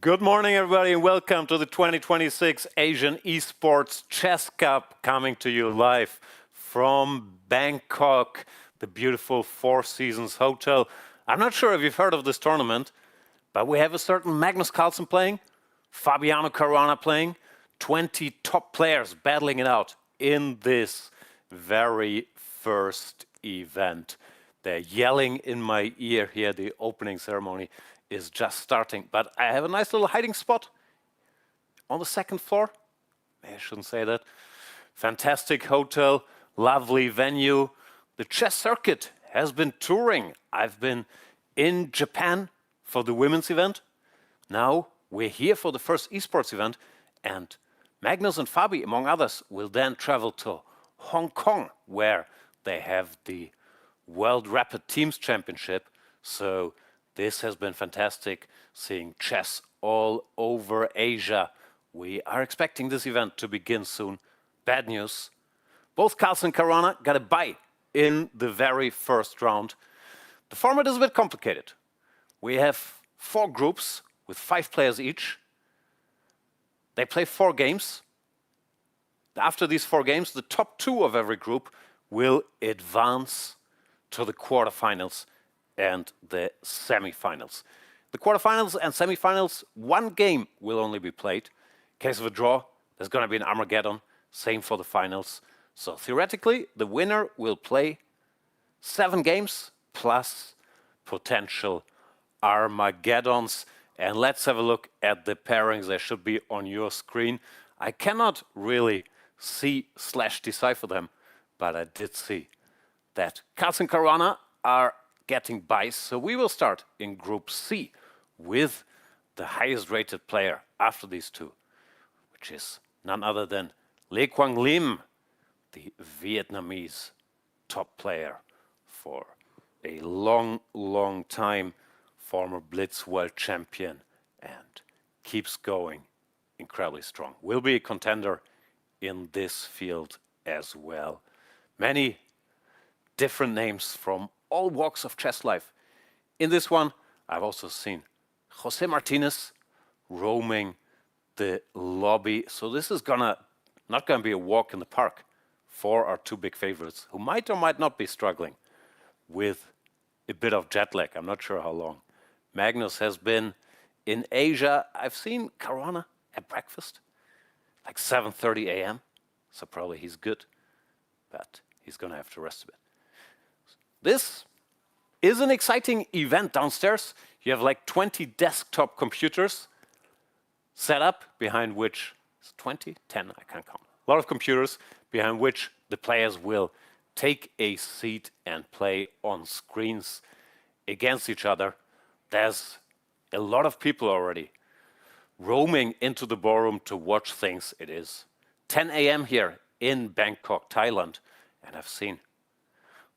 Good morning, everybody, and welcome to the 2026 ASEAN E-Sports Chess Cup, coming to you live from Bangkok, the beautiful Four Seasons Hotel. I'm not sure if you've heard of this tournament, but we have a certain Magnus Carlsen playing, Fabiano Caruana playing, 20 top players battling it out in this very first event. They're yelling in my ear here. The opening ceremony is just starting, but I have a nice little hiding spot on the second floor. Maybe I shouldn't say that. Fantastic hotel, lovely venue. The chess circuit has been touring. I've been in Japan for the women's event. Now we're here for the first esports event, and Magnus and Fabi, among others, will then travel to Hong Kong, where they have the World Rapid Teams Championship. So this has been fantastic, seeing chess all over Asia. We are expecting this event to begin soon. Bad news. Both Carlsen and Caruana got a bye in the very first round. The format is a bit complicated. We have 4 groups with 5 players each. They play 4 games. After these 4 games, the top 2 of every group will advance to the quarterfinals and the semifinals. The quarterfinals and semifinals, 1 game will only be played. In case of a draw, there's going to be an Armageddon. Same for the finals. So theoretically, the winner will play 7 games plus potential Armageddons. And let's have a look at the pairings. They should be on your screen. I cannot really see/decipher them, but I did see that Carlsen and Caruana are getting byes. So we will start in Group C with the highest rated player after these 2, which is none other than Le Quang Lim, the Vietnamese top player for a long, long time, former Blitz world champion, and keeps going incredibly strong. Will be a contender in this field as well. Many different names from all walks of chess life. In this one, I've also seen Jose Martinez roaming the lobby. So this is not gonna be a walk in the park for our 2 big favorites, who might or might not be struggling with a bit of jet lag. I'm not sure how long. Magnus has been in Asia. I've seen Caruana at breakfast, like 7:30 a.m. So probably he's good, but he's gonna have to rest a bit. This is an exciting event downstairs. You have like 20 desktop computers set up, behind which is 20, 10, I can't count. A lot of computers behind which the players will take a seat and play on screens against each other. There's a lot of people already roaming into the ballroom to watch things. It is 10 a.m. here in Bangkok, Thailand, and I've seen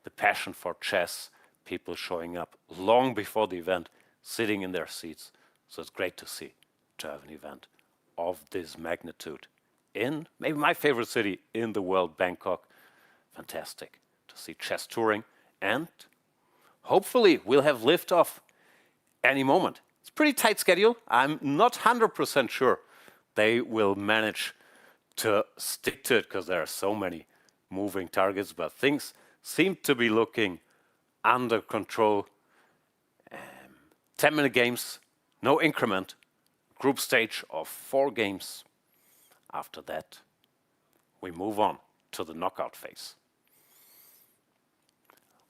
the passion for chess, people showing up long before the event, sitting in their seats. So it's great to see, to have an event of this magnitude in maybe my favorite city in the world, Bangkok. Fantastic to see chess touring, and hopefully we'll have liftoff any moment. It's a pretty tight schedule. I'm not 100% sure they will manage to stick to it because there are so many moving targets, but things seem to be looking under control. 10-minute games, no increment, group stage of 4 games. After that, we move on to the knockout phase.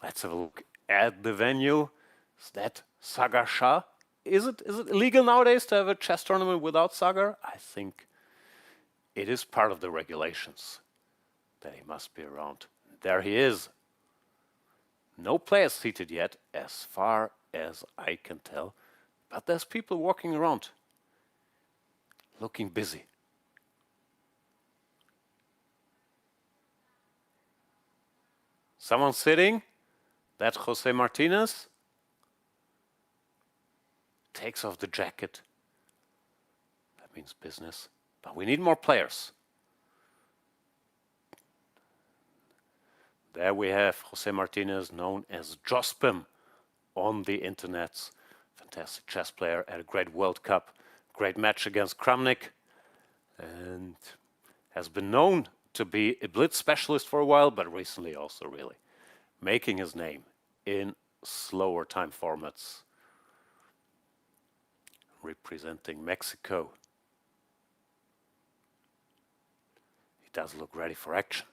Let's have a look at the venue. Is that Sagar Shah? Is it illegal nowadays to have a chess tournament without Sagar? I think it is part of the regulations that he must be around. There he is. No players seated yet, as far as I can tell, but there's people walking around, looking busy. Someone sitting, that's Jose Martinez, takes off the jacket. That means business, but we need more players. There we have Jose Martinez, known as Jospim on the internets. Fantastic chess player, had a great World Cup Great match against Kramnik, and has been known to be a blitz specialist for a while, but recently also really making his name in slower time formats, representing Mexico. He does look ready for action.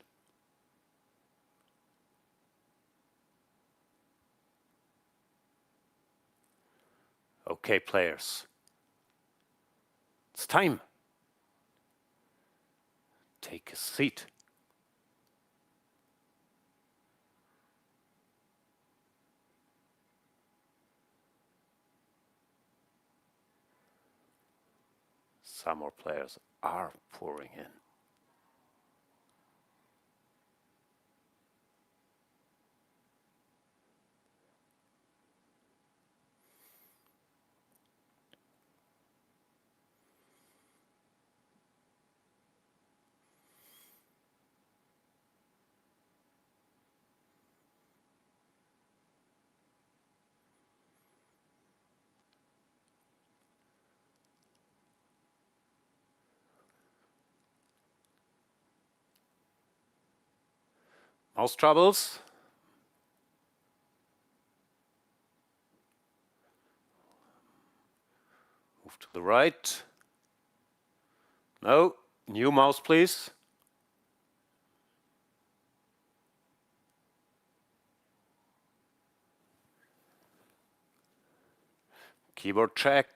Okay, players, it's time. Take a seat. Some more players are pouring in. Mouse troubles? Move to the right. No, new mouse, please. Keyboard check.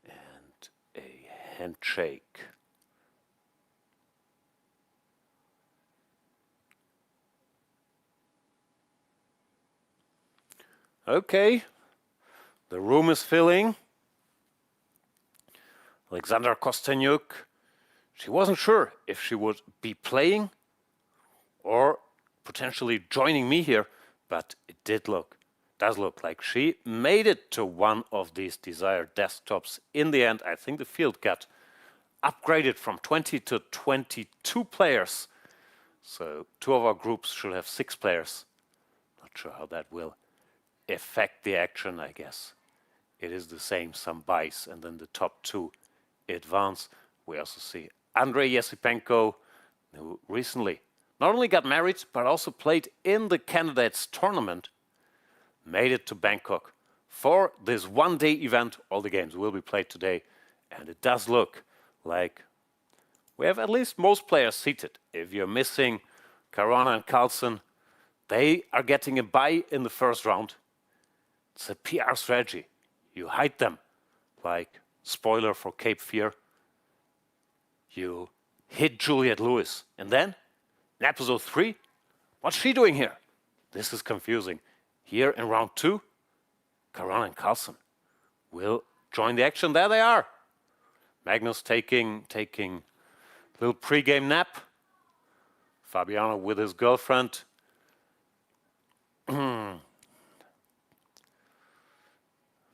And a handshake. Okay, the room is filling. Alexandra Kostenyuk, she wasn't sure if she would be playing or potentially joining me here, but it does look like she made it to one of these desired desktops. In the end, I think the field got upgraded from 20 to 22 players. So 2 of our groups should have 6 players. Not sure how that will affect the action, I guess. It is the same, some buys, and then the top 2 advance. We also see Andrei Yesipenko, who recently not only got married, but also played in the candidates tournament, made it to Bangkok for this one-day event. All the games will be played today, and it does look like we have at least most players seated. If you're missing Caruana and Carlsen, they are getting a bye in the first round. It's a PR strategy. You hide them, like spoiler for Cape Fear. You hit Juliette Lewis, and then in episode 3, what's she doing here? This is confusing. Here in round 2, Caruana and Carlsen will join the action. There they are. Magnus taking a little pre-game nap. Fabiano with his girlfriend.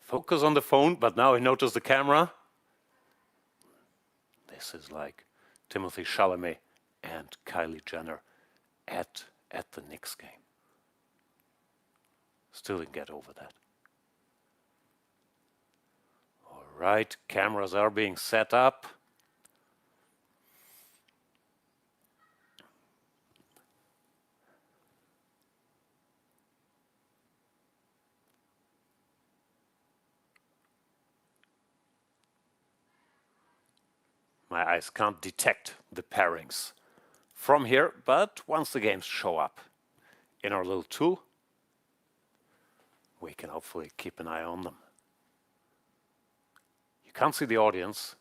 Focus on the phone, but now he noticed the camera. This is like Timothy Chalamet and Kylie Jenner at the Knicks game. Still didn't get over that. All right, cameras are being set up. My eyes can't detect the pairings from here, but once the games show up in our little tool, we can hopefully keep an eye on them. You can't see the audience,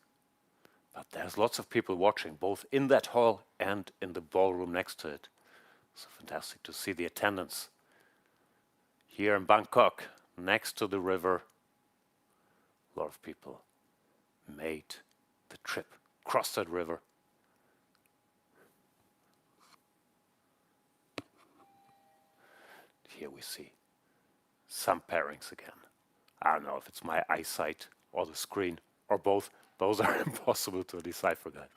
but there's lots of people watching, both in that hall and in the ballroom next to it. So fantastic to see the attendance here in Bangkok, next to the river. A lot of people made the trip, crossed that river. Here we see some pairings again. I don't know if it's my eyesight or the screen or both. Those are impossible to decipher, guys.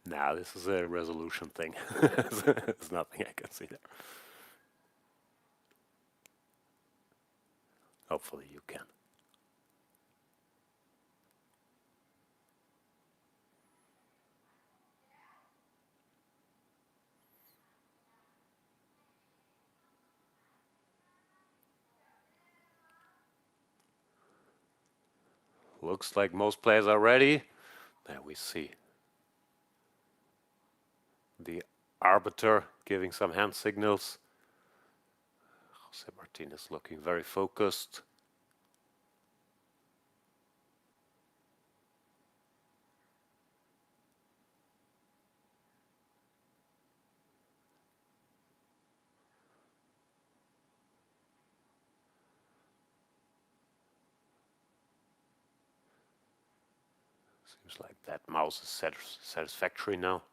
Nah, this is a resolution thing. There's nothing I can see there. Hopefully you can. Looks like most players are ready. There we see the arbiter giving some hand signals. Jose Martinez looking very focused. Seems like that mouse is satisfactory now.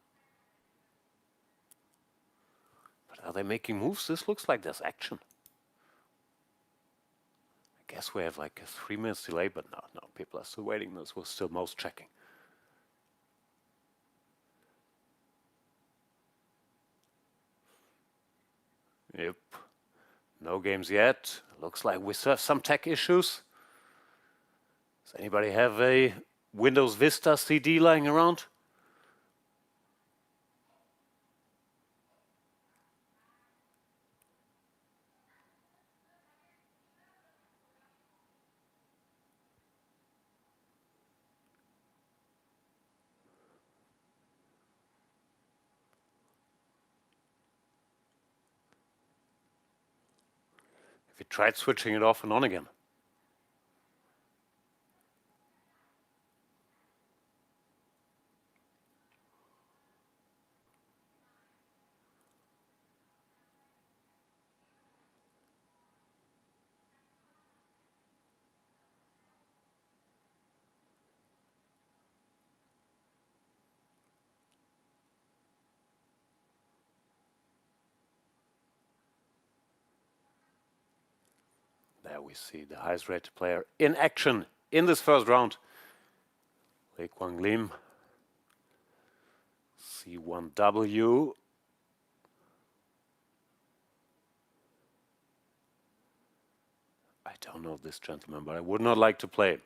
But are they making moves? This looks like there's action. I guess we have like a 3 minutes delay, but no, people are still waiting. This was still mouse checking. Yep. No games yet. Looks like we still have some tech issues. Does anybody have a Windows Vista CD lying around? Have you tried switching it off and on again? There we see the highest rated player in action in this first round. Lei Kwang Lim, C1W. I don't know this gentleman, but I would not like to play him.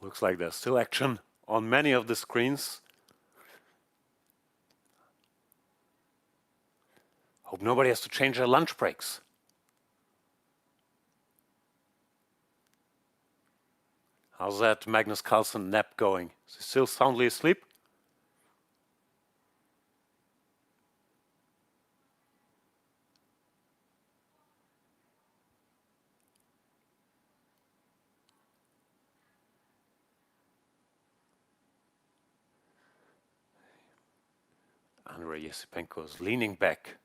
Looks like there's still action on many of the screens. Hope nobody has to change their lunch breaks. How's that Magnus Carlsen nap going? Is he still soundly asleep? Andrei Yesipenko is leaning back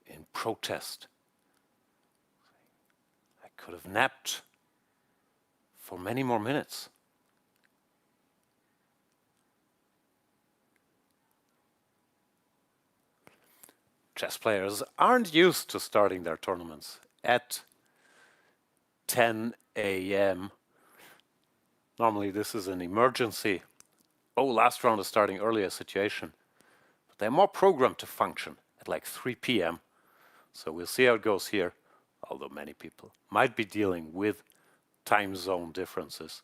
in protest. I could have napped for many more minutes. Chess players aren't used to starting their tournaments at 10 a.m. Normally this is an emergency. Oh, last round is starting earlier situation. But they're more programmed to function at like 3 p.m. So we'll see how it goes here, although many people might be dealing with time zone differences.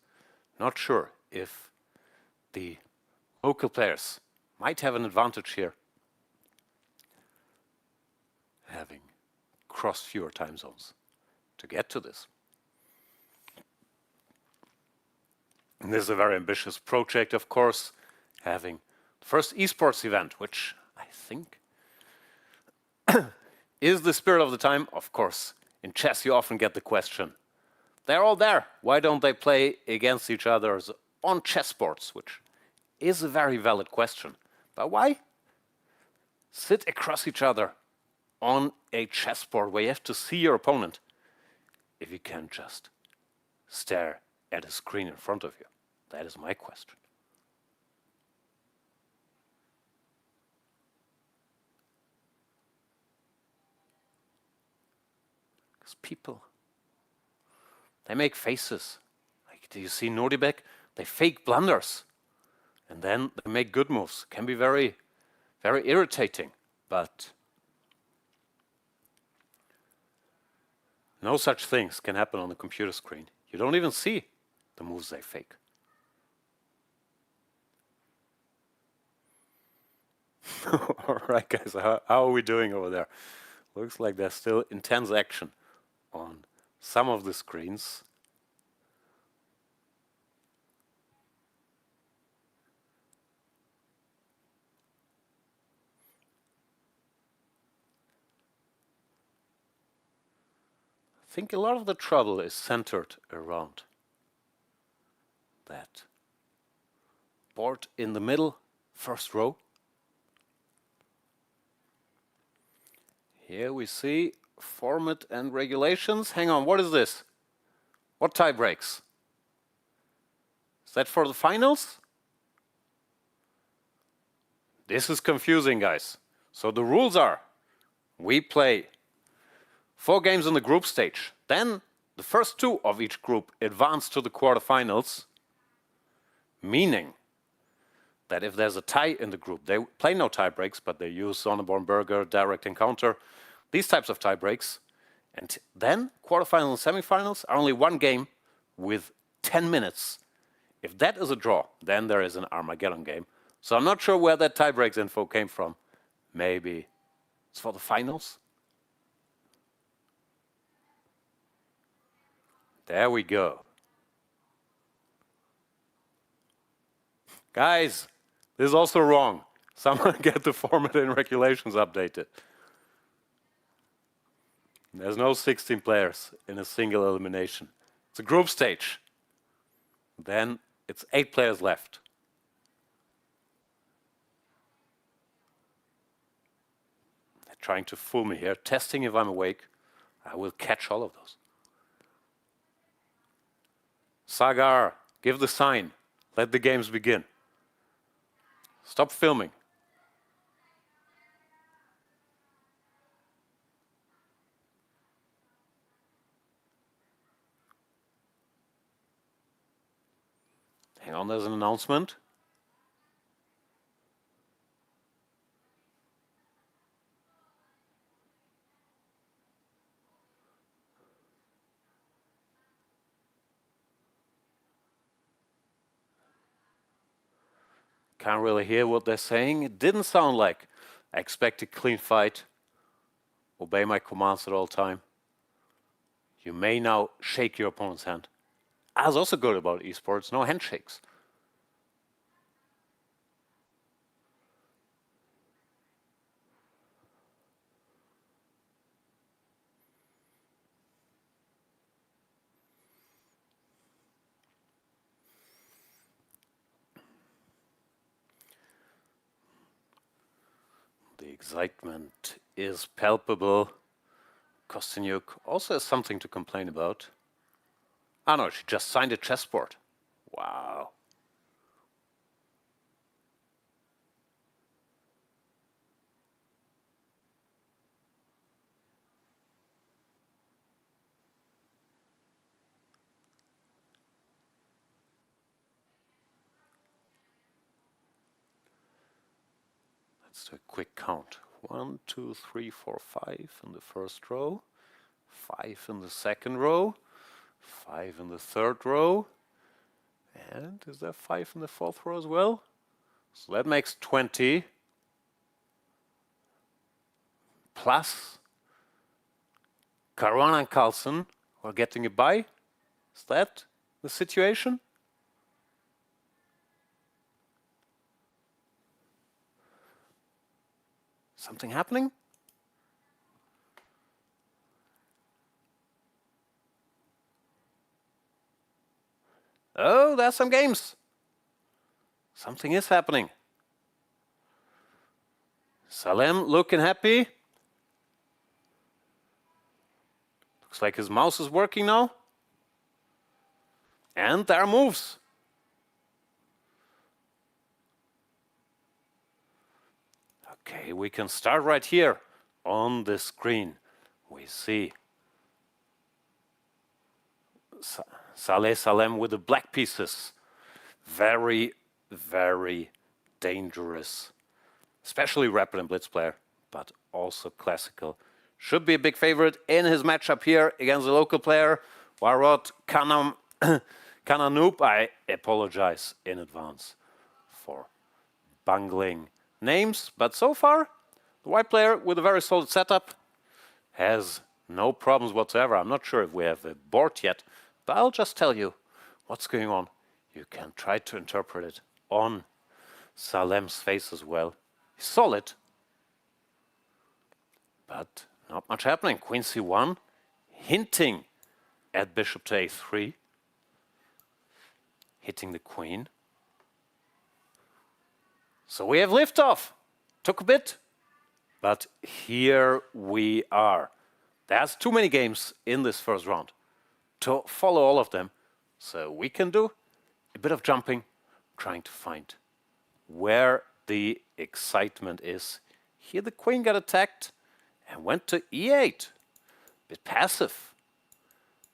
Not sure if the local players might have an advantage here, having crossed fewer time zones to get to this. And this is a very ambitious project, of course, having the first esports event, which I think is the spirit of the time. Of course, in chess you often get the question, they're all there, why don't they play against each other on chessboards, which is a very valid question. But why sit across each other on a chessboard where you have to see your opponent? if you can just stare at a screen in front of you? That is my question. Because people, they make faces. Like, do you see Nordibek? They fake blunders. And then they make good moves. Can be very, very irritating. But no such things can happen on the computer screen. You don't even see the moves they fake. All right, guys, how are we doing over there? Looks like there's still intense action on some of the screens. I think a lot of the trouble is centered around that board in the middle, first row. Here we see format and regulations. Hang on, what is this? What tie breaks? Is that for the finals? This is confusing, guys. So the rules are, we play 4 games in the group stage. Then the first 2 of each group advance to the quarterfinals, meaning that if there's a tie in the group, they play no tie breaks, but they use Sonneborn Burger, direct encounter, these types of tie breaks. And then quarterfinals and semifinals are only 1 game with 10 minutes. If that is a draw, then there is an Armageddon game. So I'm not sure where that tie breaks info came from. Maybe it's for the finals? There we go. Guys, this is also wrong. Someone get the format and regulations updated. There's no 16 players in a single elimination. It's a group stage. Then it's 8 players left. They're trying to fool me here, testing if I'm awake. I will catch all of those. Sagar, give the sign. Let the games begin. Stop filming. Hang on, there's an announcement. Can't really hear what they're saying. It didn't sound like I expect a clean fight. Obey my commands at all time. You may now shake your opponent's hand. That's also good about esports, no handshakes. The excitement is palpable. Kostyniuk also has something to complain about. Ah no, she just signed a chessboard. Wow. Let's do a quick count. 1, 2, 3, 4, 5 in the first row, 5 in the second row, 5 in the third row, and is there 5 in the fourth row as well? So that makes 20 plus Caruana and Carlsen are getting a bye. Is that the situation? Something happening? Oh, there's some games. Something is happening. Salem looking happy. Looks like his mouse is working now. And there are moves. Okay, we can start right here on the screen. We see Saleh Salem with the black pieces. Very, very dangerous. Especially rapid and blitz player, but also classical. Should be a big favorite in his matchup here against the local player, Warot Kananoop. I apologize in advance for bungling names, but so far, the white player with a very solid setup has no problems whatsoever. I'm not sure if we have a board yet, but I'll just tell you what's going on. You can try to interpret it on Salem's face as well. He's solid, but not much happening. Queen c1, hinting at bishop to a3, hitting the queen. So we have liftoff. Took a bit, but here we are. There's too many games in this first round to follow all of them. So we can do a bit of jumping, trying to find where the excitement is. Here the queen got attacked and went to e8. Bit passive.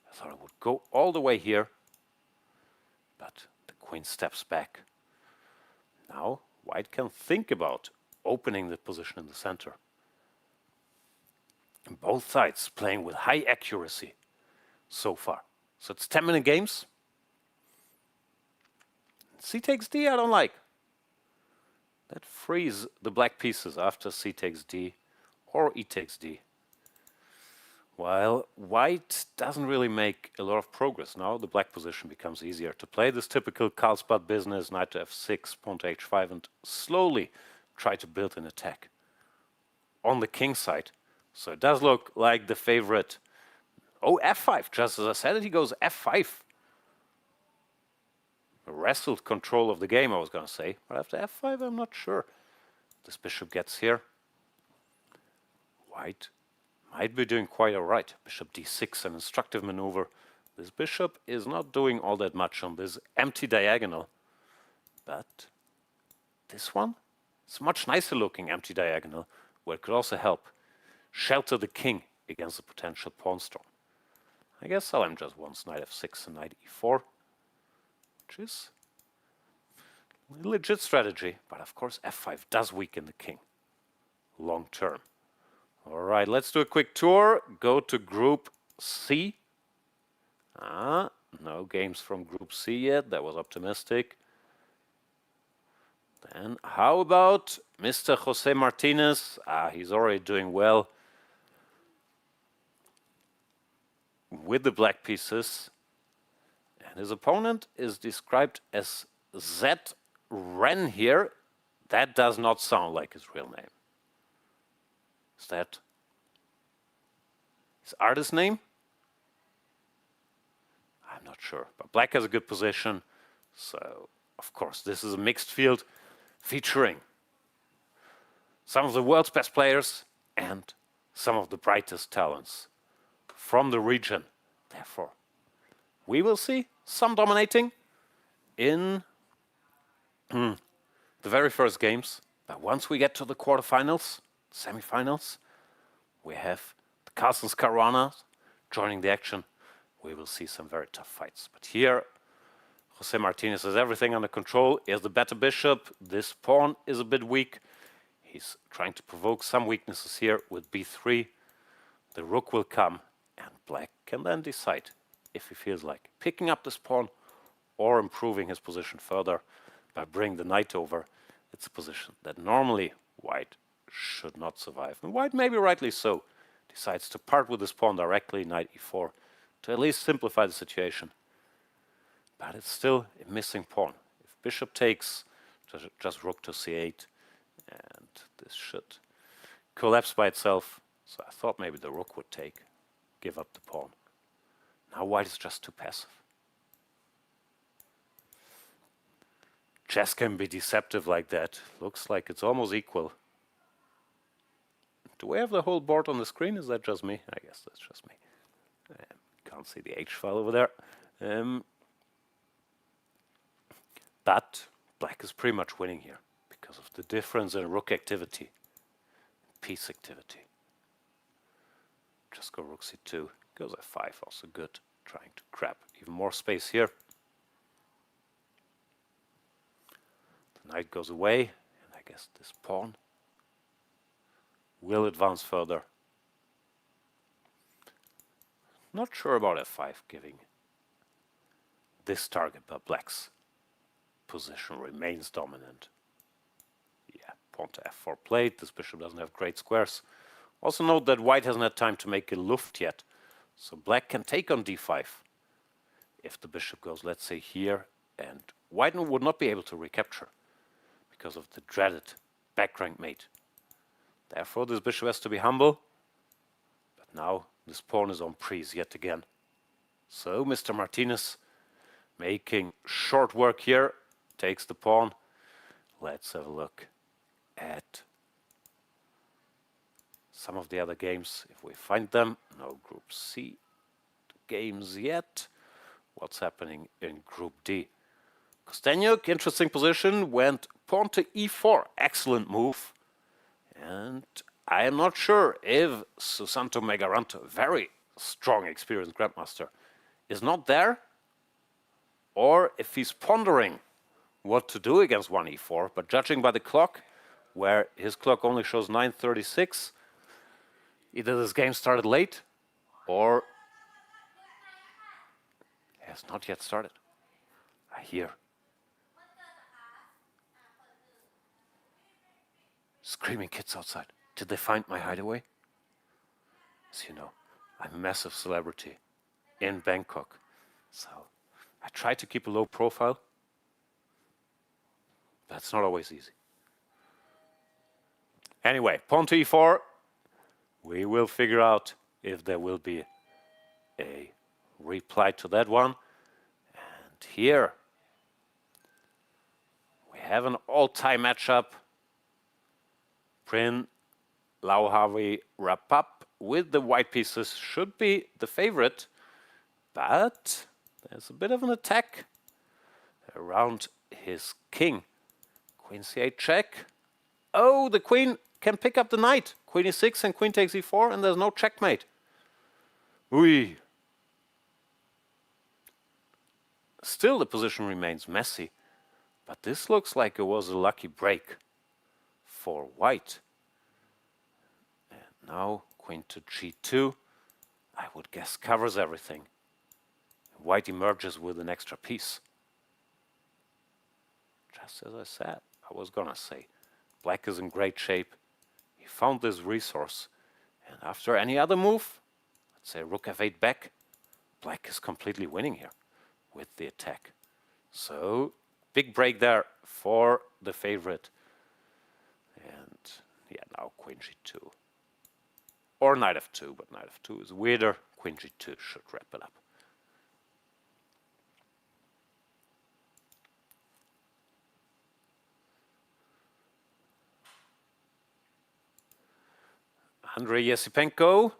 I thought it would go all the way here, but the queen steps back. Now white can think about opening the position in the center. And both sides playing with high accuracy so far. So it's 10-minute games. C takes d I don't like. That frees the black pieces after c takes d or e takes d. While white doesn't really make a lot of progress. Now the black position becomes easier to play this typical Carlsen business, knight to f6, pawn to h5, and slowly try to build an attack on the king side. So it does look like the favorite. Oh, f5, just as I said it, he goes f5. Wrestled control of the game, I was going to say. But after f5, I'm not sure. This bishop gets here. White might be doing quite all right. Bishop d6, an instructive maneuver. This bishop is not doing all that much on this empty diagonal. But this one, it's a much nicer looking empty diagonal, where it could also help shelter the king against a potential pawn storm. I guess Salem just wants knight f6 and knight e4, which is a legit strategy, but of course f5 does weaken the king long term. All right, let's do a quick tour. Go to Group C. No games from Group C yet. That was optimistic. Then how about Mr. Jose Martinez? He's already doing well with the black pieces. And his opponent is described as Z Ren here. That does not sound like his real name. Is that his artist name? I'm not sure. But black has a good position. So, of course, this is a mixed field featuring some of the world's best players and some of the brightest talents from the region. Therefore, we will see some dominating in the very first games. But once we get to the quarterfinals, semifinals, we have the Carlsen's Caruana joining the action. We will see some very tough fights. But here, Jose Martinez has everything under control. He has the better bishop. This pawn is a bit weak. He's trying to provoke some weaknesses here with b3. The rook will come, and black can then decide if he feels like picking up this pawn or improving his position further by bringing the knight over. It's a position that normally white should not survive. And white, maybe rightly so, decides to part with this pawn directly, knight e4, to at least simplify the situation. But it's still a missing pawn. If bishop takes, just rook to c8, and this should collapse by itself. So I thought maybe the rook would take, give up the pawn. Now white is just too passive. Chess can be deceptive like that. Looks like it's almost equal. Do we have the whole board on the screen? Is that just me? I guess that's just me. Can't see the H file over there. But black is pretty much winning here because of the difference in rook activity, piece activity. Just go rook c2, goes f5, also good. Trying to grab even more space here. The knight goes away, and I guess this pawn will advance further. Not sure about f5 giving this target, but black's position remains dominant. Yeah, pawn to f4 played. This bishop doesn't have great squares. Also note that white hasn't had time to make a Luft yet, so black can take on d5 if the bishop goes, let's say, here, and white would not be able to recapture because of the dreaded back rank mate. Therefore, this bishop has to be humble, but now this pawn is on prise yet again. So Mr. Martinez making short work here, takes the pawn. Let's have a look at some of the other games, if we find them. No Group C games yet. What's happening in Group D? Kostenjuk, interesting position, went pawn to e4. Excellent move. And I am not sure if Susanto Megaranto, very strong, experienced grandmaster, is not there, or if he's pondering what to do against 1e4. But judging by the clock, where his clock only shows 9:36, either this game started late or has not yet started. I hear screaming kids outside. Did they find my hideaway? As you know, I'm a massive celebrity in Bangkok, so I try to keep a low profile. That's not always easy. Anyway, pawn to e4. We will figure out if there will be a reply to that one. And here we have an all-time matchup. Prin Lauhavi Rapap with the white pieces should be the favorite, but there's a bit of an attack around his king. Queen c8 check. Oh, the queen can pick up the knight. Queen e6 and queen takes e4, and there's no checkmate. Ooh. Still, the position remains messy, but this looks like it was a lucky break for white. And now queen to g2, I would guess, covers everything. White emerges with an extra piece. Just as I said, I was gonna say, black is in great shape. He found this resource, and after any other move, let's say rook f8 back, black is completely winning here with the attack. So, big break there for the favorite. And yeah, now queen g2. Or knight f2, but knight f2 is weirder. Queen g2 should wrap it up. Andrei Yesipenko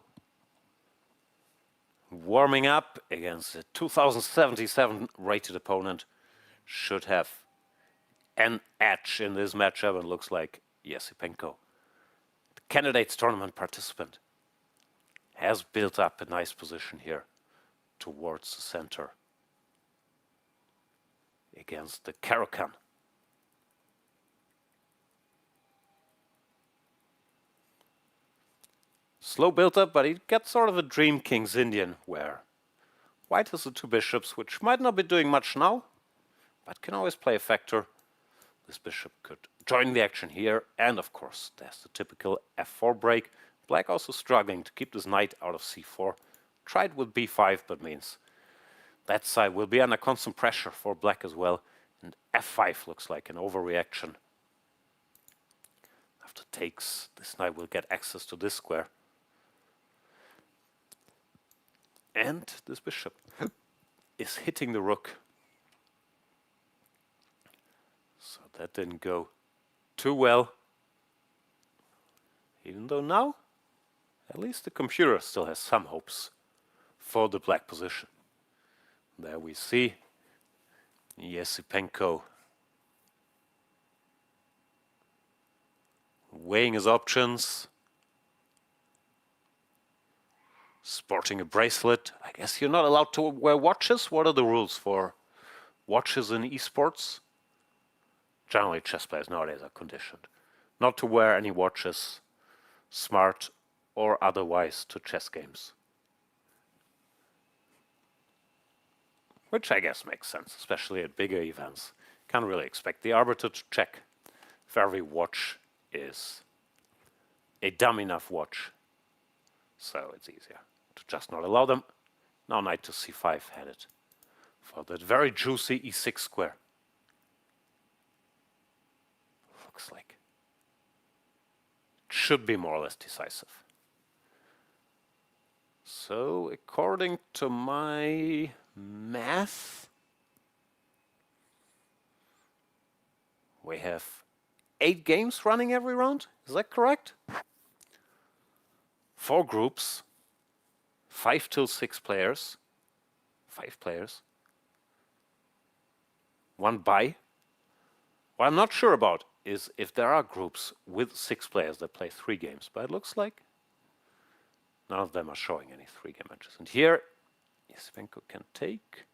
warming up against a 2077 rated opponent. Should have an edge in this matchup, and looks like Yesipenko, the candidates tournament participant, has built up a nice position here towards the center against the Caruana. Slow build-up, but he gets sort of a Dream King's Indian, where white has the two bishops, which might not be doing much now, but can always play a factor. This bishop could join the action here, and of course, there's the typical f4 break. Black also struggling to keep this knight out of c4. Tried with b5, but means that side will be under constant pressure for black as well, and f5 looks like an overreaction. After takes, this knight will get access to this square. And this bishop is hitting the rook. So that didn't go too well. Even though now, at least the computer still has some hopes for the black position. There we see Yesipenko weighing his options, sporting a bracelet. I guess you're not allowed to wear watches. What are the rules for watches in esports? Generally, chess players nowadays are conditioned not to wear any watches, smart or otherwise, to chess games. Which I guess makes sense, especially at bigger events. Can't really expect the arbiter to check if every watch is a dumb enough watch. So it's easier to just not allow them. Now knight to c5 headed for that very juicy e6 square. Looks like it should be more or less decisive. So according to my math, we have 8 games running every round. Is that correct? 4 groups, 5 till 6 players, 5 players, 1 bye. What I'm not sure about is if there are groups with 6 players that play 3 games, but it looks like none of them are showing any 3-game matches. And here, Yesipenko can take,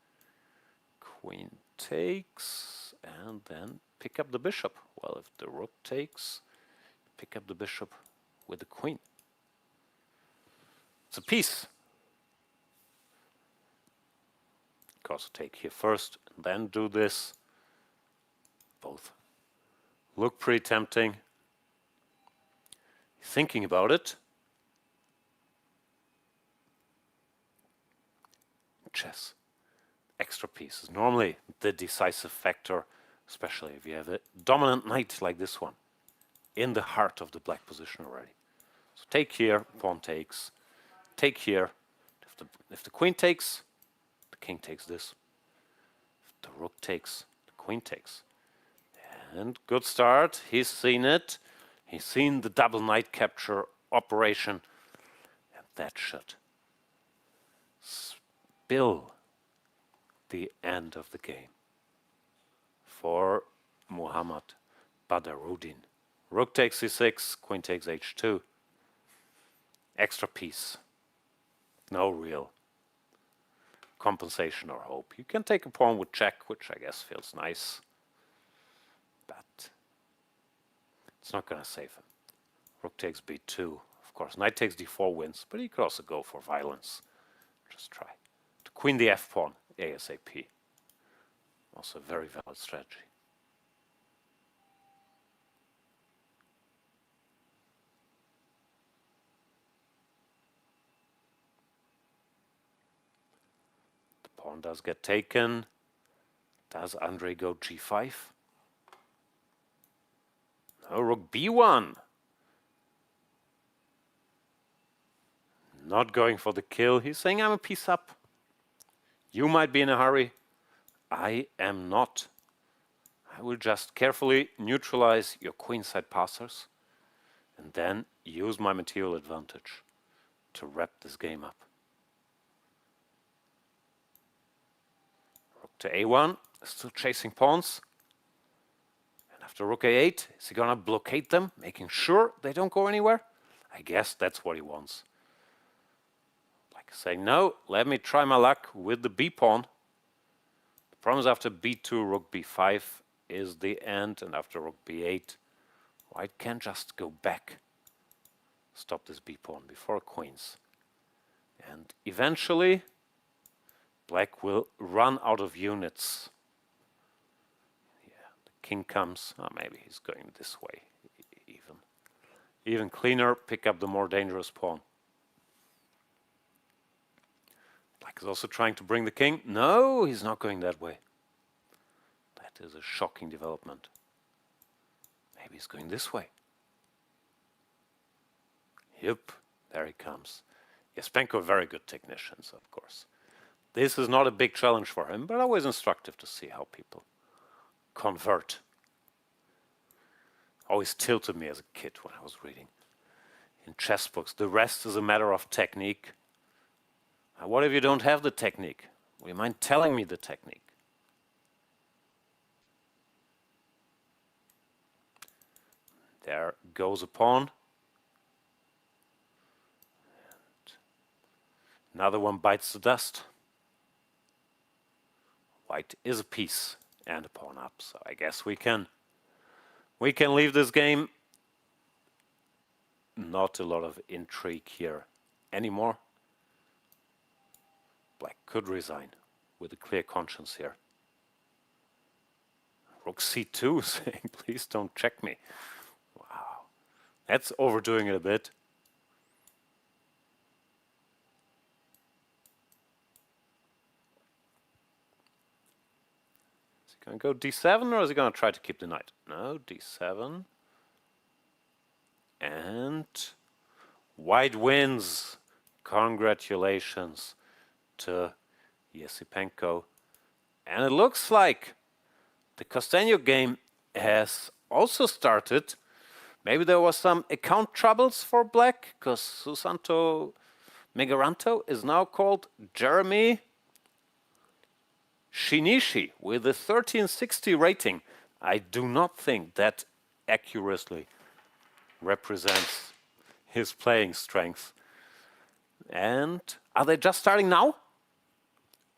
queen takes, and then pick up the bishop. Well, if the rook takes, pick up the bishop with the queen. It's a piece. You can also take here first, and then do this. Both look pretty tempting. Thinking about it. Chess. Extra piece is normally the decisive factor, especially if you have a dominant knight like this one in the heart of the black position already. So take here, pawn takes. Take here. If the queen takes, the king takes this. If the rook takes, the queen takes. And good start. He's seen it. He's seen the double knight capture operation. And that should spill the end of the game for Muhammad Badaruddin. Rook takes c6, queen takes h2. Extra piece. No real compensation or hope. You can take a pawn with check, which I guess feels nice. But it's not going to save him. Rook takes b2. Of course, knight takes d4 wins, but he could also go for violence. Just try to queen the f pawn ASAP. Also a very valid strategy. The pawn does get taken. Does Andrei go g5? No, rook b1. Not going for the kill. He's saying, I'm a piece up. You might be in a hurry. I am not. I will just carefully neutralize your queenside passers and then use my material advantage to wrap this game up. Rook to a1, still chasing pawns. And after rook a8, is he gonna blockade them, making sure they don't go anywhere? I guess that's what he wants. Like saying, no, let me try my luck with the b pawn. The problem is after b2, rook b5 is the end, and after rook b8, white can just go back. Stop this b pawn before queens. And eventually, black will run out of units. Yeah, the king comes. Oh, maybe he's going this way. Even cleaner, pick up the more dangerous pawn. Black is also trying to bring the king. No, he's not going that way. That is a shocking development. Maybe he's going this way. Yep, there he comes. Yesipenko, very good technicians, of course. This is not a big challenge for him, but always instructive to see how people convert. Always tilted me as a kid when I was reading in chess books. The rest is a matter of technique. What if you don't have the technique? Would you mind telling me the technique? There goes a pawn. Another one bites the dust. White is a piece and a pawn up, so I guess we can leave this game. Not a lot of intrigue here anymore. Black could resign with a clear conscience here. Rook c2 saying, please don't check me. Wow, that's overdoing it a bit. Is he going to go d7 or is he going to try to keep the knight? No, d7. And white wins. Congratulations to Yesipenko. And it looks like the Costeño game has also started. Maybe there was some account troubles for black, because Susanto Megaranto is now called Jeremy Shinichi with a 1360 rating. I do not think that accurately represents his playing strength. And are they just starting now?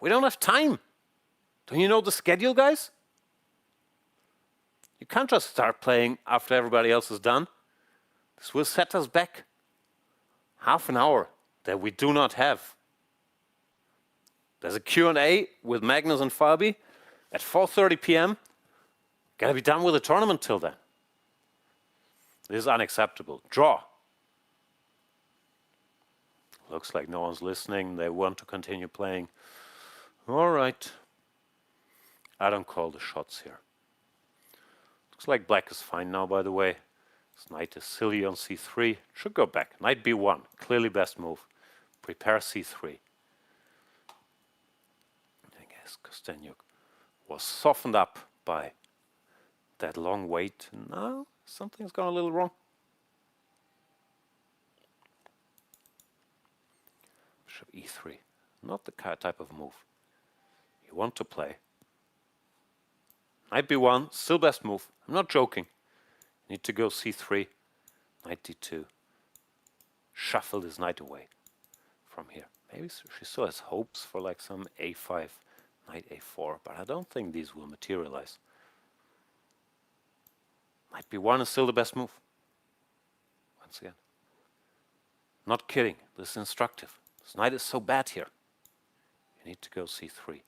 We don't have time. Don't you know the schedule, guys? You can't just start playing after everybody else is done. This will set us back half an hour that we do not have. There's a Q&A with Magnus and Fabi at 4:30 p.m. Gotta be done with the tournament till then. This is unacceptable. Draw. Looks like no one's listening. They want to continue playing. All right. I don't call the shots here. Looks like black is fine now, by the way. This knight is silly on c3. Should go back. Knight b1. Clearly best move. Prepare c3. I guess Costeño was softened up by that long wait. Now something's gone a little wrong. Bishop e3. Not the type of move you want to play. Knight b1, still best move. I'm not joking. Need to go c3. Knight d2. Shuffle this knight away from here. Maybe she still has hopes for like some a5, knight a4, but I don't think these will materialize. Knight b1 is still the best move. Once again. Not kidding. This is instructive. This knight is so bad here. You need to go c3 and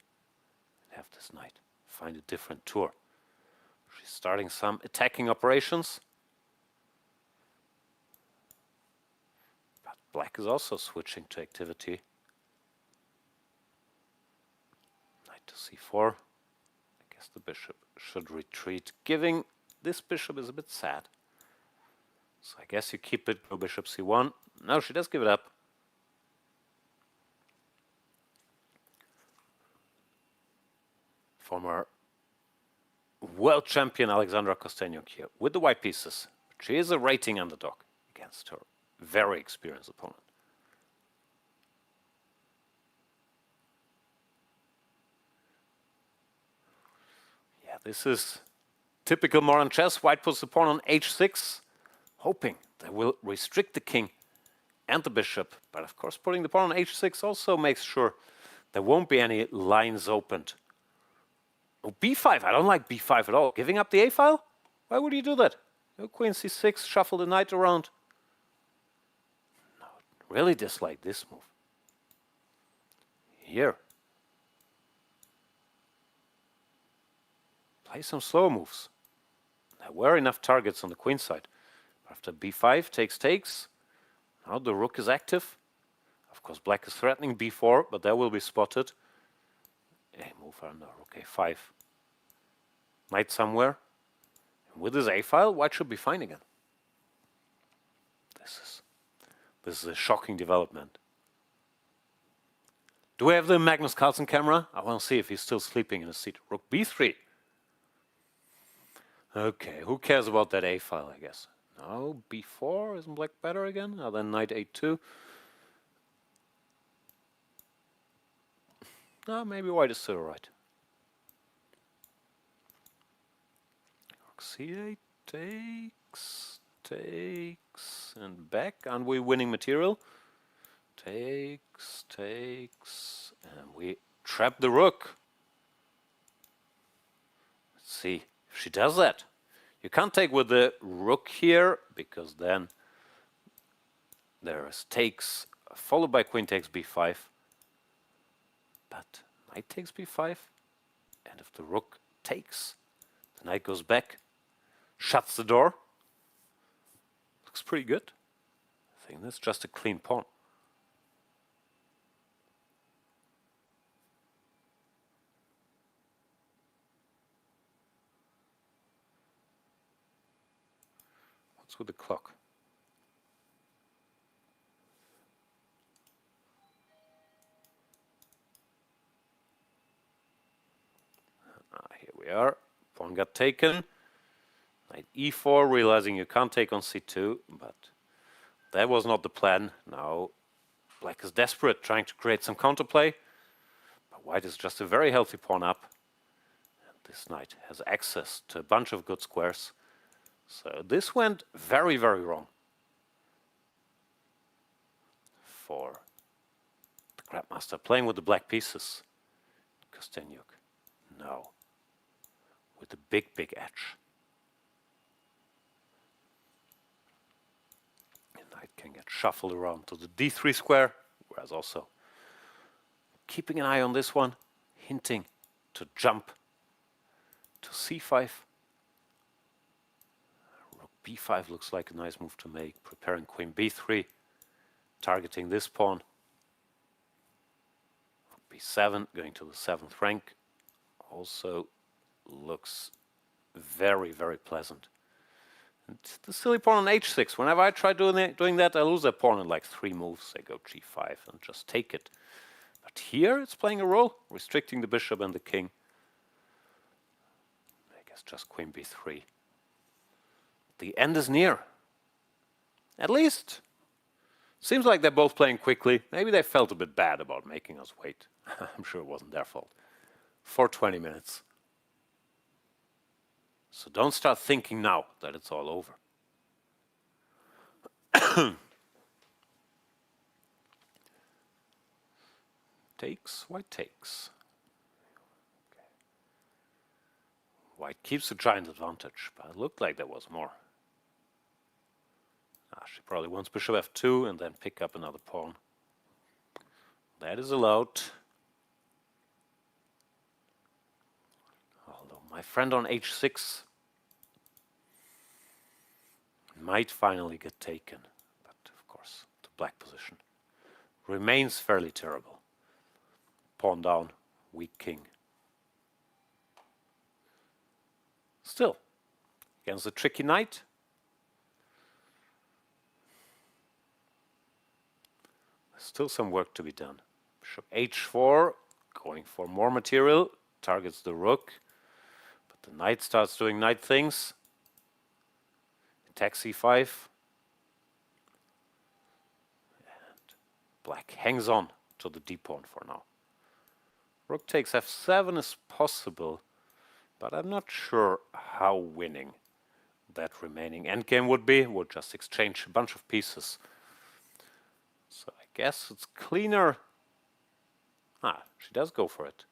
have this knight. Find a different tour. She's starting some attacking operations. But black is also switching to activity. Knight to c4. I guess the bishop should retreat. Giving this bishop is a bit sad. So I guess you keep it, go bishop c1. No, she does give it up. Former world champion Alexandra Costeño here with the white pieces. She is a rating underdog against her very experienced opponent. Yeah, this is typical modern chess. White puts the pawn on h6, hoping they will restrict the king and the bishop. But of course, putting the pawn on h6 also makes sure there won't be any lines opened. Oh, b5. I don't like b5 at all. Giving up the a file? Why would you do that? No, queen c6, shuffle the knight around. No, really dislike this move. Here. Play some slow moves. There were enough targets on the queen side. After b5 takes. Now the rook is active. Of course, black is threatening b4, but that will be spotted. A move under rook a5. Knight somewhere. And with his a file, white should be fine again. This is a shocking development. Do we have the Magnus Carlsen camera? I want to see if he's still sleeping in his seat. Rook b3. Okay, who cares about that a file, I guess? No, b4. Isn't black better again? Then knight a2. No, maybe white is still right. Rook c8 takes, and back. Aren't we winning material? Takes, and we trap the rook. Let's see if she does that. You can't take with the rook here, because then there's takes, followed by queen takes b5. But knight takes b5, and if the rook takes, the knight goes back, shuts the door. Looks pretty good. I think that's just a clean pawn. What's with the clock? Here we are. Pawn got taken. Knight e4, realizing you can't take on c2, but that was not the plan. Now black is desperate, trying to create some counterplay, but white is just a very healthy pawn up. And this knight has access to a bunch of good squares. So this went very, very wrong for the Grandmaster, playing with the black pieces. Kostenyuk, no, with the big, big edge. The knight can get shuffled around to the d3 square, whereas also keeping an eye on this one, hinting to jump to c5. Rook b5 looks like a nice move to make, preparing queen b3, targeting this pawn. Rook b7, going to the 7th rank, also looks very, very pleasant. And the silly pawn on h6, whenever I try doing that, I lose that pawn in like 3 moves. I go g5 and just take it. But here it's playing a role, restricting the bishop and the king. I guess just queen b3. The end is near. At least. Seems like they're both playing quickly. Maybe they felt a bit bad about making us wait. I'm sure it wasn't their fault. For 20 minutes. So don't start thinking now that it's all over. Takes, white takes. Okay. White keeps the giant advantage, but it looked like there was more. She probably wants bishop f2 and then pick up another pawn. That is allowed. Although my friend on h6 might finally get taken, but of course the black position remains fairly terrible. Pawn down, weak king. Still, against a tricky knight, there's still some work to be done. Bishop h4, going for more material, targets the rook, but the knight starts doing knight things. Attack c5. And black hangs on to the d-pawn for now. Rook takes f7 is possible, but I'm not sure how winning that remaining endgame would be. We'll just exchange a bunch of pieces. So I guess it's cleaner. She does go for it.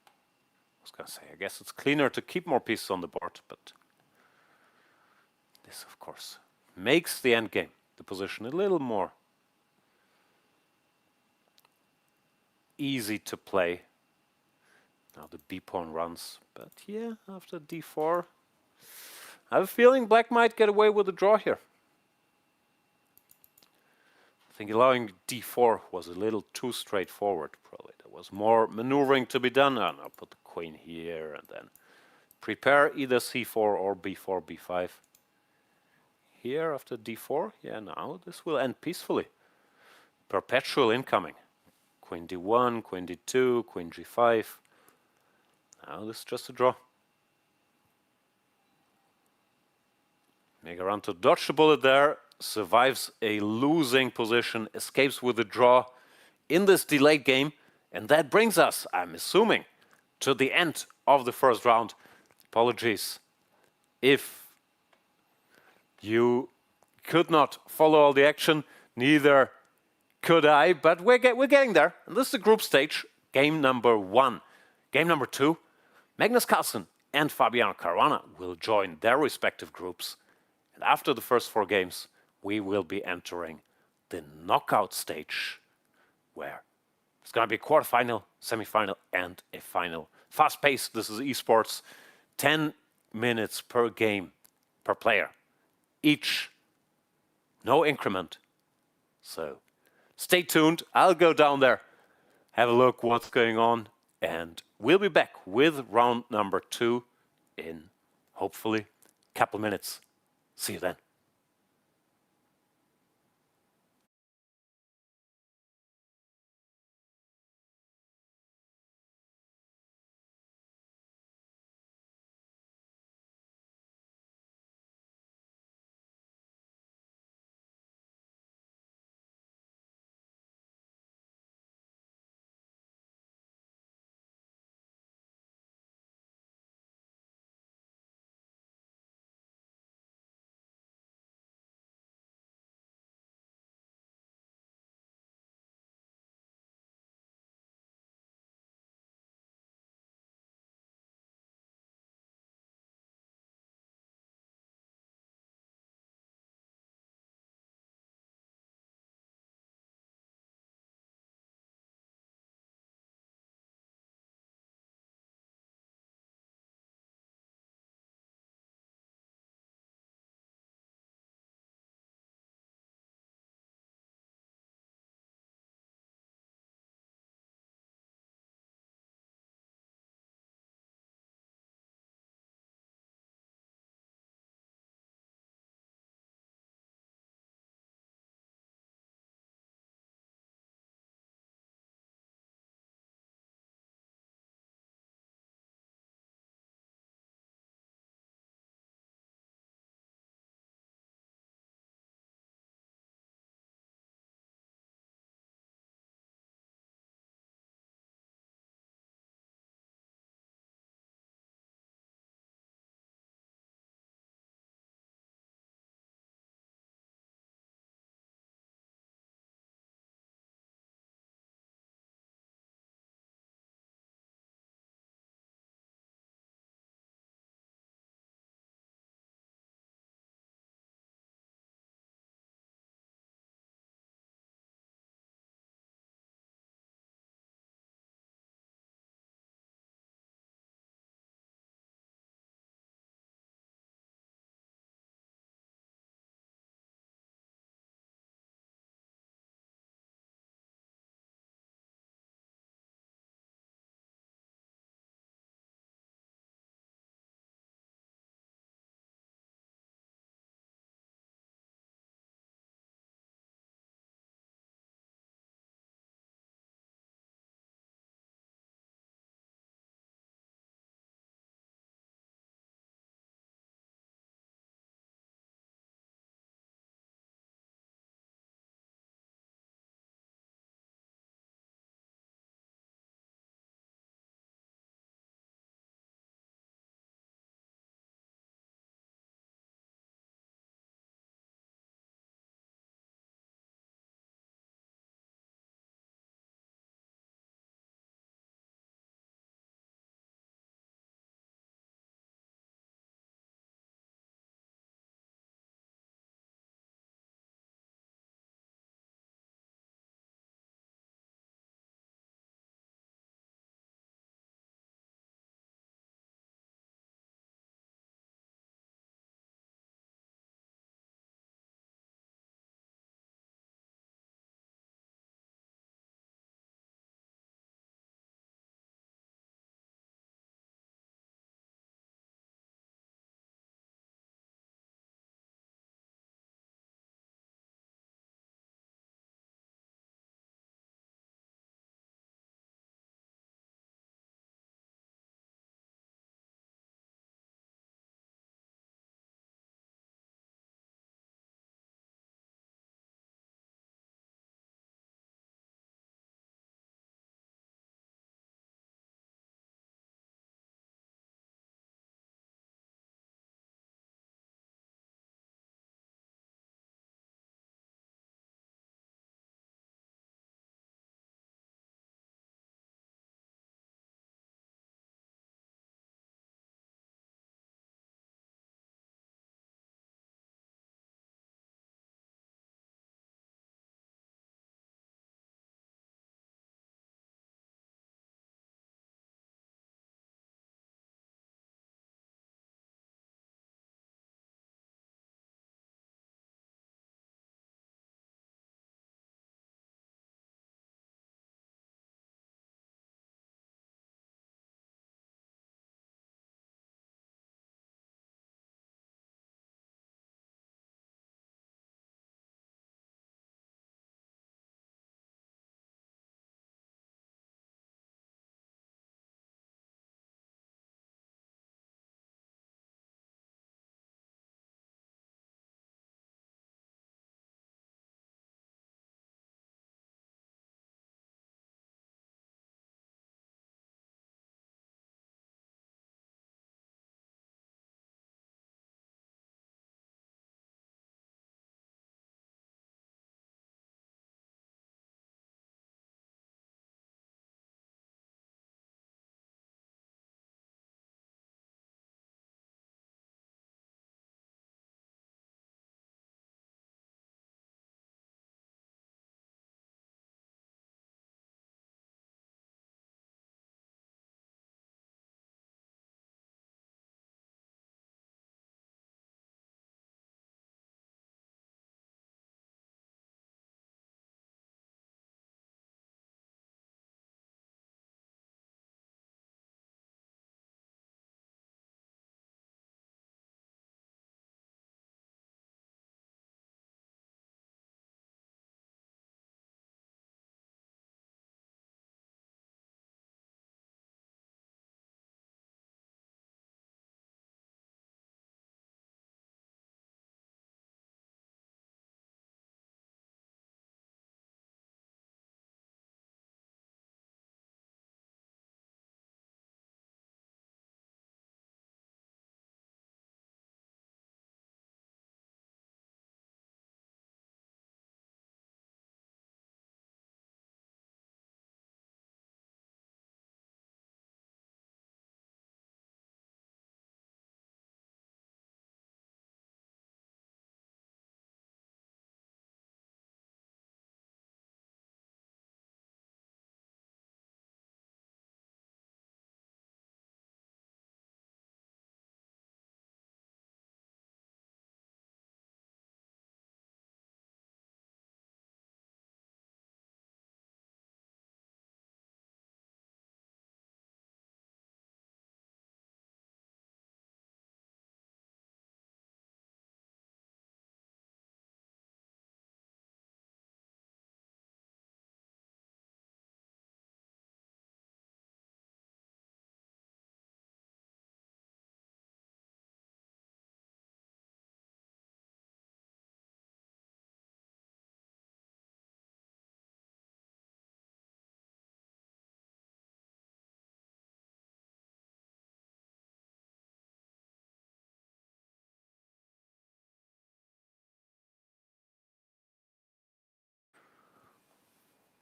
I was going to say, I guess it's cleaner to keep more pieces on the board, but this, of course, makes the endgame, the position, a little more easy to play. Now the b-pawn runs, but yeah, after d4, I have a feeling black might get away with a draw here. I think allowing d4 was a little too straightforward, probably. There was more maneuvering to be done. I'll put the queen here and then prepare either c4 or b4, b5. Here after d4, yeah, now this will end peacefully. Perpetual incoming. Queen d1, queen d2, queen g5. Now this is just a draw. Megaranto dodged the bullet there, survives a losing position, escapes with a draw in this delayed game, And that brings us, I'm assuming, to the end of the first round. Apologies if you could not follow all the action, neither could I, but we're getting there. And this is the group stage, game number 1. Game number 2, Magnus Carlsen and Fabiano Caruana will join their respective groups. And after the first 4 games, we will be entering the knockout stage, where it's going to be a quarterfinal, semifinal, and a final. Fast-paced, this is esports, 10 minutes per game, per player, each, no increment. So stay tuned, I'll go down there, have a look what's going on, and we'll be back with round number 2 in, hopefully, a couple minutes. See you then.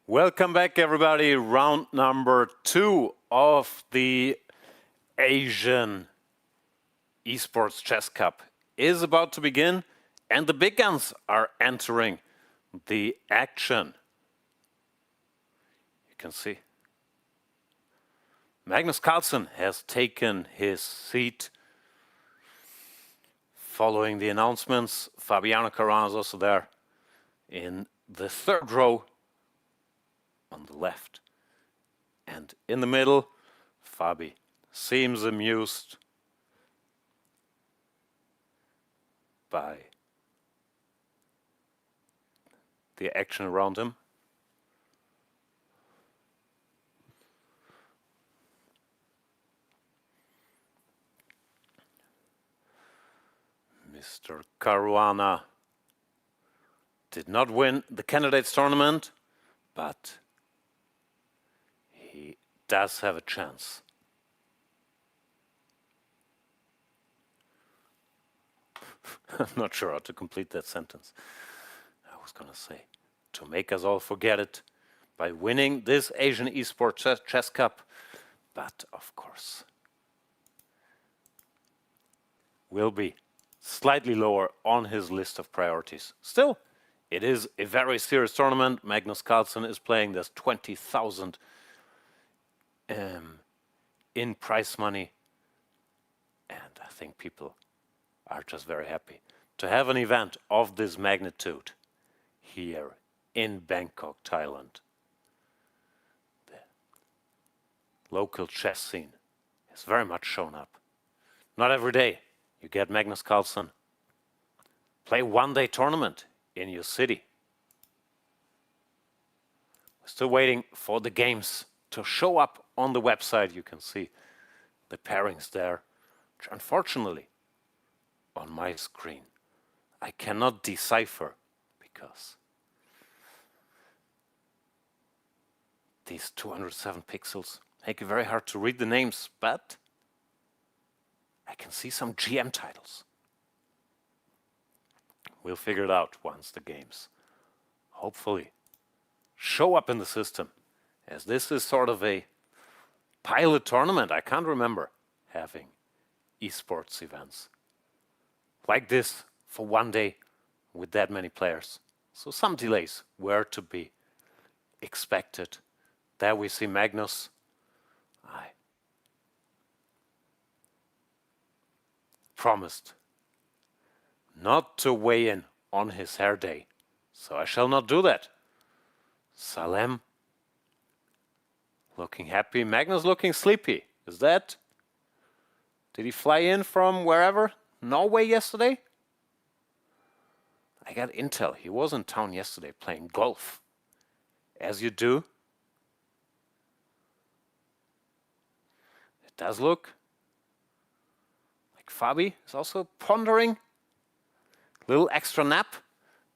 Welcome back, everybody. Round number 2 of the Asian Esports Chess Cup is about to begin, and the big guns are entering the action. You can see Magnus Carlsen has taken his seat following the announcements. Fabiano Caruana is also there in the third row on the left. And in the middle, Fabi seems amused by the action around him. Mr. Caruana did not win the candidates tournament, but he does have a chance. I'm not sure how to complete that sentence. I was going to say, to make us all forget it by winning this Asian Esports Chess Cup, but of course will be slightly lower on his list of priorities. Still, it is a very serious tournament. Magnus Carlsen is playing. There's 20,000 in prize money, and I think people are just very happy to have an event of this magnitude here in Bangkok, Thailand. The local chess scene has very much shown up. Not every day you get Magnus Carlsen play one-day tournament in your city. We're still waiting for the games to show up on the website. You can see the pairings there, which unfortunately on my screen I cannot decipher because these 207 pixels make it very hard to read the names, but I can see some GM titles. We'll figure it out once the games hopefully show up in the system, as this is sort of a pilot tournament. I can't remember having esports events like this for one day with that many players. So some delays were to be expected. There we see Magnus. I promised not to weigh in on his hair day, so I shall not do that. Salem looking happy. Magnus looking sleepy. Is that? Did he fly in from wherever? Norway yesterday? I got intel. He was in town yesterday playing golf. As you do. It does look like Fabi is also pondering. Little extra nap.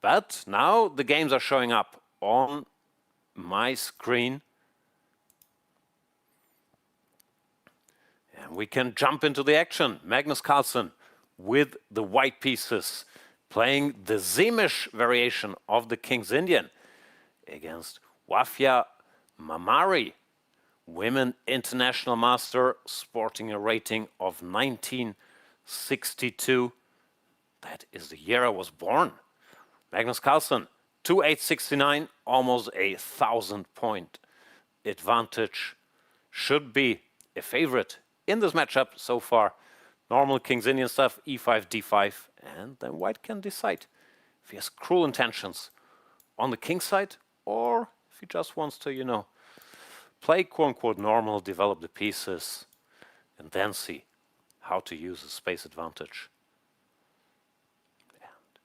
But now the games are showing up on my screen. And we can jump into the action. Magnus Carlsen with the white pieces, playing the Zemish variation of the King's Indian against Wafia Mamari, women international master, sporting a rating of 1962. That is the year I was born. Magnus Carlsen, 2869, almost 1,000-point advantage. Should be a favorite in this matchup so far. Normal King's Indian stuff, e5, d5, and then white can decide if he has cruel intentions on the king side, or if he just wants to, you know, play quote-unquote normal, develop the pieces, and then see how to use the space advantage. And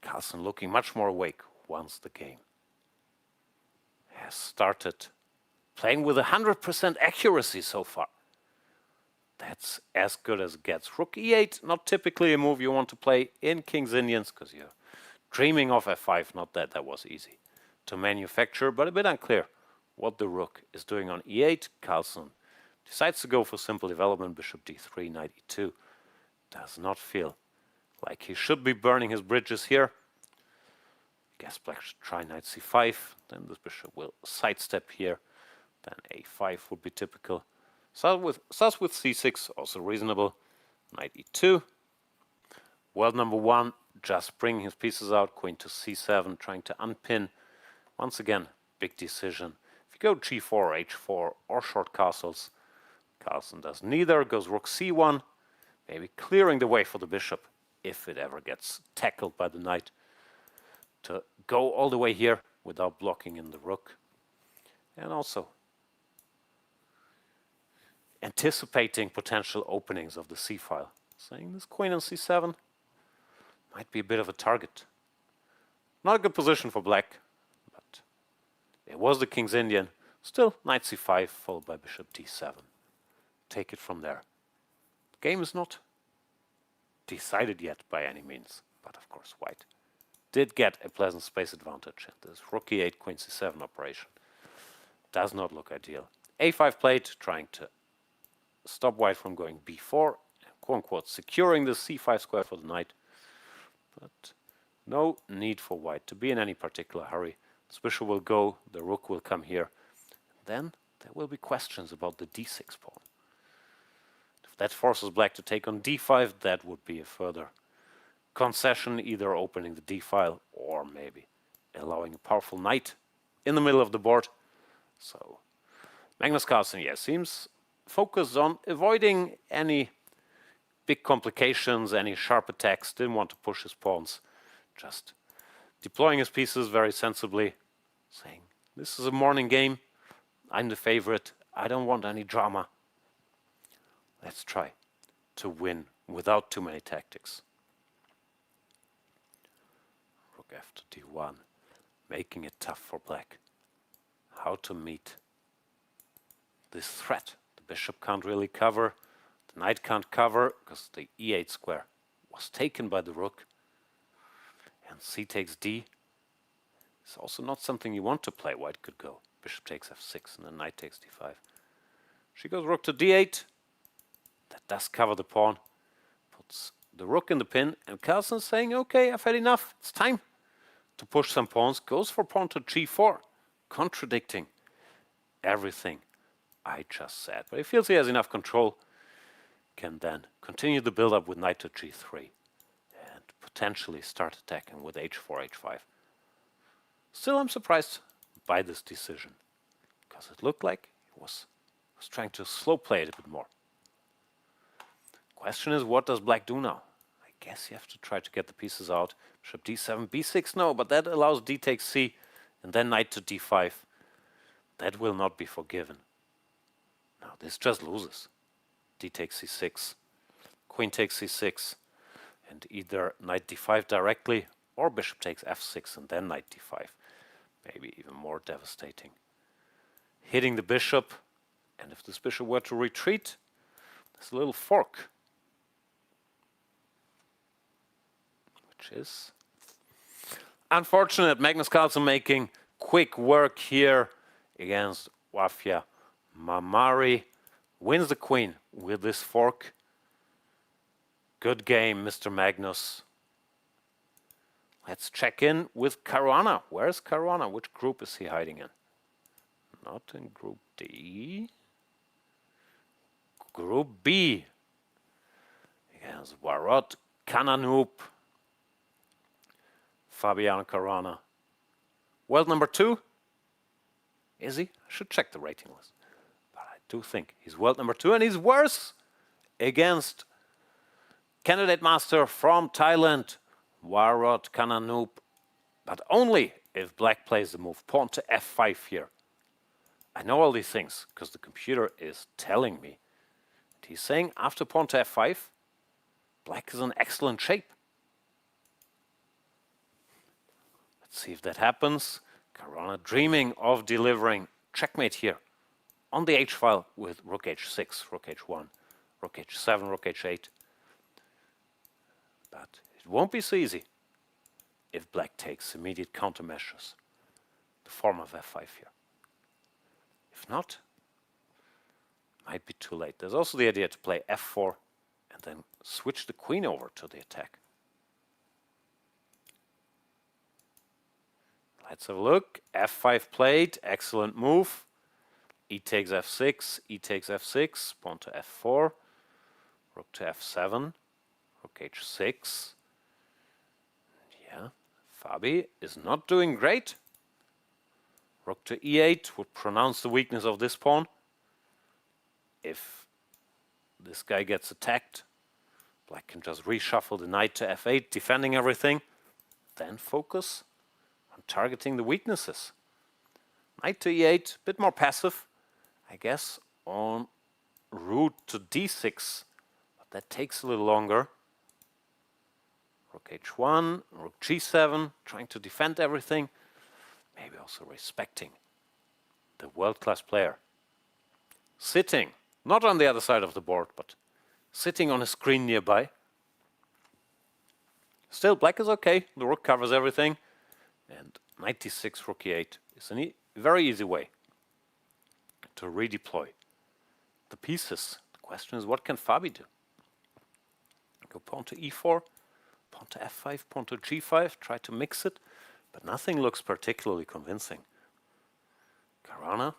Carlsen looking much more awake once the game has started. Playing with 100% accuracy so far. That's as good as it gets. Rook e8, not typically a move you want to play in King's Indians, because you're dreaming of f5. Not that that was easy to manufacture, but a bit unclear what the rook is doing on e8. Carlsen decides to go for simple development. Bishop d3, knight e2. Does not feel like he should be burning his bridges here. Guess black should try knight c5, then this bishop will sidestep here, then a5 would be typical. Starts with c6, also reasonable. Knight e2. World number 1, just bringing his pieces out, queen to c7, trying to unpin. Once again, big decision. If you go g4 or h4 or short castles, Carlsen does neither, goes rook c1, maybe clearing the way for the bishop, if it ever gets tackled by the knight, to go all the way here without blocking in the rook. And also anticipating potential openings of the c-file, saying this queen on c7 might be a bit of a target. Not a good position for black, but it was the king's Indian. Still, knight c5 followed by bishop d7. Take it from there. The game is not decided yet by any means, but of course white did get a pleasant space advantage, and this rook e8 queen c7 operation does not look ideal. a5 played, trying to stop white from going b4, quote-unquote securing the c5 square for the knight, but no need for white to be in any particular hurry. This bishop will go, the rook will come here, then there will be questions about the d6 pawn. If that forces black to take on d5, that would be a further concession, either opening the d file or maybe allowing a powerful knight in the middle of the board. So Magnus Carlsen, yes, seems focused on avoiding any big complications, any sharp attacks, didn't want to push his pawns, just deploying his pieces very sensibly, saying, this is a morning game, I'm the favorite, I don't want any drama. Let's try to win without too many tactics. Rook f to d1, making it tough for black. How to meet this threat? The bishop can't really cover, the knight can't cover because the e8 square was taken by the rook, and c takes d. It's also not something you want to play. White could go bishop takes f6 and then knight takes d5. She goes rook to d8. That does cover the pawn, puts the rook in the pin, and Carlsen's saying, okay, I've had enough, it's time to push some pawns, goes for pawn to g4, contradicting everything I just said. But he feels he has enough control, can then continue the build-up with knight to g3, and potentially start attacking with h4, h5. Still, I'm surprised by this decision, because it looked like he was trying to slow play it a bit more. Question is, what does black do now? I guess you have to try to get the pieces out. Bishop d7, b6, no, but that allows d takes c, and then knight to d5. That will not be forgiven. Now, this just loses. D takes c6, queen takes c6, and either knight d5 directly, or bishop takes f6, and then knight d5. Maybe even more devastating. Hitting the bishop, and if this bishop were to retreat, there's a little fork, which is unfortunate. Magnus Carlsen making quick work here against Wafia Mamari. Wins the queen with this fork. Good game, Mr. Magnus. Let's check in with Caruana. Where's Caruana? Which group is he hiding in? Not in Group D. Group B. Against Warot, Kananoop, Fabiano Caruana. World number 2? Is he? I should check the rating list. But I do think he's world number 2, and he's worse against candidate master from Thailand, Warot Kananoop. But only if black plays the move pawn to f5 here. I know all these things because the computer is telling me. And he's saying after pawn to f5, black is in excellent shape. Let's see if that happens. Caruana dreaming of delivering checkmate here on the h-file with rook h6, rook h1, rook h7, rook h8. But it won't be so easy if black takes immediate countermeasures, the form of f5 here. If not, might be too late. There's also the idea to play f4 and then switch the queen over to the attack. Let's have a look. f5 played, excellent move. E takes f6, e takes f6, pawn to f4, rook to f7, rook h6. Yeah, Fabi is not doing great. Rook to e8 would pronounce the weakness of this pawn. If this guy gets attacked, Black can just reshuffle the knight to f8, defending everything. Then focus on targeting the weaknesses. Knight to e8, a bit more passive, I guess, on route to d6. But that takes a little longer. Rook h1, rook g7, trying to defend everything. Maybe also respecting the world-class player. Sitting, not on the other side of the board, but sitting on a screen nearby. Still, Black is okay. The rook covers everything. And knight d6, rook e8 is a very easy way to redeploy the pieces. The question is, what can Fabi do? Go pawn to e4, pawn to f5, pawn to g5, try to mix it, but nothing looks particularly convincing. Caruana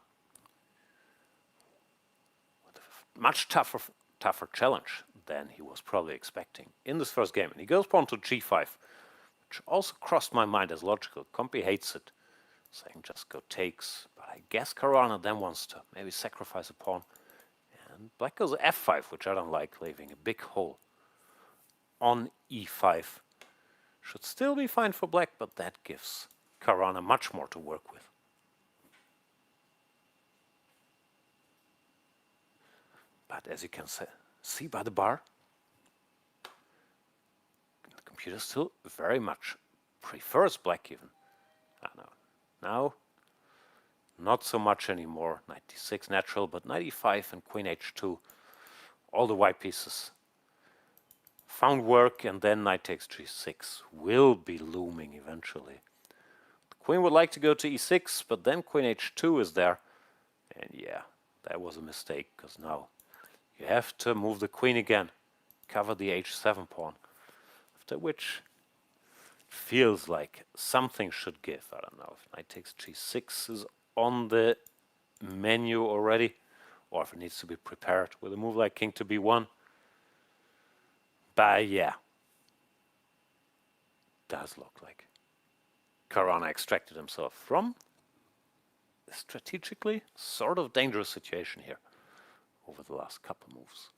with a much tougher challenge than he was probably expecting in this first game. And he goes pawn to g5, which also crossed my mind as logical. Compi hates it, saying just go takes. But I guess Caruana then wants to maybe sacrifice a pawn. And Black goes f5, which I don't like, leaving a big hole on e5. Should still be fine for Black, but that gives Caruana much more to work with. But as you can see by the bar, the computer still very much prefers Black even. Now, not so much anymore. Knight d6 natural, but knight e5 and queen h2, all the white pieces found work, and then knight takes g6 will be looming eventually. The queen would like to go to e6, but then queen h2 is there. And yeah, that was a mistake, because now you have to move the queen again, cover the h7 pawn, after which it feels like something should give. I don't know if knight takes g6 is on the menu already, or if it needs to be prepared with a move like king to b1. But yeah, does look like Caruana extracted himself from a strategically sort of dangerous situation here over the last couple moves.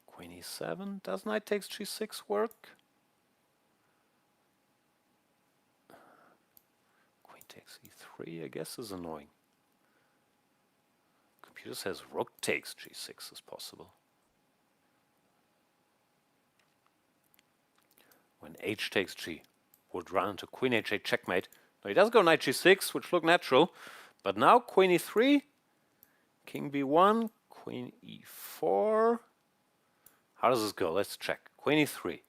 Queen e7, does knight takes g6 work? Queen takes e3, I guess, is annoying. Computer says rook takes g6 is possible. When h takes g, would run into queen h8 checkmate. Now he does go knight g6, which looked natural, but now queen e3, king b1, queen e4. How does this go? Let's check. Queen e3,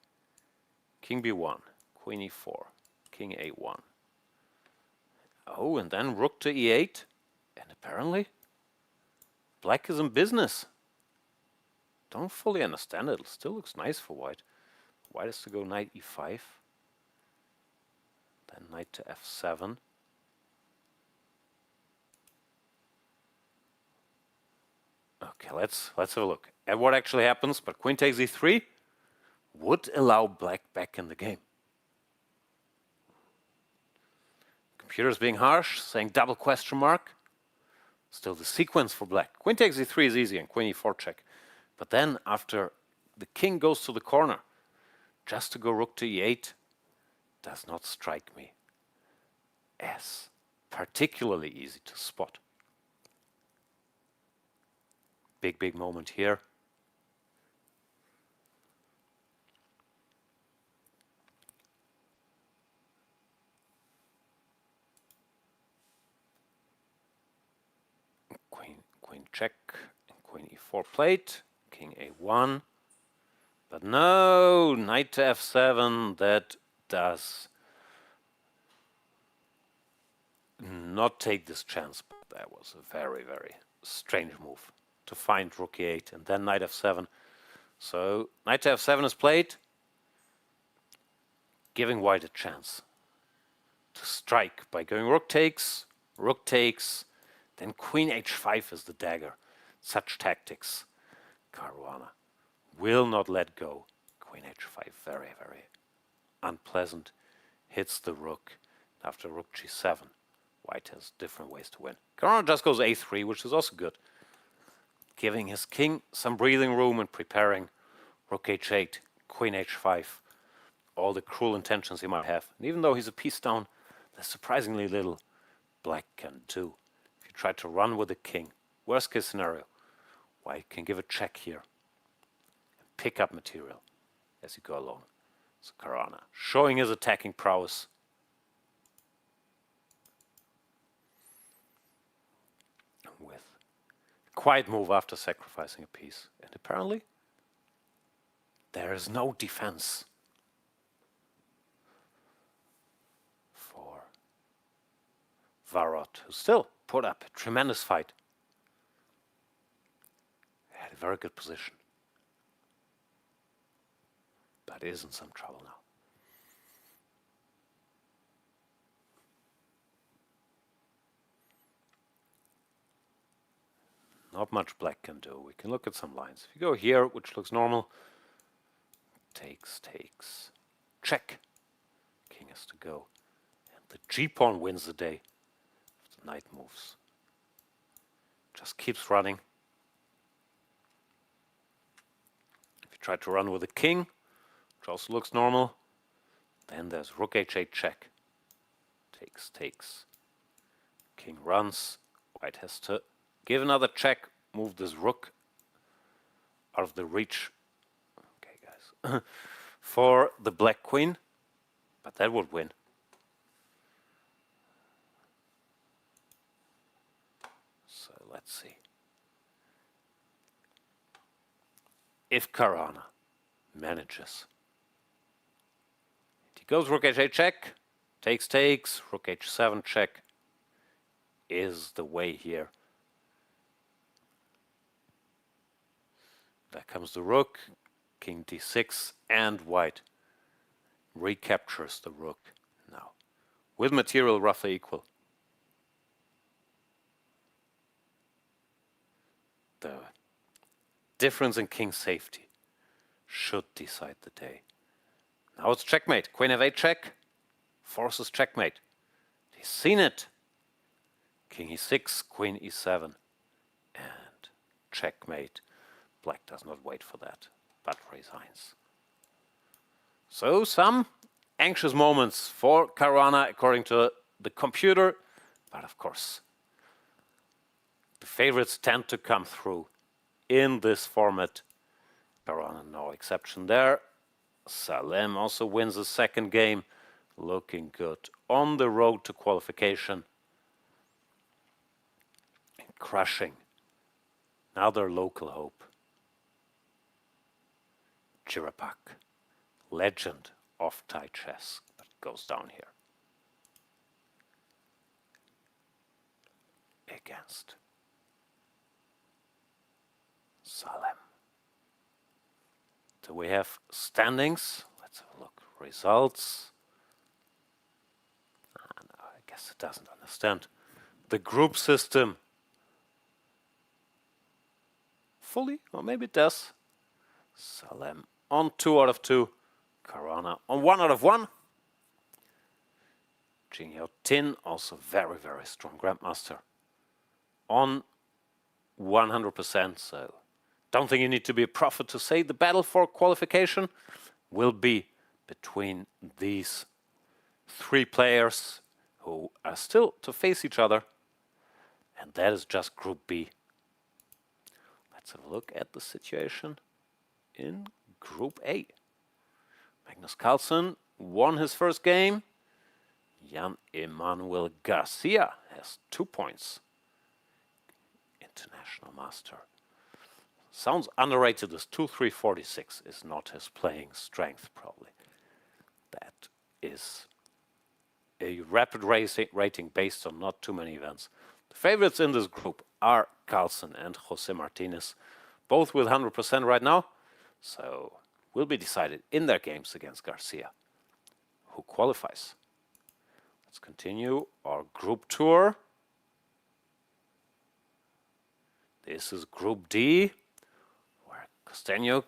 king b1, queen e4, king a1. Oh, and then rook to e8, and apparently Black is in business. Don't fully understand it. It still looks nice for white. White is to go knight e5, then knight to f7. Okay, let's have a look at what actually happens. But queen takes e3 would allow Black back in the game. Computer's being harsh, saying double question mark. Still the sequence for Black. Queen takes e3 is easy and queen e4 check. But then after the king goes to the corner, just to go rook to e8 does not strike me as particularly easy to spot. Big moment here. Queen check, queen e4 plate, king a1. But no, knight to f7, that does not take this chance. But that was a very strange move to find rook e8 and then knight f7. So knight to f7 is played. giving white a chance to strike by going rook takes, then queen h5 is the dagger. Such tactics, Caruana will not let go. Queen h5, very, very unpleasant. Hits the rook. After rook g7, white has different ways to win. Caruana just goes a3, which is also good, giving his king some breathing room and preparing rook h8, queen h5, all the cruel intentions he might have. And even though he's a piece down, there's surprisingly little black can do. If you try to run with the king, worst case scenario, white can give a check here and pick up material as you go along. So Caruana showing his attacking prowess. With a quiet move after sacrificing a piece. And apparently, there is no defense for Varrot, who still put up a tremendous fight. He had a very good position, but is in some trouble now. Not much black can do. We can look at some lines. If you go here, which looks normal, takes, check. King has to go. And the g-pawn wins the day. The knight moves. Just keeps running. If you try to run with the king, which also looks normal, then there's rook h8 check. Takes. King runs. White has to give another check, move this rook out of the reach. Okay, guys. For the black queen, but that would win. So let's see. If Caruana manages. He goes rook h8 check, takes, rook h7 check is the way here. There comes the rook, king d6, and white recaptures the rook now, with material roughly equal. The difference in king safety should decide the day. Now it's checkmate. Queen f8 check, forces checkmate. He's seen it. King e6, queen e7, and checkmate. Black does not wait for that, but resigns. So some anxious moments for Caruana according to the computer, but of course the favorites tend to come through in this format. Caruana no exception there. Salem also wins the second game, looking good on the road to qualification. And crushing now their local hope. Chirapak, legend of Thai chess, but it goes down here. Against Salem. So we have standings. Let's have a look. Results. No, I guess it doesn't understand the group system fully, or maybe it does. Salem on 2 out of 2. Caruana on 1 out of 1. Jing Yao Tin, also very, very strong grandmaster, on 100%. So don't think you need to be a prophet to say the battle for qualification will be between these 3 players who are still to face each other. And that is just Group B. Let's have a look at the situation in Group A. Magnus Carlsen won his first game. Jan Emanuel Garcia has 2 points. International master. Sounds underrated as 2-3-46 is not his playing strength, probably. That is a rapid rating based on not too many events. The favorites in this group are Carlsen and Jose Martinez, both with 100% right now. So will be decided in their games against Garcia, who qualifies. Let's continue our group tour. This is Group D, where Kostenjuk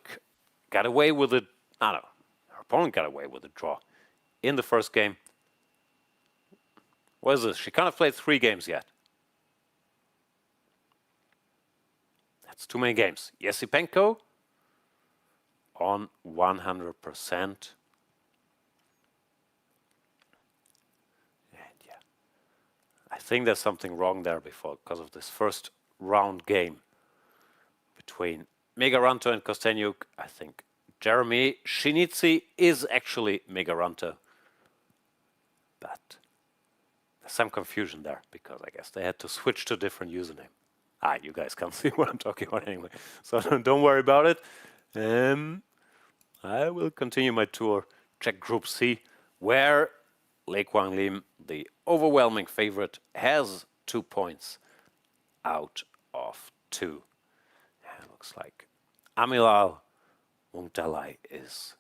got away with it. No, her opponent got away with a draw in the first game. What is this? She kind of played 3 games yet. That's too many games. Yesipenko on 100%. And yeah, I think there's something wrong there because of this first round game between Megaranto and Kostenjuk. I think Jeremy Shinitsi is actually Megaranto. But there's some confusion there because I guess they had to switch to a different username. You guys can't see what I'm talking about anyway, so don't worry about it. I will continue my tour, check Group C, where Lei Kwang Lim, the overwhelming favorite, has 2 points out of 2. And it looks like Amilal Mungtalai is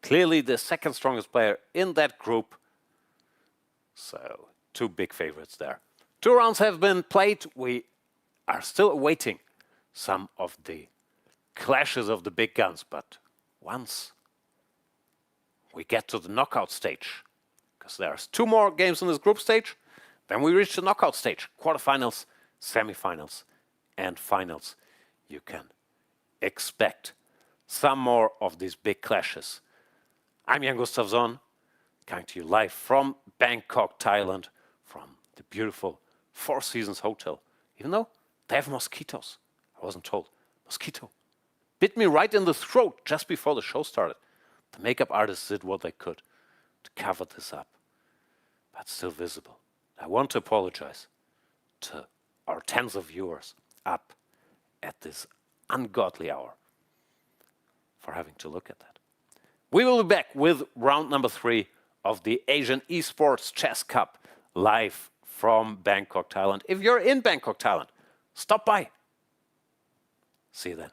clearly the second strongest player in that group. So 2 big favorites there. 2 rounds have been played. We are still awaiting some of the clashes of the big guns, but once we get to the knockout stage, because there's 2 more games in this group stage, then we reach the knockout stage, quarterfinals, semifinals, and finals. You can expect some more of these big clashes. I'm Jan Gustafsson, coming to you live from Bangkok, Thailand, from the beautiful Four Seasons Hotel. Even though they have mosquitoes, I wasn't told. Mosquito bit me right in the throat just before the show started. The makeup artists did what they could to cover this up, but still visible. I want to apologize to our tens of viewers up at this ungodly hour for having to look at that. We will be back with round number 3 of the Asian E-Sports Chess Cup live from Bangkok, Thailand. If you're in Bangkok, Thailand, stop by. See you then.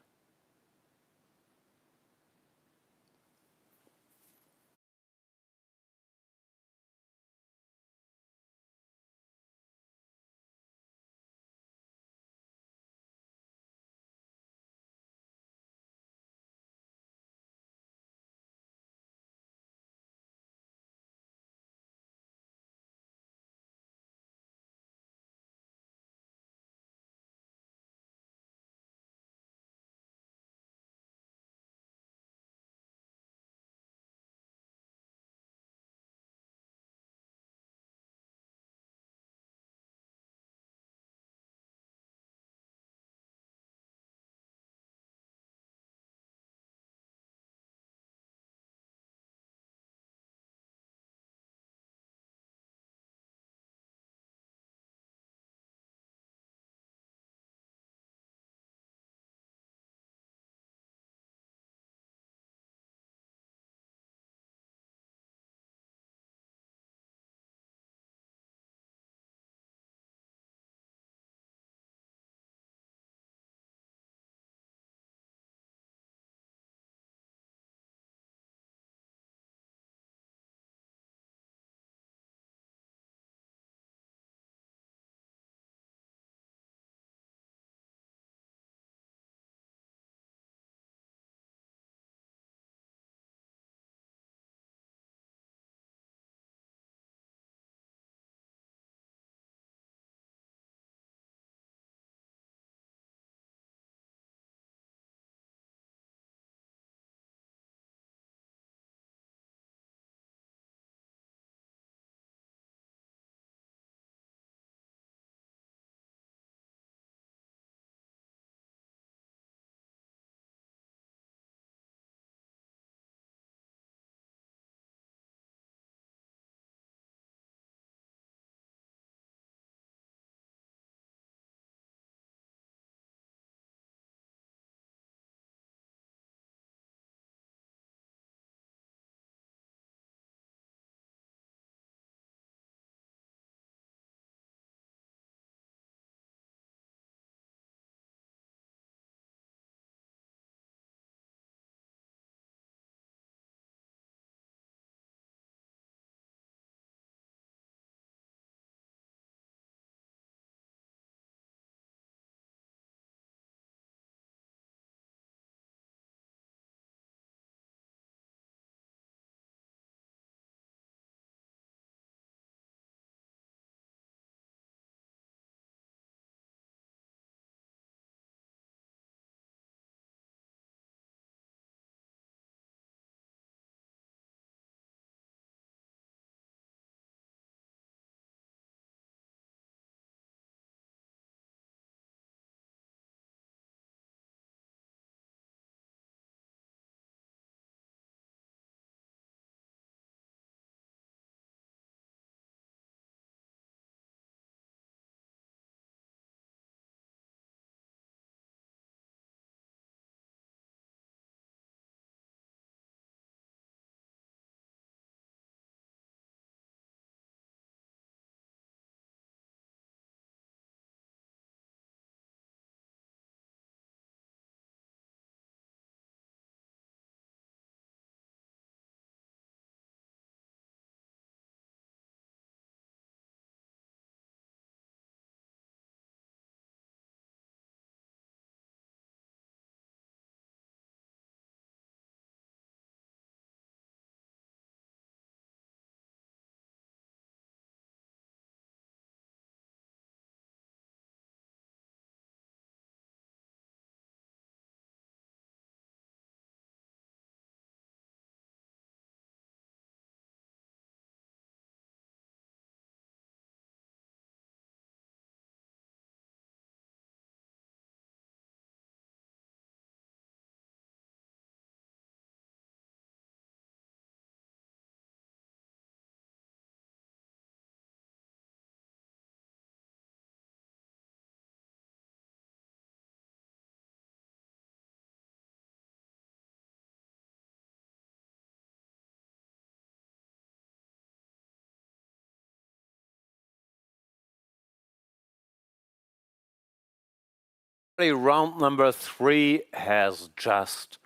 Round number 3 has just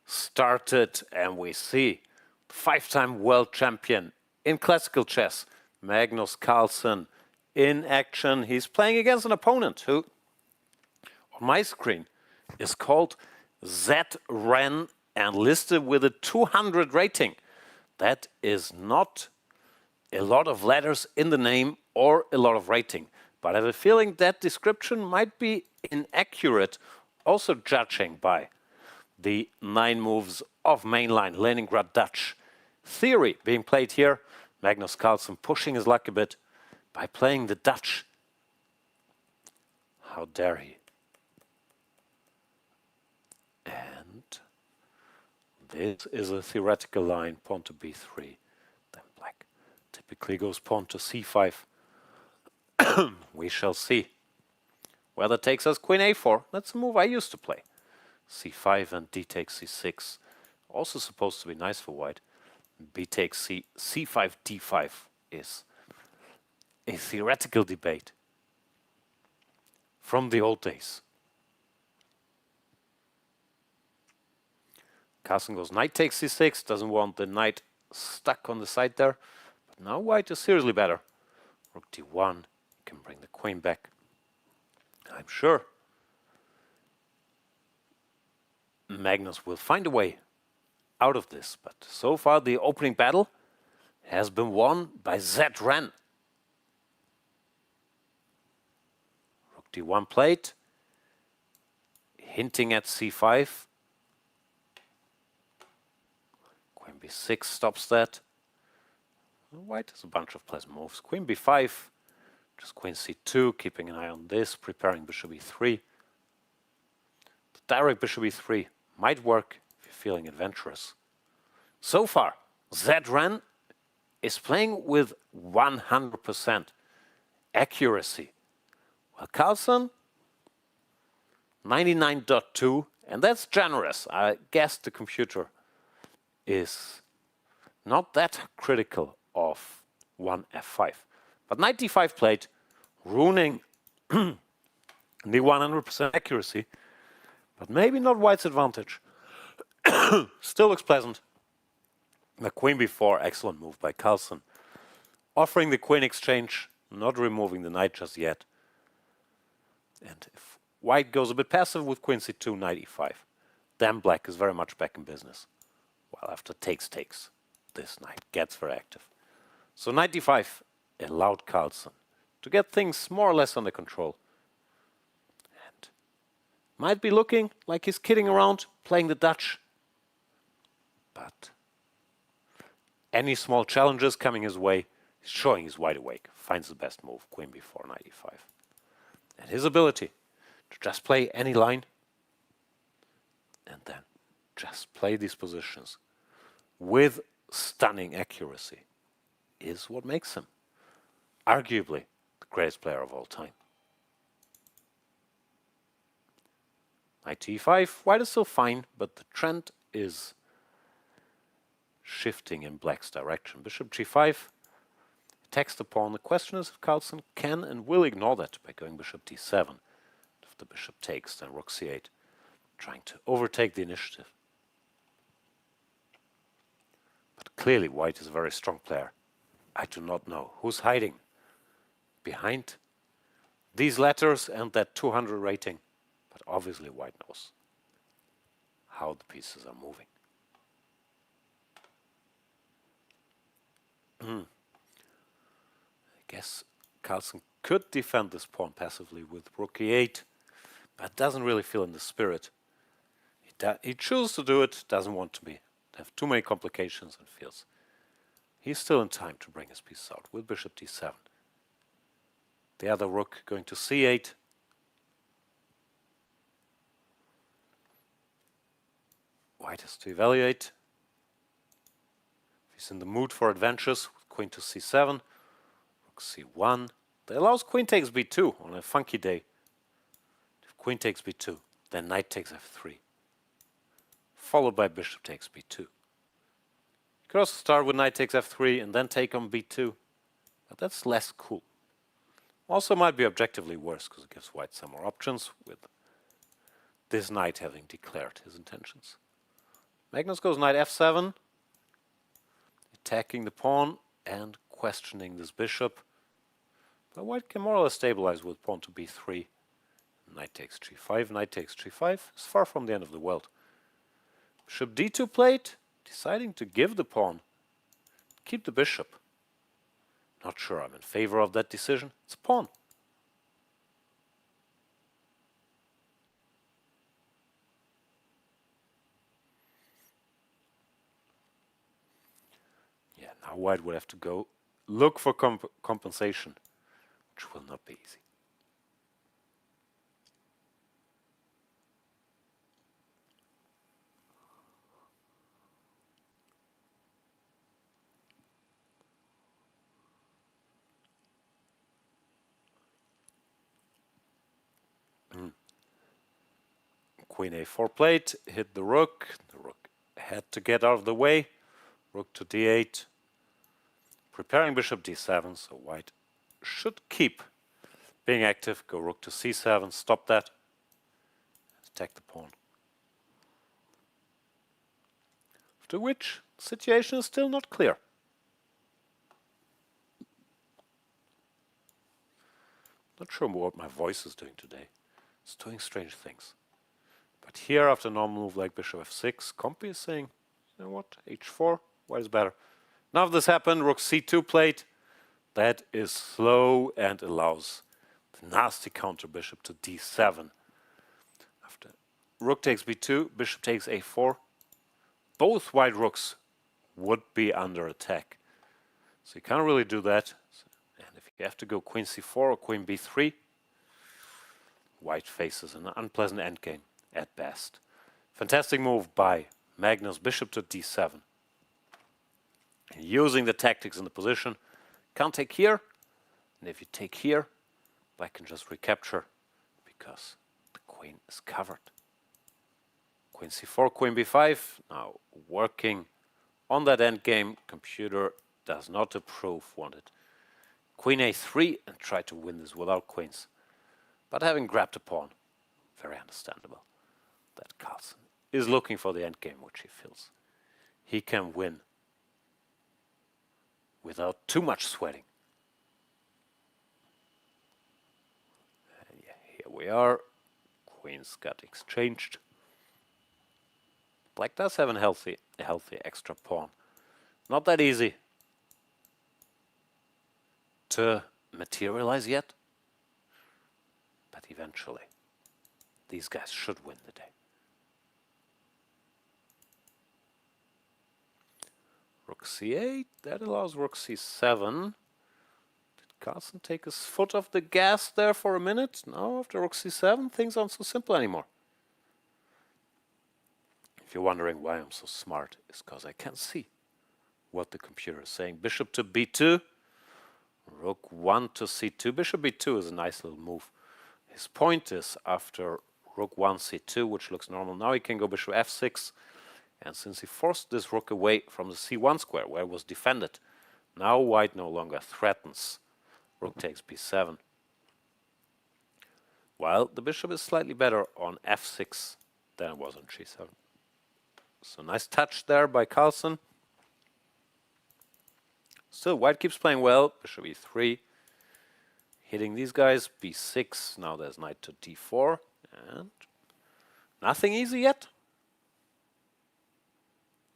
started, and we see five-time world champion in classical chess, Magnus Carlsen, in action. He's playing against an opponent who, on my screen, is called Z-Ren and listed with a 200 rating. That is not a lot of letters in the name or a lot of rating. But I have a feeling that description might be inaccurate, also judging by the 9 moves of mainline Leningrad Dutch theory being played here. Magnus Carlsen pushing his luck a bit by playing the Dutch. How dare he? And this is a theoretical line, pawn to b3. Then black typically goes pawn to c5. We shall see where that takes us. Queen a4, that's a move I used to play. c5 and d takes c6, also supposed to be nice for white. B takes c, c5, d5 is a theoretical debate from the old days. Carlsen goes knight takes c6, doesn't want the knight stuck on the side there. But now white is seriously better. Rook d1, can bring the queen back. I'm sure Magnus will find a way out of this, but so far the opening battle has been won by Z-Ren. Rook d1 played, hinting at c5. Queen b6 stops that. White has a bunch of pleasant moves. Queen b5, just queen c2, keeping an eye on this, preparing bishop e3. The direct bishop e3 might work if you're feeling adventurous. So far, Z-Ren is playing with 100% accuracy. Well, Carlsen, 99.2, and that's generous. I guess the computer is not that critical of 1f5. But knight d5 played, ruining the 100% accuracy, but maybe not white's advantage. Still looks pleasant. The queen b4, excellent move by Carlsen. Offering the queen exchange, not removing the knight just yet. And if white goes a bit passive with queen c2, knight e5, then black is very much back in business. While after takes, this knight gets very active. So knight d5 allowed Carlsen to get things more or less under control. And might be looking like he's kidding around, playing the Dutch. But any small challenges coming his way, he's showing he's wide awake, finds the best move, queen b4, knight e5. And his ability to just play any line and then just play these positions with stunning accuracy is what makes him arguably the greatest player of all time. Knight e5, white is still fine, but the trend is shifting in black's direction. Bishop g5 attacks the pawn. The question is if Carlsen can and will ignore that by going bishop d7. If the bishop takes, then rook c8, trying to overtake the initiative. But clearly white is a very strong player. I do not know who's hiding behind these letters and that 200 rating, but obviously white knows how the pieces are moving. I guess Carlsen could defend this pawn passively with rook e8, but doesn't really feel in the spirit. He chooses to do it, doesn't want to have too many complications, and feels he's still in time to bring his pieces out with bishop d7. The other rook going to c8. White has to evaluate. If he's in the mood for adventures, with queen to c7, rook c1. That allows queen takes b2 on a funky day. If queen takes b2, then knight takes f3, followed by bishop takes b2. You could also start with knight takes f3 and then take on b2, but that's less cool. Also might be objectively worse because it gives white some more options with this knight having declared his intentions. Magnus goes knight f7, attacking the pawn and questioning this bishop. But white can more or less stabilize with pawn to b3. Knight takes g5, knight takes g5 is far from the end of the world. Bishop d2 played, deciding to give the pawn, keep the bishop. Not sure I'm in favor of that decision. It's a pawn. Yeah, now white would have to go look for compensation, which will not be easy. Queen a4 played, hit the rook. The rook had to get out of the way. Rook to d8. Preparing bishop d7, so white should keep being active. Go rook to c7, stop that. Attack the pawn. After which, the situation is still not clear. Not sure what my voice is doing today. It's doing strange things. But here, after a normal move like bishop f6, Compi is saying, you know what, h4, white is better. Now if this happened, rook c2 played. That is slow and allows the nasty counter bishop to d7. After rook takes b2, bishop takes a4. Both white rooks would be under attack. So you can't really do that. And if you have to go queen c4 or queen b3, white faces an unpleasant endgame at best. Fantastic move by Magnus, bishop to d7. And using the tactics in the position, can't take here. And if you take here, black can just recapture because the queen is covered. Queen c4, queen b5. Now working on that endgame. Computer does not approve. Wanted queen a3 and try to win this without queens. But having grabbed a pawn, very understandable that Carlsen is looking for the endgame, which he feels he can win without too much sweating. And yeah, here we are. Queens got exchanged. Black does have a healthy extra pawn. Not that easy to materialize yet, but eventually these guys should win the day. Rook c8, that allows rook c7. Did Carlsen take his foot off the gas there for a minute? No, after rook c7, things aren't so simple anymore. If you're wondering why I'm so smart, it's because I can see what the computer is saying. Bishop to b2, rook 1 to c2. Bishop b2 is a nice little move. His point is after rook 1 c2, which looks normal, now he can go bishop f6. And since he forced this rook away from the c1 square where it was defended, now white no longer threatens. Rook takes b7. While the bishop is slightly better on f6 than it was on g7. So nice touch there by Carlsen. Still, white keeps playing well. Bishop e3. Hitting these guys. b6. Now there's knight to d4. And nothing easy yet.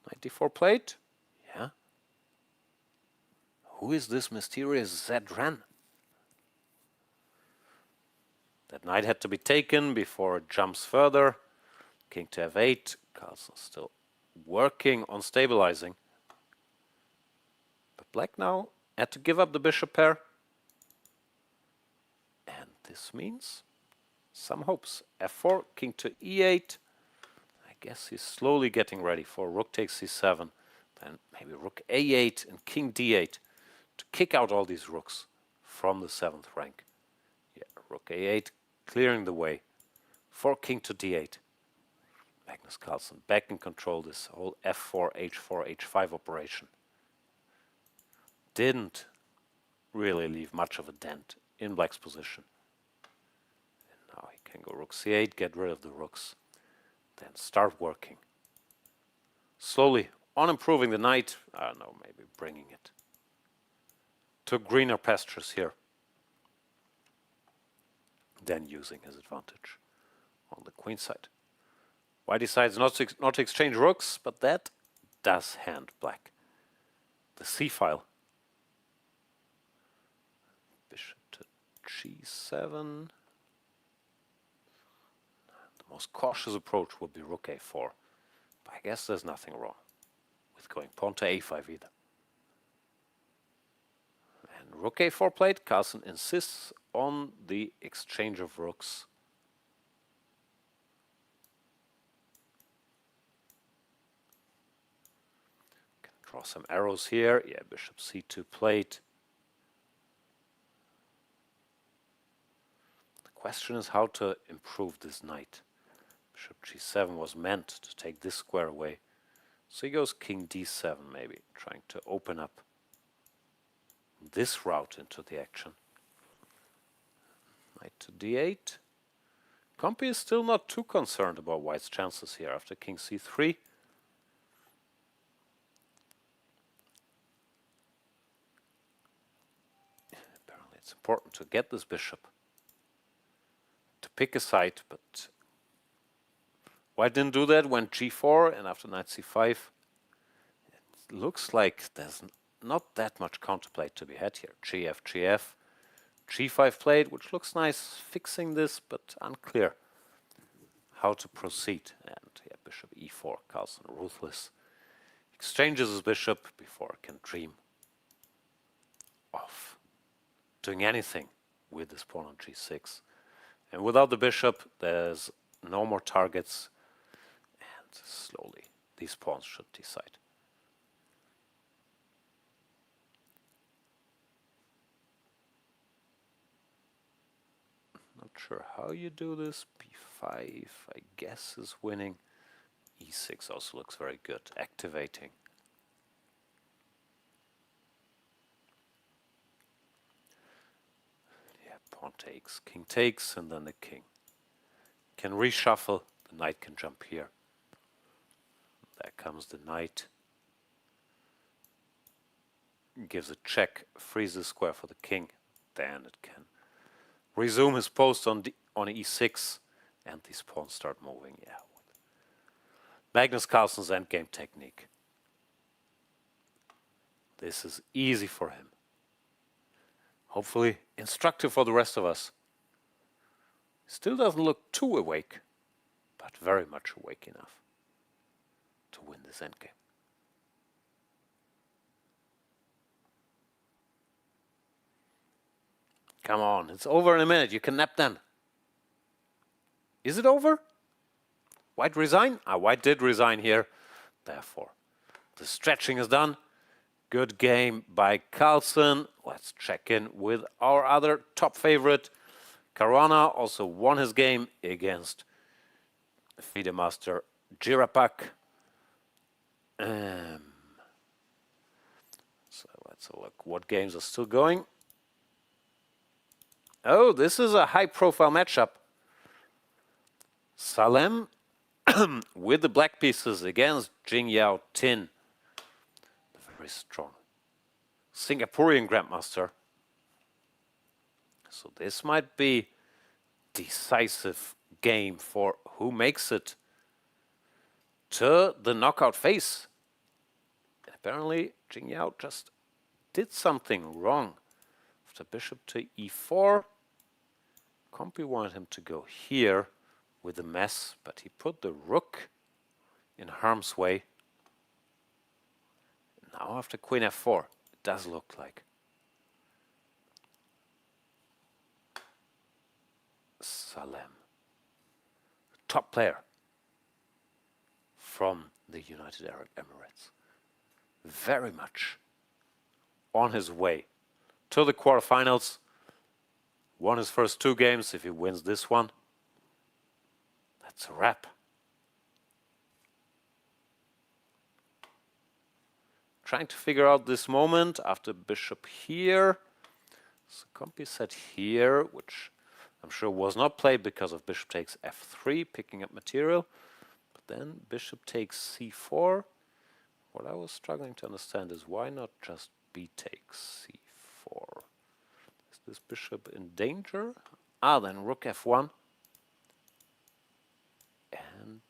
Knight d4 played. Yeah. Who is this mysterious Zedran? That knight had to be taken before it jumps further. King to f8. Carlsen still working on stabilizing. But black now had to give up the bishop pair. And this means some hopes. f4, king to e8. I guess he's slowly getting ready for rook takes c7. Then maybe rook a8 and king d8 to kick out all these rooks from the 7th rank. Yeah, rook a8 clearing the way for king to d8. Magnus Carlsen back in control this whole f4, h4, h5 operation. Didn't really leave much of a dent in black's position. And now he can go rook c8, get rid of the rooks. then start working. Slowly on improving the knight, I don't know, maybe bringing it to greener pastures here. Then using his advantage on the queen side. White decides not to exchange rooks, but that does hand black the c-file. Bishop to g7. The most cautious approach would be rook a4. But I guess there's nothing wrong with going pawn to a5 either. And rook a4 played. Carlsen insists on the exchange of rooks. Can draw some arrows here. Yeah, bishop c2 played. The question is how to improve this knight. Bishop g7 was meant to take this square away. So he goes king d7 maybe, trying to open up this route into the action. Knight to d8. Compi is still not too concerned about white's chances here after king c3. Apparently it's important to get this bishop to pick a side, but white didn't do that, went g4, and after knight c5 it looks like there's not that much counterplay to be had here. gf, gf, g5 played, which looks nice, fixing this, but unclear how to proceed. And yeah, bishop e4, Carlsen ruthless. Exchanges his bishop before it can dream of doing anything with this pawn on g6. And without the bishop, there's no more targets, and slowly these pawns should decide. Not sure how you do this. b5, I guess, is winning. e6 also looks very good, activating. Yeah, pawn takes, king takes, and then the king can reshuffle. The knight can jump here. There comes the knight. Gives a check, frees the square for the king. Then it can resume his post on e6, and these pawns start moving. Yeah, Magnus Carlsen's endgame technique. This is easy for him. Hopefully instructive for the rest of us. Still doesn't look too awake, but very much awake enough to win this endgame. Come on, it's over in a minute. You can nap then. Is it over? White resign? White did resign here. Therefore, the stretching is done. Good game by Carlsen. Let's check in with our other top favorite. Caruana also won his game against FIDE master Jirapak. So let's look what games are still going. Oh, this is a high-profile matchup. Salem with the black pieces against Jingyao Tin, the very strong Singaporean grandmaster. So this might be decisive game for who makes it to the knockout phase. And apparently Jingyao just did something wrong. After bishop to e4, Compi wanted him to go here with a mess, but he put the rook in harm's way. Now after queen f4, it does look like Salem, top player from the United Arab Emirates, very much on his way to the quarterfinals. Won his first two games. If he wins this one, that's a wrap. Trying to figure out this moment after bishop here. So Compi said here, which I'm sure was not played because of bishop takes f3, picking up material. But then bishop takes c4. What I was struggling to understand is why not just b takes c4? Is this bishop in danger? Then rook f1. And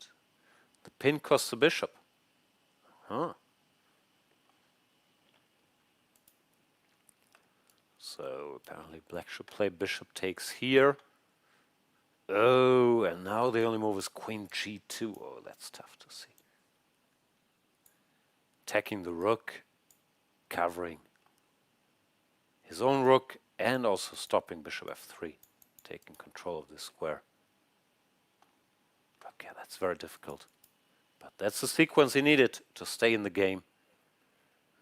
the pin costs the bishop. So apparently black should play bishop takes here. Oh, and now the only move is queen g2. Oh, that's tough to see. Attacking the rook, covering his own rook, and also stopping bishop f3, taking control of this square. Okay, that's very difficult. But that's the sequence he needed to stay in the game.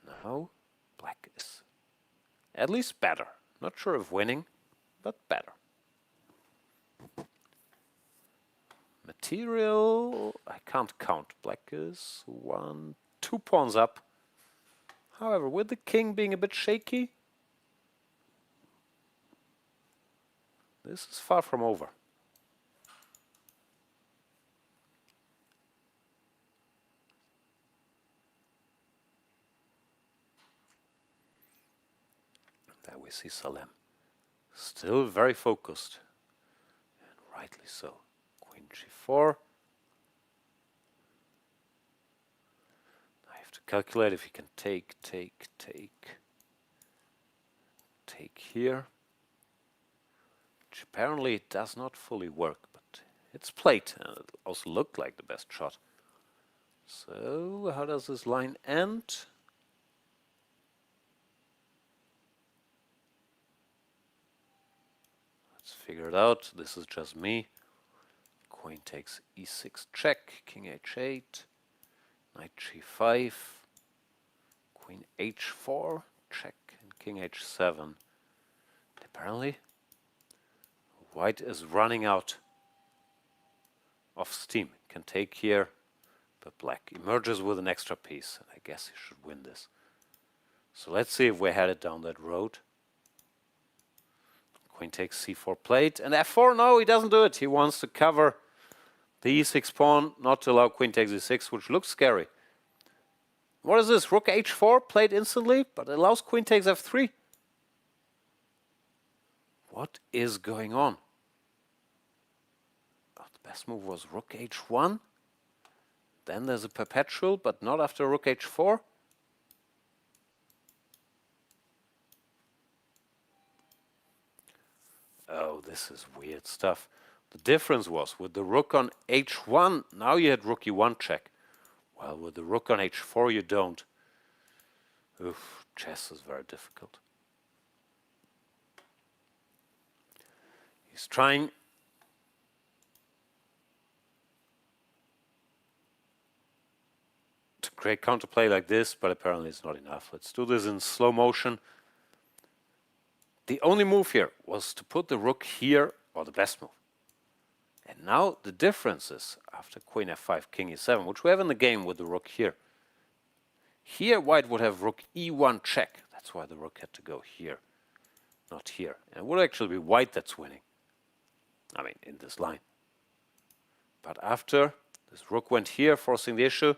Now, black is at least better. Not sure if winning, but better. Material, I can't count. Black is 2 pawns up. However, with the king being a bit shaky, this is far from over. There we see Salem. Still very focused. And rightly so. Queen g4. I have to calculate if he can take here. Which apparently does not fully work, but it's played. And it also looked like the best shot. So, how does this line end? Let's figure it out. This is just me. Queen takes e6 check, king h8, knight g5, queen h4 check, and king h7. Apparently, white is running out of steam. Can take here, but black emerges with an extra piece. And I guess he should win this. So let's see if we're headed down that road. Queen takes c4 plate, and f4, no, he doesn't do it. He wants to cover the e6 pawn, not to allow queen takes e6, which looks scary. What is this? Rook h4 played instantly, but allows queen takes f3. What is going on? Oh, the best move was rook h1. Then there's a perpetual, but not after rook h4. Oh, this is weird stuff. The difference was with the rook on h1, now you had rook e1 check. Well, with the rook on h4 you don't. Oof, chess is very difficult. He's trying to create counterplay like this, but apparently it's not enough. Let's do this in slow motion. The only move here was to put the rook here, or the best move. And now the difference is, after queen f5, king e7, which we have in the game with the rook here. Here white would have rook e1 check. That's why the rook had to go here, not here. And it would actually be white that's winning. I mean, in this line. But after this rook went here, forcing the issue,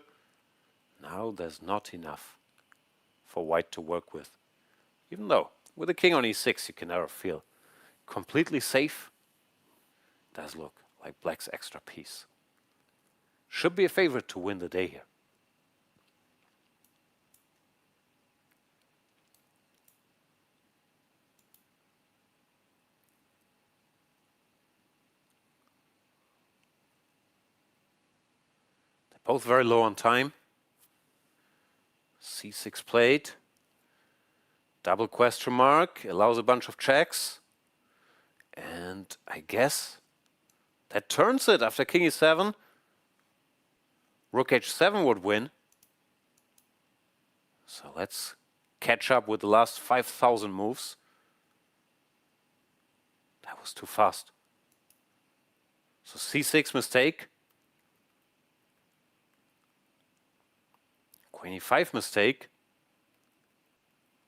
now there's not enough for white to work with. Even though, with the king on e6, you can never feel completely safe. It does look like black's extra piece. Should be a favorite to win the day here. They're both very low on time. c6 played. Double question mark, allows a bunch of checks. And I guess that turns it after king e7. Rook h7 would win. So let's catch up with the last 5,000 moves. That was too fast. So c6 mistake. Queen e5 mistake.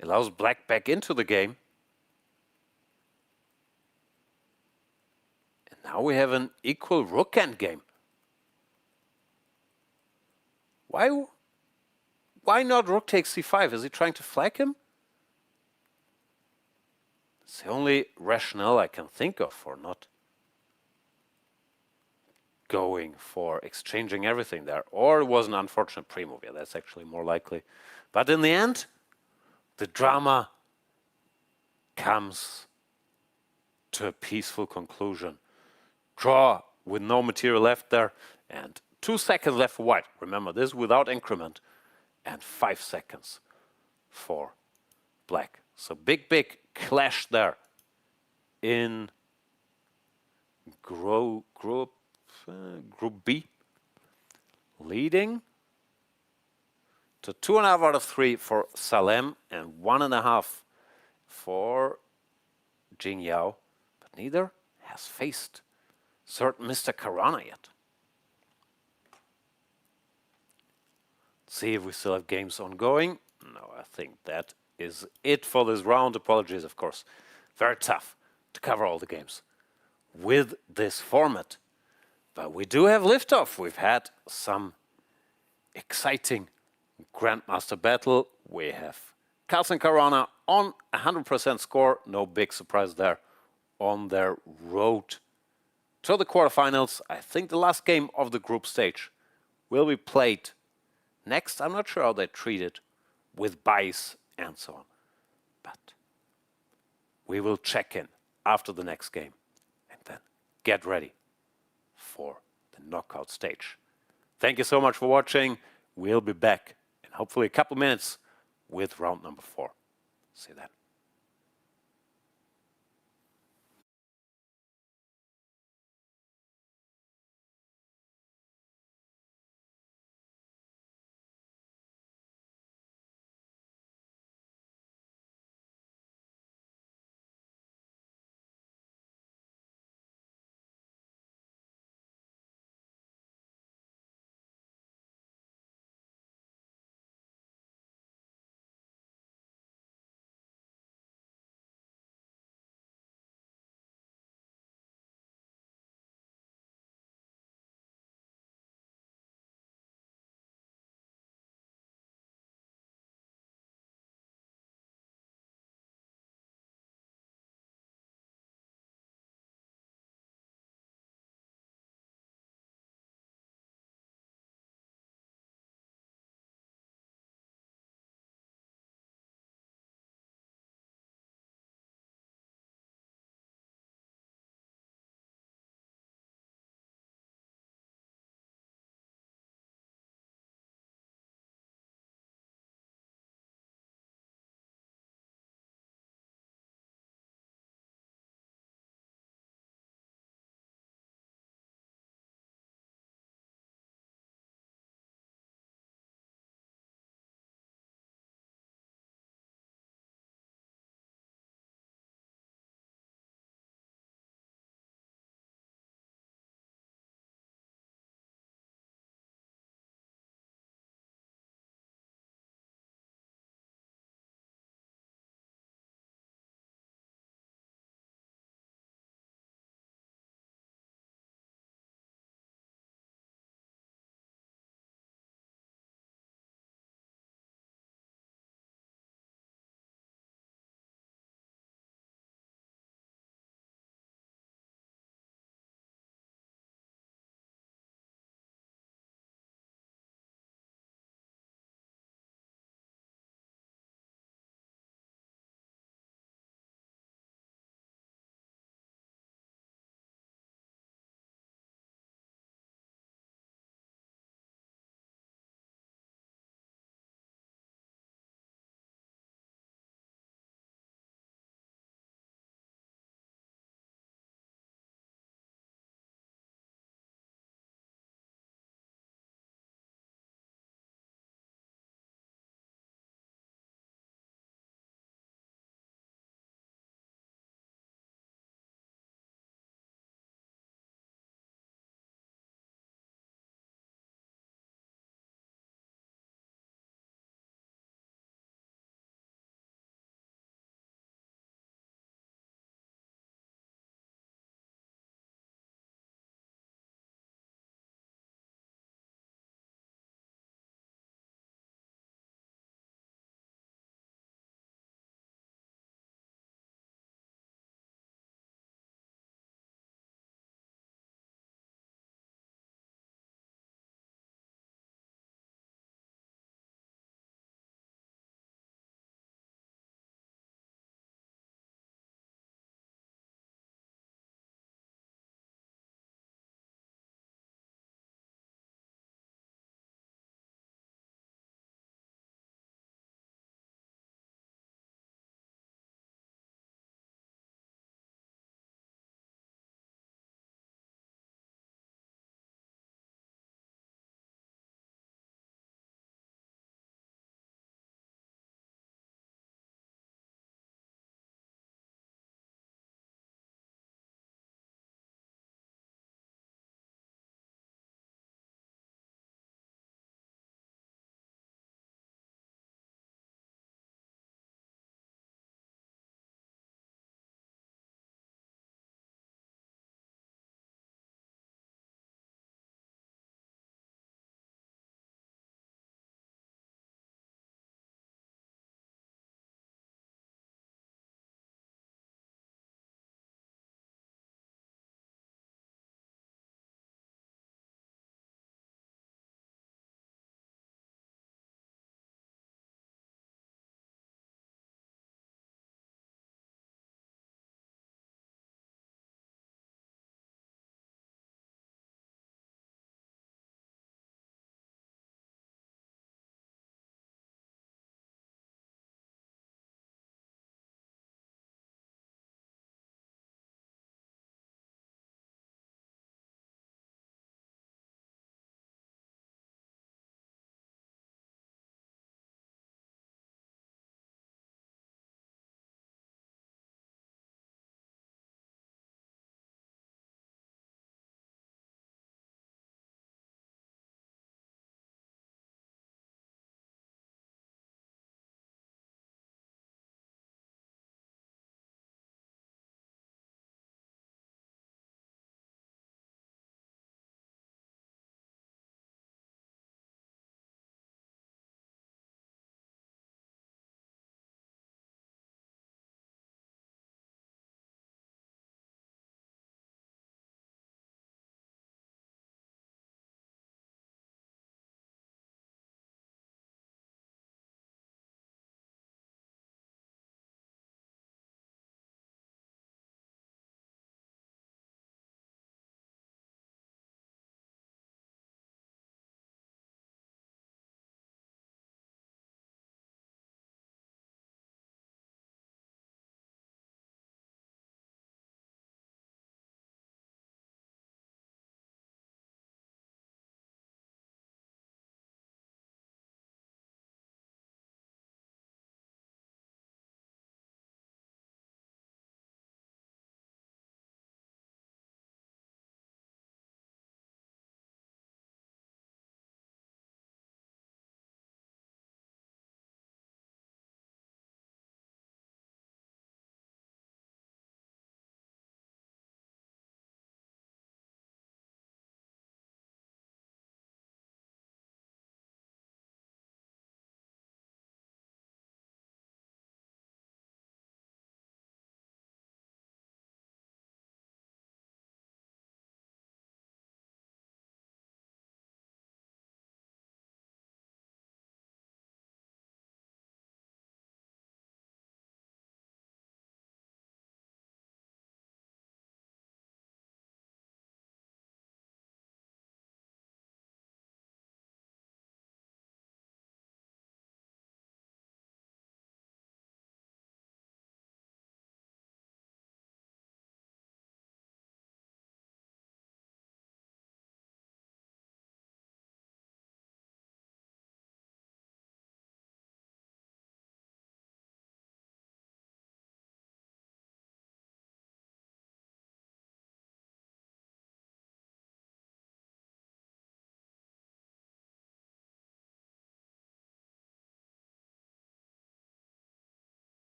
Allows black back into the game. And now we have an equal rook endgame. Why not rook takes c5? Is he trying to flag him? It's the only rationale I can think of for not going for exchanging everything there. Or it was an unfortunate pre-move. Yeah, that's actually more likely. But in the end, the drama comes to a peaceful conclusion. Draw with no material left there, and 2 seconds left for white. Remember, this without increment, and 5 seconds for black. So big clash there in Group B, leading to 2.5 out of 3 for Salem and 1.5 for Jing Yao, but neither has faced certain Mr. Caruana yet. See if we still have games ongoing. No, I think that is it for this round. Apologies, of course. Very tough to cover all the games with this format. But we do have liftoff. We've had some exciting Grandmaster battle. We have Carlsen Caruana on 100% score. No big surprise there on their road to the quarterfinals. I think the last game of the group stage will be played next. I'm not sure how they treat it with buys and so on. But we will check in after the next game and then get ready for the knockout stage. Thank you so much for watching. We'll be back in hopefully a couple minutes with round number 4. See you then.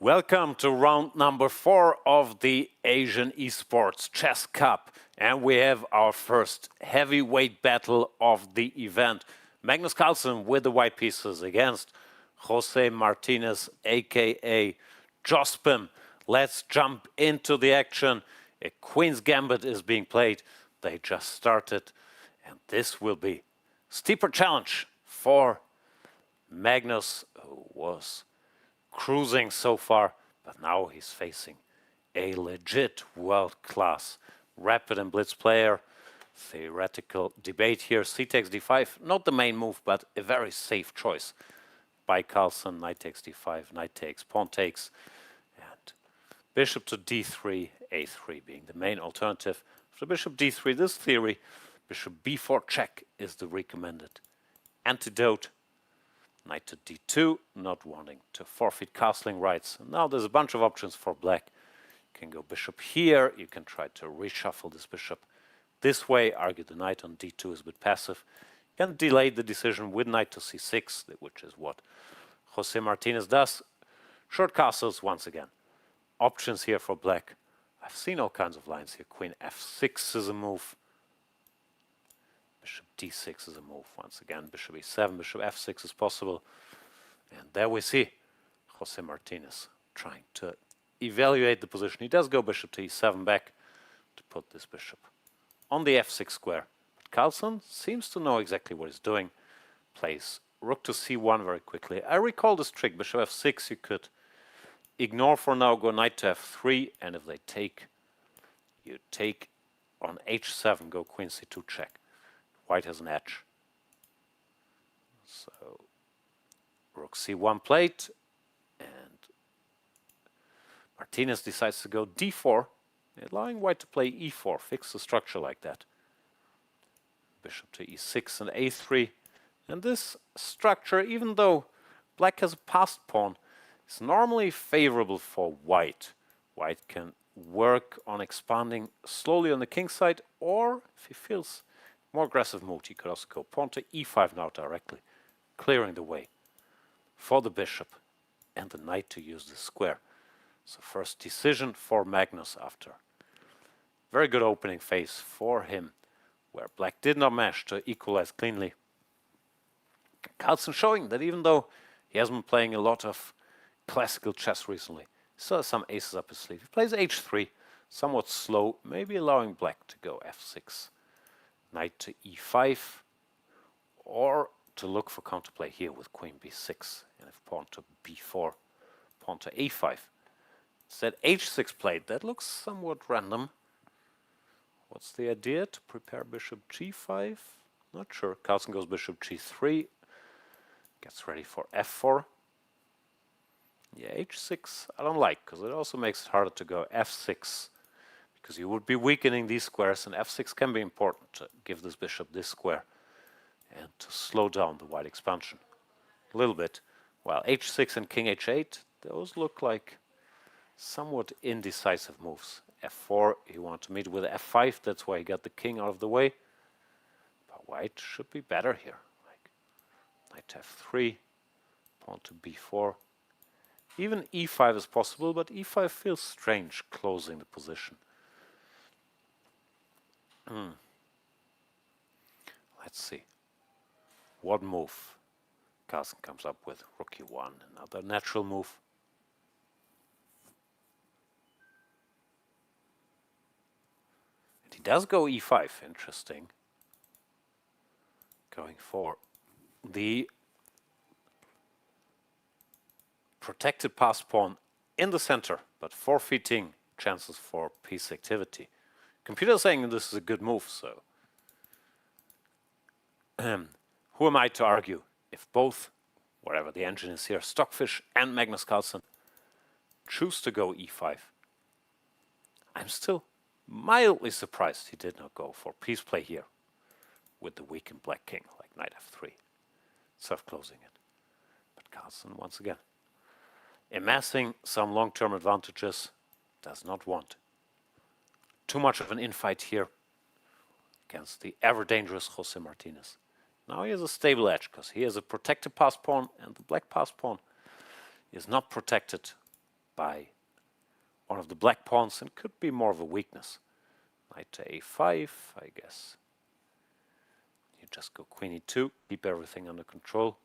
Welcome to round number 4 of the Asian Esports Chess Cup. And we have our first heavyweight battle of the event. Magnus Carlsen with the white pieces against Jose Martinez, aka Jospin. Let's jump into the action. A Queen's Gambit is being played. They just started. And this will be steeper challenge for Magnus, who was cruising so far, but now he's facing a legit world-class rapid and blitz player. Theoretical debate here. C takes d5, not the main move, but a very safe choice by Carlsen. Knight takes d5, knight takes, pawn takes, and bishop to d3, a3 being the main alternative. After bishop d3, this theory, bishop b4 check is the recommended antidote. Knight to d2, not wanting to forfeit castling rights. And now there's a bunch of options for black. You can go bishop here, you can try to reshuffle this bishop this way, argue the knight on d2 is a bit passive. You can delay the decision with knight to c6, which is what Jose Martinez does. Short castles once again. Options here for black. I've seen all kinds of lines here. Queen f6 is a move. Bishop d6 is a move once again. Bishop e7, bishop f6 is possible. And there we see Jose Martinez trying to evaluate the position. He does go bishop to e7 back to put this bishop on the f6 square. But Carlsen seems to know exactly what he's doing. Plays rook to c1 very quickly. I recall this trick. Bishop f6 you could ignore for now, go knight to f3, and if they take, you take on h7, go queen c2 check. White has an edge. So rook c1 played, and Martinez decides to go d4, allowing white to play e4, fix the structure like that. Bishop to e6 and a3. And this structure, even though black has a passed pawn, is normally favorable for white. White can work on expanding slowly on the king side, or if he feels more aggressive mood, he could also go pawn to e5 now directly, clearing the way for the bishop and the knight to use the square. So first decision for Magnus after very good opening phase for him, where black did not manage to equalize cleanly. Carlsen showing that even though he hasn't been playing a lot of classical chess recently, he still has some aces up his sleeve. He plays h3, somewhat slow, maybe allowing black to go f6. Knight to e5, or to look for counterplay here with queen b6, and if pawn to b4, pawn to a5. Instead h6 played. That looks somewhat random. What's the idea? To prepare bishop g5? Not sure. Carlsen goes bishop g3, gets ready for f4. Yeah, h6 I don't like, because it also makes it harder to go f6, because you would be weakening these squares, and f6 can be important to give this bishop this square and to slow down the white expansion a little bit. While h6 and king h8, those look like somewhat indecisive moves. f4, he wanted to meet with f5, that's why he got the king out of the way. But white should be better here. Like knight to f3, pawn to b4. Even e5 is possible, but e5 feels strange closing the position. Let's see what move Carlsen comes up with. Rook e1, another natural move. And he does go e5, interesting. Going for the protected pass pawn in the center, but forfeiting chances for piece activity. Computer saying this is a good move, so who am I to argue if both, whatever the engine is here, Stockfish and Magnus Carlsen choose to go e5? I'm still mildly surprised he did not go for piece play here with the weakened black king, like knight f3, instead of closing it. But Carlsen, once again, amassing some long-term advantages, does not want too much of an infight here against the ever-dangerous Jose Martinez. Now he has a stable edge, because he has a protected pass pawn, and the black pass pawn is not protected by one of the black pawns and could be more of a weakness. Knight to a5, I guess. You just go queen e2, keep everything under control.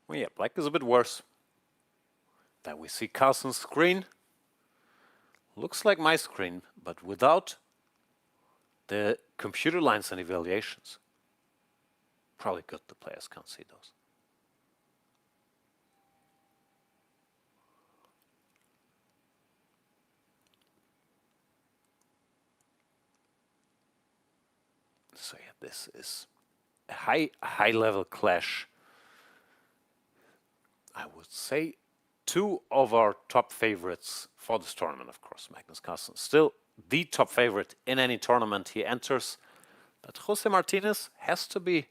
Well, yeah, black is a bit worse. Then we see Carlsen's screen. Looks like my screen, but without the computer lines and evaluations. Probably good the players can't see those. So yeah, this is a high level clash. I would say two of our top favorites for this tournament, of course. Magnus Carlsen, still the top favorite in any tournament he enters. But Jose Martinez has to be,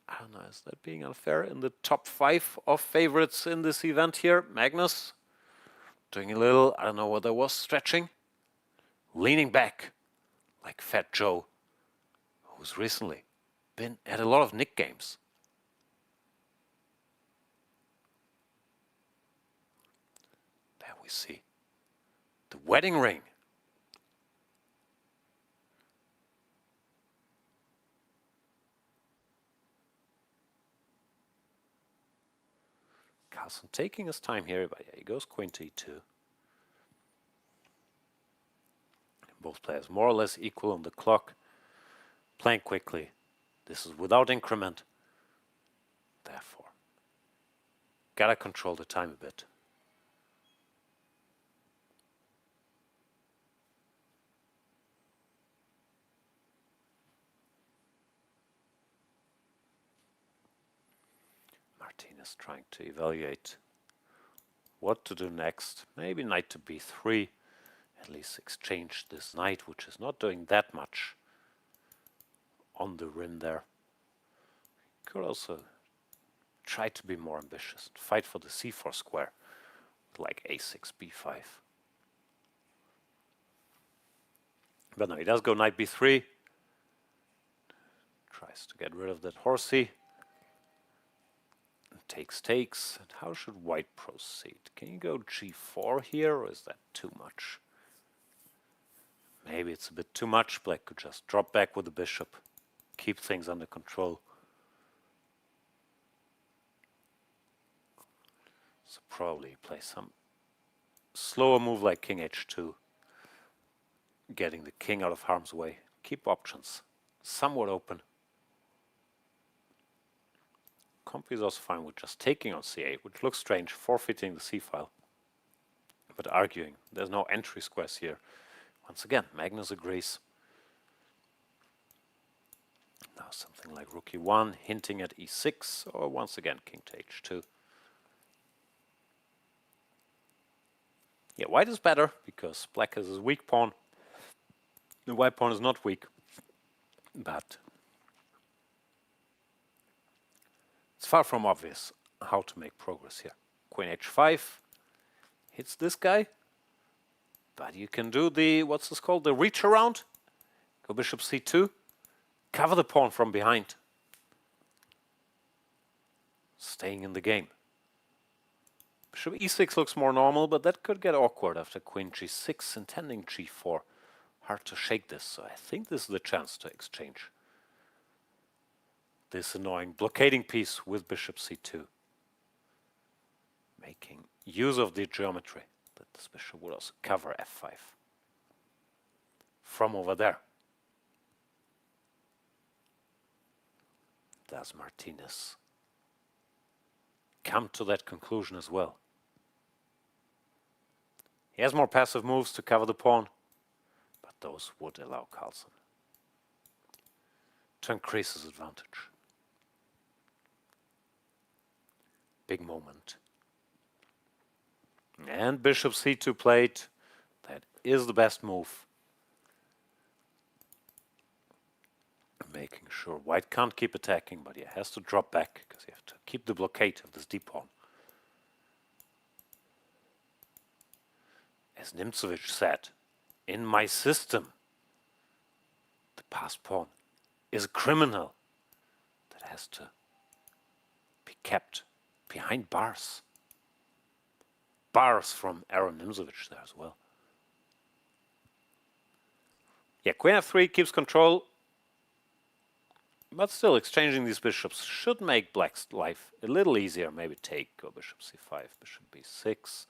I don't know, is that being unfair, in the top 5 of favorites in this event here? Magnus doing a little, I don't know what that was, stretching, leaning back like Fat Joe, who's recently been at a lot of Nick games. There we see the wedding ring. Carlsen taking his time here, but yeah, he goes queen to e2. Both players more or less equal on the clock, playing quickly. This is without increment. Therefore, gotta control the time a bit. Martinez trying to evaluate what to do next. Maybe knight to b3. At least exchange this knight, which is not doing that much on the rim there. Could also try to be more ambitious, fight for the c4 square, like a6, b5. But no, he does go knight b3. Tries to get rid of that horsey. Takes. And how should white proceed? Can you go g4 here, or is that too much? Maybe it's a bit too much. Black could just drop back with the bishop, keep things under control. So probably play some slower move like king h2, getting the king out of harm's way. Keep options somewhat open. Comp is also fine with just taking on c8, which looks strange, forfeiting the c-file, but arguing. There's no entry squares here. Once again, Magnus agrees. Now something like rook e1, hinting at e6, or once again king to h2. Yeah, white is better, because black has his weak pawn. The white pawn is not weak, but it's far from obvious how to make progress here. Queen h5 hits this guy, but you can do the, what's this called, the reach around. Go bishop c2, cover the pawn from behind. Staying in the game. Bishop e6 looks more normal, but that could get awkward after queen g6, intending g4. Hard to shake this, so I think this is the chance to exchange this annoying blockading piece with bishop c2. Making use of the geometry that this bishop would also cover f5 from over there. Does Martinez come to that conclusion as well? He has more passive moves to cover the pawn, but those would allow Carlsen to increase his advantage. Big moment. And bishop c2 played. That is the best move. Making sure white can't keep attacking, but he has to drop back because you have to keep the blockade of this deep pawn. As Nimzovich said, in my system, the passed pawn is a criminal that that has to be kept behind bars. Bars from Aaron Nimzowitsch there as well. Yeah, queen f3 keeps control, but still exchanging these bishops should make black's life a little easier. Maybe take, go bishop c5, bishop b6.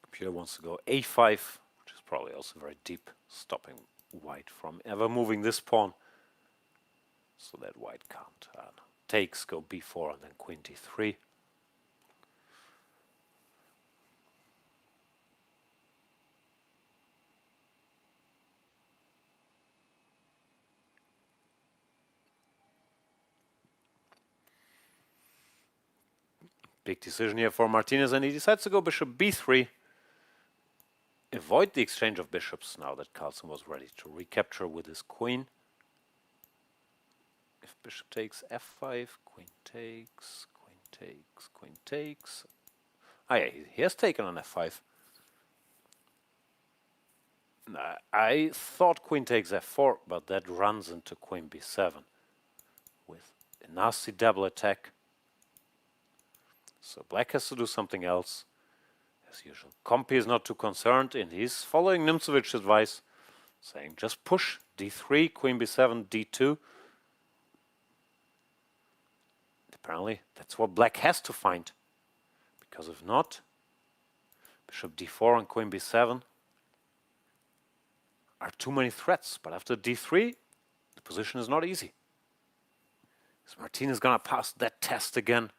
Computer wants to go a5, which is probably also very deep, stopping white from ever moving this pawn, so that white can't. Takes, go b4, and then queen d3. Big decision here for Martinez, and he decides to go bishop b3. Avoid the exchange of bishops now that Carlsen was ready to recapture with his queen. If bishop takes f5, queen takes, queen takes, queen takes. Ah yeah, he has taken on f5. I thought queen takes f4, but that runs into queen b7 with a nasty double attack. So black has to do something else. As usual, Compi is not too concerned, and he's following Nimzovich's advice, saying just push d3, queen b7, d2. Apparently, that's what black has to find, because if not, bishop d4 and queen b7 are too many threats. But after d3, the position is not easy. Is Martinez gonna pass that test again?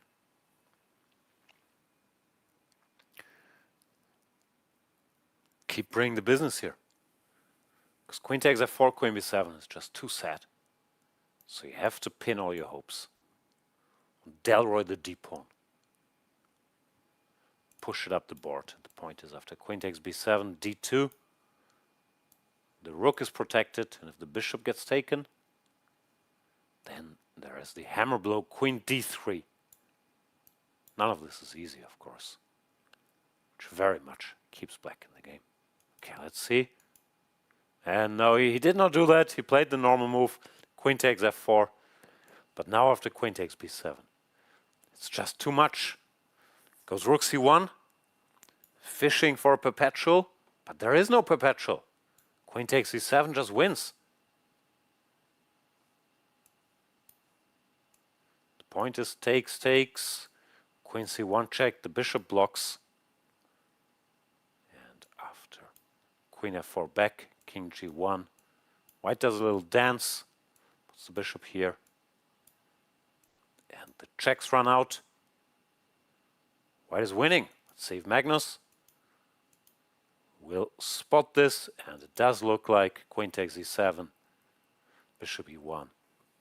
Keep bringing the business here. Because queen takes f4, queen b7 is just too sad. So you have to pin all your hopes. Delroy the d pawn. Push it up the board. The point is after queen takes b7, d2. The rook is protected, and if the bishop gets taken, then there is the hammer blow, queen d3. None of this is easy, of course, which very much keeps black in the game. Okay, let's see. And no, he did not do that. He played the normal move. Queen takes f4. But now after queen takes b7, it's just too much. Goes rook c1. Fishing for a perpetual. But there is no perpetual. Queen takes e7 just wins. The point is takes, takes. Queen c1 check. The bishop blocks. Queen f4 back, king g1. White does a little dance, puts the bishop here. And the checks run out. White is winning. Let's see if Magnus will spot this, and it does look like queen takes e7, bishop e1.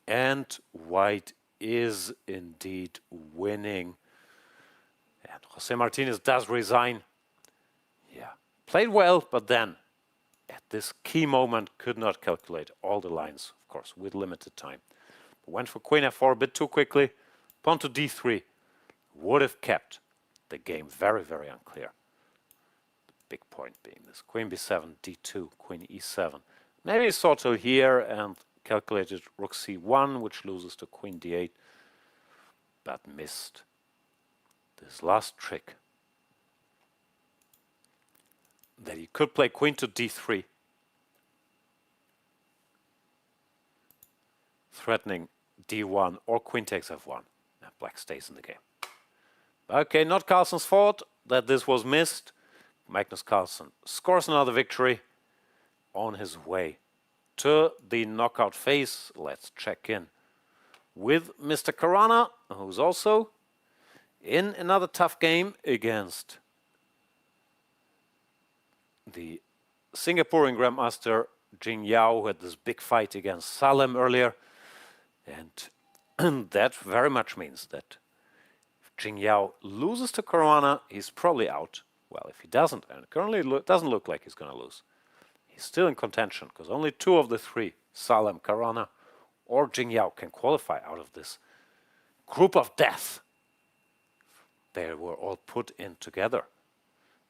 And white is indeed winning. And Jose Martinez does resign. Yeah, played well, but then at this key moment could not calculate all the lines, of course, with limited time. Went for queen f4 a bit too quickly. Pawn to d3 would have kept the game very, very unclear. The big point being this queen b7, d2, queen e7. Maybe he saw till here and calculated rook c1, which loses to queen d8, but missed this last trick. That he could play queen to d3, threatening d1 or queen takes f1. Now black stays in the game. Okay, not Carlsen's fault that this was missed. Magnus Carlsen scores another victory on his way to the knockout phase. Let's check in with Mr. Caruana, who's also in another tough game against the Singaporean Grandmaster Jing Yao, who had this big fight against Salem earlier. And that very much means that if Jing Yao loses to Caruana, he's probably out. Well, if he doesn't, and currently it doesn't look like he's going to lose, he's still in contention, because only two of the three, Salem, Caruana, or Jing Yao, can qualify out of this group of death. they were all put in together.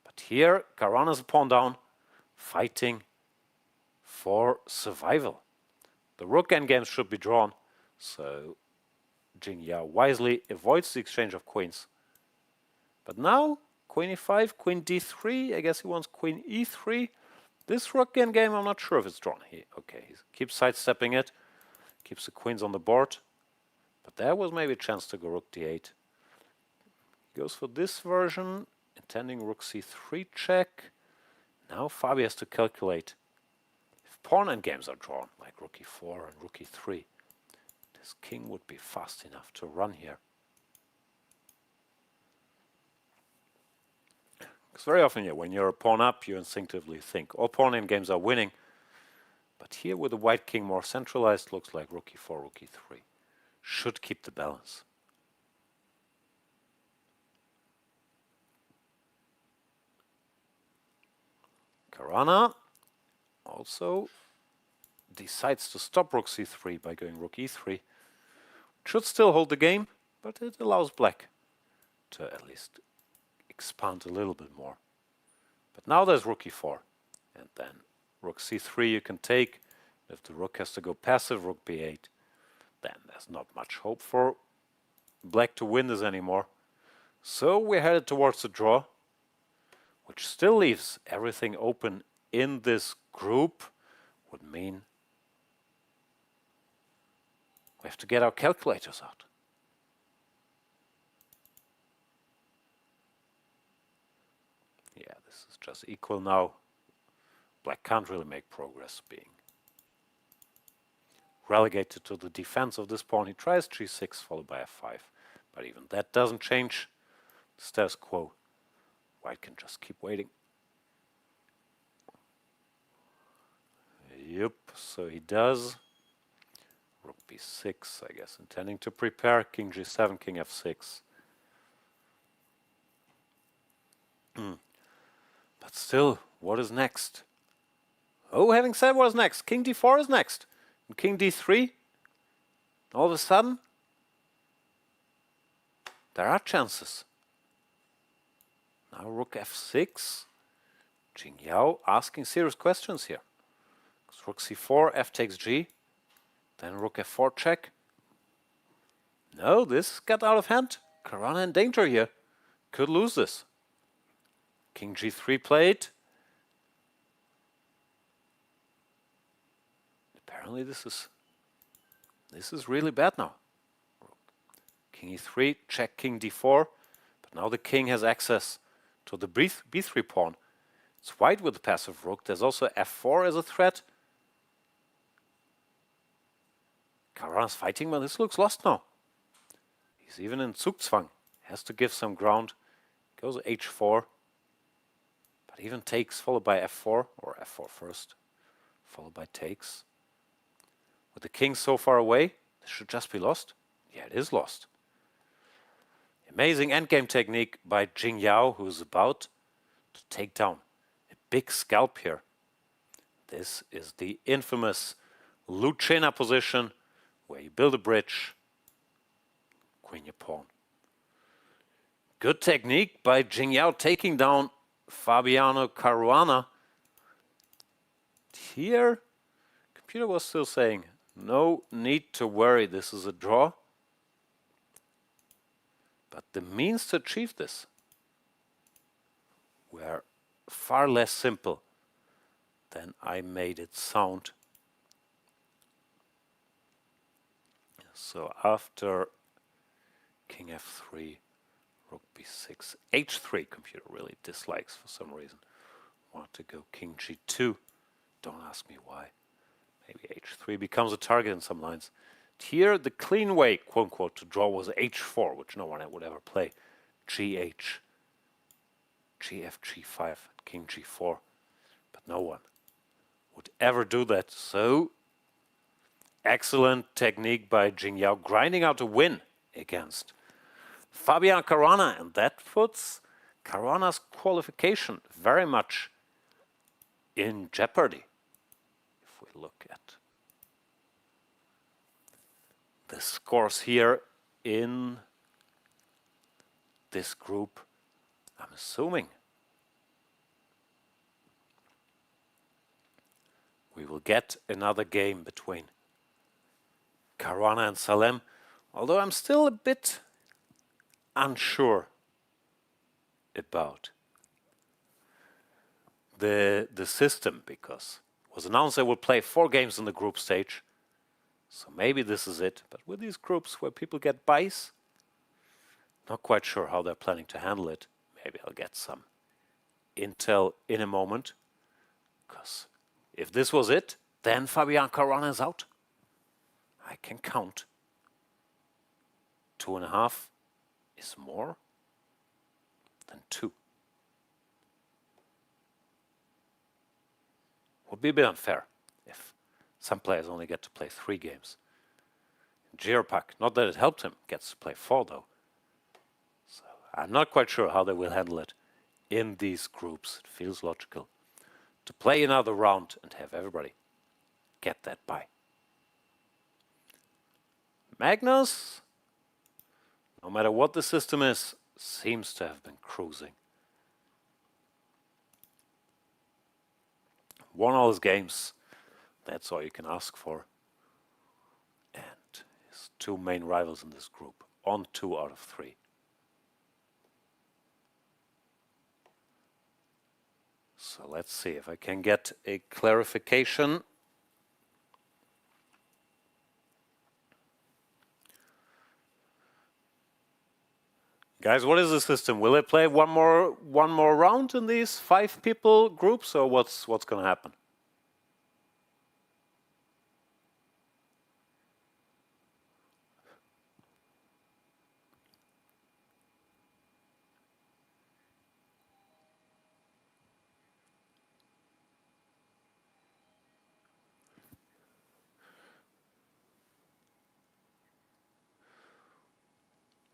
But here, Caruana's a pawn down, fighting for survival. The rook endgames should be drawn, so Jingyao wisely avoids the exchange of queens. But now, queen e5, queen d3, I guess he wants queen e3. This rook endgame, I'm not sure if it's drawn. He keeps sidestepping it, keeps the queens on the board. But there was maybe a chance to go rook d8. He goes for this version, intending rook c3 check. Now Fabi has to calculate. If pawn endgames are drawn, like rook e4 and rook e3, this king would be fast enough to run here. Because very often, when you're a pawn up, you instinctively think all pawn endgames are winning. But here, with the white king more centralized, looks like rook e4, rook e3 should keep the balance. Caruana also decides to stop rook c3 by going rook e3. Should still hold the game, but it allows black to at least expand a little bit more. But now there's rook e4, and then rook c3 you can take. If the rook has to go passive, rook b8, then there's not much hope for black to win this anymore. So we're headed towards the draw, which still leaves everything open in this group. Would mean we have to get our calculators out. Yeah, this is just equal now. Black can't really make progress, being relegated to the defense of this pawn. He tries g6 followed by f5, but even that doesn't change the status quo. White can just keep waiting. Yep, so he does. Rook b6, I guess, intending to prepare. King g7, king f6. But still, what is next? Oh, having said what is next, king d4 is next. And king d3, all of a sudden, there are chances. Now rook f6. Jingyao asking serious questions here. Rook c4, f takes g. Then rook f4 check. No, this got out of hand. Caruana in danger here. Could lose this. King g3 played. Apparently this is really bad now. King e3, check king d4. But now the king has access to the b3 pawn. It's white with the passive rook. There's also f4 as a threat. Caruana's fighting, but this looks lost now. He's even in Zugzwang. Has to give some ground. Goes h4. But even takes followed by f4, or f4 first, followed by takes. With the king so far away, this should just be lost. Yeah, it is lost. Amazing endgame technique by Jingyao, who's about to take down a big scalp here. This is the infamous Lucena position, where you build a bridge, queen your pawn. Good technique by Jingyao taking down Fabiano Caruana. Here, computer was still saying, no need to worry, this is a draw. But the means to achieve this were far less simple than I made it sound. So after king f3, rook b6, h3, computer really dislikes for some reason. Want to go king g2. Don't ask me why. Maybe h3 becomes a target in some lines. Here, the clean way, quote unquote, to draw was h4, which no one would ever play. gh, gf, g5, king g4. But no one would ever do that. So, excellent technique by Jingyao, grinding out a win against Fabiano Caruana, and that puts Caruana's qualification very much in jeopardy. If we look at the scores here in this group, I'm assuming we will get another game between Caruana and Salem, although I'm still a bit unsure about the system, because it was announced they will play 4 games in the group stage. So maybe this is it. But with these groups where people get buys, not quite sure how they're planning to handle it. Maybe I'll get some intel in a moment. Because if this was it, then Fabiano Caruana is out. I can count. 2.5 is more than 2. Would be a bit unfair if some players only get to play 3 games. Giropak, not that it helped him, gets to play 4 though. So I'm not quite sure how they will handle it in these groups. It feels logical to play another round and have everybody get that bye. Magnus, no matter what the system is, seems to have been cruising. Won all his games. That's all you can ask for. And his 2 main rivals in this group on 2 out of 3. So let's see if I can get a clarification. Guys, what is the system? Will they play one more round in these 5 people groups, or what's going to happen?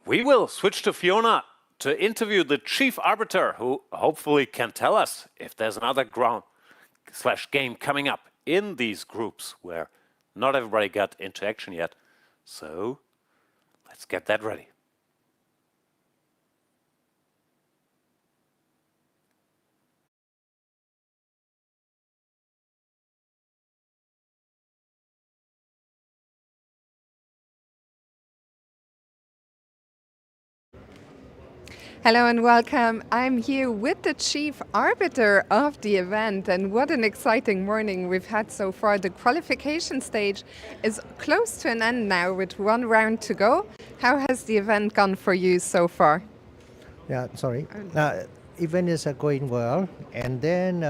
We will switch to Fiona to interview the chief arbiter, who hopefully can tell us if there's another ground/game coming up in these groups where not everybody got into action yet. So let's get that ready. Hello and welcome. I'm here with the chief arbiter of the event, and what an exciting morning we've had so far. The qualification stage is close to an end now with 1 round to go. How has the event gone for you so far? Yeah, sorry. Event is going well, and then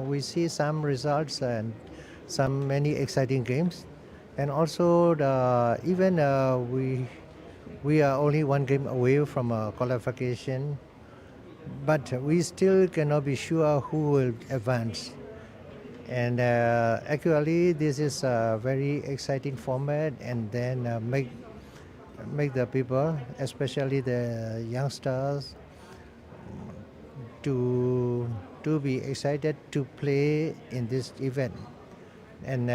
we see some results and many exciting games, and also even we are only 1 game away from qualification, but we still cannot be sure who will advance. And actually, this is a very exciting format, and then make the people, especially the youngsters, to be excited to play in this event. And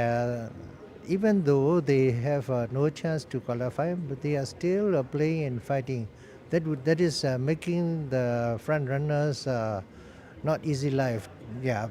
even though they have no chance to qualify, but they are still playing and fighting. That is making the front runners not easy life. Yeah.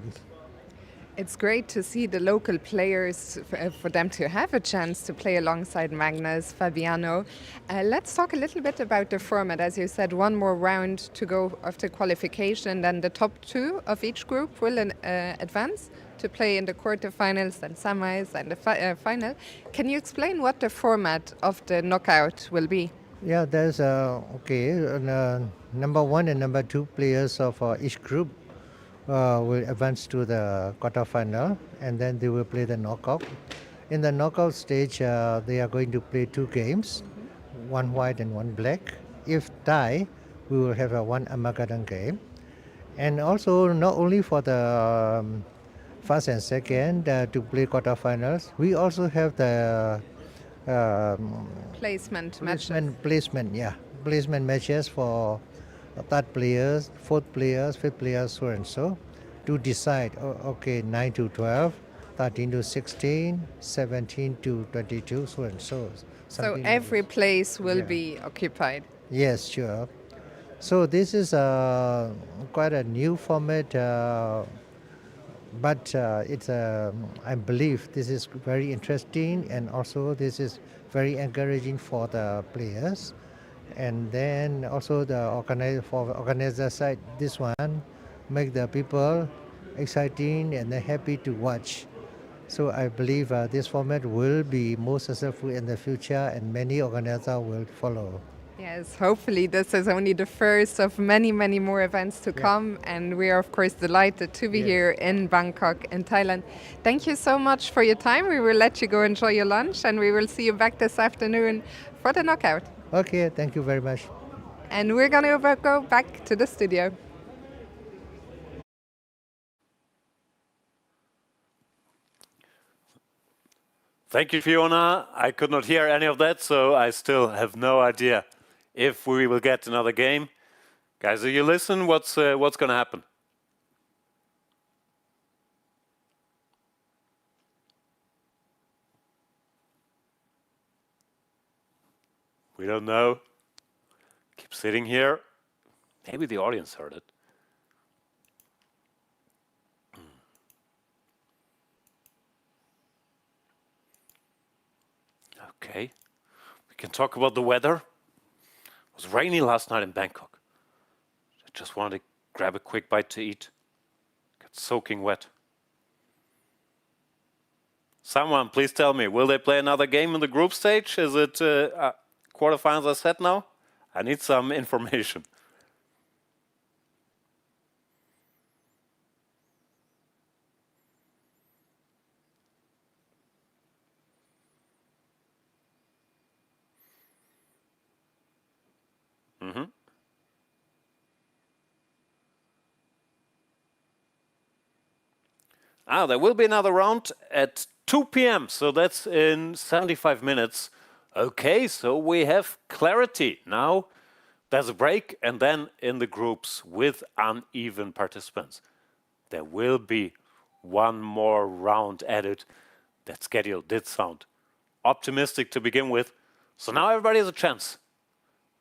It's great to see the local players, for them to have a chance to play alongside Magnus, Fabiano. Let's talk a little bit about the format. As you said, 1 more round to go after qualification, then the top 2 of each group will advance to play in the quarterfinals and semis and the final. Can you explain what the format of the knockout will be? Yeah, there's number 1 and number 2 players of each group will advance to the quarterfinal, and then they will play the knockout. In the knockout stage, they are going to play 2 games, 1 white and 1 black. If tie, we will have a 1 Armageddon game. And also, not only for the first and second to play quarterfinals, we also have the Placement matches for 3rd players, 4th players, 5th players, so and so, to decide, 9 to 12, 13 to 16, 17 to 22, so and so. So every place will be occupied? Yes, sure. So this is quite a new format, but I believe this is very interesting, and also this is very encouraging for the players. And then also for organizer side, this one make the people exciting and they're happy to watch. So I believe this format will be more successful in the future, and many organizers will follow. Yes, hopefully this is only the first of many, many more events to Yeah. come. And we are, of course, delighted to be Yes. here in Bangkok, in Thailand. Thank you so much for your time. We will let you go enjoy your lunch, and we will see you back this afternoon for the knockout. Okay, thank you very much. And we're going to go back to the studio. Thank you, Fiona. I could not hear any of that, so I still have no idea if we will get another game. Guys, do you listen? What's going to happen? We don't know. Keep sitting here. Maybe the audience heard it. Okay. We can talk about the weather. It was rainy last night in Bangkok. I just wanted to grab a quick bite to eat. Got soaking wet. Someone, please tell me, will they play another game in the group stage? Is it quarterfinals are set now? I need some information. Mm-hmm. There will be another round at 2 p.m. So that's in 75 minutes. Okay, so we have clarity. Now there's a break, and then in the groups with uneven participants, there will be one more round added. That schedule did sound optimistic to begin with. So now everybody has a chance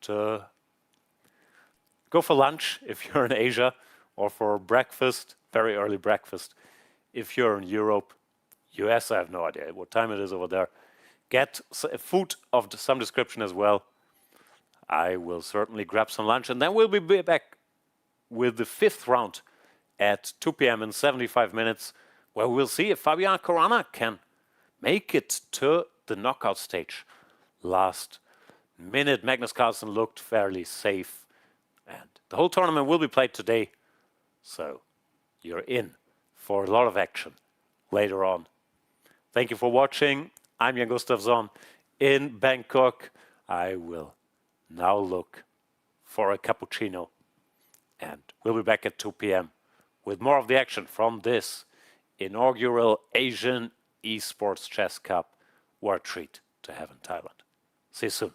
to go for lunch if you're in Asia, or for breakfast, very early breakfast if you're in Europe. US, I have no idea what time it is over there. Get food of some description as well. I will certainly grab some lunch, and then we'll be back with the fifth round at 2 p.m. in 75 minutes, where we'll see if Fabiano Caruana can make it to the knockout stage. Last minute, Magnus Carlsen looked fairly safe, and the whole tournament will be played today, so you're in for a lot of action later on. Thank you for watching. I'm Jan Gustafsson in Bangkok. I will now look for a cappuccino, and we'll be back at 2 p.m. with more of the action from this inaugural Asian E-Sports Chess Cup. What a treat to have in Thailand. See you soon.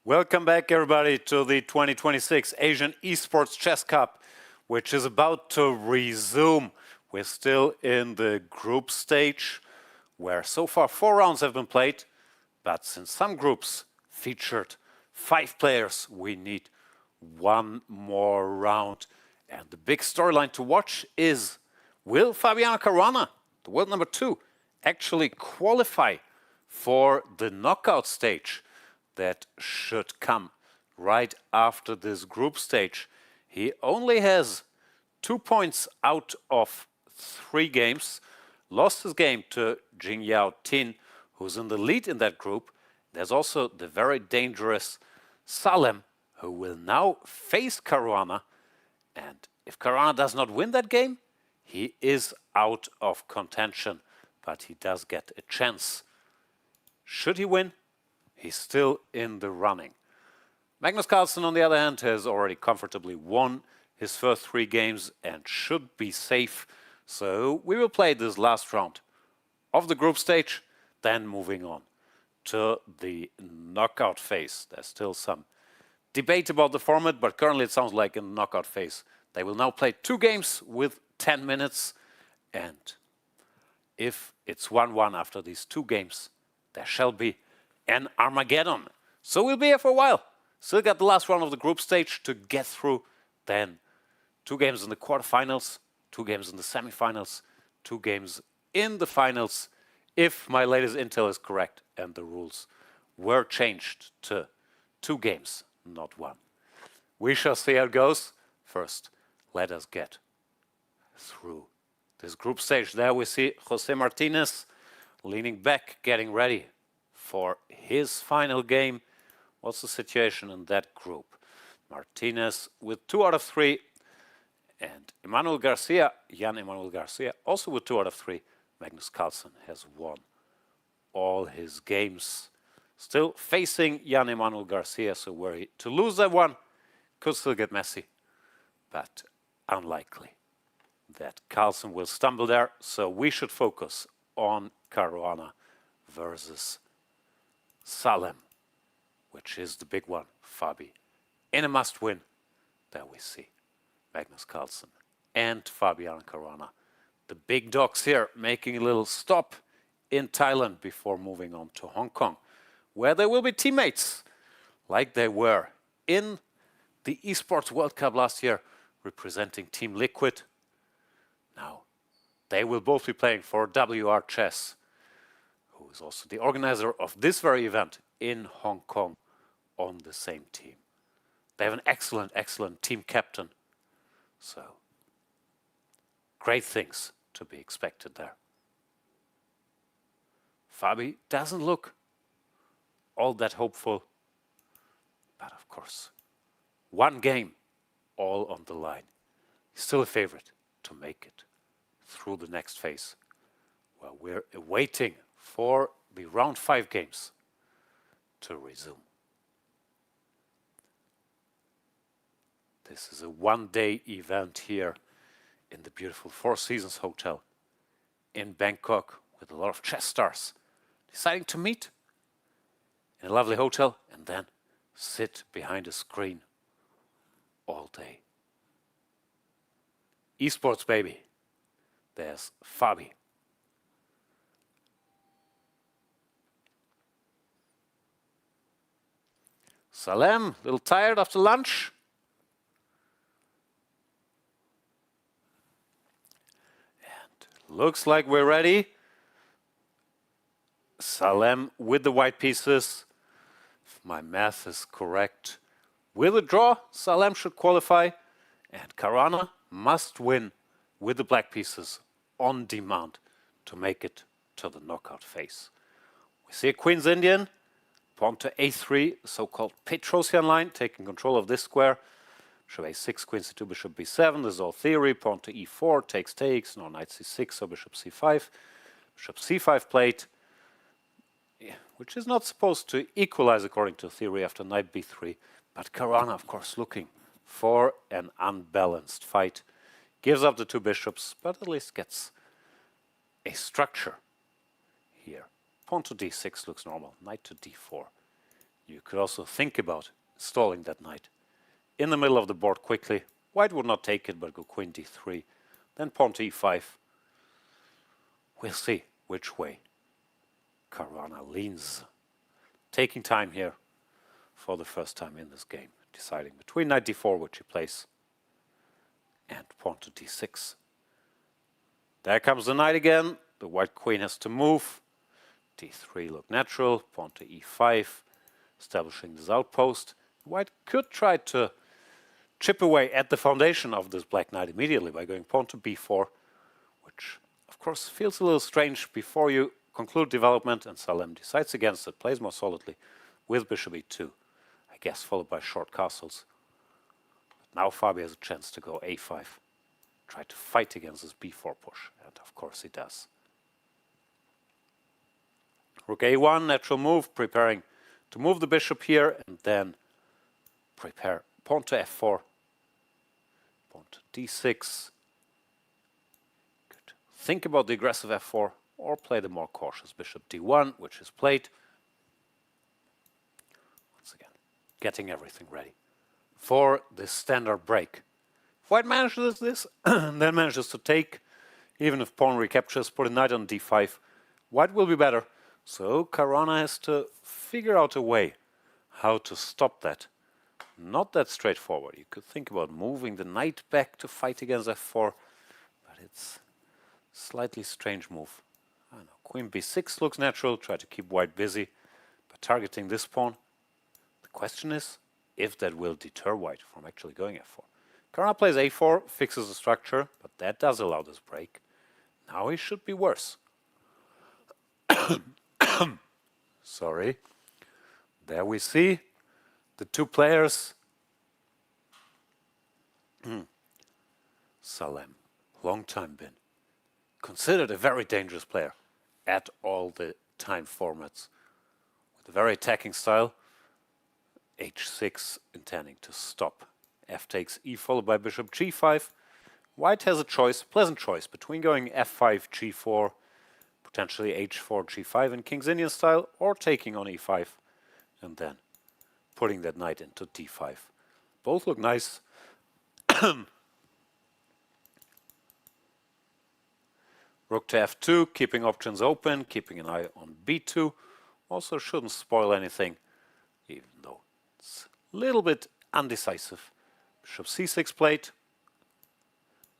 Welcome back, everybody, to the 2026 Asian Esports Chess Cup, which is about to resume. We're still in the group stage, where so far 4 rounds have been played, but since some groups featured 5 players, we need 1 more round. And the big storyline to watch is, will Fabiano Caruana, the world number 2, actually qualify for the knockout stage that should come right after this group stage? He only has 2 points out of 3 games, lost his game to Jingyao Tin, who's in the lead in that group. There's also the very dangerous Salem, who will now face Caruana. And if Caruana does not win that game, he is out of contention, but he does get a chance. Should he win, he's still in the running. Magnus Carlsen, on the other hand, has already comfortably won his first 3 games and should be safe. So we will play this last round of the group stage, then moving on to the knockout phase. There's still some debate about the format, but currently it sounds like in the knockout phase they will now play 2 games with 10 minutes. And if it's 1-1 after these 2 games, there shall be an Armageddon. So we'll be here for a while. Still got the last round of the group stage to get through. Then 2 games in the quarterfinals, 2 games in the semifinals, 2 games in the finals, if my latest intel is correct and the rules were changed to 2 games, not 1. We shall see how it goes. First, let us get through this group stage. There we see Jose Martinez leaning back, getting ready for his final game. What's the situation in that group? Martinez with 2 out of 3, and Jan Emmanuel Garcia, also with 2 out of 3. Magnus Carlsen has won all his games. Still facing Jan Emmanuel Garcia, so were he to lose that one, could still get messy, but unlikely that Carlsen will stumble there. So we should focus on Caruana versus Salem, which is the big one, Fabi. In a must-win, there we see Magnus Carlsen and Fabiano Caruana, the big dogs here, making a little stop in Thailand before moving on to Hong Kong, where they will be teammates like they were in the Esports World Cup last year, representing Team Liquid. Now, they will both be playing for WR Chess, who is also the organizer of this very event in Hong Kong, on the same team. They have an excellent, excellent team captain. So, great things to be expected there. Fabi doesn't look all that hopeful, but of course, 1 game, all on the line. He's still a favorite to make it through the next phase, where we're awaiting for the round 5 games to resume. This is a 1-day event here in the beautiful Four Seasons Hotel in Bangkok, with a lot of chess stars deciding to meet in a lovely hotel and then sit behind a screen all day. Esports, baby. There's Fabi. Salem, a little tired after lunch. And looks like we're ready. Salem with the white pieces. If my math is correct, with a draw, Salem should qualify. And Caruana must win with the black pieces on demand to make it to the knockout phase. We see a Queen's Indian, pawn to a3, so-called Petrosian line, taking control of this square. Bishop a6, queen c2, bishop b7, this is all theory. Pawn to e4, takes, no knight c6, so bishop c5. Bishop c5 played, which is not supposed to equalize according to theory after knight b3. But Caruana, of course, looking for an unbalanced fight. Gives up the 2 bishops, but at least gets a structure here. Pawn to d6 looks normal. Knight to d4. You could also think about stalling that knight in the middle of the board quickly. White would not take it, but go queen d3, then pawn to e5. We'll see which way Caruana leans. Taking time here for the first time in this game, deciding between knight d4, which he plays, and pawn to d6. There comes the knight again. The white queen has to move. d3 look natural, pawn to e5, establishing this outpost. White could try to chip away at the foundation of this black knight immediately by going pawn to b4, which of course feels a little strange before you conclude development, and Salem decides against it, plays more solidly with bishop e2, I guess followed by short castles. But now Fabi has a chance to go a5, try to fight against this b4 push, and of course he does. Rook a1, natural move, preparing to move the bishop here, and then prepare pawn to f4, pawn to d6. Good. Think about the aggressive f4, or play the more cautious bishop d1, which is played. Once again, getting everything ready for this standard break. If white manages this, and then manages to take, even if pawn recaptures, put a knight on d5, white will be better. So Caruana has to figure out a way how to stop that. Not that straightforward. You could think about moving the knight back to fight against f4, but it's a slightly strange move. I don't know. Queen b6 looks natural. Try to keep white busy by targeting this pawn. The question is if that will deter white from actually going f4. Caruana plays a4, fixes the structure, but that does allow this break. Now he should be worse. Sorry. There we see the two players. Salem, long time been considered a very dangerous player at all the time formats, with a very attacking style. h6 intending to stop. F takes e followed by bishop g5. White has a choice, pleasant choice, between going f5, g4, potentially h4, g5 in King's Indian style, or taking on e5 and then putting that knight into d5. Both look nice. Rook to f2, keeping options open, keeping an eye on b2. Also shouldn't spoil anything, even though it's a little bit undecisive. Bishop c6 played,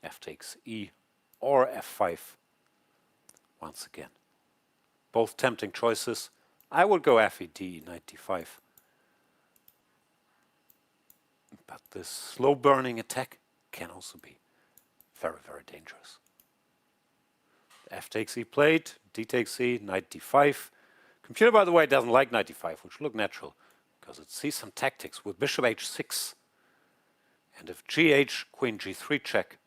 f takes e or f5. Once again, both tempting choices. I would go FED, knight d5. But this slow burning attack can also be very, very dangerous. F takes e played, d takes e, knight d5. Computer, by the way, doesn't like knight d5, which look natural, because it sees some tactics with bishop h6. And if gh, queen g3 check,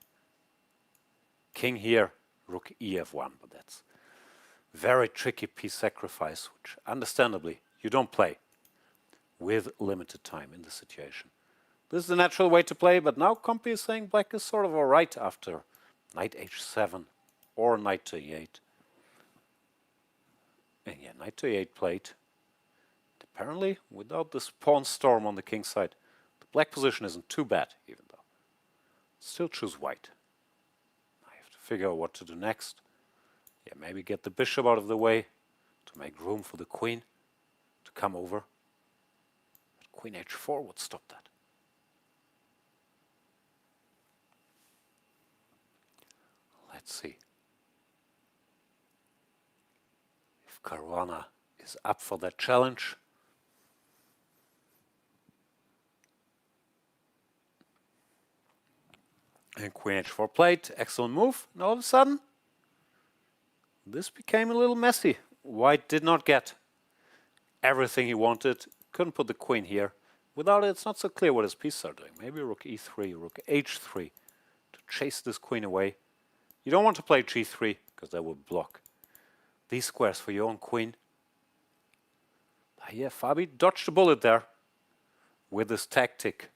king here, rook ef1, but that's very tricky piece sacrifice, which understandably you don't play with limited time in this situation. This is the natural way to play, but now Compi is saying black is sort of alright after knight h7 or knight to e8. And yeah, knight to e8 played. Apparently, without this pawn storm on the king's side, the black position isn't too bad, even though. Still choose white. I have to figure out what to do next. Yeah, maybe get the bishop out of the way to make room for the queen to come over. But queen h4 would stop that. Let's see if Caruana is up for that challenge. And queen h4 played, excellent move. And all of a sudden, this became a little messy. White did not get everything he wanted. Couldn't put the queen here. Without it, it's not so clear what his pieces are doing. Maybe rook e3, rook h3 to chase this queen away. You don't want to play g3 because that will block these squares for your own queen. Yeah, Fabi dodged a bullet there with this tactic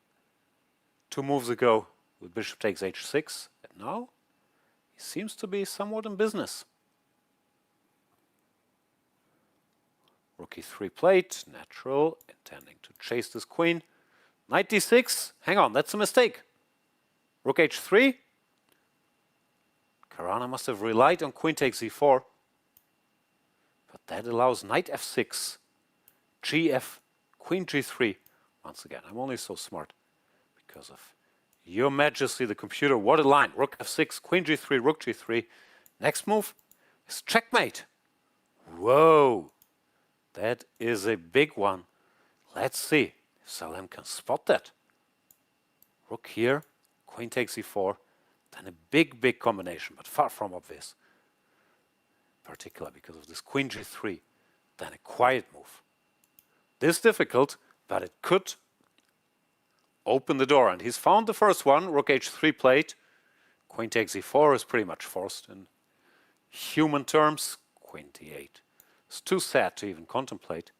2 moves ago with bishop takes h6. And now he seems to be somewhat in business. Rook e3 played, natural, intending to chase this queen. Knight d6, hang on, that's a mistake. Rook h3. Caruana must have relied on queen takes e4. But that allows knight f6, gf, queen g3. Once again, I'm only so smart because of your majesty, the computer. What a line. Rook f6, queen g3, rook g3. Next move is checkmate. Whoa, that is a big one. Let's see if Salem can spot that. Rook here, queen takes e4. Then a big, big combination, but far from obvious. Particularly because of this queen g3. Then a quiet move. This difficult, but it could open the door. And he's found the first one. Rook h3 played. Queen takes e4 is pretty much forced in human terms. Queen d8. It's too sad to even contemplate.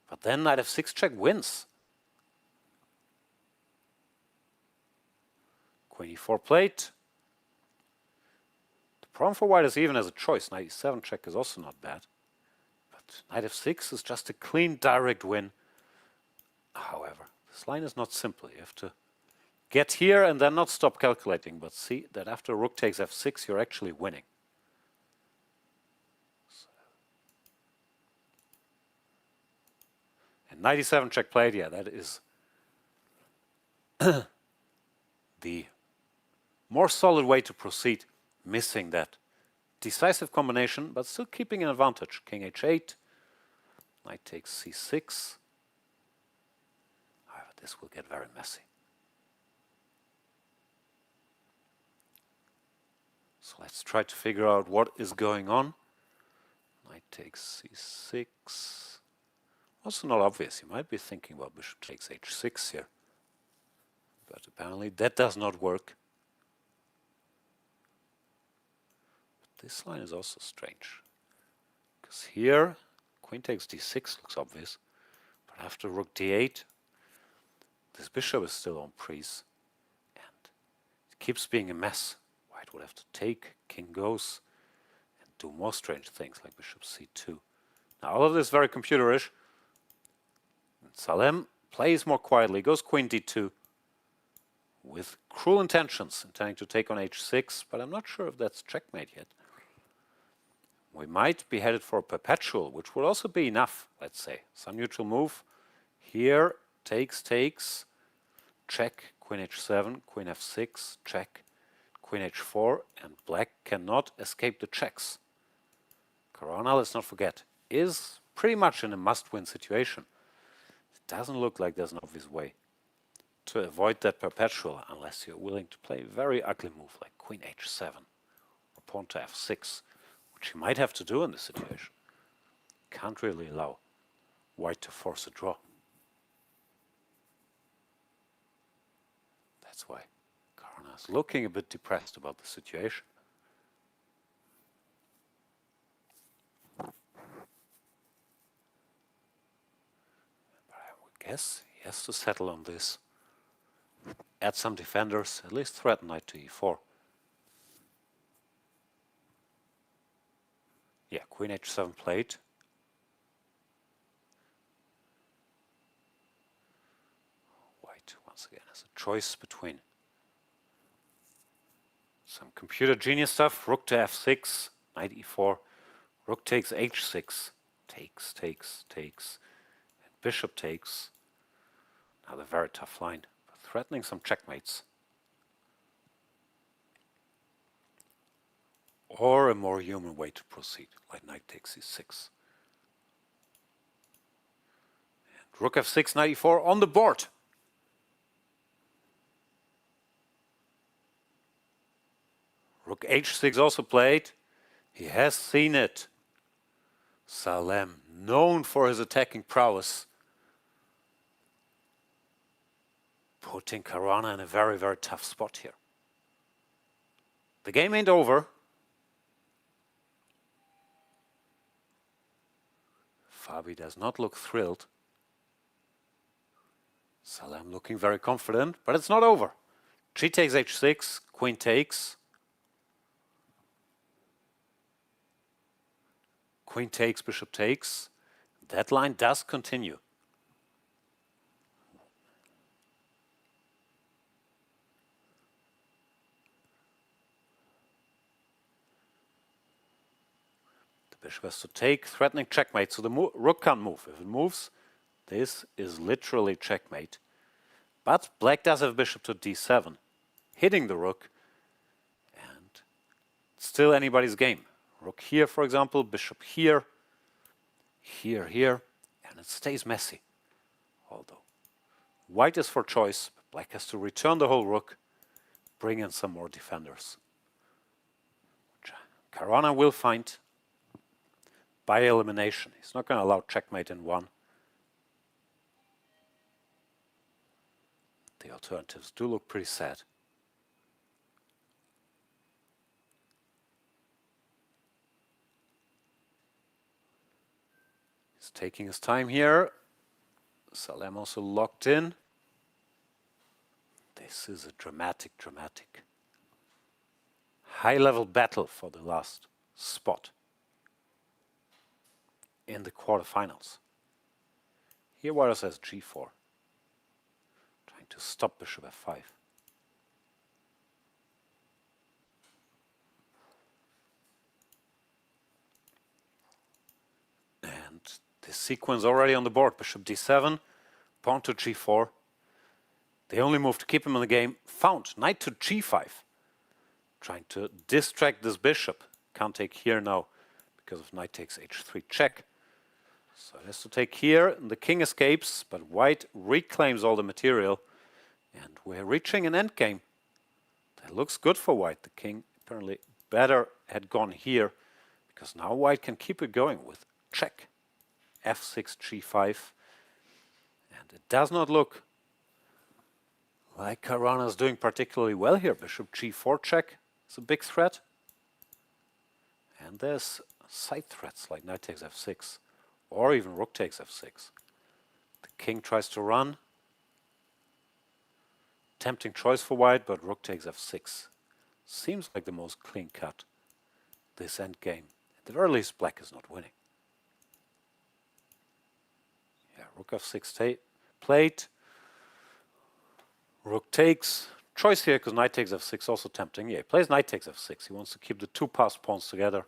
But then knight f6 check wins. Queen e4 played. The problem for white is even as a choice. Knight e7 check is also not bad. But knight f6 is just a clean, direct win. However, this line is not simple. You have to get here and then not stop calculating. But see that after rook takes f6, you're actually winning. And knight e7 check played, yeah, that is the more solid way to proceed, missing that decisive combination, but still keeping an advantage. King h8, knight takes c6. However, this will get very messy. So let's try to figure out what is going on. Knight takes c6. Also not obvious. You might be thinking, well, bishop takes h6 here. But apparently that does not work. But this line is also strange. Because here, queen takes d6 looks obvious. But after rook d8, this bishop is still on prise. And it keeps being a mess. White would have to take, king goes, and do more strange things like bishop c2. Now all of this is very computerish. Salem plays more quietly, goes queen d2 with cruel intentions, intending to take on h6, but I'm not sure if that's checkmate yet. We might be headed for a perpetual, which would also be enough, let's say. Some neutral move. Here, takes, check, queen h7, queen f6, check, queen h4, and black cannot escape the checks. Caruana, let's not forget, is pretty much in a must-win situation. Doesn't look like there's an obvious way to avoid that perpetual unless you're willing to play a very ugly move like queen h7 or pawn to f6, which you might have to do in this situation. Can't really allow white to force a draw. That's why Caruana is looking a bit depressed about the situation. Yes, he has to settle on this. Add some defenders, at least threaten knight to e4. Yeah, queen h7 played. White, once again, has a choice between some computer genius stuff. Rook to f6, knight e4. Rook takes h6. Takes. And bishop takes. Another very tough line, but threatening some checkmates. Or a more human way to proceed, like knight takes c6. And rook f6, knight e4 on the board. Rook h6 also played. He has seen it. Salem, known for his attacking prowess, putting Caruana in a very, very tough spot here. The game ain't over. Fabi does not look thrilled. Salem looking very confident, but it's not over. G takes h6, queen takes. Queen takes, bishop takes. That line does continue. The bishop has to take, threatening checkmate, so the rook can't move. If it moves, this is literally checkmate. But black does have bishop to d7, hitting the rook, and still anybody's game. Rook here, for example, bishop here, here, and it stays messy. Although white is for choice, but black has to return the whole rook, bring in some more defenders. Which Caruana will find by elimination. He's not going to allow checkmate in one. The alternatives do look pretty sad. He's taking his time here. Salem also locked in. This is a dramatic high-level battle for the last spot in the quarterfinals. Here White has g4, trying to stop bishop f5. And this sequence already on the board, bishop d7, pawn to g4. The only move to keep him in the game found, knight to g5. Trying to distract this bishop. Can't take here now because of knight takes h3 check. So it has to take here, and the king escapes, but white reclaims all the material. And we're reaching an endgame. That looks good for white. The king apparently better had gone here, because now white can keep it going with check. f6, g5. And it does not look like Caruana is doing particularly well here. Bishop g4 check is a big threat. And there's side threats like knight takes f6 or even rook takes f6. The king tries to run. Tempting choice for white, but rook takes f6. Seems like the most clean cut, this endgame. At the very least, black is not winning. Yeah, rook f6 played. Rook takes. Choice here, because knight takes f6 also tempting. Yeah, he plays knight takes f6. He wants to keep the two passed pawns together.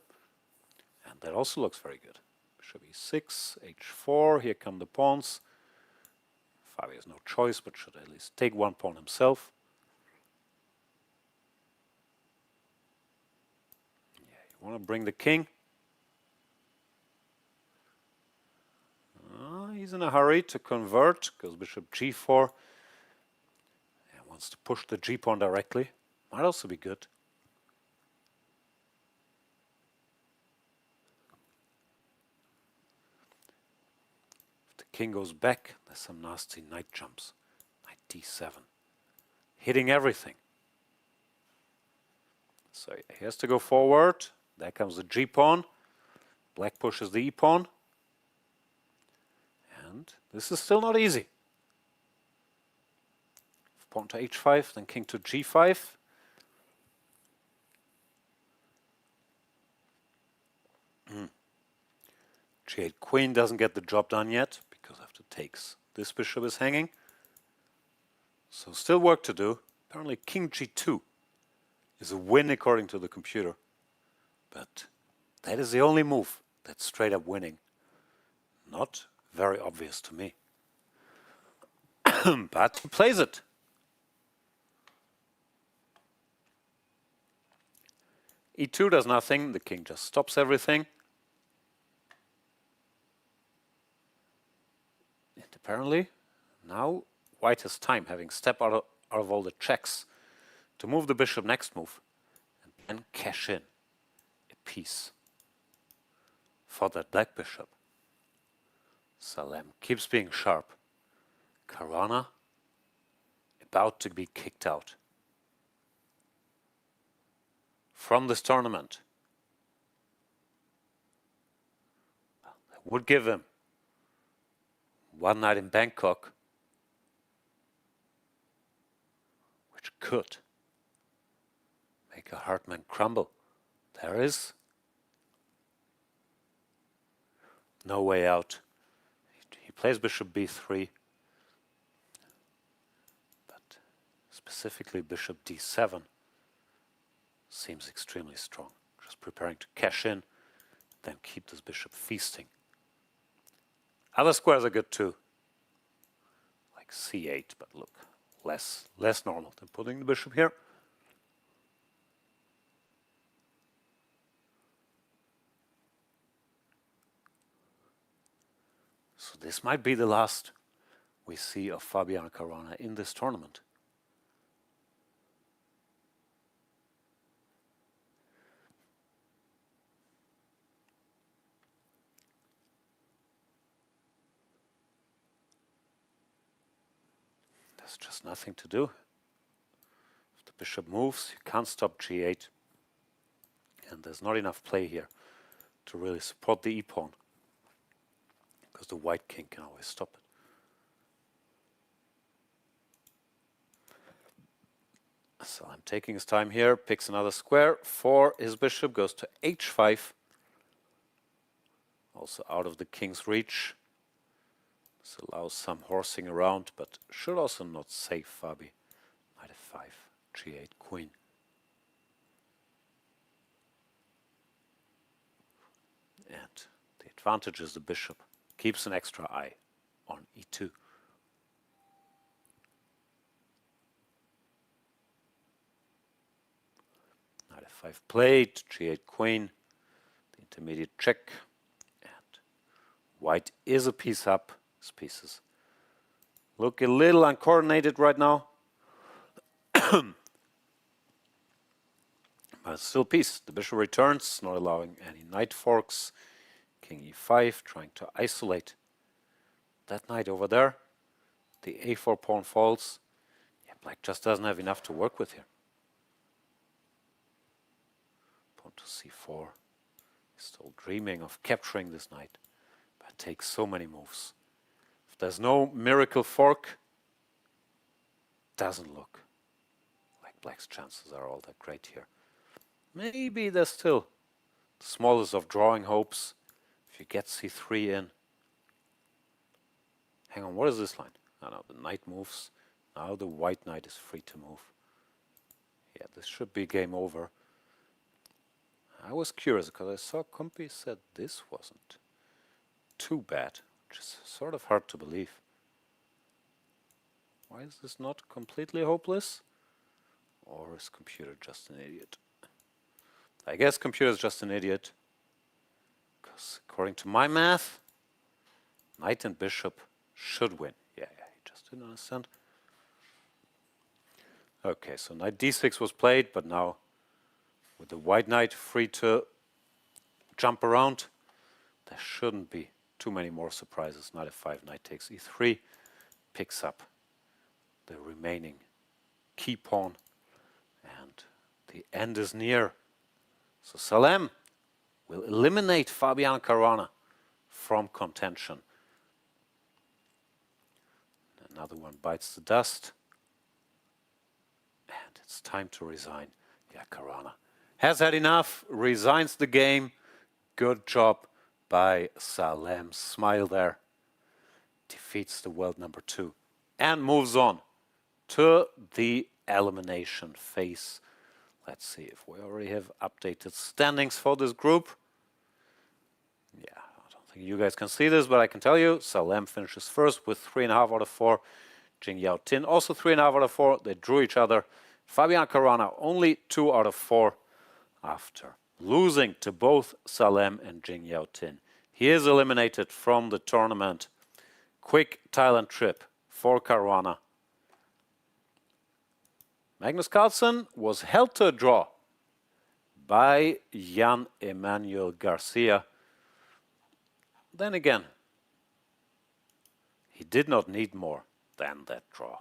And that also looks very good. Bishop e6, h4. Here come the pawns. Fabio has no choice, but should at least take one pawn himself. Yeah, you want to bring the king. He's in a hurry to convert, because bishop g4. Wants to push the g-pawn directly. Might also be good. If the king goes back, there's some nasty knight jumps. Knight d7. Hitting everything. So he has to go forward. There comes the g-pawn. Black pushes the e-pawn. And this is still not easy. Pawn to h5, then king to g5. G8 queen doesn't get the job done yet, because after takes, this bishop is hanging. So still work to do. Apparently king g2 is a win according to the computer. But that is the only move that's straight up winning. Not very obvious to me. But he plays it. e2 does nothing, the king just stops everything. And apparently, now white has time, having stepped out of all the checks, to move the bishop next move, and then cash in a piece for that black bishop. Salem keeps being sharp. Caruana about to be kicked out from this tournament. That would give him one night in Bangkok, which could make a hard man crumble. There is no way out plays bishop b3, but specifically bishop d7 seems extremely strong. Just preparing to cash in, then keep this bishop feasting. Other squares are good too, like c8, but look, less normal than putting the bishop here. So this might be the last we see of Fabiano Caruana in this tournament. There's just nothing to do. If the bishop moves, you can't stop g8. And there's not enough play here to really support the e-pawn, because the white king can always stop it. So I'm taking his time here, picks another square for his bishop, goes to h5. Also out of the king's reach. This allows some horsing around, but should also not save Fabi. Knight f5, g8, queen. And the advantage is the bishop keeps an extra eye on e2. Knight f5 played, g8 queen, the intermediate check, and white is a piece up. His pieces look a little uncoordinated right now, but it's still a piece. The bishop returns, not allowing any knight forks. King e5, trying to isolate that knight over there. The a4 pawn falls. Yeah, black just doesn't have enough to work with here. Pawn to c4. He's still dreaming of capturing this knight, but it takes so many moves. If there's no miracle fork, doesn't look like black's chances are all that great here. Maybe there's still the smallest of drawing hopes. If you get c3 in. Hang on, what is this line? Oh no, the knight moves. Now the white knight is free to move. Yeah, this should be game over. I was curious because I saw Compi said this wasn't too bad, which is sort of hard to believe. Why is this not completely hopeless? Or is computer just an idiot? I guess computer is just an idiot. Because according to my math, knight and bishop should win. Yeah, he just didn't understand. Okay, so knight d6 was played, but now with the white knight free to jump around, there shouldn't be too many more surprises. Knight f5, knight takes e3, picks up the remaining key pawn, and the end is near. So Salem will eliminate Fabiano Caruana from contention. Another one bites the dust. And it's time to resign. Yeah, Caruana has had enough, resigns the game. Good job by Salem. Smile there. Defeats the world number 2 and moves on to the elimination phase. Let's see if we already have updated standings for this group. Yeah, I don't think you guys can see this, but I can tell you Salem finishes first with 3.5 out of 4. Jing Yao Tin also 3.5 out of 4. They drew each other. Fabiano Caruana only 2 out of 4 after losing to both Salem and Jing Yao Tin. He is eliminated from the tournament. Quick Thailand trip for Caruana. Magnus Carlsen was held to a draw by Jan Emmanuel Garcia. Then again, he did not need more than that draw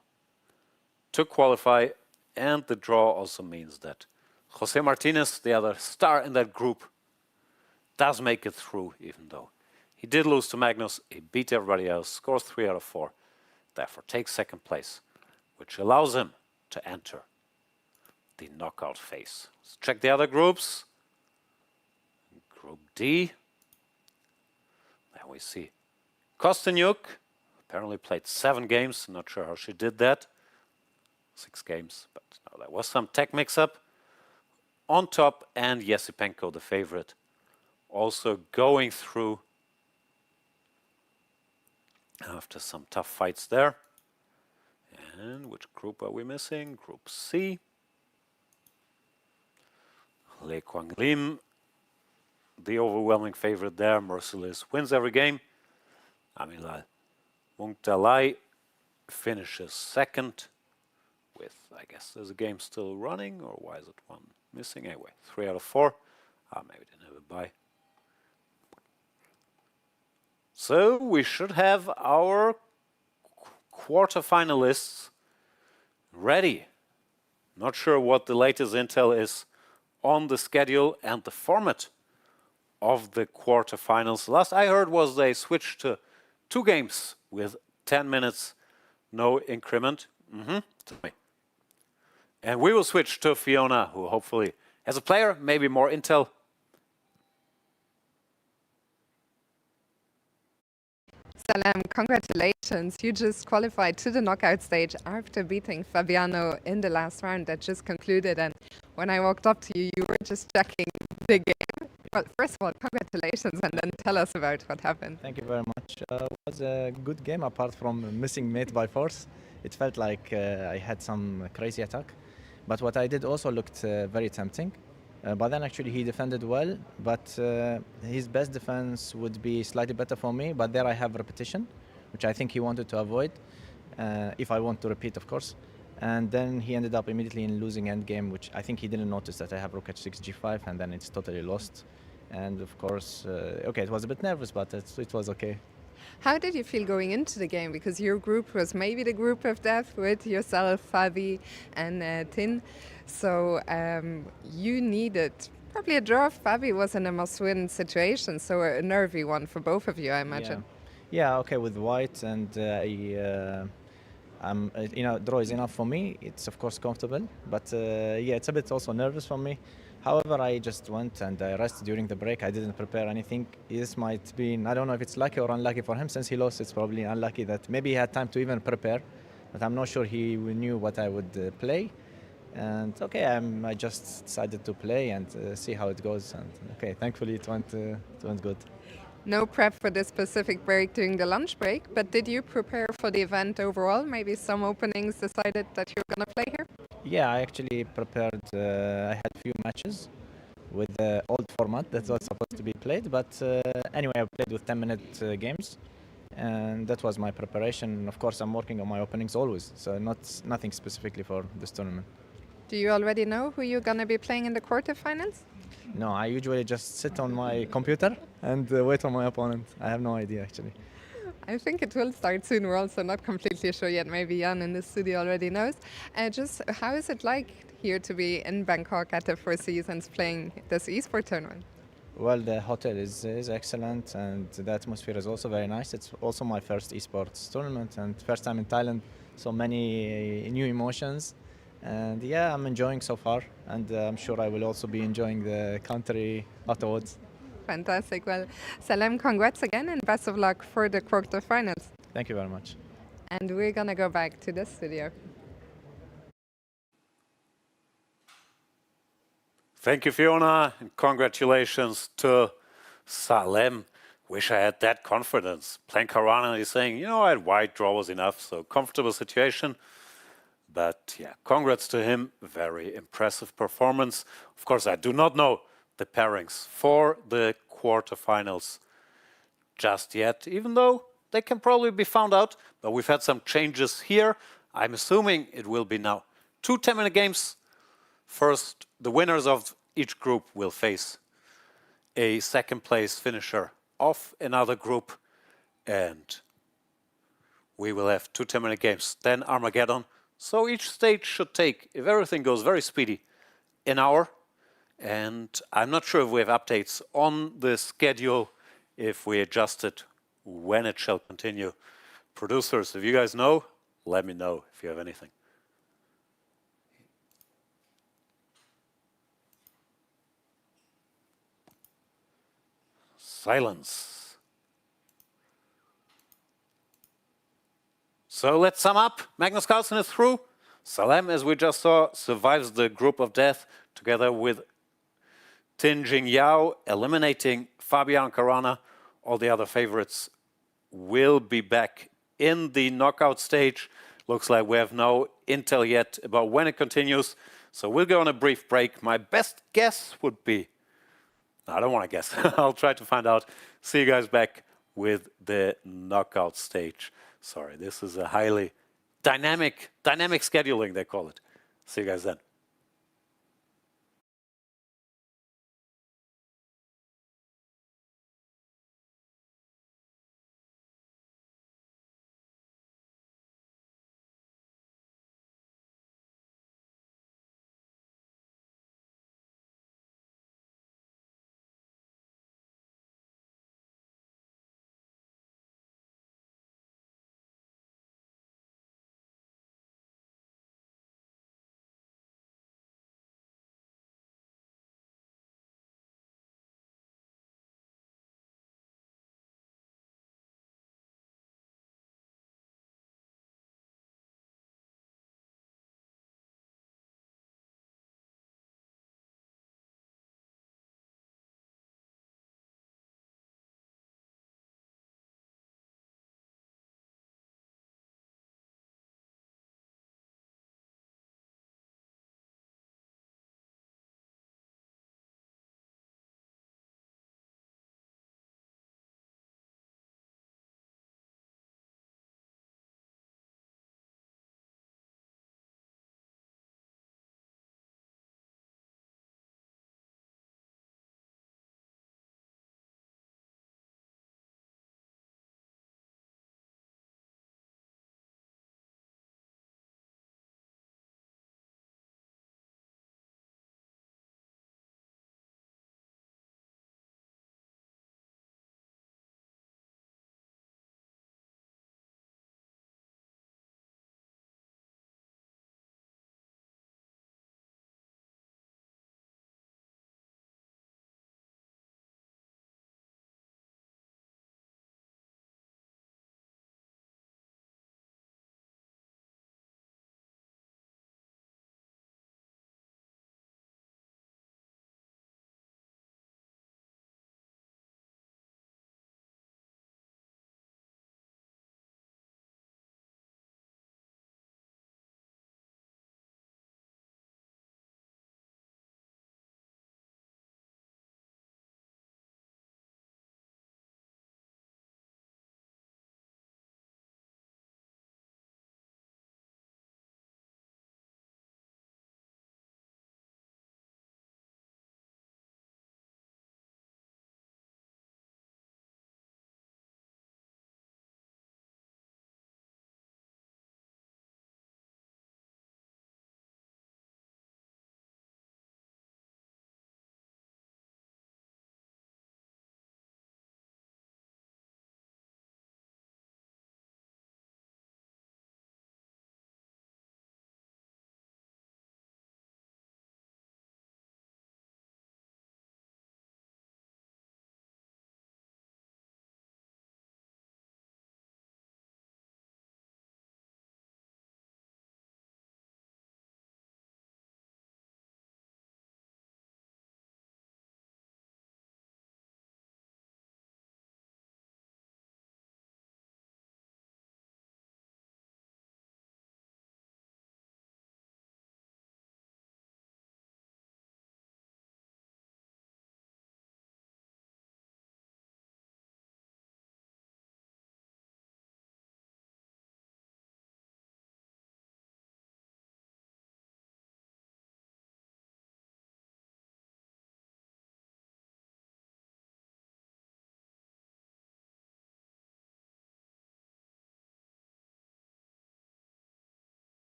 to qualify, and the draw also means that Jose Martinez, the other star in that group, does make it through, even though he did lose to Magnus. He beat everybody else, scores 3 out of 4, therefore takes second place, which allows him to enter the knockout phase. Let's check the other groups. Group D. There we see Kostyniuk apparently played 7 games. Not sure how she did that. 6 games, but no, there was some tech mix-up. On top, and Yesipenko, the favorite, also going through after some tough fights there. And which group are we missing? Group C. Le Quang Lim, the overwhelming favorite there. Merciless wins every game. Amilal Mungtalai finishes second with, I guess there's a game still running, or why is it one missing? Anyway, 3 out of 4. Maybe didn't have a bye. So we should have our quarterfinalists ready. Not sure what the latest intel is on the schedule and the format of the quarterfinals. Last I heard was they switched to 2 games with 10 minutes, no increment. And we will switch to Fiona, who hopefully has a player, maybe more intel. Salam, congratulations. You just qualified to the knockout stage after beating Fabiano in the last round that just concluded. And when I walked up to you, you were just checking the game. Well, first of all, congratulations, and then tell us about what happened. Thank you very much. It was a good game apart from missing mate by force. It felt like I had some crazy attack. But what I did also looked very tempting. But then actually he defended well, but his best defense would be slightly better for me. But there I have repetition, which I think he wanted to avoid, if I want to repeat, of course. And then he ended up immediately in losing endgame, which I think he didn't notice that I have rook h6 g5, and then it's totally lost. And of course, okay, it was a bit nervous, but it was okay. How did you feel going into the game? Because your group was maybe the group of death with yourself, Fabi, and Tin. So you needed probably a draw. Fabi was in a must-win situation, so a nervy one for both of you, I imagine. Yeah, okay, with white, and draw is enough for me. It's of course comfortable, but yeah, it's a bit also nervous for me. However, I just went and I rested during the break. I didn't prepare anything. This might be, I don't know if it's lucky or unlucky for him. Since he lost, it's probably unlucky that maybe he had time to even prepare. But I'm not sure he knew what I would play. And okay, I just decided to play and see how it goes. And okay, thankfully it went good. No prep for this specific break during the lunch break, but did you prepare for the event overall? Maybe some openings decided that you're going to play here? Yeah, I actually prepared, I had a few matches with the old format that was supposed to be played, but anyway, I played with 10-minute games, and that was my preparation. Of course, I'm working on my openings always, so nothing specifically for this tournament. Do you already know who you're going to be playing in the quarterfinals? No, I usually just sit on my computer and wait for my opponent. I have no idea, actually. I think it will start soon. We're also not completely sure yet. Maybe Jan in the studio already knows. Just how is it like here to be in Bangkok at the Four Seasons playing this esports tournament? Well, the hotel is excellent, and the atmosphere is also very nice. It's also my first esports tournament and first time in Thailand, so many new emotions. And yeah, I'm enjoying so far, and I'm sure I will also be enjoying the country afterwards. Fantastic. Well, Salem, congrats again and best of luck for the quarterfinals. Thank you very much. And we're going to go back to the studio. Thank you, Fiona, and congratulations to Salem. Wish I had that confidence. Playing Caruana, he's saying, I had white, draw was enough, so comfortable situation. But yeah, congrats to him. Very impressive performance. Of course, I do not know the pairings for the quarterfinals just yet, even though they can probably be found out. But we've had some changes here. I'm assuming it will be now 2 10-minute games. First, the winners of each group will face a second-place finisher of another group, and we will have 2 10-minute games. Then Armageddon. So each stage should take, if everything goes very speedy, an hour. And I'm not sure if we have updates on the schedule, if we adjust it, when it shall continue. Producers, if you guys know, let me know if you have anything. Silence. So let's sum up. Magnus Carlsen is through. Salem, as we just saw, survives the group of death together with Tin Jing Yao, eliminating Fabiano Caruana. All the other favorites will be back in the knockout stage. Looks like we have no intel yet about when it continues. So we'll go on a brief break. My best guess would be, no, I don't want to guess. I'll try to find out. See you guys back with the knockout stage. Sorry, this is a highly dynamic scheduling, they call it. See you guys then.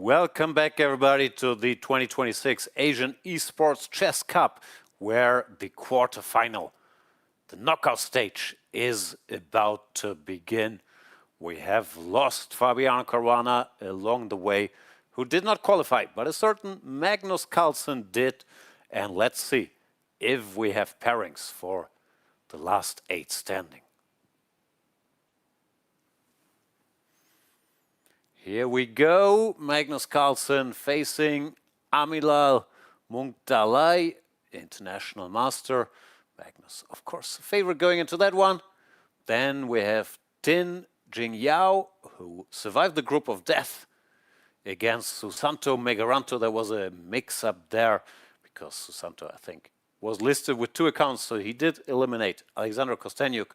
Welcome back, everybody, to the 2026 Asian Esports Chess Cup, where the quarterfinal, the knockout stage, is about to begin. We have lost Fabiano Caruana along the way, who did not qualify, but a certain Magnus Carlsen did. And let's see if we have pairings for the last 8 standing. Here we go. Magnus Carlsen facing Amilal Munkdalai, international master. Magnus, of course, favorite going into that one. Then we have Tin Jingyao, who survived the group of death against Susanto Megaranto. There was a mix-up there because Susanto, I think, was listed with 2 accounts, so he did eliminate Alexander Kostenyuk.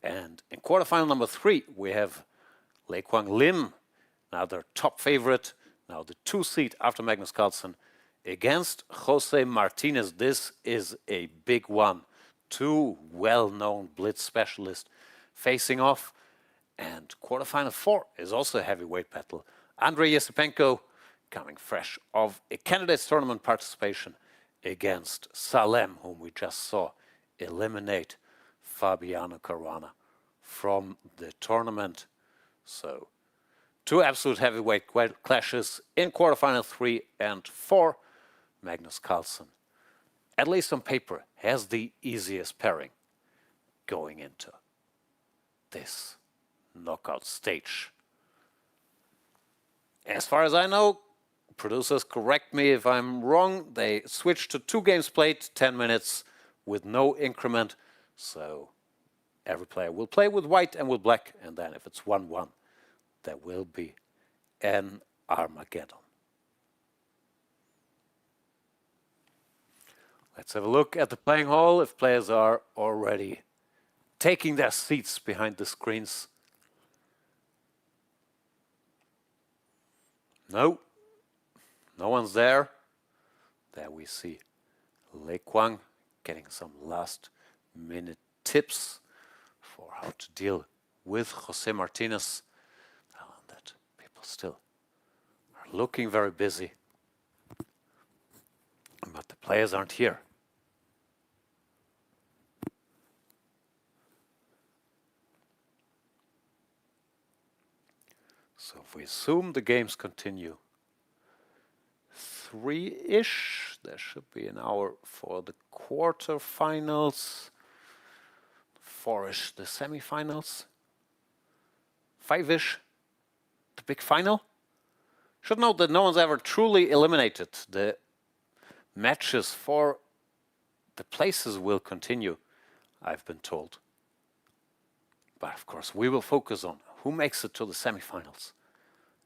And in quarterfinal number 3, we have Lei Kwang Lim, now their top favorite, now the 2 seed after Magnus Carlsen, against Jose Martinez. This is a big one. 2 well-known blitz specialists facing off. And quarterfinal 4 is also a heavyweight battle. Andrei Yesipenko, coming fresh of a candidates tournament participation, against Salem, whom we just saw eliminate Fabiano Caruana from the tournament. So 2 absolute heavyweight clashes in quarterfinal 3 and 4. Magnus Carlsen, at least on paper, has the easiest pairing going into this knockout stage. As far as I know, producers correct me if I'm wrong, they switched to 2 games played, 10 minutes with no increment. So every player will play with white and with black, and then if it's 1-1, there will be an Armageddon. Let's have a look at the playing hall if players are already taking their seats behind the screens. No, no one's there. There we see Lei Kwang getting some last-minute tips for how to deal with Jose Martinez. That people still are looking very busy, but the players aren't here. So if we assume the games continue 3-ish, there should be an hour for the quarterfinals, 4-ish the semifinals, 5-ish the big final. Should note that no one's ever truly eliminated. The matches for the places will continue, I've been told. But of course, we will focus on who makes it to the semifinals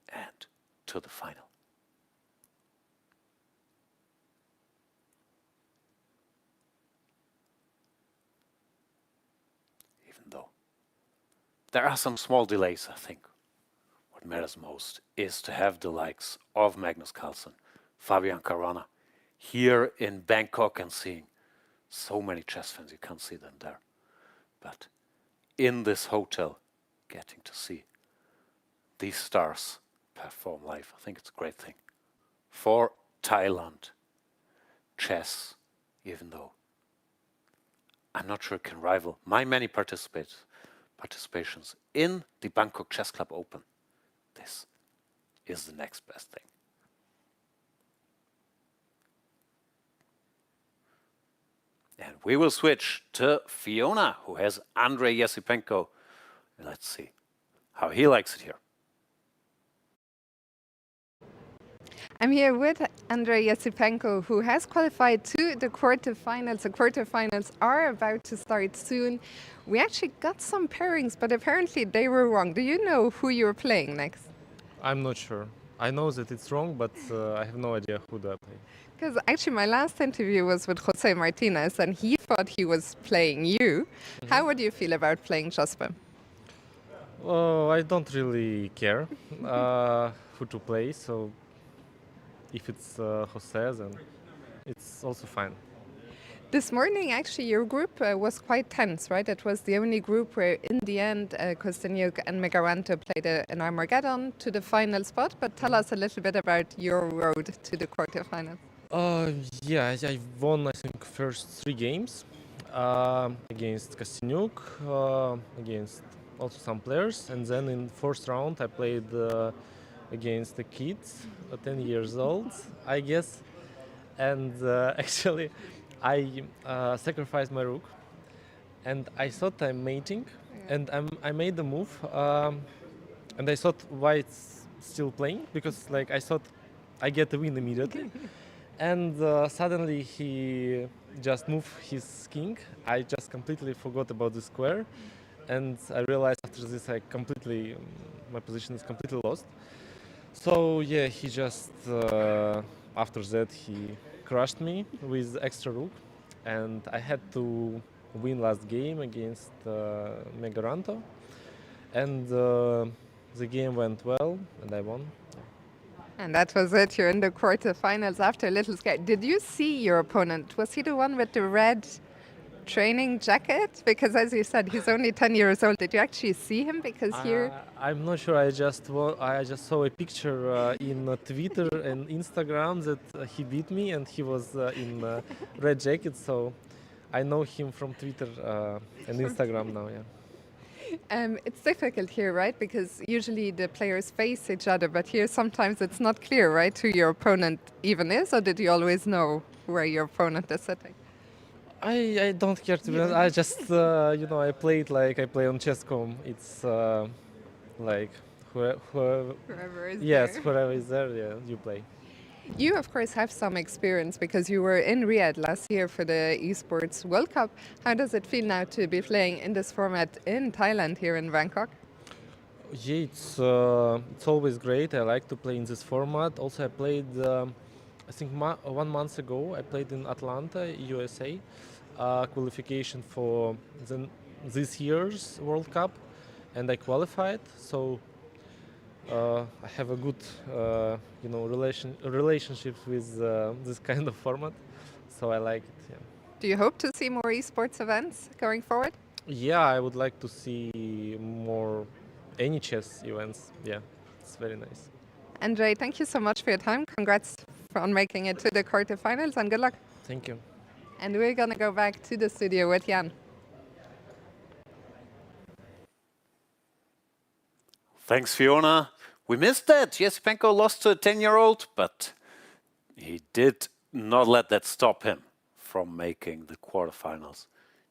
and to the final. Even though there are some small delays, I think what matters most is to have the likes of Magnus Carlsen, Fabian Caruana here in Bangkok and seeing so many chess fans. You can't see them there. But in this hotel, getting to see these stars perform live, I think it's a great thing for Thailand chess, even though I'm not sure it can rival my many participations in the Bangkok Chess Club Open. This is the next best thing. And we will switch to Fiona, who has Andrei Yesipenko. Let's see how he likes it here. I'm here with Andrei Yesipenko, who has qualified to the quarterfinals. The quarterfinals are about to start soon. We actually got some pairings, but apparently they were wrong. Do you know who you're playing next? I'm not sure. I know that it's wrong, but I have no idea who that is. Because actually my last interview was with Jose Martinez, and he thought he was playing you. How would you feel about playing Jasper? Oh, I don't really care who to play, so if it's Jose, then it's also fine. This morning, actually, your group was quite tense, right? It was the only group where, in the end, Kosteniuk and Megaranto played an Armageddon to the final spot. But tell us a little bit about your road to the quarterfinals. Yeah, I won, I think, first 3 games against Kosteniuk, against also some players, and then in fourth round I played against the kids, 10 years old, I guess, and actually I sacrificed my rook, and I thought I'm mating, and I made the move, and I thought white's still playing because like I thought I get the win immediately. And suddenly he just moved his king. I just completely forgot about the square, and I realized after this I completely my position is completely lost. So yeah, he just after that he crushed me with extra rook, and I had to win last game against Megaranto, and the game went well, and I won. And that was it. You're in the quarterfinals after a little scare. Did you see your opponent? Was he the one with the red training jacket? Because as you said, he's only 10 years old. Did you actually see him? Because here... I'm not sure. I just saw a picture in Twitter and Instagram that he beat me, and he was in red jacket. So I know him from Twitter and Instagram now. Yeah. It's difficult here, right? Because usually the players face each other, but here sometimes it's not clear, right, who your opponent even is, or did you always know where your opponent is sitting? I don't care to be honest. I just I played like I play on chess.com. It's like whoever Whoever is yes, there. whoever is there, yeah, you play. You, of course, have some experience because you were in Riyadh last year for the Esports World Cup. How does it feel now to be playing in this format in Thailand here in Bangkok? Yeah, it's always great. I like to play in this format. Also, I played I think 1 month ago. I played in Atlanta, USA, qualification for this year's World Cup, and I qualified. So I have a good relationship with this kind of format. So I like it. Yeah. Do you hope to see more esports events going forward? Yeah, I would like to see more any chess events. Yeah, it's very nice. Andre, thank you so much for your time. Congrats on making it to the quarterfinals and good luck. Thank you. And we're going to go back to the studio with Jan. Thanks, Fiona. We missed that. Yesipenko lost to a 10-year-old, but he did not let that stop him from making the quarterfinals.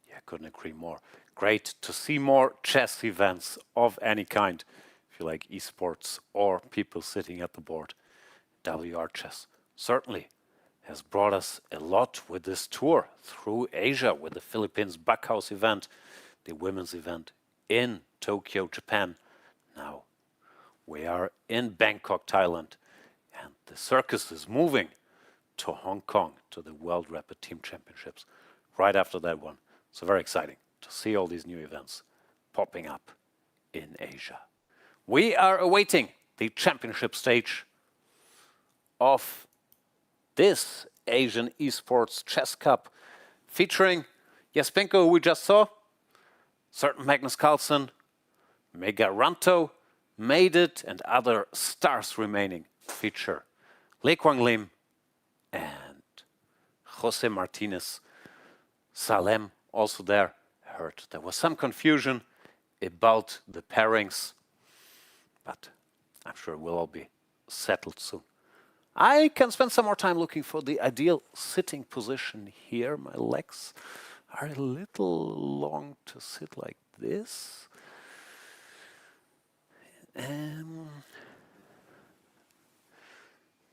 Yeah, couldn't agree more. Great to see more chess events of any kind. If you like esports or people sitting at the board, WR Chess certainly has brought us a lot with this tour through Asia, with the Philippines Backhouse event, the women's event in Tokyo, Japan. Now we are in Bangkok, Thailand, and the circus is moving to Hong Kong, to the World Rapid Team Championships, right after that one. So very exciting to see all these new events popping up in Asia. We are awaiting the championship stage of this Asian Esports Chess Cup, featuring Yesipenko, who we just saw, certain Magnus Carlsen, Megaranto made it, and other stars remaining feature Lee Kwang Lim and Jose Martinez. Salem also there. I heard there was some confusion about the pairings, but I'm sure it will all be settled soon. I can spend some more time looking for the ideal sitting position here. My legs are a little long to sit like this.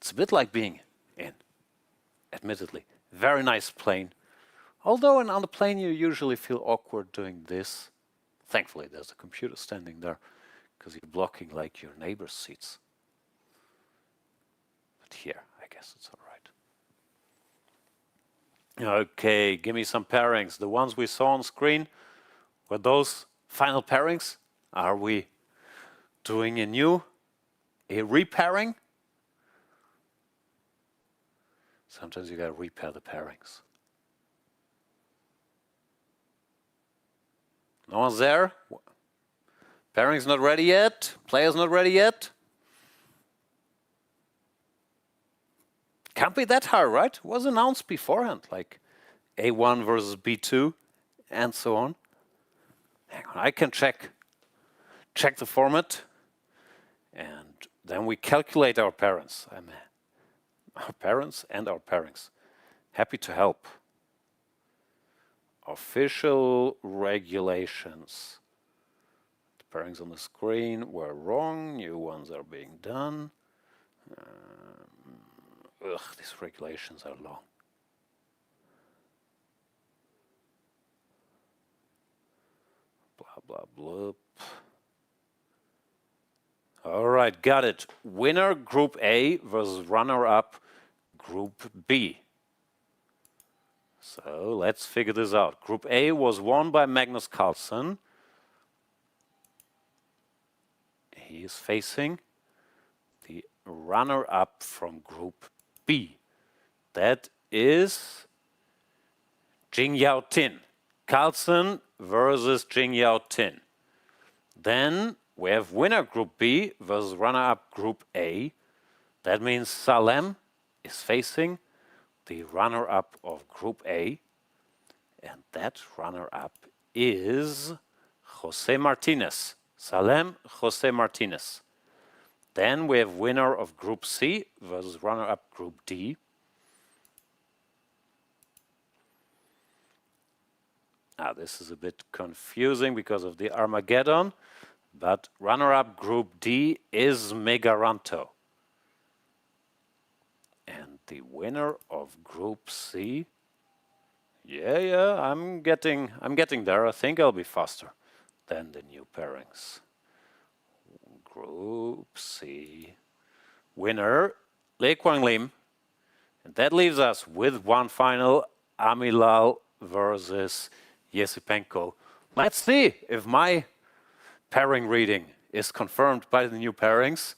It's a bit like being in, admittedly. Very nice plane. Although on the plane you usually feel awkward doing this. Thankfully there's a computer standing there, because you're blocking like your neighbor's seats. But here, I guess it's all right. Okay, give me some pairings. The ones we saw on screen, were those final pairings? Are we doing a repairing? Sometimes you gotta repair the pairings. No one's there? Pairing's not ready yet? Player's not ready yet? Can't be that hard, right? It was announced beforehand, like A1 versus B2 and so on. Hang on, I can check the format, and then we calculate our parents. Our parents and our pairings. Happy to help. Official regulations. The pairings on the screen were wrong. New ones are being done. These regulations are long. Blah, blah, blah. All right, got it. Winner Group A versus runner-up Group B. So let's figure this out. Group A was won by Magnus Carlsen. He is facing the runner-up from Group B. That is Jing Yao Tin. Carlsen versus Jing Yao Tin. Then we have winner Group B versus runner-up Group A. That means Salem is facing the runner-up of Group A. And that runner-up is Jose Martinez. Salem, Jose Martinez. Then we have winner of Group C versus runner-up Group D. Now this is a bit confusing because of the Armageddon, but runner-up Group D is Megaranto. And the winner of Group C, I'm getting there. I think I'll be faster than the new pairings. Group C, winner Lei Kwang Lim, and that leaves us with one final, Amilal versus Yesipenko. Let's see if my pairing reading is confirmed by the new pairings.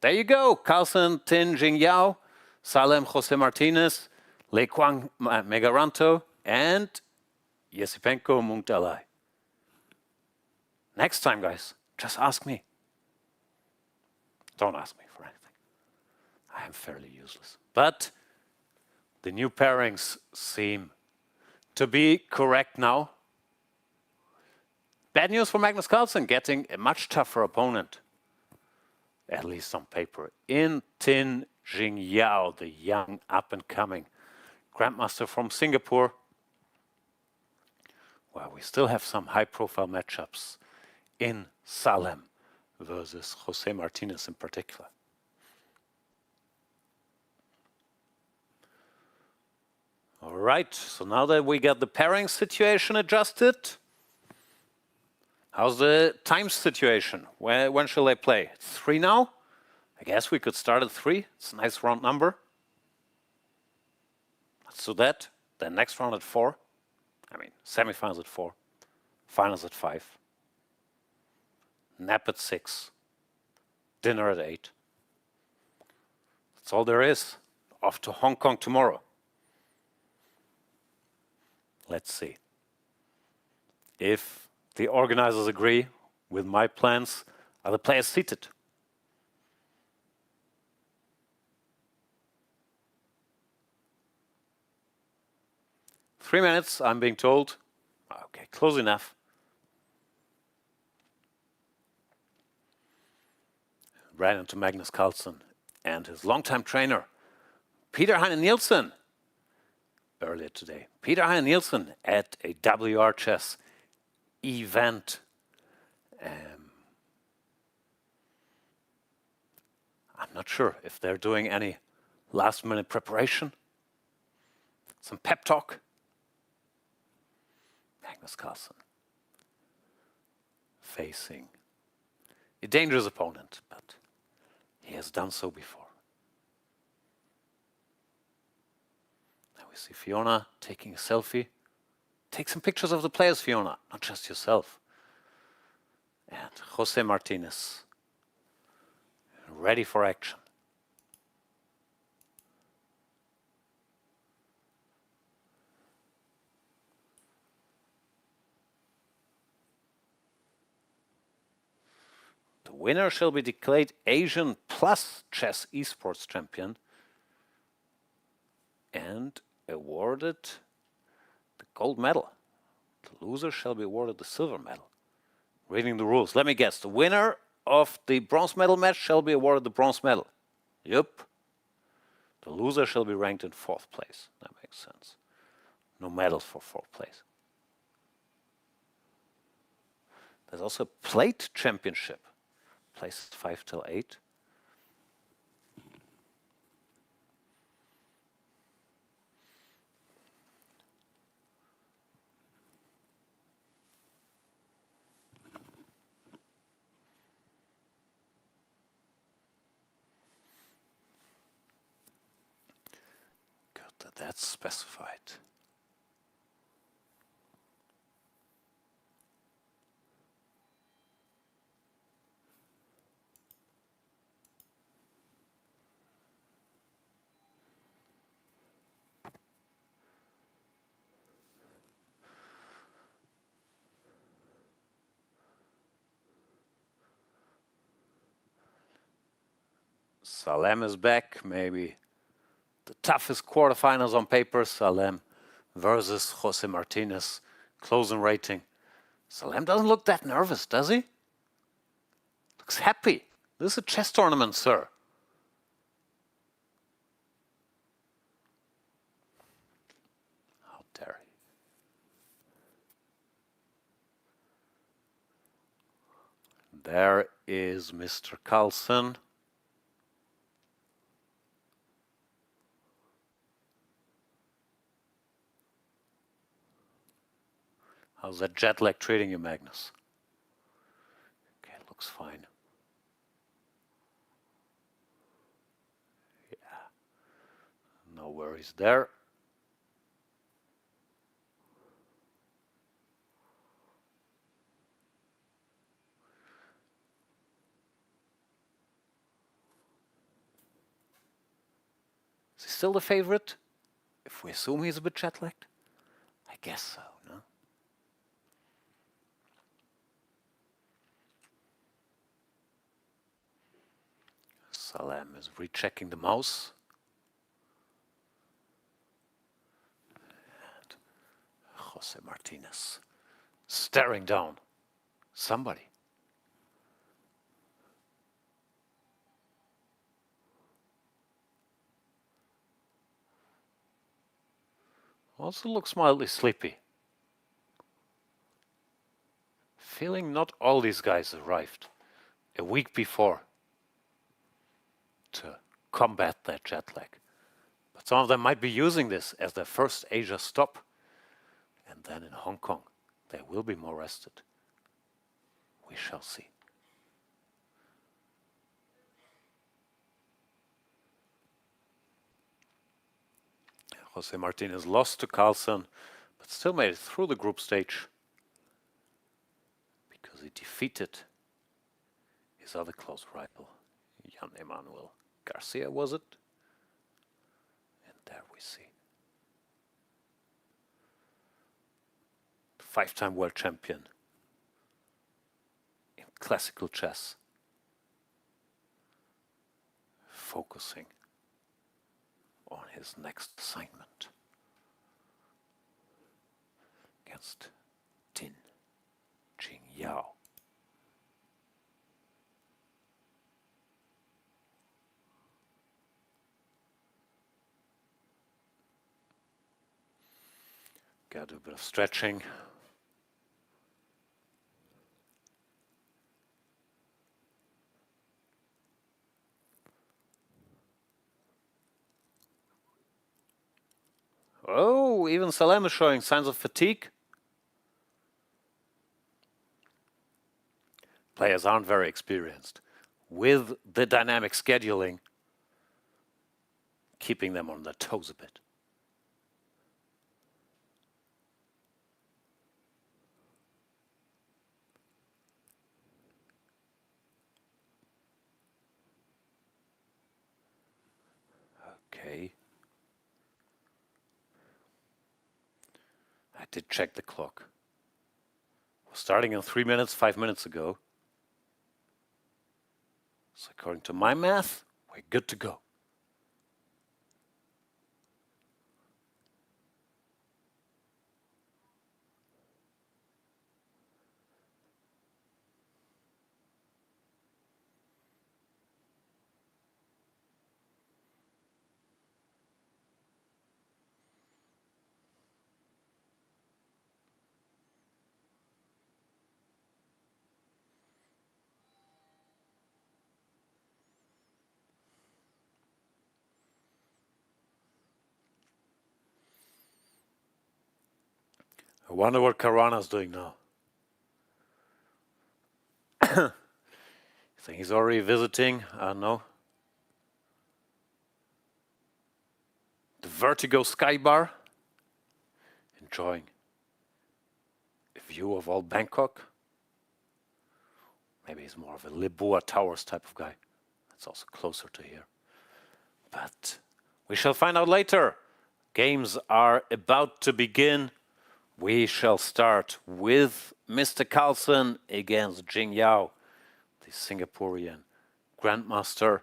There you go, Carlsen, Tin, Jing Yao, Salem, Jose Martinez, Lei Kwang, Megaranto, and Yesipenko, Mung Dalai. Next time, guys, just ask me. Don't ask me for anything. I am fairly useless. But the new pairings seem to be correct now. Bad news for Magnus Carlsen, getting a much tougher opponent, at least on paper, in Tin Jing Yao, the young up-and-coming Grandmaster from Singapore. Well, we still have some high-profile matchups in Salem versus Jose Martinez in particular. All right, so now that we got the pairing situation adjusted, how's the time situation? When shall I play? 3 now? I guess we could start at 3. It's a nice round number. Let's do that. Then next round at 4. I mean, semifinals at 4. Finals at 5. Nap at 6. Dinner at 8. That's all there is. Off to Hong Kong tomorrow. Let's see. If the organizers agree with my plans, are the players seated? Three minutes, I'm being told. Okay, close enough. Ran into Magnus Carlsen and his longtime trainer, Peter Heine Nielsen, earlier today. Peter Heine Nielsen at a WR Chess event. I'm not sure if they're doing any last-minute preparation. Some pep talk. Magnus Carlsen facing a dangerous opponent, but he has done so before. Now we see Fiona taking a selfie. Take some pictures of the players, Fiona, not just yourself. And Jose Martinez, ready for action. winner shall be declared Asian plus chess esports champion and awarded the gold medal. The loser shall be awarded the silver medal. Reading the rules, let me guess. The winner of the bronze medal match shall be awarded the bronze medal. Yup. The loser shall be ranked in 4th place. That makes sense. No medals for 4th place. There's also a plate championship, placed 5 till 8. Good that that's specified. Salem is back, maybe the toughest quarterfinals on paper. Salem versus Jose Martinez. Closing rating. Salem doesn't look that nervous, does he? Looks happy. This is a chess tournament, sir. How dare he? There is Mr. Carlsen. How's that jet lag treating you, Magnus? Okay, it looks fine. Yeah, no worries there. Is he still the favorite? If we assume he's a bit jet lagged? I guess so, no? Salem is rechecking the mouse. And Jose Martinez staring down somebody. Also looks mildly sleepy. Feeling not all these guys arrived a week before to combat that jet lag. But some of them might be using this as their first Asia stop. And then in Hong Kong, they will be more rested. We shall see. Jose Martinez lost to Carlsen, but still made it through the group stage because he defeated his other close rival, Jan Emanuel Garcia, was it? And there we see. The 5-time world champion in classical chess, focusing on his next assignment against Tin Jing Yao. Got to do a bit of stretching. Oh, even Salem is showing signs of fatigue. Players aren't very experienced with the dynamic scheduling, keeping them on their toes a bit. Okay. I did check the clock. We're starting in 3 minutes, 5 minutes ago. So according to my math, we're good to go. I wonder what Caruana's doing now. I think he's already visiting, I don't know, the Vertigo Sky Bar, enjoying a view of all Bangkok. Maybe he's more of a Lisboa Towers type of guy. That's also closer to here. But we shall find out later. Games are about to begin. We shall start with Mr. Carlsen against Jing Yao, the Singaporean Grandmaster.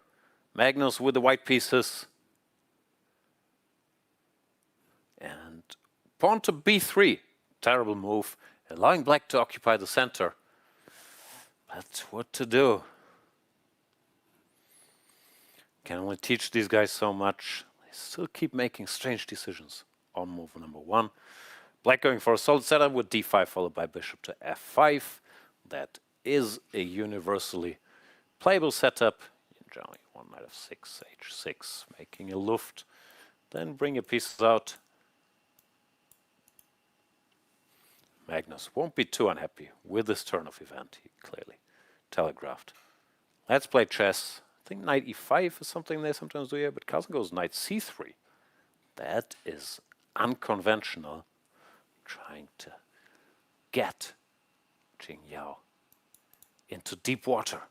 Magnus with the white pieces. And pawn to b3. Terrible move, allowing black to occupy the center. But what to do? Can only teach these guys so much. They still keep making strange decisions on move number 1. Black going for a solid setup with d5 followed by bishop to f5. That is a universally playable setup. Generally, one knight f6, h6, making a luft. Then bring your pieces out. Magnus won't be too unhappy with this turn of event, he clearly telegraphed. Let's play chess. I think knight e5 is something they sometimes do here, but Carlsen goes knight c3. That is unconventional, trying to get Jing Yao into deep water.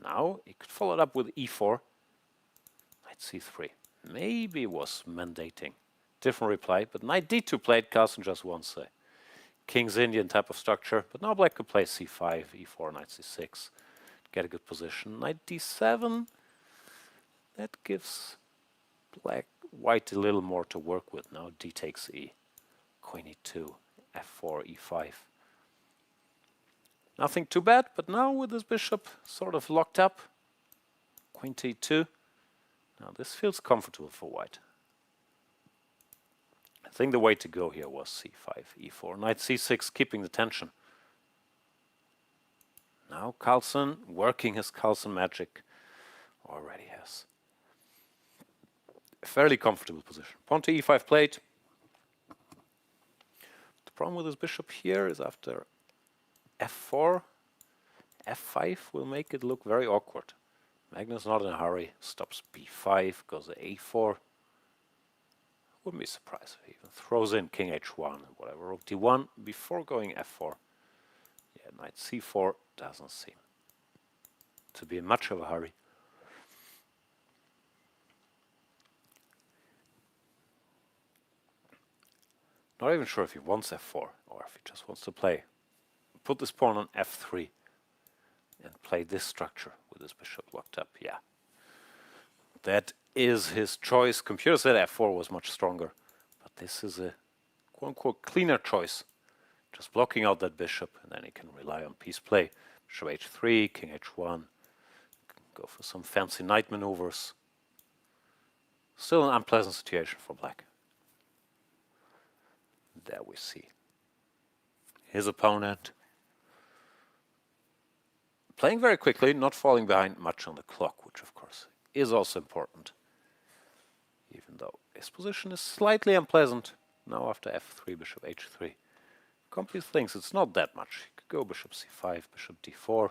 Now he could follow it up with e4, knight c3. Maybe was mandating. Different reply, but knight d2 played, Carlsen just wants a King's Indian type of structure, but now black could play c5, e4, knight c6, get a good position. Knight d7, that gives white a little more to work with. Now d takes e, queen e2, f4, e5. Nothing too bad, but now with this bishop sort of locked up, queen to e2, now this feels comfortable for white. I think the way to go here was c5, e4, knight c6, keeping the tension. Now Carlsen working his Carlsen magic already has a fairly comfortable position. Pawn to e5 played. The problem with this bishop here is after f4, f5 will make it look very awkward. Magnus not in a hurry, stops b5, goes to a4. Wouldn't be surprised if he even throws in king h1 and whatever, rook d1 before going f4. Yeah, knight c4 doesn't seem to be in much of a hurry. Not even sure if he wants f4 or if he just wants to play. Put this pawn on f3 and play this structure with his bishop locked up. Yeah, that is his choice. Computer said f4 was much stronger, but this is a quote-unquote cleaner choice. Just blocking out that bishop, and then he can rely on piece play. Bishop h3, king h1, go for some fancy knight maneuvers. Still an unpleasant situation for black. There we see his opponent playing very quickly, not falling behind much on the clock, which of course is also important. Even though his position is slightly unpleasant. Now after f3, bishop h3. Computer thinks it's not that much. He could go bishop c5, bishop d4,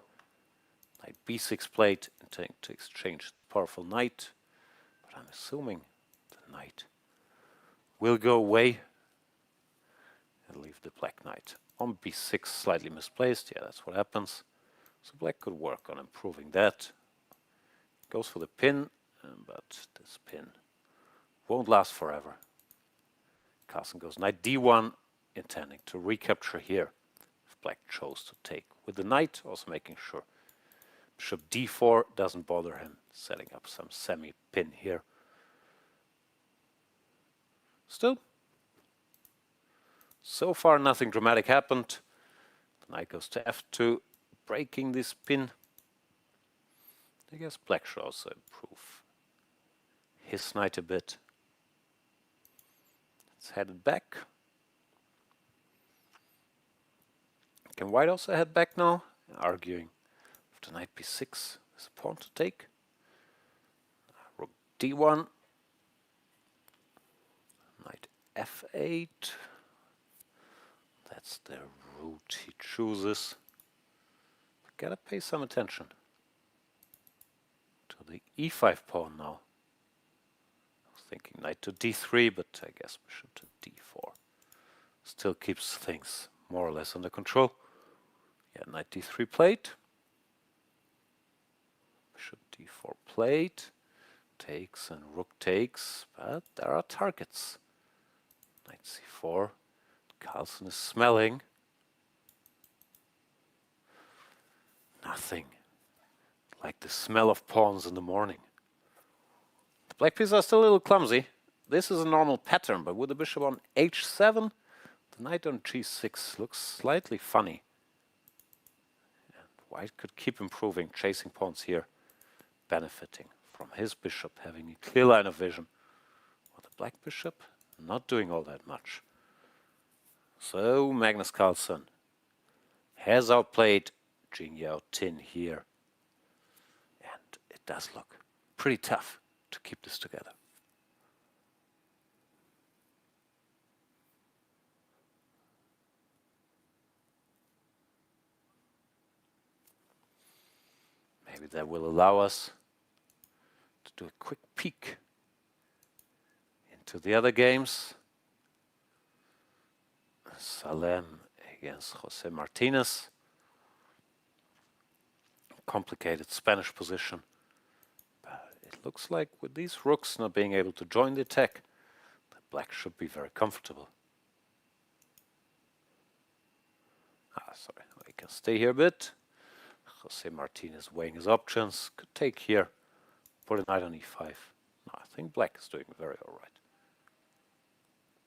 knight b6 played, intending to exchange the powerful knight. But I'm assuming the knight will go away and leave the black knight on b6, slightly misplaced. Yeah, that's what happens. So black could work on improving that. Goes for the pin, but this pin won't last forever. Carlsen goes knight d1, intending to recapture here if black chose to take with the knight, also making sure Bishop d4 doesn't bother him, setting up some semi-pin here. Still, so far nothing dramatic happened. The knight goes to f2, breaking this pin. I guess black should also improve his knight a bit. Let's head it back. Can white also head back now? Arguing after knight b6 is a pawn to take. Rook d1. Knight f8. That's the route he chooses. Gotta pay some attention to the e5 pawn now. I was thinking knight to d3, but I guess bishop to d4 still keeps things more or less under control. Yeah, knight d3 plate. Bishop d4 plate. Takes and rook takes, but there are targets. Knight c4. Carlsen is smelling. Nothing like the smell of pawns in the morning. The black pieces are still a little clumsy. This is a normal pattern, but with the bishop on h7, the knight on g6 looks slightly funny. And white could keep improving, chasing pawns here, benefiting from his bishop having a clear line of vision. While the black bishop not doing all that much. So Magnus Carlsen has outplayed Jing Yao Tin here. And it does look pretty tough to keep this together. Maybe that will allow us to do a quick peek into the other games. Salem against Jose Martinez. Complicated Spanish position. But it looks like with these rooks not being able to join the attack, the black should be very comfortable. Sorry, we can stay here a bit. Jose Martinez weighing his options. Could take here, put a knight on e5. No, I think black is doing very alright.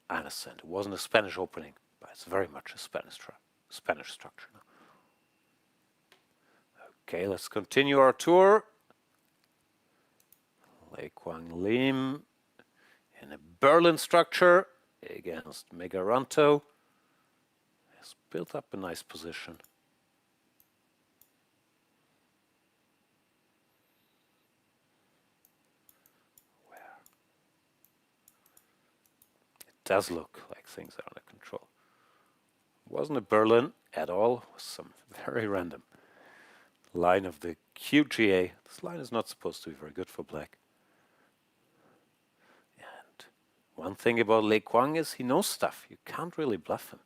I understand, it wasn't a Spanish opening, but it's very much a Spanish structure now. Okay, let's continue our tour. Lei Kwang Lim in a Berlin structure against Megaranto. Has built up a nice position. Where it does look like things are under control. Wasn't a Berlin at all, it was some very random line of the QGA. This line is not supposed to be very good for black. And one thing about Lei Kwang is he knows stuff. You can't really bluff him.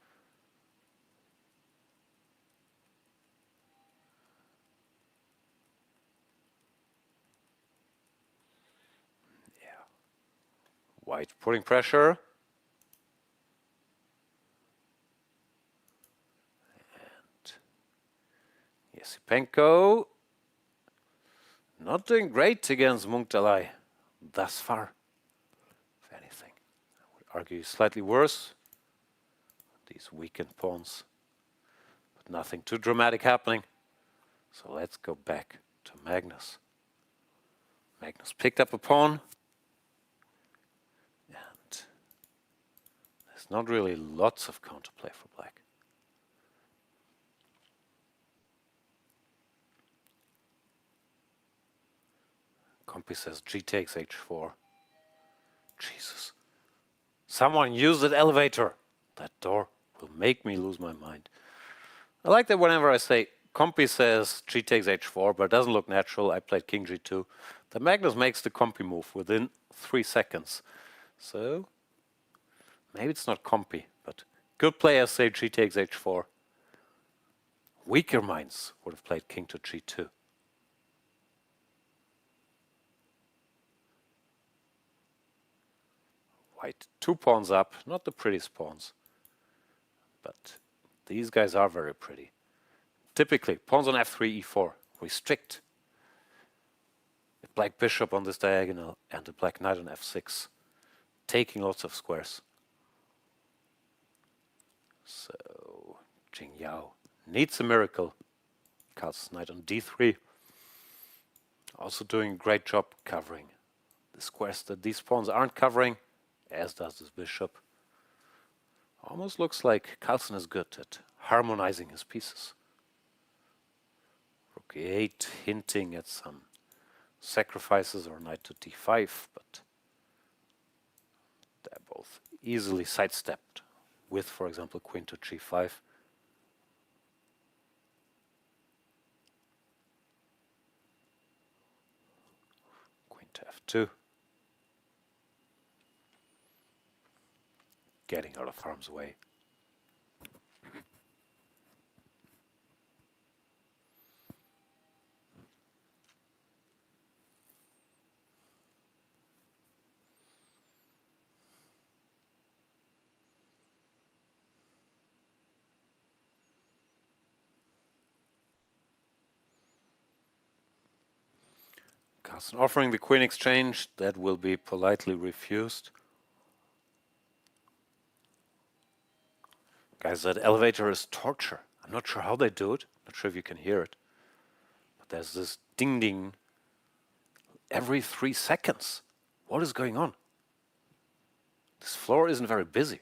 Yeah. White putting pressure. Yesipenko not doing great against Munkdalai thus far. If anything, I would argue slightly worse. These weakened pawns, but nothing too dramatic happening. So let's go back to Magnus. Magnus picked up a pawn, and there's not really lots of counterplay for black. Compi says g takes h4. Jesus. Someone use that elevator. That door will make me lose my mind. I like that whenever I say Compi says g takes h4, but it doesn't look natural. I played king g2. The Magnus makes the Compi move within 3 seconds. So maybe it's not Compi, but good players say g takes h4. Weaker minds would have played king to g2. White 2 pawns up, not the prettiest pawns, but these guys are very pretty. Typically, pawns on f3, e4 restrict black bishop on this diagonal and the black knight on f6, taking lots of squares. So Jing Yao needs a miracle. Carlsen's knight on d3. Also doing a great job covering the squares that these pawns aren't covering, as does this bishop. Almost looks like Carlsen is good at harmonizing his pieces. Rook e8, hinting at some sacrifices, or knight to d5, but they're both easily sidestepped with, for example, queen to g5. Queen to f2. Getting out of harm's way. Carlsen offering the queen exchange, that will be politely refused. Guys, that elevator is torture. I'm not sure how they do it. Not sure if you can hear it. But there's this ding ding every 3 seconds. What is going on? This floor isn't very busy.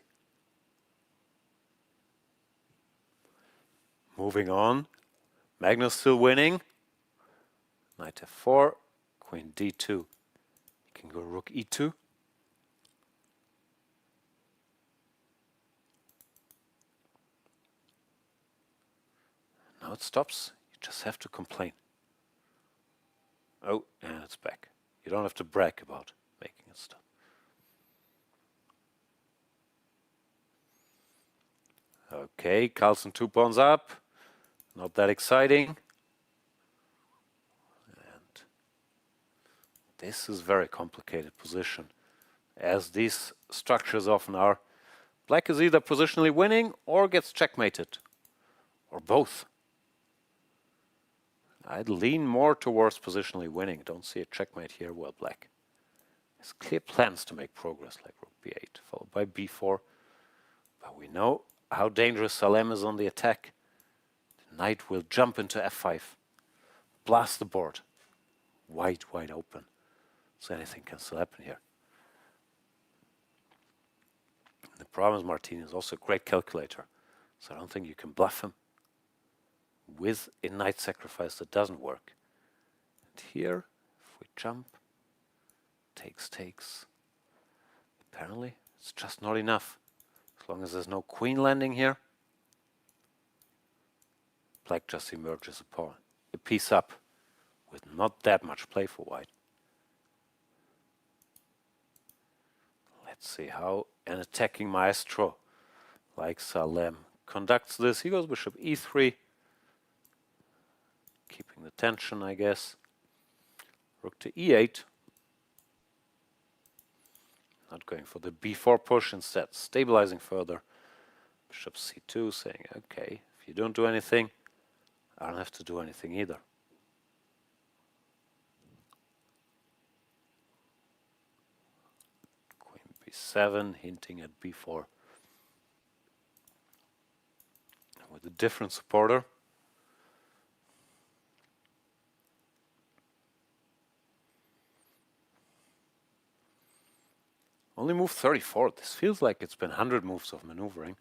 Moving on. Magnus still winning. Knight f4. Queen d2. You can go rook e2. Now it stops. You just have to complain. Oh, and it's back. You don't have to brag about making it stop. Okay, Carlsen 2 pawns up. Not that exciting. And this is a very complicated position, as these structures often are. Black is either positionally winning or gets checkmated, or both. I'd lean more towards positionally winning. Don't see a checkmate here. Well, black has clear plans to make progress, like rook b8, followed by b4. But we know how dangerous Salem is on the attack. The knight will jump into f5, blast the board, wide open. So anything can still happen here. The problem is Martin is also a great calculator, so I don't think you can bluff him with a knight sacrifice that doesn't work. And here, if we jump, takes. Apparently, it's just not enough. As long as there's no queen landing here, black just emerges a piece up with not that much play for white. Let's see how an attacking maestro like Salem conducts this. He goes bishop e3, keeping the tension, I guess. Rook to e8. Not going for the b4 push, instead stabilizing further. Bishop c2, saying, okay, if you don't do anything, I don't have to do anything either. Queen b7, hinting at b4. With a different supporter. Only move 34. This feels like it's been 100 moves of maneuvering,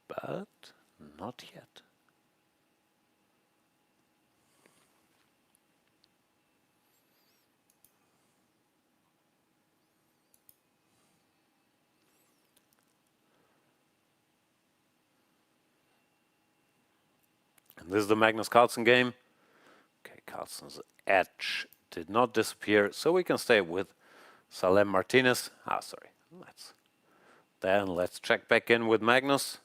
but not yet. And this is the Magnus Carlsen game. Okay, Carlsen's edge did not disappear, so we can stay with Salem Martinez. Sorry. Let's check back in with Magnus.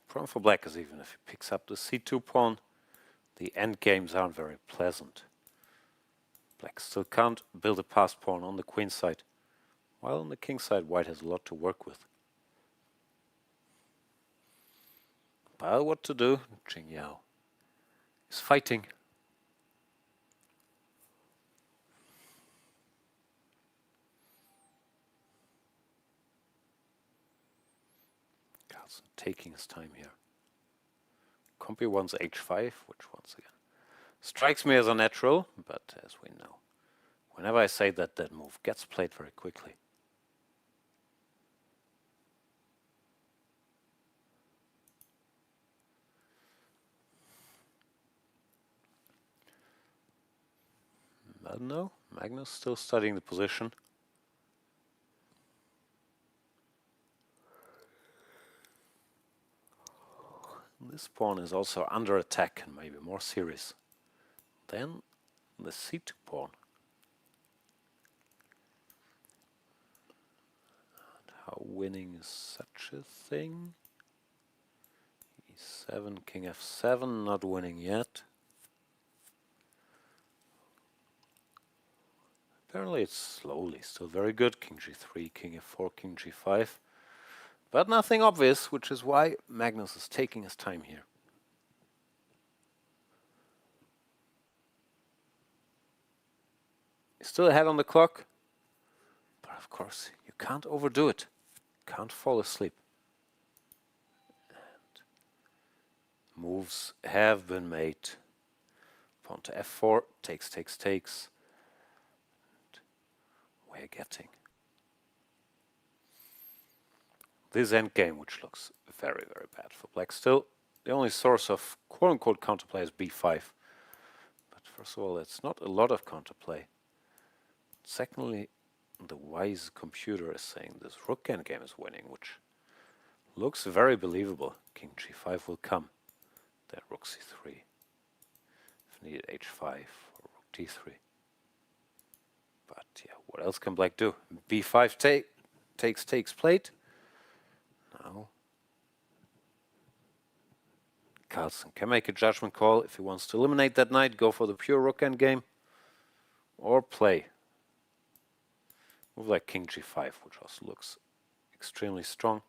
Problem for black is even if he picks up the c2 pawn, the endgames aren't very pleasant. Black still can't build a passed pawn on the queen side, while on the king side white has a lot to work with. But what to do? Jing Yao is fighting. Carlsen taking his time here. Compi wants h5, which once again strikes me as a natural, but as we know, whenever I say that, that move gets played very quickly. But no, Magnus still studying the position. This pawn is also under attack and maybe more serious than the c2 pawn. And how winning is such a thing? e7, king f7, not winning yet. Apparently it's slowly, still very good. King g3, king f4, king g5. But nothing obvious, which is why Magnus is taking his time here. He's still ahead on the clock. But of course, you can't overdo it. Can't fall asleep. And moves have been made. Pawn to f4, takes, takes, takes. We're getting this endgame, which looks very, very bad for black. Still, the only source of quote-unquote counterplay is b5. But first of all, it's not a lot of counterplay. Secondly, the wise computer is saying this rook endgame is winning, which looks very believable. King g5 will come. Then rook c3. If needed, h5 or rook d3. But yeah, what else can black do? b5 takes plate. Now Carlsen can make a judgment call if he wants to eliminate that knight, go for the pure rook endgame, or play. Move like king g5, which also looks extremely strong.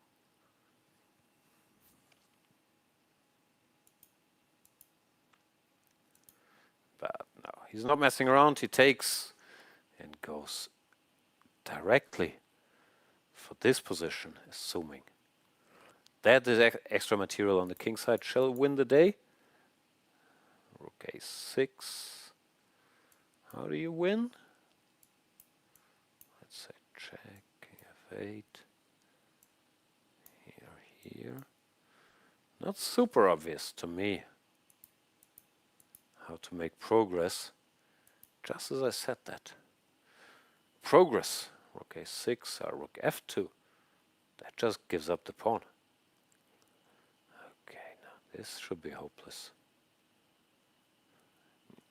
But no, he's not messing around. He takes and goes directly for this position, assuming that is extra material on the king side shall win the day. Rook a6. How do you win? Let's say check, king f8. Here. Not super obvious to me how to make progress. Just as I said that. Progress. Rook a6 or rook f2. That just gives up the pawn. Okay, now this should be hopeless.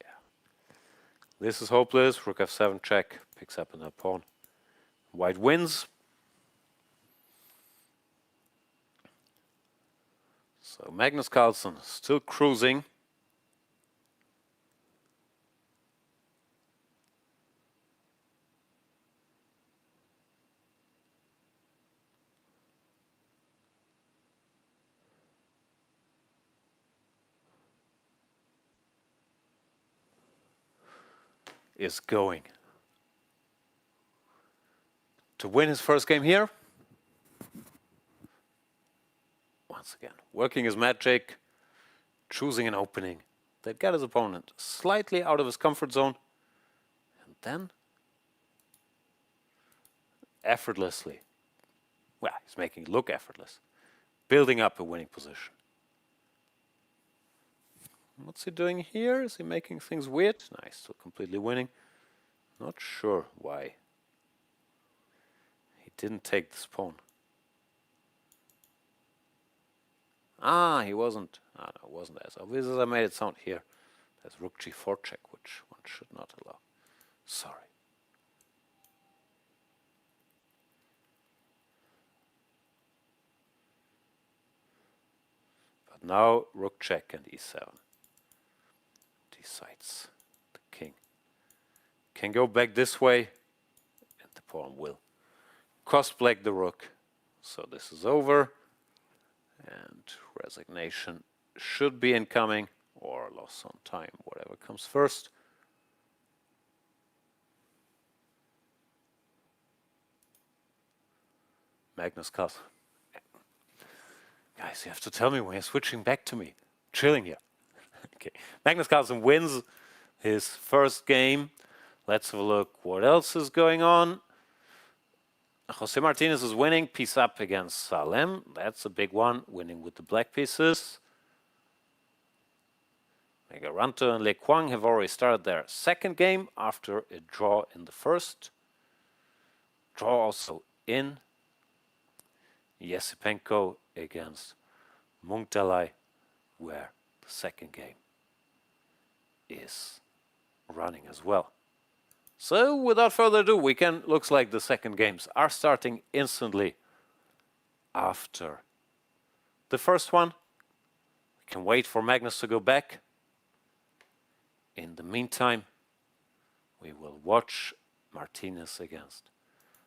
Yeah. This is hopeless. Rook f7 check. Picks up another pawn. White wins. So Magnus Carlsen still cruising. Is going to win his first game here. Once again, working his magic, choosing an opening that got his opponent slightly out of his comfort zone, and then effortlessly, well, he's making it look effortless, building up a winning position. What's he doing here? Is he making things weird? No, he's still completely winning. Not sure why he didn't take this pawn. He wasn't. No, it wasn't as obvious as I made it sound here. There's rook g4 check, which one should not allow. Sorry. But now rook check and e7. decides the king. Can go back this way, and the pawn will cost black the rook. So this is over, and resignation should be incoming, or loss on time, whatever comes first. Magnus Carlsen. Guys, you have to tell me when you're switching back to me. Chilling here. Okay. Magnus Carlsen wins his first game. Let's have a look what else is going on. Jose Martinez is winning, piece up against Salem. That's a big one, winning with the black pieces. Megaranto and Le Quang have already started their second game after a draw in the first. Draw also in Yesipenko against Munkdalai, where the second game is running as well. So without further ado, looks like the second games are starting instantly after the first one. We can wait for Magnus to go back. In the meantime, we will watch Martinez against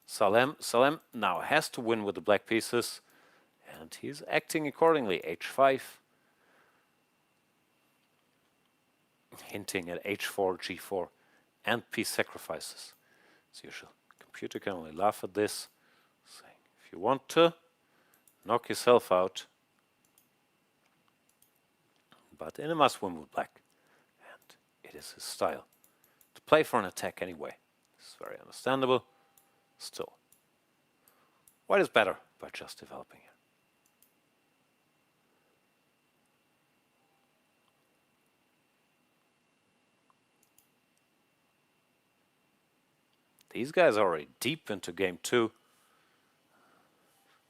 Salem. Salem now has to win with the black pieces, and he's acting accordingly. H5, hinting at H4, G4, and piece sacrifices. As usual, computer can only laugh at this, saying, if you want to, knock yourself out, but in a must-win with black, and it is his style to play for an attack anyway. This is very understandable. Still, white is better by just developing it. These guys are already deep into game two.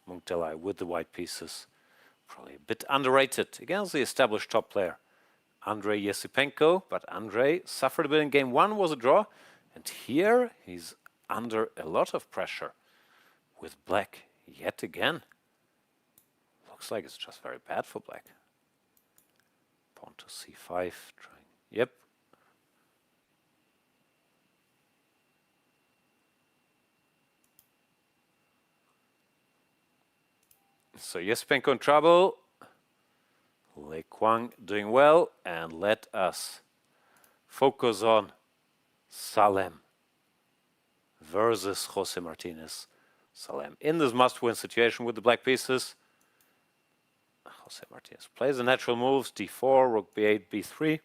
Munkdalai with the white pieces, probably a bit underrated against the established top player, Andrei Yesipenko. But Andrei suffered a bit in game one, was a draw, and here he's under a lot of pressure with black yet again. Looks like it's just very bad for black. Pawn to c5, trying. Yep. So Yesipenko in trouble. Le Quang doing well, and let us focus on Salem versus Jose Martinez. Salem in this must-win situation with the black pieces. Jose Martinez plays the natural moves, d4, rook b8, b3.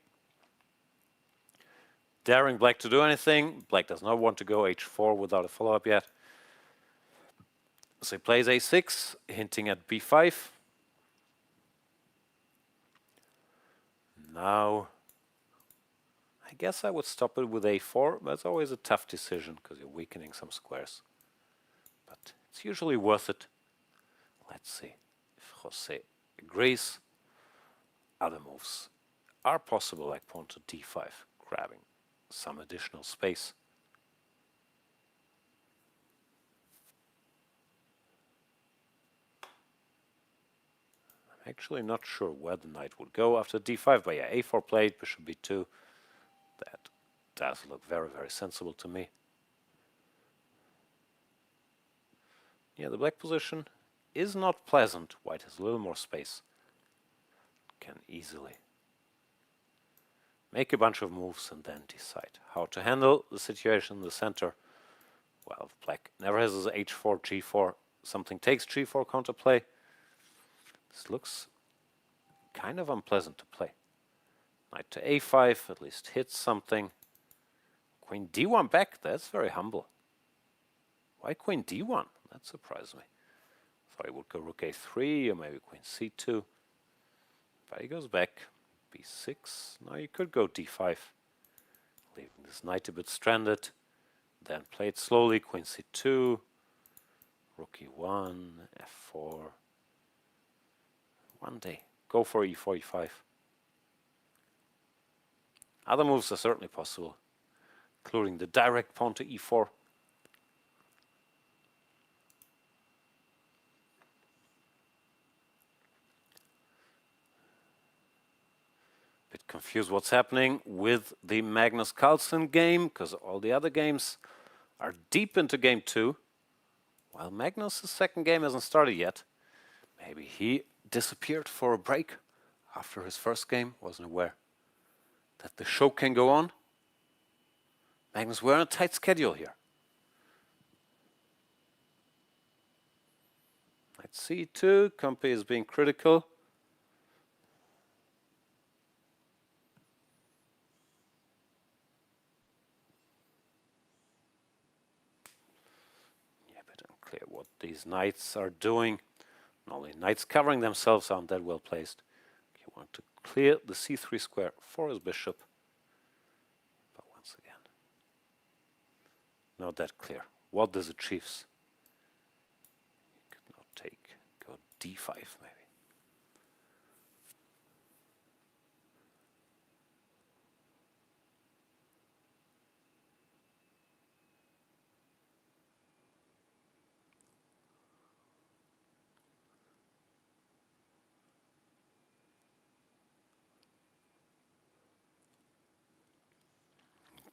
Daring black to do anything. Black does not want to go h4 without a follow-up yet. So he plays a6, hinting at b5. Now, I guess I would stop it with a4, but it's always a tough decision because you're weakening some squares. But it's usually worth it. Let's see if Jose agrees. Other moves are possible, like pawn to d5, grabbing some additional space. I'm actually not sure where the knight would go after d5, but yeah, a4 played, bishop b2. That does look very, very sensible to me. Yeah, the black position is not pleasant. White has a little more space. Can easily make a bunch of moves and then decide how to handle the situation in the center. Well, if black never has his h4, g4, something takes g4 counterplay. This looks kind of unpleasant to play. Knight to a5, at least hits something. Queen d1 back, that's very humble. Why queen d1? That surprised me. Thought he would go rook a3 or maybe queen c2. But he goes back. b6. Now you could go d5. Leaving this knight a bit stranded. Then play it slowly. Queen c2. Rook e1. f4. One day. Go for e4, e5. Other moves are certainly possible, including the direct pawn to e4. Bit confused what's happening with the Magnus Carlsen game, because all the other games are deep into game 2, while Magnus' second game hasn't started yet. Maybe he disappeared for a break after his first game, wasn't aware that the show can go on. Magnus, we're on a tight schedule here. Knight c2, Compe is being critical. Yeah, a bit unclear what these knights are doing. Normally, knights covering themselves aren't that well placed. He wants to clear the c3 square for his bishop. But once again, not that clear what this achieves. He could not take, go d5 maybe.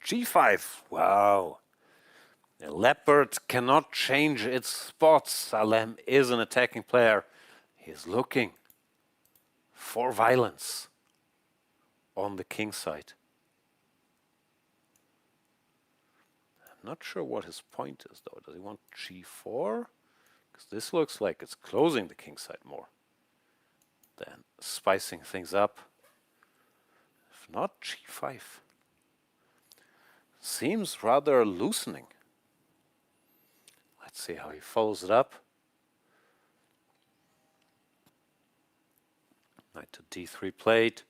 g5, wow. The leopard cannot change its spots. Salem is an attacking player. He's looking for violence on the king side. I'm not sure what his point is, though. Does he want g4? Because this looks like it's closing the king side more than spicing things up. If not, g5. Seems rather loosening. Let's see how he follows it up. Knight to d3 played.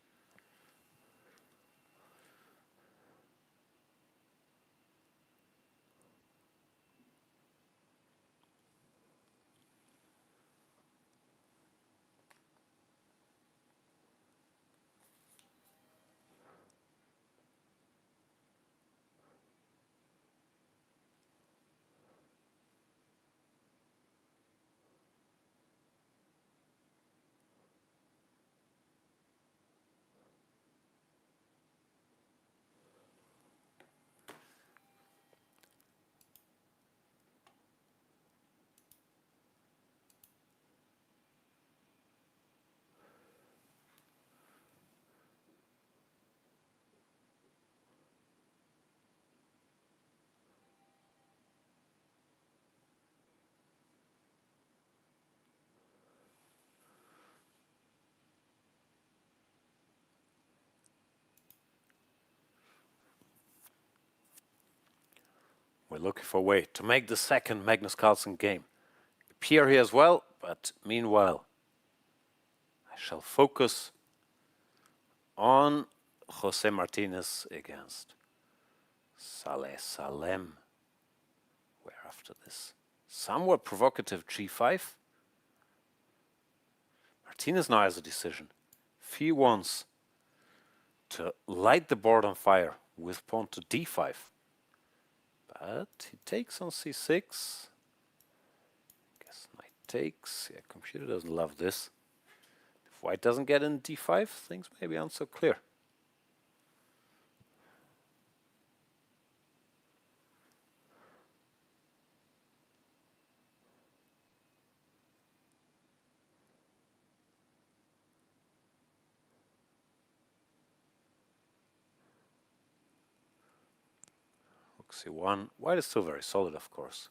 We're looking for a way to make the second Magnus Carlsen game appear here as well, but meanwhile, I shall focus on Jose Martinez against Saleh Salem. Where after this somewhat provocative g5, Martinez now has a decision. If he wants to light the board on fire with pawn to d5, but he takes on c6. Guess knight takes. Yeah, computer doesn't love this. If white doesn't get in d5, things maybe aren't so clear. Rook c1. White is still very solid, of course.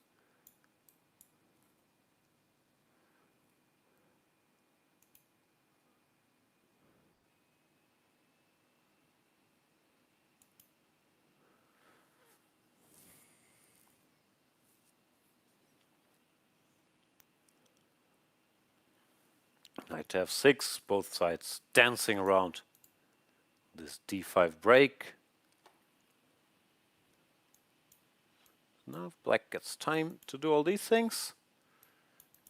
Knight to f6, both sides dancing around this d5 break. Now if black gets time to do all these things,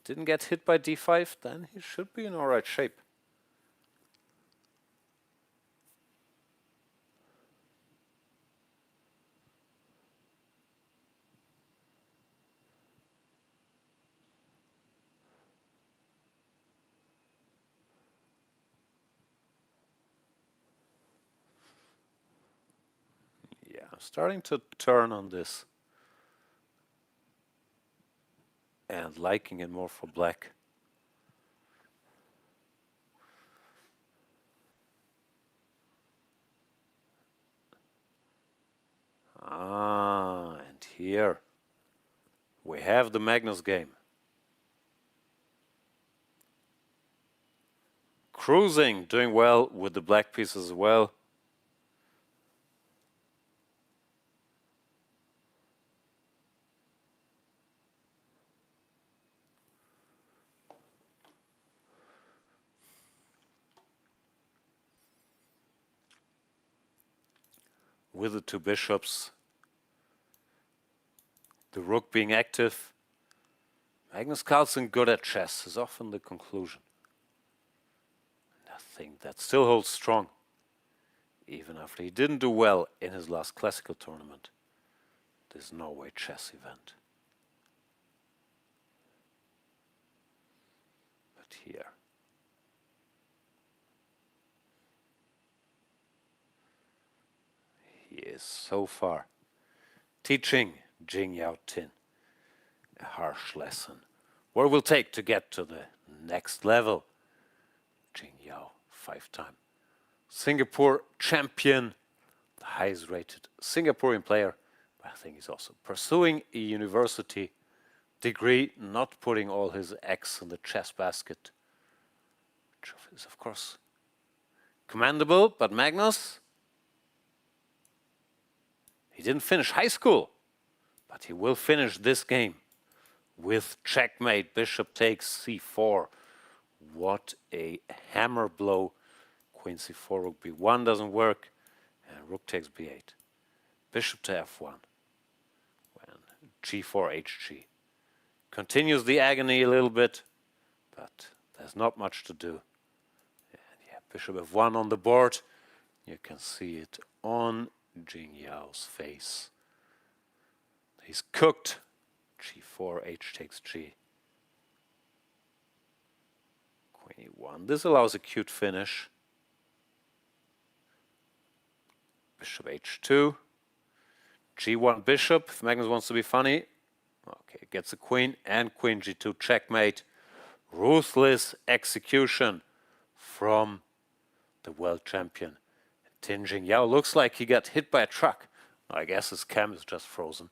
didn't get hit by d5, then he should be in alright shape. I'm starting to turn on this and liking it more for black. And here we have the Magnus game. Cruising, doing well with the black pieces as well. With the two bishops, the rook being active. Magnus Carlsen, good at chess, is often the conclusion. And I think that still holds strong, even after he didn't do well in his last classical tournament, this Norway chess event. But here, he is so far teaching Jing Yao Tin a harsh lesson. What it will take to get to the next level. Jing Yao, 5-time Singapore champion, the highest rated Singaporean player. But I think he's also pursuing a university degree, not putting all his eggs in the chess basket, which is of course commendable. But Magnus, he didn't finish high school, but he will finish this game with checkmate. Bishop takes c4. What a hammer blow. Queen c4, rook b1 doesn't work, and rook takes b8. Bishop to f1. When g4, hg. Continues the agony a little bit, but there's not much to do. And yeah, bishop f1 on the board. You can see it on Jing Yao's face. He's cooked. g4, h takes g. Queen e1. This allows a cute finish. Bishop h2. g1 bishop, if Magnus wants to be funny. Okay, gets a queen, and queen g2 checkmate. Ruthless execution from the world champion. Tin Jing Yao looks like he got hit by a truck. I guess his cam is just frozen.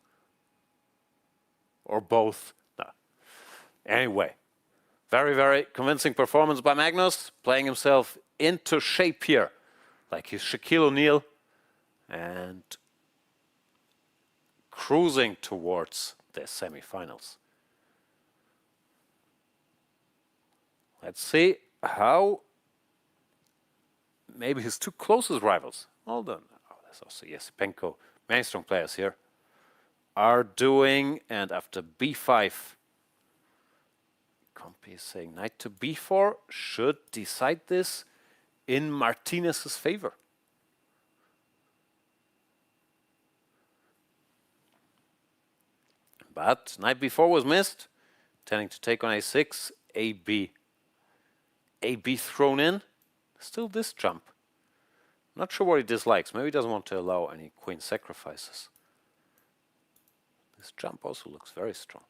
Or both. No. Anyway, very, very convincing performance by Magnus, playing himself into shape here, like he's Shaquille O'Neal, and cruising towards the semifinals. Let's see how maybe his two closest rivals, hold on, oh, there's also Yesipenko, many strong players here, are doing. And after b5, Compy is saying knight to b4 should decide this in Martinez's favor. But knight b4 was missed, intending to take on a6, ab thrown in. Still this jump. Not sure what he dislikes. Maybe he doesn't want to allow any queen sacrifices. This jump also looks very strong.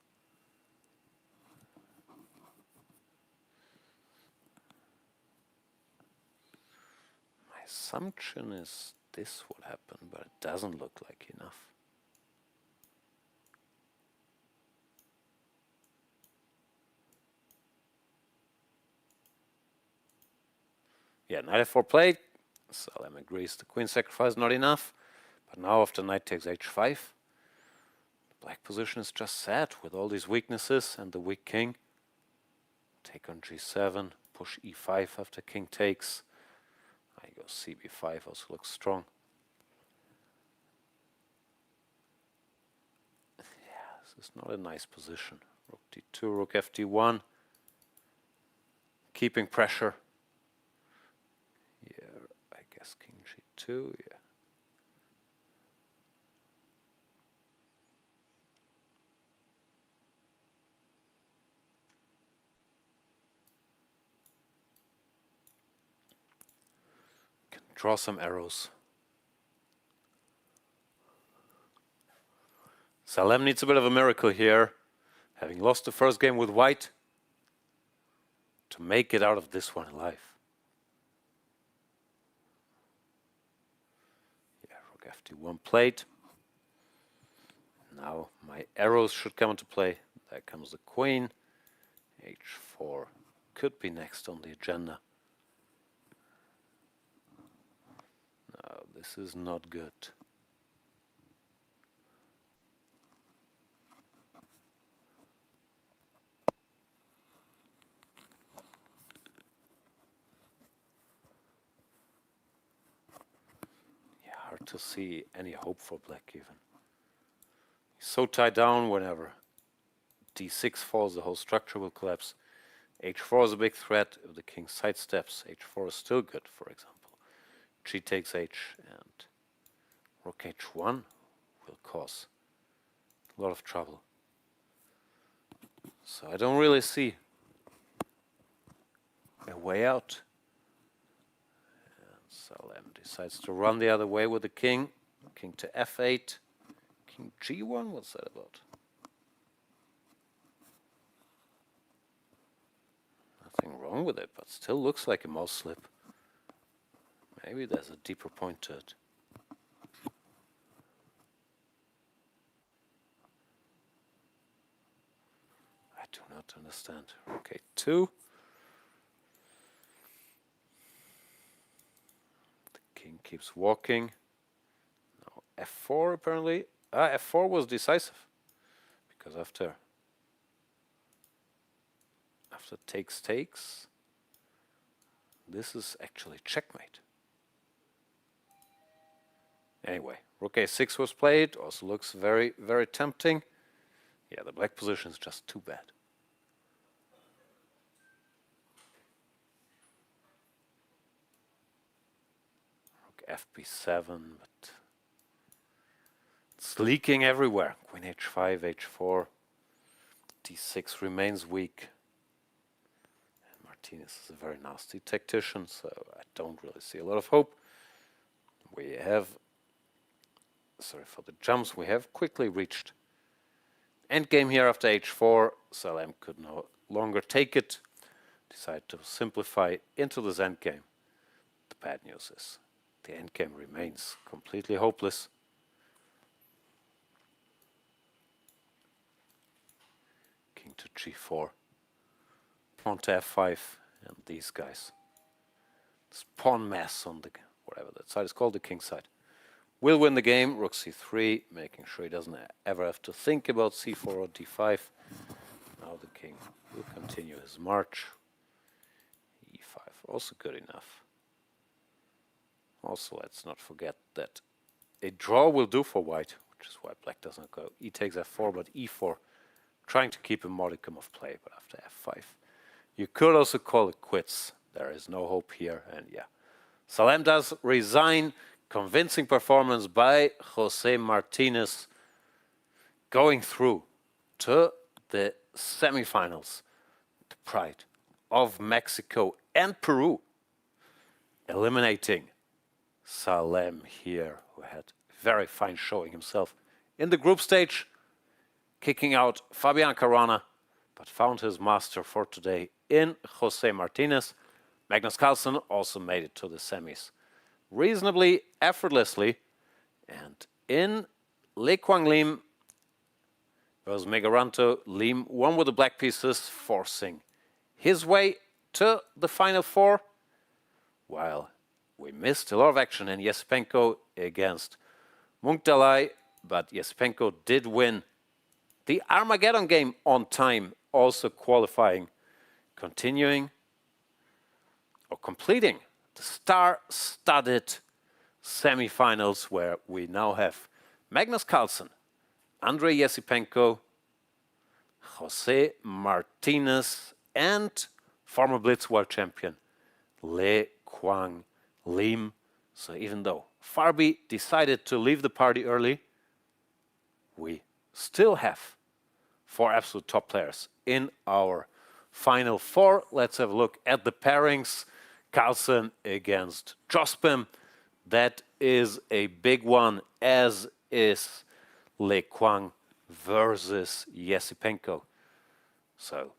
My assumption is this would happen, but it doesn't look like enough. Yeah, knight f4 played. Salem agrees the queen sacrifice is not enough. But now after knight takes h5, the black position is just set with all these weaknesses and the weak king. Take on g7, push e5 after king takes. I go cb5, also looks strong. Yeah, this is not a nice position. Rook d2, rook fd1. Keeping pressure. I guess king g2, yeah. Can draw some arrows. Salem needs a bit of a miracle here, having lost the first game with white, to make it out of this one alive. Yeah, rook fd1 played. Now my arrows should come into play. There comes the queen. h4 could be next on the agenda. No, this is not good. Yeah, hard to see any hope for black even. He's so tied down. Whenever d6 falls, the whole structure will collapse. h4 is a big threat. If the king sidesteps, h4 is still good, for example. G takes h, and rook h1 will cause a lot of trouble. So I don't really see a way out. And Salem decides to run the other way with the king. King to f8. King g1, what's that about? Nothing wrong with it, but still looks like a mouse slip. Maybe there's a deeper point to it. I do not understand. Okay, 2. The king keeps walking. Now f4 apparently. F4 was decisive. Because after takes, this is actually checkmate. Anyway, rook a6 was played, also looks very, very tempting. Yeah, the black position is just too bad. Rook fb7, but it's leaking everywhere. Queen h5, h4, d6 remains weak. And Martinez is a very nasty tactician, so I don't really see a lot of hope. We have, sorry for the jumps, we have quickly reached endgame here after h4. Salem could no longer take it, decided to simplify into this endgame. The bad news is the endgame remains completely hopeless. King to g4, pawn to f5, and these guys. This pawn mess on the, whatever that side is called, the king side, will win the game. Rook c3, making sure he doesn't ever have to think about c4 or d5. Now the king will continue his march. e5, also good enough. Also, let's not forget that a draw will do for white, which is why black doesn't go. E takes f4, but e4, trying to keep a modicum of play, but after f5. You could also call it quits. There is no hope here, and yeah. Salem does resign. Convincing performance by Jose Martinez, going through to the semifinals. The pride of Mexico and Peru, eliminating Salem here, who had very fine showing himself in the group stage, kicking out Fabiano Caruana, but found his master for today in Jose Martinez. Magnus Carlsen also made it to the semis reasonably effortlessly, and in Le Quang Lim was Megaranto. Lim won with the black pieces, forcing his way to the final four, while we missed a lot of action in Yesipenko against Munkdalai, but Yesipenko did win the Armageddon game on time, also qualifying, continuing or completing the star-studded semifinals, where we now have Magnus Carlsen, Andrei Yesipenko, Jose Martinez, and former Blitz world champion Le Quang Lim. So even though Farby decided to leave the party early, we still have 4 absolute top players in our final 4. Let's have a look at the pairings. Carlsen against Jospin. That is a big one, as is Le Quang versus Yesipenko. So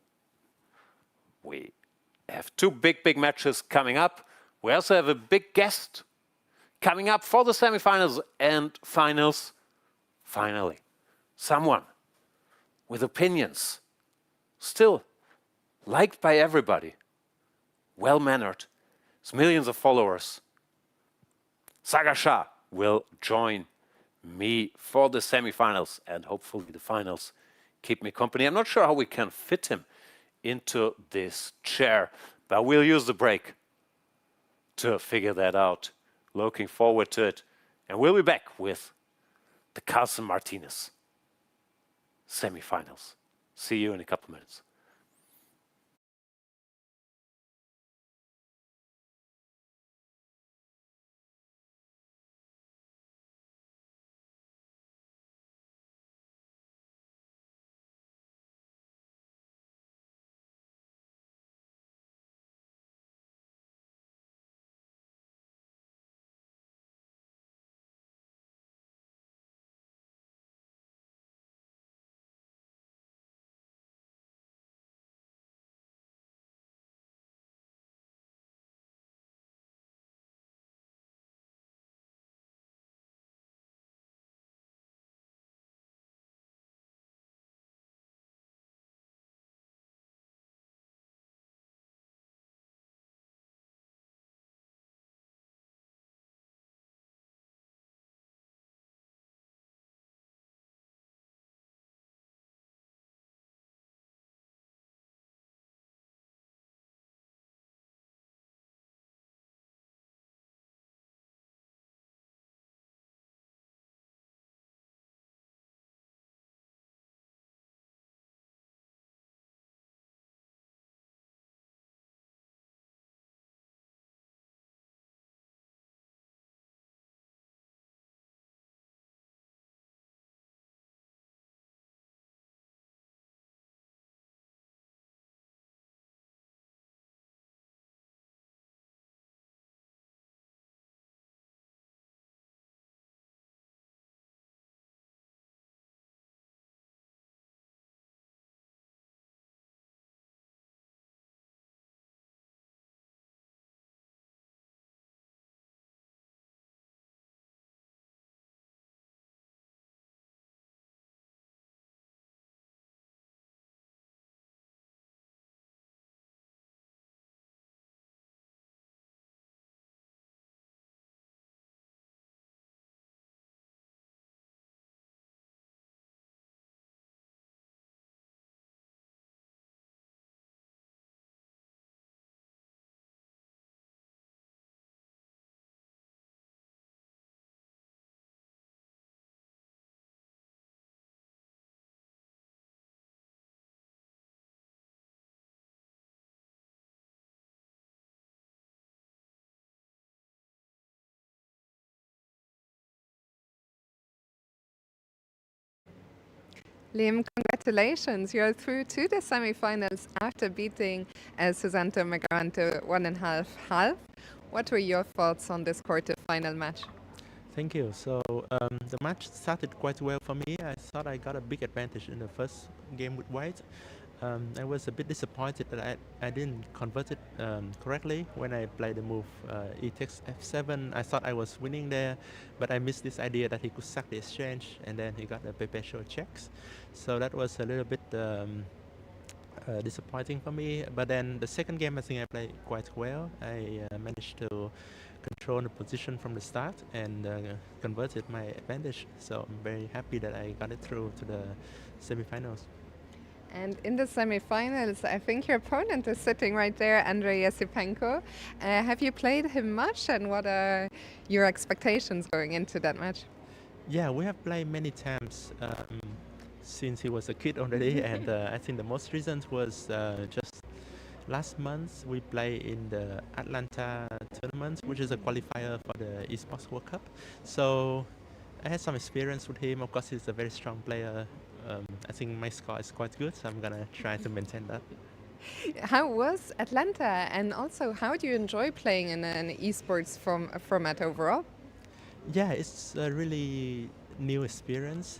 we have two big matches coming up. We also have a big guest coming up for the semifinals and finals. Finally, someone with opinions, still liked by everybody, well-mannered, has millions of followers. Sagar Shah will join me for the semifinals and hopefully the finals. Keep me company. I'm not sure how we can fit him into this chair, but we'll use the break to figure that out. Looking forward to it. And we'll be back with the Carlsen Martinez semifinals. See you in a couple minutes. Liam, congratulations. You're through to the semi-finals after beating Susanto Megaranto 1.5-half. What were your thoughts on this quarter-final match? Thank you. So the match started quite well for me. I thought I got a big advantage in the first game with white. I was a bit disappointed that I didn't convert it correctly when I played the move e takes f7. I thought I was winning there, but I missed this idea that he could sack the exchange and then he got the perpetual checks. So that was a little bit disappointing for me. But then the second game, I think I played quite well. I managed to control the position from the start and converted my advantage. So I'm very happy that I got it through to the semifinals. And in the semi-finals, I think your opponent is sitting right there, Andrei Yesipenko. Have you played him much, and what are your expectations going into that match? Yeah, we have played many times since he was a kid already, and I think the most recent was just last month. We played in the Atlanta tournament, which is a qualifier for the esports World Cup. So I had some experience with him. Of course, he's a very strong player. I think my score is quite good, so I'm gonna try to maintain that. How was Atlanta, and also how do you enjoy playing in an esports format overall? Yeah, it's really new experience.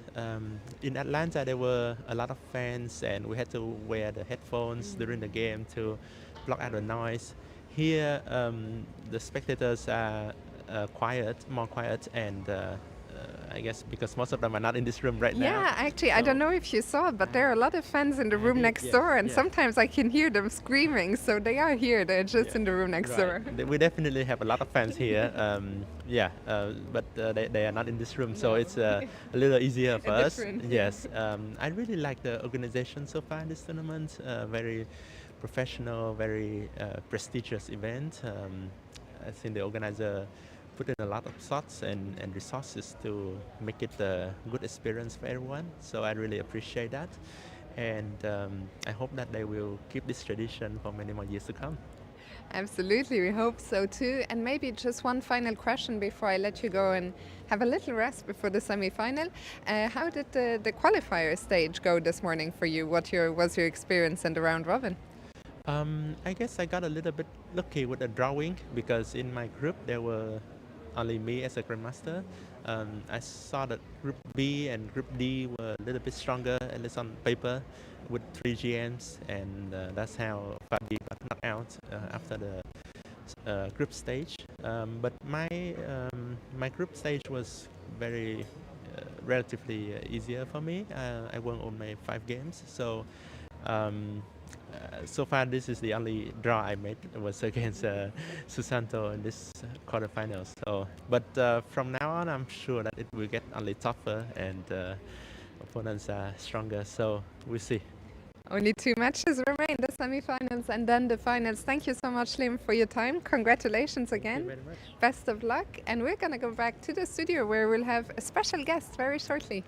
In Atlanta, there were a lot of fans, and we had to wear the headphones during the game to block out the noise. Here, the spectators are more quiet, and I guess because most of them are not in this room right now. Yeah, actually, I don't know if you saw, but there are a lot of fans in the room next yes, door, and yes. sometimes I can hear them screaming. So they are here; they're just in the room next door. We definitely have a lot of fans here. But they are not in this room, so it's a little easier for us. Different, Yes, I really like the organization so far in this tournament. Very professional, very prestigious event. I think the organizer put in a lot of thoughts and resources to make it a good experience for everyone. So I really appreciate that. And I hope that they will keep this tradition for many more years to come. Absolutely, we hope so too. And maybe just one final question before I let you go and have a little rest before the semi-final. How did the qualifier stage go this morning for you? What was your experience in the round robin? I guess I got a little bit lucky with the drawing because in my group there were only me as a grandmaster. I saw that Group B and Group D were a little bit stronger, at least on paper, with 3 GMs, and that's how Fabi got knocked out after the group stage. But my group stage was very relatively easier for me. I won all my 5 games, so so far this is the only draw I made. It was against Susanto in this quarterfinals. So, but from now on, I'm sure that it will get only tougher and opponents are stronger. So we'll see. Only 2 matches remain, the semi-finals and then the finals. Thank you so much, Lim, for your time. Congratulations again. Thank you very much. Best of luck. And we're going to go back to the studio where we'll have a special guest very shortly.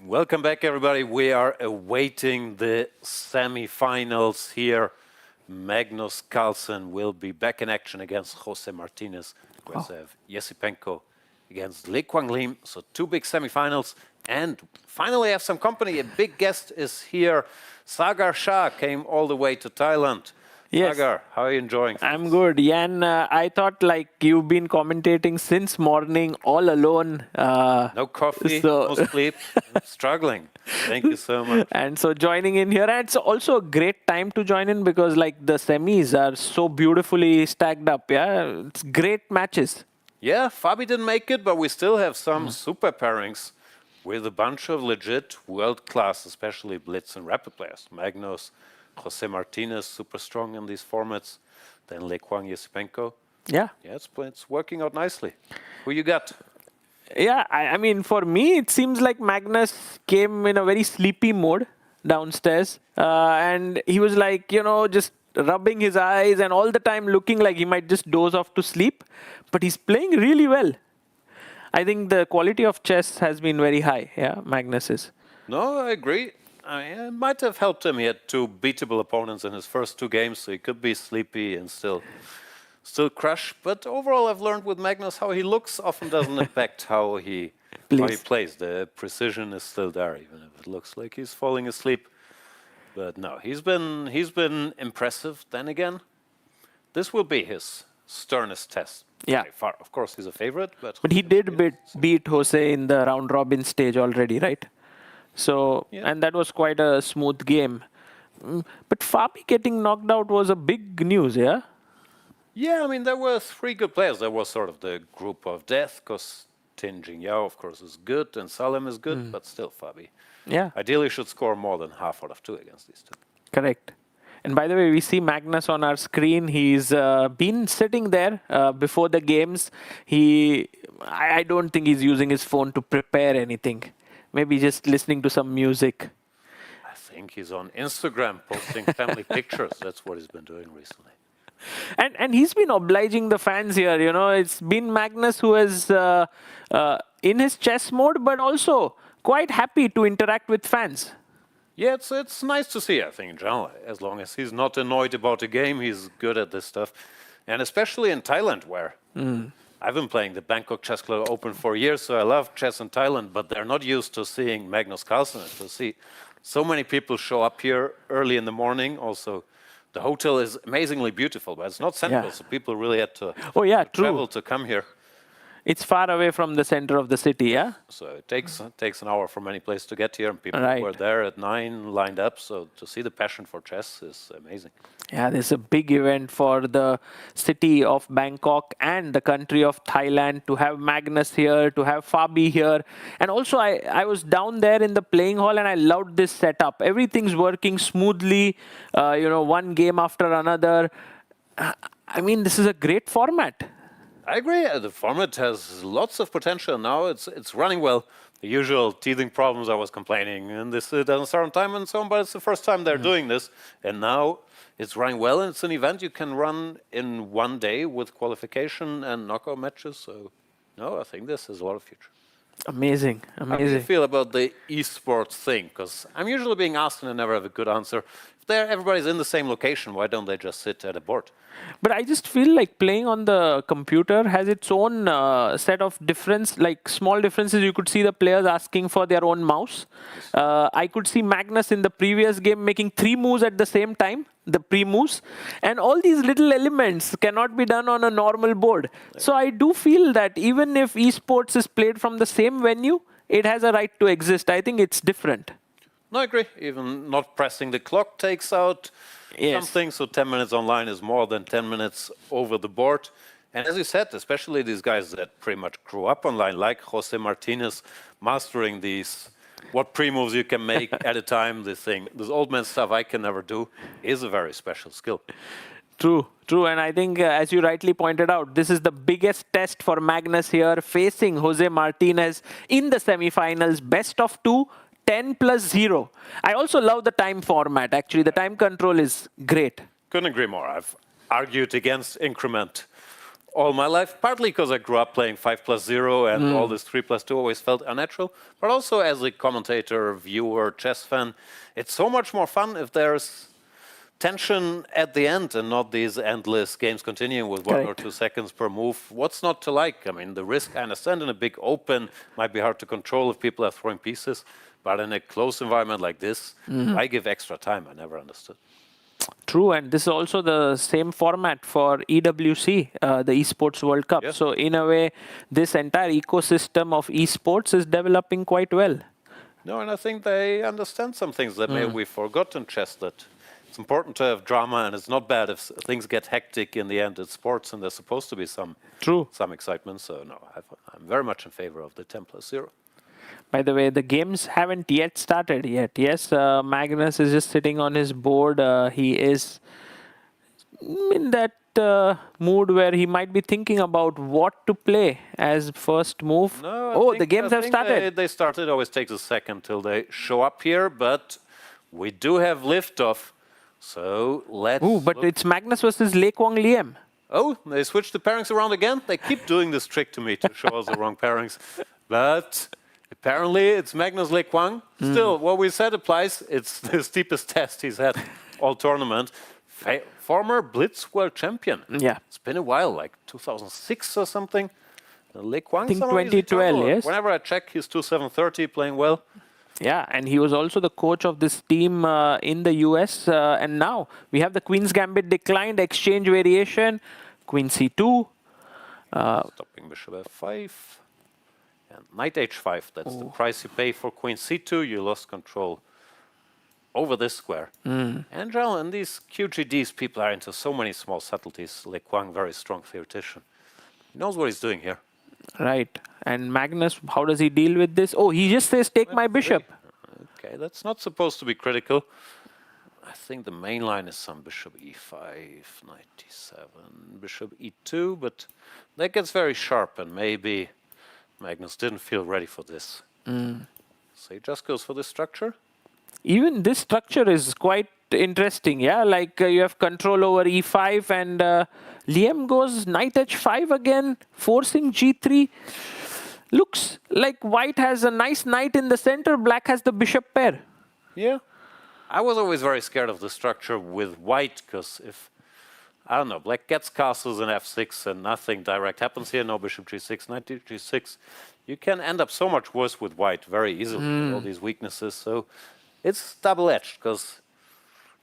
Welcome back, everybody. We are awaiting the semi-finals here. Magnus Carlsen will be back in action against Jose Martinez. We also have Yesipenko against Lee Kwang Lim. So 2 big semi-finals. And finally have some company. A big guest is here. Sagar Shah came all the way to Thailand. Yes. Sagar, how are you enjoying things? I'm good. Jan, I thought like you've been commentating since morning all alone. No coffee, no sleep, struggling. Thank you so much. And so joining in here, and it's also a great time to join in because like the semis are so beautifully stacked up. Yeah, it's great matches. Yeah, Fabi didn't make it, but we still have some super pairings with a bunch of legit world-class, especially blitz and rapid players. Magnus, Jose Martinez, super strong in these formats. Then Lee Kwang Yesipenko. Yeah. Yeah, it's working out nicely. Who you got? Yeah, I mean, for me, it seems like Magnus came in a very sleepy mode downstairs. And he was like, you know, just rubbing his eyes and all the time looking like he might just doze off to sleep. But he's playing really well. I think the quality of chess has been very high, yeah, Magnus's. No, I agree. I mean, it might have helped him. He had 2 beatable opponents in his first 2 games, so he could be sleepy and still crush. But overall, I've learned with Magnus how he looks often doesn't impact how he plays. The precision is still there, even if it looks like he's falling asleep. But no, he's been impressive. Then again, this will be his sternest test. Yeah. By far. Of course, he's a favorite, but he did beat Jose in the round robin stage already, right? So, and that was quite a smooth game. But Fabi getting knocked out was a big news, yeah? Yeah, I mean, there were 3 good players. There was sort of the group of death, because Tin Jingyao, of course, is good, and Salem is good, but still Fabi. Yeah. Ideally should score more than half out of 2 against these 2. Correct. And by the way, we see Magnus on our screen. He's been sitting there before the games. I don't think he's using his phone to prepare anything. Maybe just listening to some music. I think he's on Instagram posting family pictures. That's what he's been doing recently. And he's been obliging the fans here. You know, it's been Magnus who is in his chess mode, but also quite happy to interact with fans. Yeah, it's nice to see, I think, in general. As long as he's not annoyed about the game, he's good at this stuff. And especially in Thailand, where I've been playing the Bangkok Chess Club Open for years, so I love chess in Thailand, but they're not used to seeing Magnus Carlsen. To see so many people show up here early in the morning. Also, the hotel is amazingly beautiful, but it's not central, so people really had to travel to come here. It's far away from the center of the city, yeah? So it takes an hour from any place to get here, and people were there at 9, lined up. So to see the passion for chess is amazing. Yeah, this is a big event for the city of Bangkok and the country of Thailand to have Magnus here, to have Fabi here. And also, I was down there in the playing hall and I loved this setup. Everything's working smoothly, you know, one game after another. I mean, this is a great format. I agree. The format has lots of potential now. It's running well. The usual teething problems I was complaining, and this doesn't start on time and so on, but it's the first time they're doing this. And now it's running well, and it's an event you can run in one day with qualification and knockout matches. So, no, I think this has a lot of future. Amazing, How do you feel about the esports thing? Because I'm usually being asked and I never have a good answer. If everybody's in the same location, why don't they just sit at a board? But I just feel like playing on the computer has its own set of small differences. You could see the players asking for their own mouse. I could see Magnus in the previous game making 3 moves at the same time, the pre-moves. And all these little elements cannot be done on a normal board. So I do feel that even if esports is played from the same venue, it has a right to exist. I think it's different. No, I agree. Even not pressing the clock takes out something. So 10 minutes online is more than 10 minutes over the board. And as you said, especially these guys that pretty much grew up online, like Jose Martinez, mastering these, what pre-moves you can make at a time, this old man stuff I can never do, is a very special skill. True. And I think, as you rightly pointed out, this is the biggest test for Magnus here, facing Jose Martinez in the semifinals, best of 2. 10+0. I also love the time format. Actually, the time control is great. Couldn't agree more. I've argued against increment all my life, partly because I grew up playing 5+0 and all this 3+2 always felt unnatural, but also as a commentator, viewer, chess fan, it's so much more fun if there's tension at the end and not these endless games continuing with 1 or 2 seconds per move. What's not to like? I mean, the risk, I understand, in a big open might be hard to control if people are throwing pieces, but in a close environment like this, I give extra time. I never understood. True, and this is also the same format for EWC, the Esports World Cup. Yes. So in a way, this entire ecosystem of esports is developing quite well. No, and I think they understand some things that maybe we forgot in chess, that it's important to have drama, and it's not bad if things get hectic in the end. It's sports, and there's supposed to be some excitement. So no, I'm very much in favor of the 10+0. By the way, the games haven't yet started yet. Yes, Magnus is just sitting on his board. He is in that mood where he might be thinking about what to play as first move. No, the games have started. They started. It always takes a second till they show up here, but we do have liftoff. So let's. But it's Magnus versus Lei Kwang Liem. Oh, they switched the pairings around again. They keep doing this trick to me to show us the wrong pairings, but. Apparently, it's Magnus Lei Kwang. Still, what we said applies. It's the steepest test he's had all tournament. Former Blitz world champion. Yeah. It's been a while, like 2006 or something. Lei Kwang, I think 2012, yes. Whenever I check, he's 2730, playing well. Yeah, and he was also the coach of this team in the US. And now we have the Queen's Gambit declined, exchange variation, Queen C2. Stopping Bishop F5. And Knight H5, that's the price you pay for Queen C2. You lost control over this square. And in these QGDs, people are into so many small subtleties. Lei Kwang, very strong theoretician. He knows what he's doing here. Right. And Magnus, how does he deal with this? Oh, he just says, take my bishop. Okay, that's not supposed to be critical. I think the main line is some Bishop E5, Knight D7, Bishop E2, but that gets very sharp, and maybe Magnus didn't feel ready for this. So he just goes for this structure. Even this structure is quite interesting, yeah? Like you have control over E5 and Liem goes Knight H5 again, forcing G3. Looks like white has a nice knight in the center, black has the bishop pair. Yeah. I was always very scared of the structure with white, because if, I don't know, black gets castles in F6 and nothing direct happens here, no bishop G6, knight G6, you can end up so much worse with white very easily, with all these weaknesses. So it's double-edged, because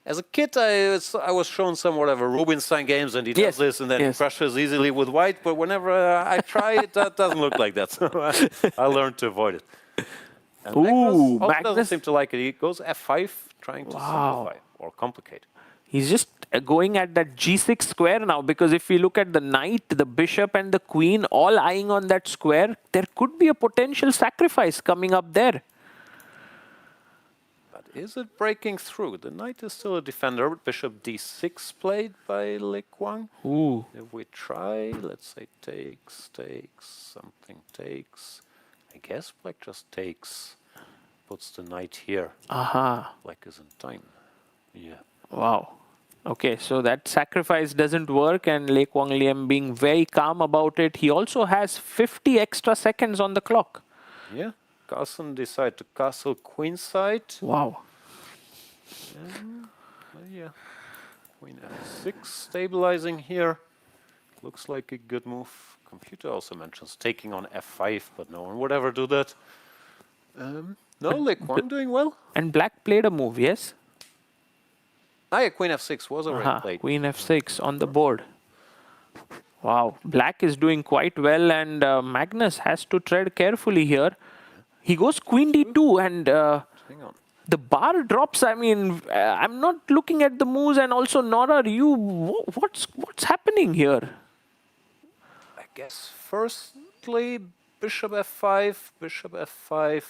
as a kid I was shown some whatever Rubinstein games, and he does this and then he crushes easily with white, but whenever I try it, that doesn't look like that. So I learned to avoid it. And Magnus doesn't seem to like it. He goes F5, trying to simplify or complicate. He's just going at that G6 square now, because if we look at the knight, the bishop and the queen all eyeing on that square, there could be a potential sacrifice coming up there. But is it breaking through? The knight is still a defender. Bishop D6 played by Lei Kwang. If we try, let's say takes, something takes. I guess black just takes, puts the knight here. Black is in time. Yeah. Wow. Okay, so that sacrifice doesn't work, and Lei Kwang Liem being very calm about it. He also has 50 extra seconds on the clock. Yeah. Carlsen decided to castle queenside. Wow. Yeah. Queen F6 stabilizing here. Looks like a good move. Computer also mentions taking on F5, but no one would ever do that. No, Lei Kwang doing well. And black played a move, yes? Yeah, Queen F6 was already played. Queen F6 on the board. Wow, black is doing quite well, and Magnus has to tread carefully here. He goes Queen D2, and Hang on. the bar drops. I mean, I'm not looking at the moves, and also nor are you. What's happening here? I guess firstly, Bishop F5, Bishop F5.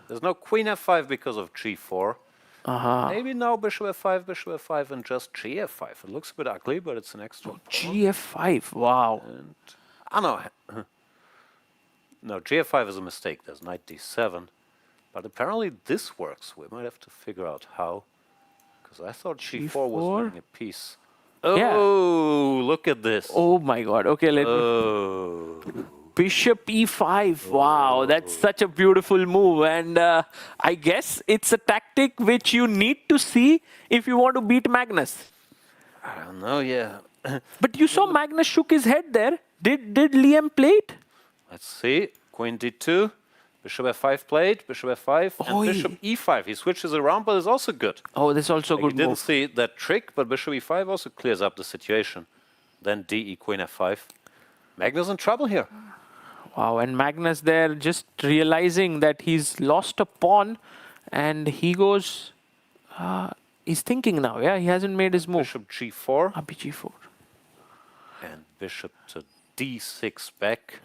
There's no Queen F5 because of G4. Maybe now Bishop F5, and just GF5. It looks a bit ugly, but it's an extra. GF5, wow. And, no, GF5 is a mistake. There's Knight D7. But apparently this works. We might have to figure out how. Because I thought G4 was winning a piece. Oh, look at this. Oh my God. Okay, let me. Oh. Bishop e5. Wow, that's such a beautiful move. And I guess it's a tactic which you need to see if you want to beat Magnus. I don't know, yeah. But you saw Magnus shook his head there. Did Liam play it? Let's see. Queen d2. Bishop f5 played. Bishop f5. And Oi. bishop e5. He switches around, but it's also good. Oh, this is also a Like, good he didn't move. see that trick, but bishop e5 also clears up the situation. Then de queen f5. Magnus in trouble here. Wow, and Magnus there just realizing that he's lost a pawn, and he goes. He's thinking now, yeah? He hasn't made his move. Bishop g4. G4. And bishop to d6 back.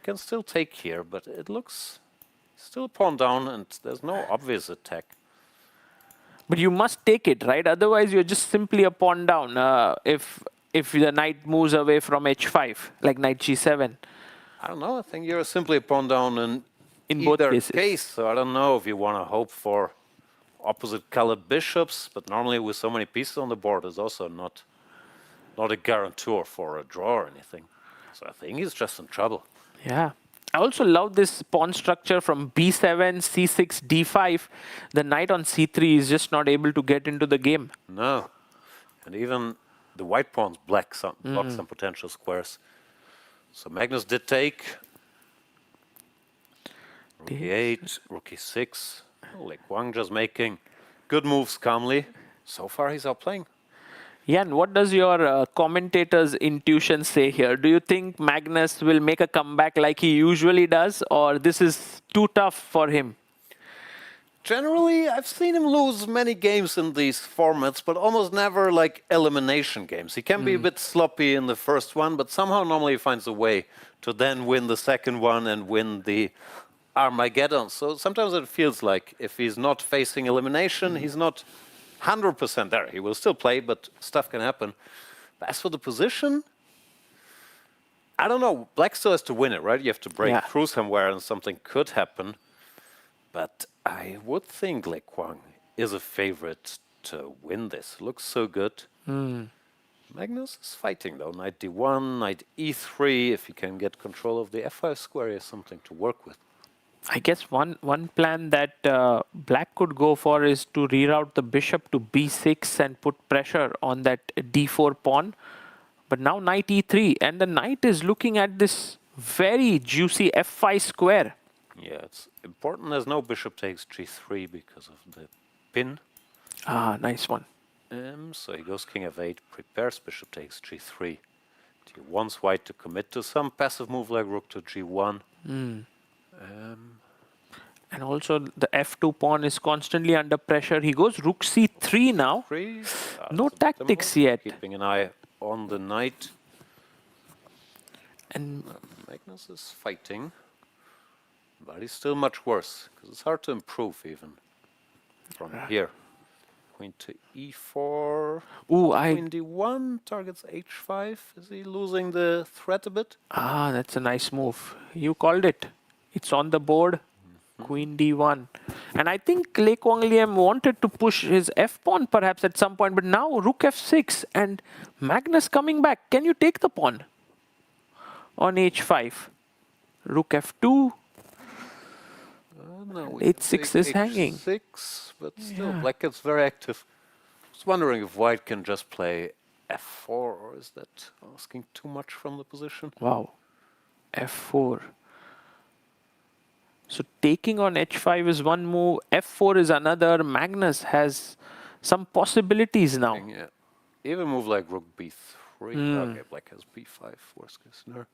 Can still take here, but it looks still a pawn down, and there's no obvious attack. But you must take it, right? Otherwise, you're just simply a pawn down. If the knight moves away from h5, like knight g7. I don't know. I think you're simply a pawn down in both either cases. case. So I don't know if you want to hope for opposite colored bishops, but normally with so many pieces on the board, it's also not a guarantor for a draw or anything. So I think he's just in trouble. Yeah. I also love this pawn structure from b7, c6, d5. The knight on c3 is just not able to get into the game. No. And even the white pawns block some potential squares. So Magnus did take. Rook e8, rook e6. Oh, Lei Kwang just making good moves calmly. So far he's outplaying. Jan, what does your commentator's intuition say here? Do you think Magnus will make a comeback like he usually does, or this is too tough for him? Generally, I've seen him lose many games in these formats, but almost never like elimination games. He can be a bit sloppy in the first one, but somehow normally he finds a way to then win the second one and win the Armageddon. So sometimes it feels like if he's not facing elimination, he's not 100% there. He will still play, but stuff can happen. But as for the position, I don't know. Black still has to win it, right? You have to break through somewhere and something could happen. But I would think Lei Kwang is a favorite to win this. Looks so good. Magnus is fighting though. Knight d1, knight e3. If he can get control of the f5 square, he has something to work with. I guess one plan that Black could go for is to reroute the bishop to b6 and put pressure on that d4 pawn. But now knight e3, and the knight is looking at this very juicy f5 square. Yeah, it's important as no bishop takes g3 because of the pin. Ah, nice one. So he goes king f8, prepares bishop takes g3. He wants white to commit to some passive move like rook to g1. And also the f2 pawn is constantly under pressure. He goes rook c3 now. No tactics yet. Keeping an eye on the knight. And Magnus is fighting. But he's still much worse, because it's hard to improve even from here. Queen to e4. Queen d1 targets h5. Is he losing the threat a bit? Ah, that's a nice move. You called it. It's on the board. Queen d1. And I think Lei Kwang Liam wanted to push his f-pawn perhaps at some point, but now rook f6 and Magnus coming back. Can you take the pawn on h5? Rook f2. No, h6 is hanging. H6, but still, black gets very active. I was wondering if white can just play f4, or is that asking too much from the position? Wow. f4. So taking on h5 is one move, f4 is another. Magnus has some possibilities now. Yeah. Even move like rook b3. Okay, black has b5, worst case scenario.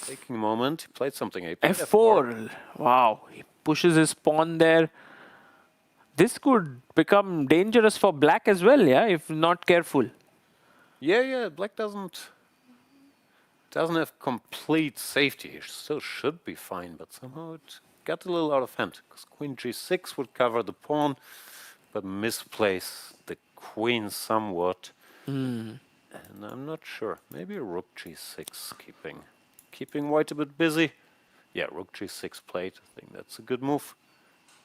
Taking a moment, he played something. f4. Wow, he pushes his pawn there. This could become dangerous for black as well, yeah, if not careful. Yeah, black doesn't have complete safety. He still should be fine, but somehow it got a little out of hand. Because queen g6 would cover the pawn, but misplace the queen somewhat. And I'm not sure. Maybe rook g6 keeping white a bit busy. Yeah, rook g6 played. I think that's a good move.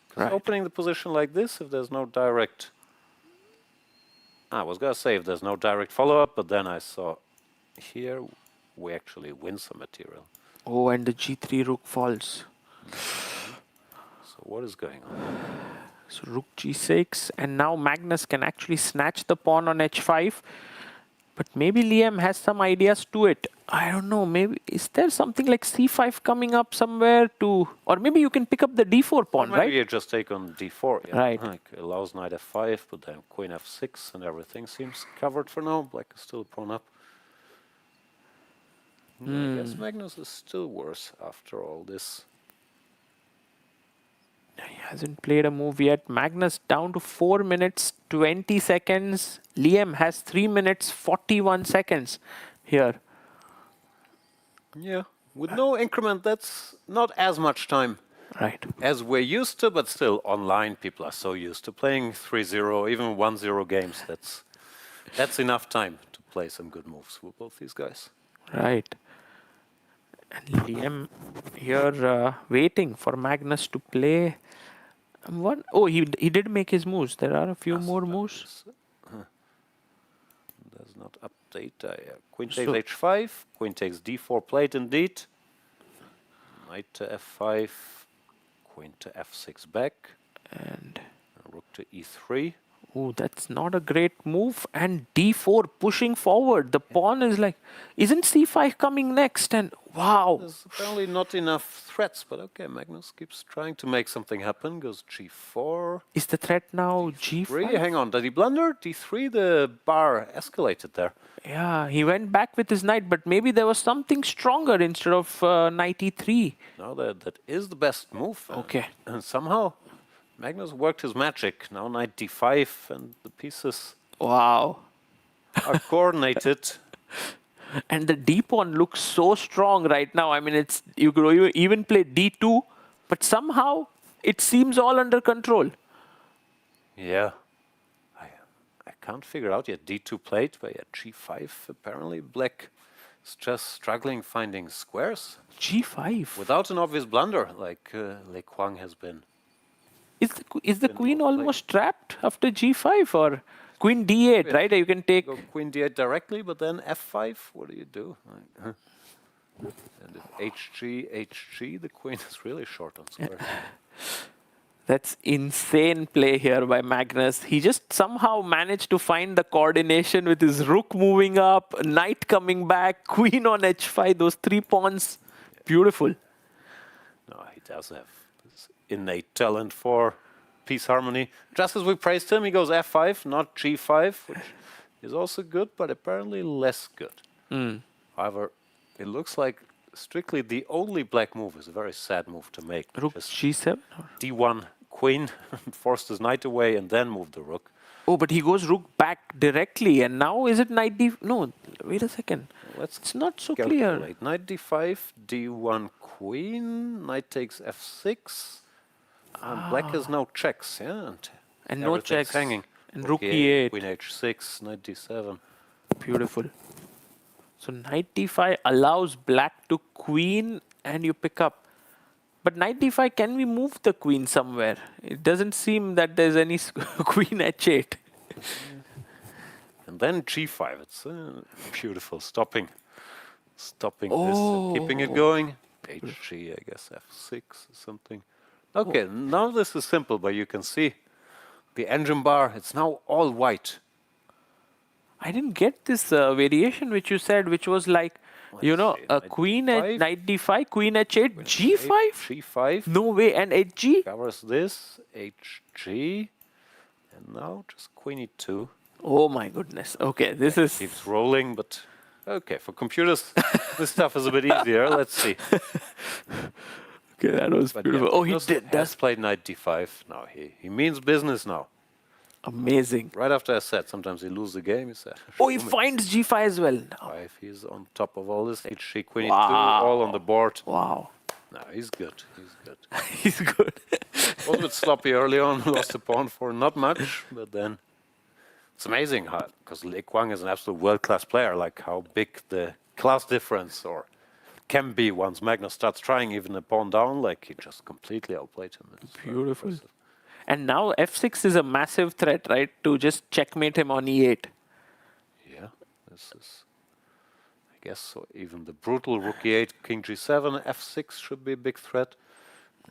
Because opening the position like this, if there's no direct I was going to say if there's no direct follow-up, but then I saw here we actually win some material. Oh, and the g3 rook falls. So what is going on? So rook g6, and now Magnus can actually snatch the pawn on h5. But maybe Liam has some ideas to it. I don't know, maybe, is there something like c5 coming up somewhere to... Or maybe you can pick up the d4 pawn, maybe right? you just take on d4. Yeah. Right. Like allows knight f5, but then queen f6 and everything seems covered for now. Black is still pawn up. I guess Magnus is still worse after all this. He hasn't played a move yet. Magnus down to 4 minutes, 20 seconds. Liam has 3 minutes, 41 seconds here. Yeah, with no increment, that's not as much time Right. as we're used to, but still online people are so used to playing 3-0, even 1-0 games. That's enough time to play some good moves with both these guys. Right. And Liam here waiting for Magnus to play. What? Oh, he did make his moves. There are a few more moves. Does not update. Queen takes h5, queen takes d4 plate indeed. Knight to f5, queen to f6 back, And rook to e3. oh, that's not a great move. And d4 pushing forward. The pawn is like, isn't c5 coming next? And wow. There's apparently not enough threats, but okay, Magnus keeps trying to make something happen. Goes g4. Is the threat now g5? Hang on, did he blunder? d3, the bar escalated there. Yeah, he went back with his knight, but maybe there was something stronger instead of knight e3. No, that is the best move. Okay. And somehow Magnus worked his magic. Now knight d5 and the pieces Wow. are coordinated. And the d pawn looks so strong right now. I mean, it's you could even play d2, but somehow it seems all under control. Yeah. I can't figure out yet d2 plate, but yeah, g5 apparently black is just struggling finding squares g5. without an obvious blunder like Le Quang has been. Is the queen almost trapped after g5 or queen d8, right? You can take... Go queen d8 directly, but then f5, what do you do? And if hg, the queen is really short on squares. That's insane play here by Magnus. He just somehow managed to find the coordination with his rook moving up, knight coming back, queen on h5, those 3 pawns. Beautiful. No, he does have this innate talent for piece harmony. Just as we praised him, he goes f5, not g5, which is also good, but apparently less good. However, it looks like strictly the only black move is a very sad move to make. Rook Just g7? d1 queen, forced his knight away and then moved the rook. Oh, but he goes rook back directly, and now is it knight d... No, wait a second. Let's It's not so clear. calculate. Knight d5, d1 queen, knight takes f6. And black has no checks, yeah? And no everything's checks. hanging. And rook e8. Queen h6, knight d7. Beautiful. So knight d5 allows black to queen, and you pick up. But knight d5, can we move the queen somewhere? It doesn't seem that there's any queen h8. And then g5. It's beautiful. Stopping this and keeping it going. hg, I guess f6 or something. Okay, now this is simple, but you can see the engine bar. It's now all white. I didn't get this variation which you said, which was like, you know, see, a knight queen d5, at knight d5, queen h8, g5? g5 No way, and hg? covers this, hg, and now just queen e2. Oh my goodness. Okay, this is... Keeps rolling, but okay, for computers, this stuff is a bit easier. Let's see. Okay, that was But beautiful. yeah, Oh, he Magnus did. has That's played knight d5. Now he means business now. amazing. Right after I said, sometimes he loses the game. He said, Oh, he finds g5 as well. No. He's on top of all this. hg, queen e2, Wow. all on the board. Wow. No, he's good. He's good. He's good. Was a bit sloppy early on. Lost the pawn for not much, but then it's amazing how, because Le Quang is an absolute world-class player. Like how big the class difference or can be once Magnus starts trying even a pawn down. Like he just completely outplayed him. It's very Beautiful. impressive. And now f6 is a massive threat, right? To just checkmate him on e8. Yeah, this is, I guess, so even the brutal rook e8, king g7, f6 should be a big threat.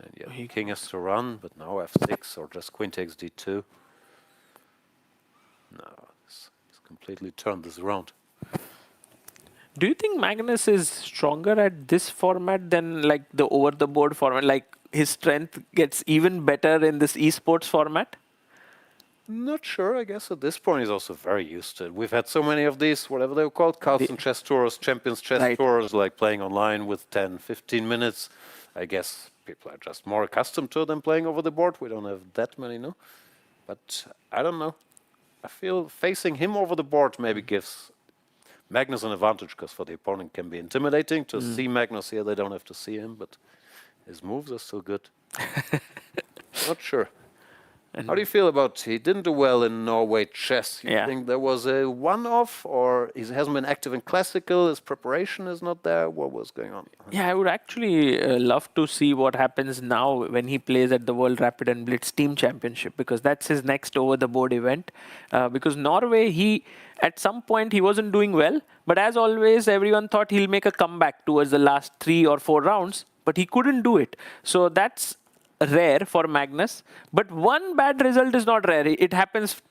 And yeah, king has to run, but now f6 or just queen takes d2. No, he's completely turned this around. Do you think Magnus is stronger at this format than like the over-the-board format? Like his strength gets even better in this esports format? Not sure. I guess at this point he's also very used to it. We've had so many of these, whatever they were called, Carlsen chess tours, Champions chess tours, like playing online with 10, 15 minutes. I guess people are just more accustomed to them playing over the board. We don't have that many, no? But I don't know. I feel facing him over the board maybe gives Magnus an advantage, because for the opponent can be intimidating to see Magnus here. They don't have to see him, but his moves are still good. Not sure. How do you feel about, he didn't do well in Norway chess? You think there was a one-off, or he hasn't been active in classical, his preparation is not there? What was going on? Yeah, I would actually love to see what happens now when he plays at the World Rapid and Blitz Team Championship, because that's his next over-the-board event. Because Norway, at some point he wasn't doing well, but as always, everyone thought he'll make a comeback towards the last 3 or 4 rounds, but he couldn't do it. So that's rare for Magnus, but one bad result is not rare. It happens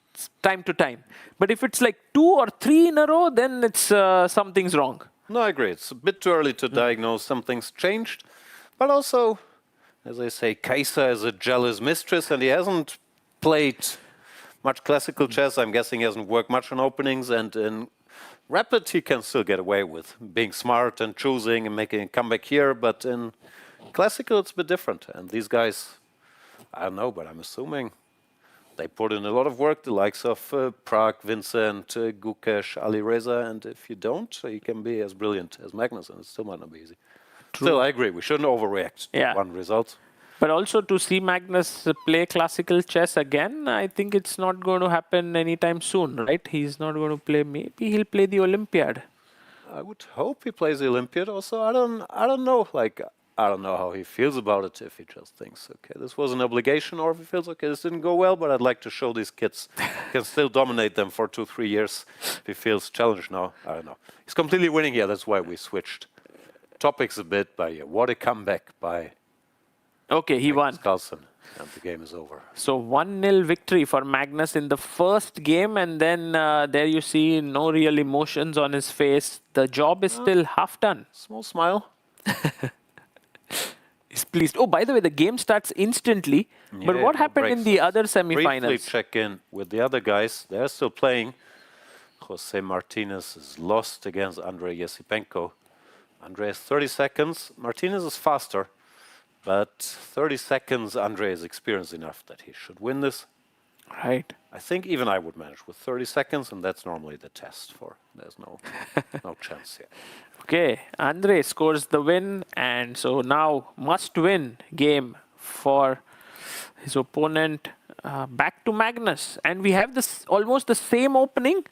time to time. But if it's like 2 or 3 in a row, then it's something's wrong. No, I agree. It's a bit too early to diagnose something's changed. But also, as I say, Kaisa is a jealous mistress, and he hasn't played much classical chess. I'm guessing he hasn't worked much on openings, and in Rapid he can still get away with being smart and choosing and making a comeback here, but in classical it's a bit different. And these guys, I don't know, but I'm assuming they put in a lot of work, the likes of Prague, Vincent, Gukesh, Ali Reza, and if you don't, you can be as brilliant as Magnus, and it still might not be easy. True. Still, I agree, we shouldn't overreact to one result. But also to see Magnus play classical chess again, I think it's not going to happen anytime soon, right? He's not going to play, maybe he'll play the Olympiad. I would hope he plays the Olympiad also. I don't know, like, I don't know how he feels about it, if he just thinks, okay, this was an obligation, or if he feels, okay, this didn't go well, but I'd like to show these kids can still dominate them for 2-3 years. If he feels challenged now, I don't know. He's completely winning here, that's why we switched topics a bit. By what a comeback by he won. Carlsen, and the game is over. So 1-0 victory for Magnus in the first game, and then there you see no real emotions on his face. The job is still half done. Small smile. He's pleased. Oh, by the way, the game starts instantly. But what happened in the other semifinals? Briefly check in with the other guys. They're still playing. Jose Martinez is lost against Andrei Yesipenko. Andrei has 30 seconds. Martinez is faster. But 30 seconds, Andrei is experienced enough that he should win this. Right. I think even I would manage with 30 seconds, and that's normally the test for. There's no chance here. Okay, Andrei scores the win, and so now must-win game for his opponent. Back to Magnus, and we have this almost the same opening,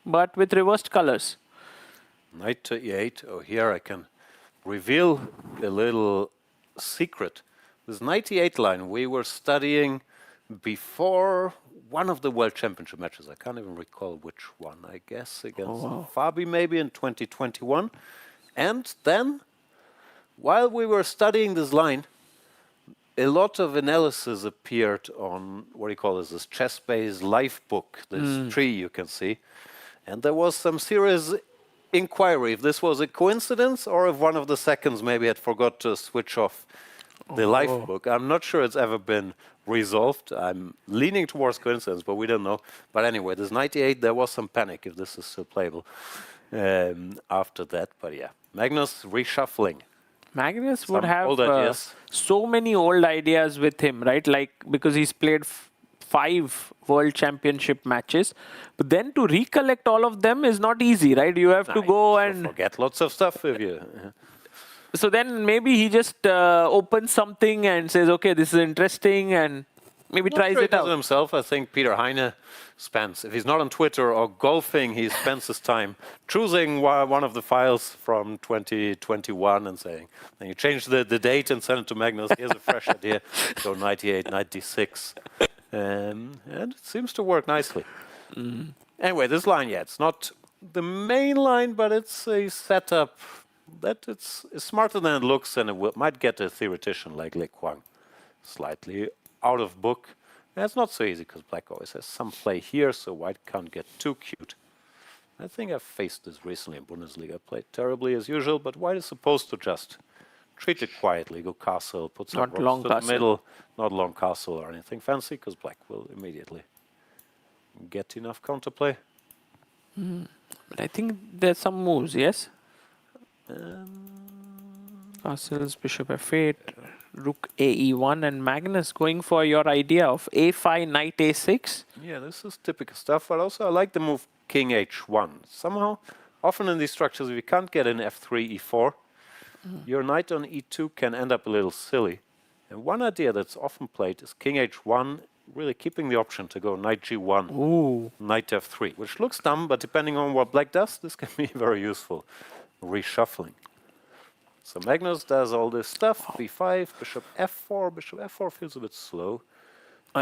but with reversed colors. Knight to e8. Oh, here I can reveal a little secret. This knight e8 line we were studying before one of the World Championship matches. I can't even recall which one. I guess against Fabi maybe in 2021. And then, while we were studying this line, a lot of analysis appeared on what do you call this chess-based life book, this tree you can see. And there was some serious inquiry if this was a coincidence or if one of the seconds maybe had forgot to switch off the life book. I'm not sure it's ever been resolved. I'm leaning towards coincidence, but we don't know. But anyway, this 98, there was some panic if this is still playable after that. But yeah, Magnus reshuffling. Magnus would have so many old ideas with him, right? Like, because he's played 5 World Championship matches. But then to recollect all of them is not easy, right? You have to go and forget lots of stuff if you. So then maybe he just opens something and says, okay, this is interesting, and maybe tries it out. Himself, I think Peter Heine spends, if he's not on Twitter or golfing, he spends his time choosing one of the files from 2021 and saying, then you change the date and send it to Magnus. Here's a fresh idea. So 98, 96. And it seems to work nicely. Anyway, this line, yeah, it's not the main line, but it's a setup that it's smarter than it looks, and it might get a theoretician like Le Quang slightly out of book. And it's not so easy because black always has some play here, so white can't get too cute. I think I've faced this recently in Bundesliga. Played terribly as usual, but white is supposed to just treat it quietly, go castle, put some Not rocks long to the castle. middle, not long castle or anything fancy, because black will immediately get enough counterplay. But I think there's some moves, yes? Castles, bishop f8, rook ae1, and Magnus going for your idea of a5, knight a6. Yeah, this is typical stuff, but also I like the move king h1. Somehow, often in these structures, if you can't get in f3, e4, your knight on e2 can end up a little silly. And one idea that's often played is king h1, really keeping the option to go knight g1, Ooh. knight f3, which looks dumb, but depending on what black does, this can be very useful. Reshuffling. So Magnus does all this stuff, b5, bishop f4 feels a bit slow.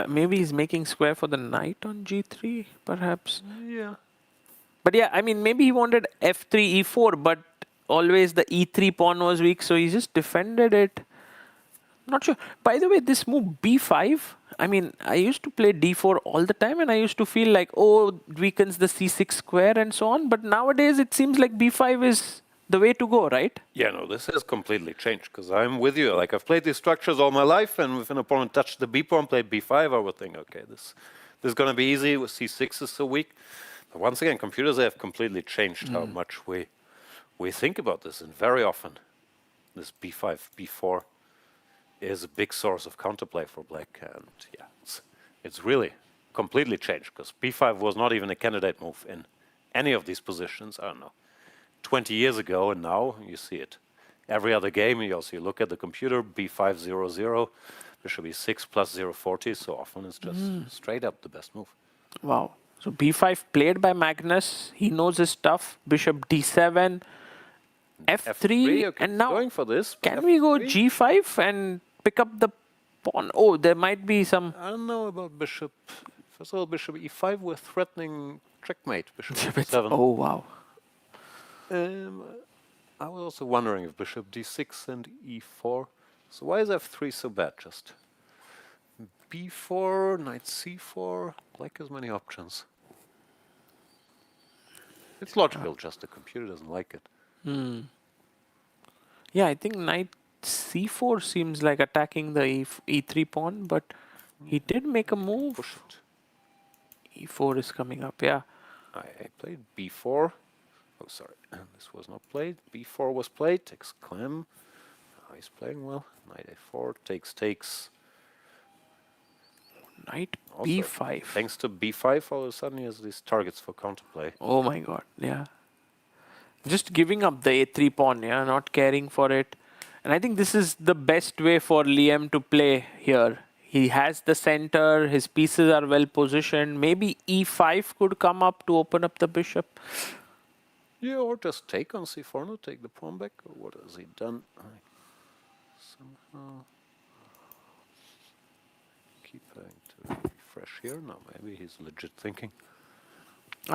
Maybe he's making square for the knight on g3, perhaps. Yeah. But yeah, I mean, maybe he wanted f3, e4, but always the e3 pawn was weak, so he just defended it. Not sure. By the way, this move b5, I mean, I used to play d4 all the time, and I used to feel like, oh, it weakens the c6 square and so on. But nowadays, it seems like b5 is the way to go, right? Yeah, no, this has completely changed, because I'm with you. Like, I've played these structures all my life, and if an opponent touched the b pawn, played b5, I would think, okay, this is going to be easy, with c6 is so weak. But once again, computers have completely changed how much we think about this, and very often this b5, b4 is a big source of counterplay for black, and yeah, it's really completely changed, because b5 was not even a candidate move in any of these positions, I don't know, 20 years ago, and now you see it. Every other game, you also look at the computer, b5, 0-0, bishop e6 plus 0-40, so often it's just straight up the best move. Wow. So b5 played by Magnus. He knows his stuff. Bishop d7, f3, okay, and now going for this. can we go g5 and pick up the pawn? Oh, there might be some... I don't know about bishop. First of all, bishop e5, we're threatening checkmate. Bishop e7. Oh, wow. I was also wondering if bishop d6 and e4. So why is f3 so bad? Just b4, knight c4. Black has many options. It's logical, just the computer doesn't like it. Yeah, I think knight c4 seems like attacking the e3 pawn, but he did make a move. Push it. e4 is coming up, yeah. I played b4. Oh, sorry, this was not played. b4 was played, takes clam. Oh, he's playing well. Knight a4, takes. Knight Also, b5. Thanks to b5, all of a sudden he has these targets for counterplay. Oh my god, yeah. Just giving up the a3 pawn, yeah, not caring for it. And I think this is the best way for Liam to play here. He has the center, his pieces are well positioned. Maybe e5 could come up to open up the bishop. Yeah, or just take on c4, no, take the pawn back. Or what has he done? Somehow keep having to refresh here. No, maybe he's legit thinking.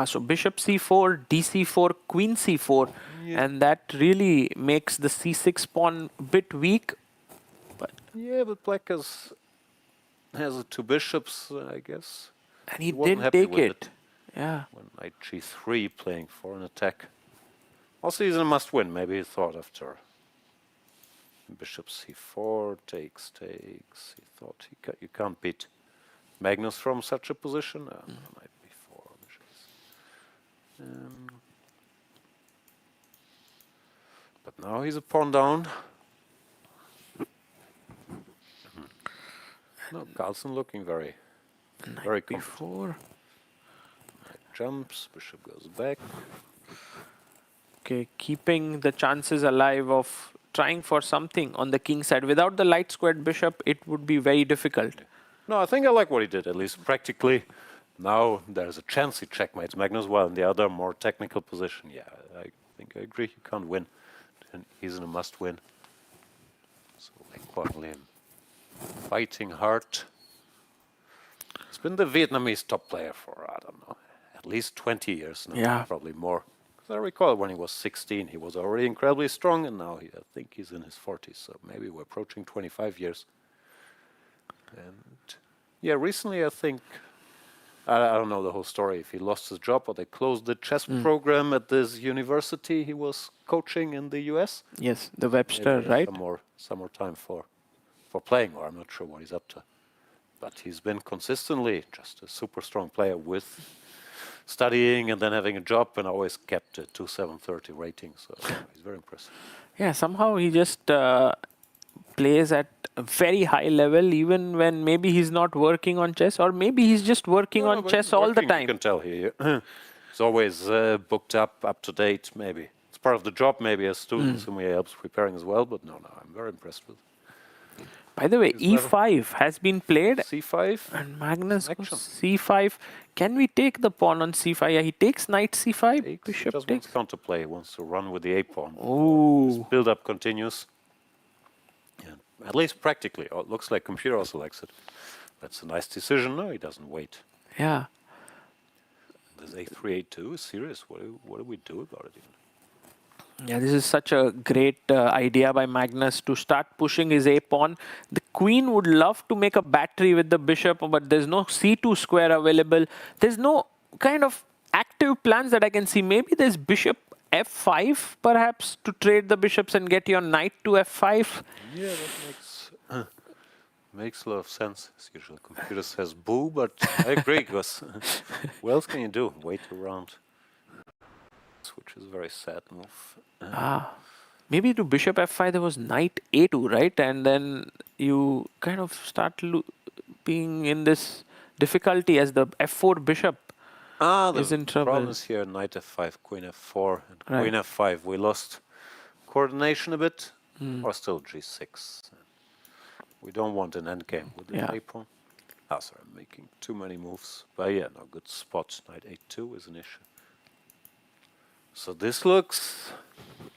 So bishop c4, dc4, queen c4, and that really makes the c6 pawn a bit weak. But yeah, but black has the two bishops, I guess. and he wasn't did happy take with it. Yeah. When knight g3 playing for an attack. Also, he's in a must-win. Maybe he thought after bishop c4 takes. He thought you can't beat Magnus from such a position. Knight b4. But now he's a pawn down. No, Carlsen looking very comfortable. Before. Jumps, bishop goes back. Okay, keeping the chances alive of trying for something on the king side. Without the light squared bishop, it would be very difficult. No, I think I like what he did, at least practically. Now there's a chance he checkmates Magnus, while in the other more technical position, yeah, I think I agree, you can't win. And he's in a must-win. So like Lim fighting hard. been the Vietnamese top player for, I don't know, at least 20 years now, Yeah. probably more. 'Cause I recall when he was 16, he was already incredibly strong, and now I think he's in his 40s, so maybe we're approaching 25 years. And yeah, recently I think, I don't know the whole story, if he lost his job or they closed the chess program at this university he was coaching in the US. Yes, the Webster, Maybe right? some more time for playing, or I'm not sure what he's up to. But he's been consistently just a super strong player with studying and then having a job, and always kept a 2,730 rating. So he's very impressive. Yeah, somehow he just plays at a very high level, even when maybe he's not working on chess, or maybe he's just working on but chess he's all the working, time. You can tell he's always booked up to date. Maybe it's part of the job. Maybe as students, whom he helps preparing as well. But no, I'm very impressed with. By the way, His level. E5 has been played, C5. and Magnus goes Action. C5. Can we take the pawn on C5? Yeah, he takes knight C5. He Bishop just takes. wants counterplay. He wants to run with the A pawn. Ooh. Build up continues. Yeah, at least practically. It looks like computer also likes it. That's a nice decision. No, he doesn't wait. Yeah. This A3, A2 is serious. What do we do about it even? Yeah, this is such a great idea by Magnus to start pushing his A pawn. The queen would love to make a battery with the bishop, but there's no C2 square available. There's no kind of active plans that I can see. Maybe there's bishop F5 perhaps to trade the bishops and get your knight to F5. Yeah, that makes a lot of sense. As usual, computer says boo, but I agree, because what else can you do? Wait around. Which is a very sad move. Maybe to bishop F5 there was knight A2, right? And then you kind of start being in this difficulty as the F4 bishop is in trouble. Problem is here, knight F5, queen F4, and Right. queen F5. We lost coordination a bit, or still G6. We don't want an endgame with the A pawn. Ah, sorry, I'm making too many moves. But yeah, no good spot. Knight A2 is an issue. So this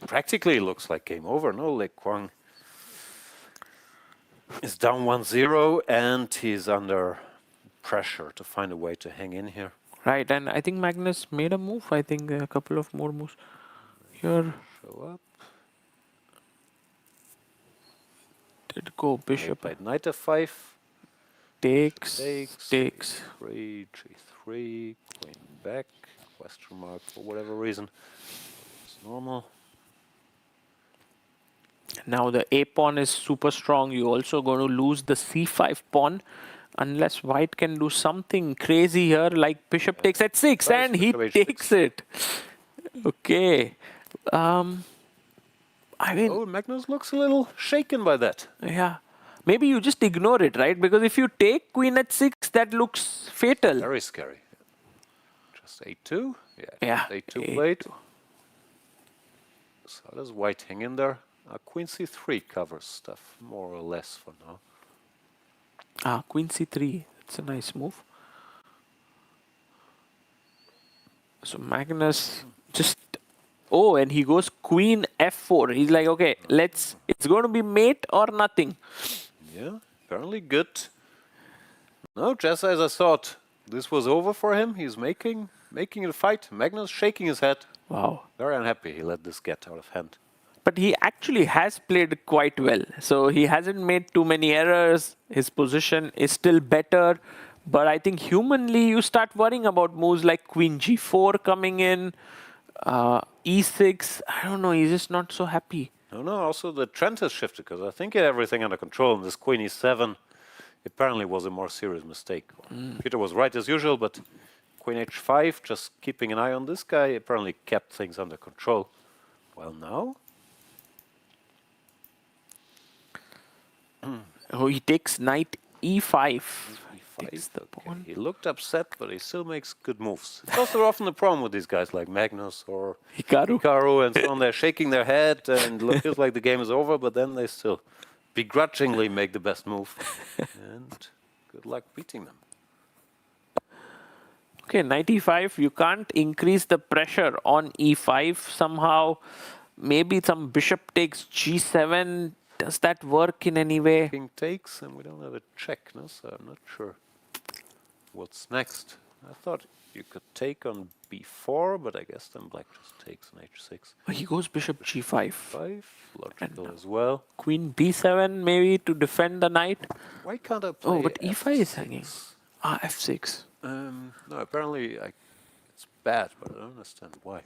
practically looks like game over. No, Lei Kwang is down 1-0, and he's under pressure to find a way to hang in here. Right, and I think Magnus made a move. I think a couple of more moves. Here Show up. did go bishop Played knight F5. takes. 3, G3, queen back, question mark for whatever reason. It's normal. Now the A pawn is super strong. You're also going to lose the C5 pawn unless white can do something crazy here, like bishop takes h6, and he bishop H6. takes it. Okay. I mean, Oh, Magnus looks a little shaken by that. yeah. Maybe you just ignore it, right? Because if you take queen h6, that looks fatal. Very scary. Just A2. Yeah, A2 played. So how does white hang in there? Queen C3 covers stuff, more or less for now. Queen c3. That's a nice move. So Magnus just... Oh, and he goes queen f4. He's like, okay, it's going to be mate or nothing. Yeah, apparently good. No, just as I thought, this was over for him. He's making it a fight. Magnus shaking his head. Wow. Very unhappy he let this get out of hand. But he actually has played quite well. So he hasn't made too many errors. His position is still better. But I think humanly, you start worrying about moves like queen g4 coming in, e6. I don't know, he's just not so happy. No, also the trend has shifted, because I think he had everything under control. And this queen e7 apparently was a more serious mistake. Peter was right as usual, but queen h5, just keeping an eye on this guy, apparently kept things under control. Well, now... Oh, he takes knight e5. Takes the pawn. He looked upset, but he still makes good moves. It's also often the problem with these guys like Magnus or Hikaru. and so on. They're shaking their head and feels like the game is over, but then they still begrudgingly make the best move. And good luck beating them. Okay, knight e5. You can't increase the pressure on e5 somehow. Maybe some bishop takes g7. Does that work in any way? King takes, and we don't have a check, no? So I'm not sure what's next? I thought you could take on b4, but I guess then black just takes on h6. Oh, he goes bishop g5. 5, logical And as well. Queen b7 maybe to defend the knight. Why can't I play Oh, but e5 is f6? hanging. Ah, f6. No, apparently it's bad, but I don't understand why.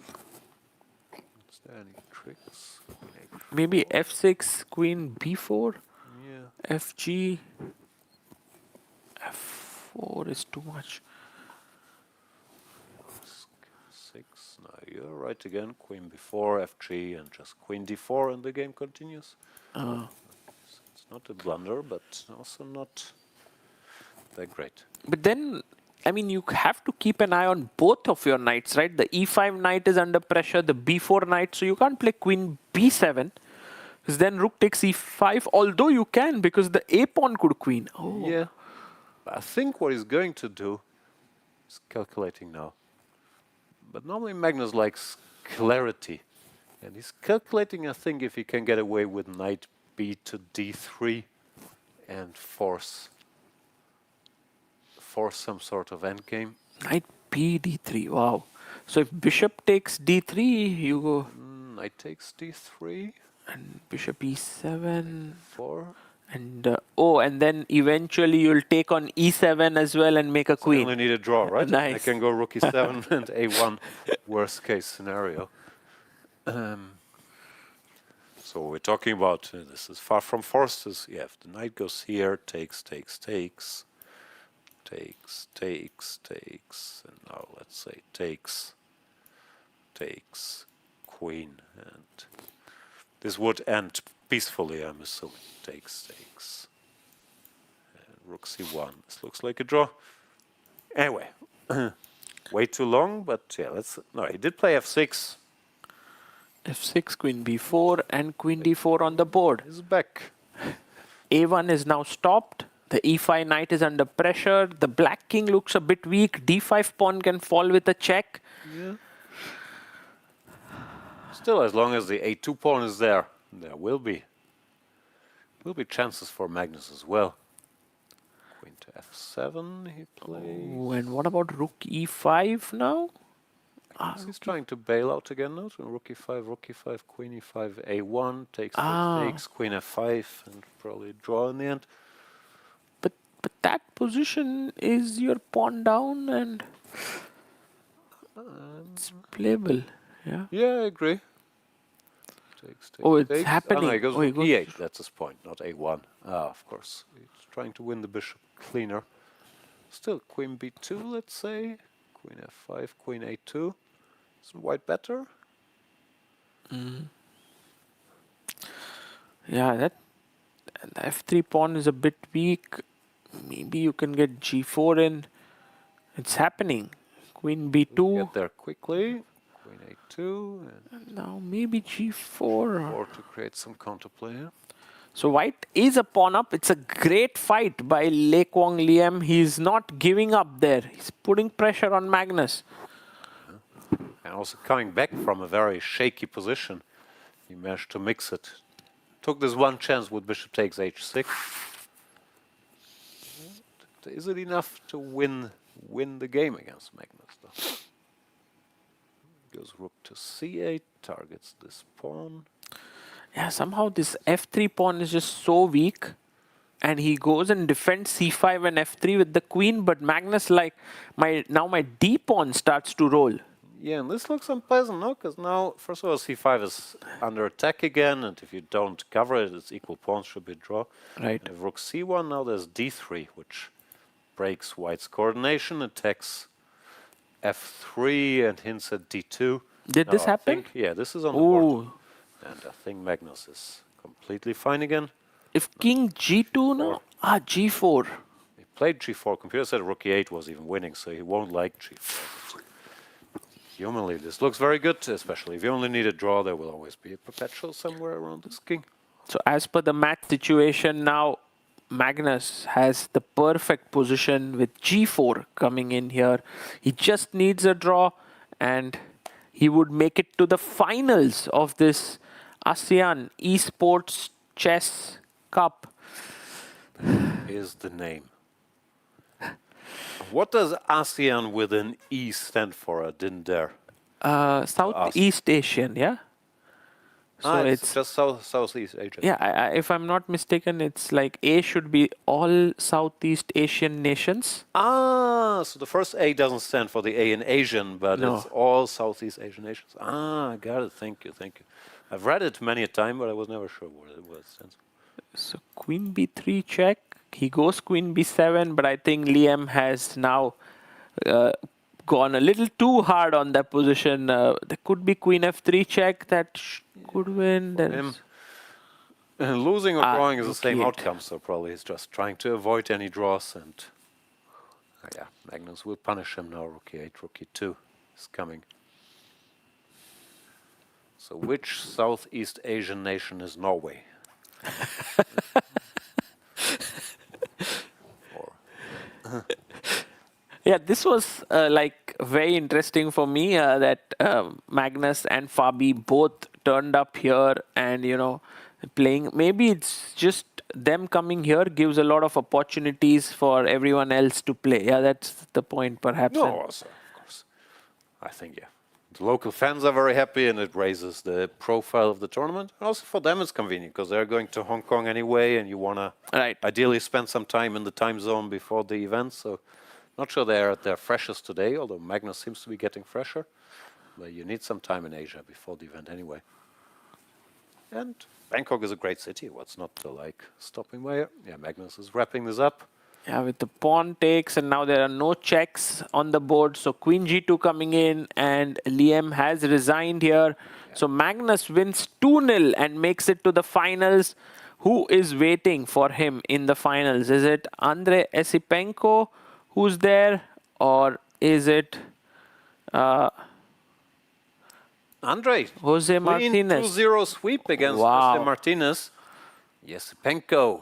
Is there any tricks? Maybe f6, queen b4, Yeah. fg, f4 is too much. 6. No, you're right again. Queen b4, fg, and just queen d4, and the game continues. It's not a blunder, but also not that great. But then, I mean, you have to keep an eye on both of your knights, right? The e5 knight is under pressure, the b4 knight, so you can't play queen b7, because then rook takes e5, although you can, because the a pawn could queen. Oh. Yeah. I think what he's going to do is calculating now. But normally Magnus likes clarity. And he's calculating, I think, if he can get away with knight b to d3 and force some sort of endgame. Knight b d3, wow. So if bishop takes d3, you go... Knight takes d3. And bishop e7. 4. And and then eventually you'll take on e7 as well and make a I queen. only need a draw, right? Nice. I can go rook e7 and a1, worst case scenario. So we're talking about, this is far from forced. Yeah, if the knight goes here, takes, and now let's say takes, queen, and this would end peacefully, I'm assuming. Takes, and rook c1. This looks like a draw. Anyway, way too long, but yeah, no, he did play f6. f6, queen b4, and queen d4 on the board. He's back. a1 is now stopped. The e5 knight is under pressure. The black king looks a bit weak. d5 pawn can fall with a check. Yeah. Still, as long as the a2 pawn is there, there will be chances for Magnus as well. Queen to f7 he plays. Oh, and what about rook e5 now? He's trying to bail out again now. So rook e5, queen e5, a1, takes, queen f5, and probably draw in the end. But that position is your pawn down and it's playable. Yeah. Yeah, I agree. Takes, it's happening. Oh, no, he goes he rook e8. That's his point, not a1. Of course. He's trying to win the bishop cleaner. Still, queen b2, let's say. Queen f5, queen a2. Isn't white better? Yeah, the f3 pawn is a bit weak. Maybe you can get g4 in. It's happening. Queen b2. Get there quickly. Queen a2. And now maybe g4. Or to create some counterplay here. So white is a pawn up. It's a great fight by Le Quang Liem. He's not giving up there. He's putting pressure on Magnus. And also coming back from a very shaky position. He managed to mix it. Took this one chance with bishop takes h6. Is it enough to win the game against Magnus, though? Goes rook to c8, targets this pawn. Yeah, somehow this f3 pawn is just so weak. And he goes and defends c5 and f3 with the queen. But Magnus like, now my d pawn starts to roll. Yeah, and this looks unpleasant, no? Because now, first of all, c5 is under attack again. And if you don't cover it, it's equal pawns, should be a draw. Right. And rook c1, now there's d3, which breaks white's coordination, attacks f3 and hints at d2. Did this happen? Yeah, this is on the board. And I think Magnus is completely fine again. If king g2 now? G4. He played g4. Computer said rook e8 was even winning, so he won't like g4. Humanly, this looks very good, especially if you only need a draw, there will always be a perpetual somewhere around this king. So as per the match situation now, Magnus has the perfect position with g4 coming in here. He just needs a draw and he would make it to the finals of this ASEAN E-Sports Chess Cup. Is the name. What does ASEAN with an E stand for? I didn't dare. Southeast Asian, yeah? So it's just Southeast Asia. Yeah, if I'm not mistaken, it's like A should be all Southeast Asian nations. So the first A doesn't stand for the A in Asian, but No. it's all Southeast Asian nations. I got it. Thank you. I've read it many a time, but I was never sure what it stands for. So Queen B3 check. He goes Queen B7, but I think Liam has now gone a little too hard on that position. There could be Queen F3 check that could win. Losing or drawing is the Rook same E8. outcome, so probably he's just trying to avoid any draws. And yeah, Magnus will punish him now. Rook E8, Rook E2 is coming. So which Southeast Asian nation is Norway? Yeah, this was like very interesting for me that Magnus and Fabi both turned up here and, you know, playing. Maybe it's just them coming here gives a lot of opportunities for everyone else to play. Yeah, that's the point, perhaps. No, also, of course. I think, yeah. The local fans are very happy and it raises the profile of the tournament. And also for them it's convenient because they're going to Hong Kong anyway and you want to ideally spend some time in the time zone before the event. So not sure they're at their freshest today, although Magnus seems to be getting fresher. But you need some time in Asia before the event anyway. And Bangkok is a great city. What's not to like stopping by here? Yeah, Magnus is wrapping this up. Yeah, with the pawn takes, and now there are no checks on the board. So Queen G2 coming in, and Liam has resigned here. Yeah. So Magnus wins 2-0 and makes it to the finals. Who is waiting for him in the finals? Is it Andrei Esipenko who's there, or is it Andrei? Jose Martinez? 2-0 sweep against Jose Martinez. Esipenko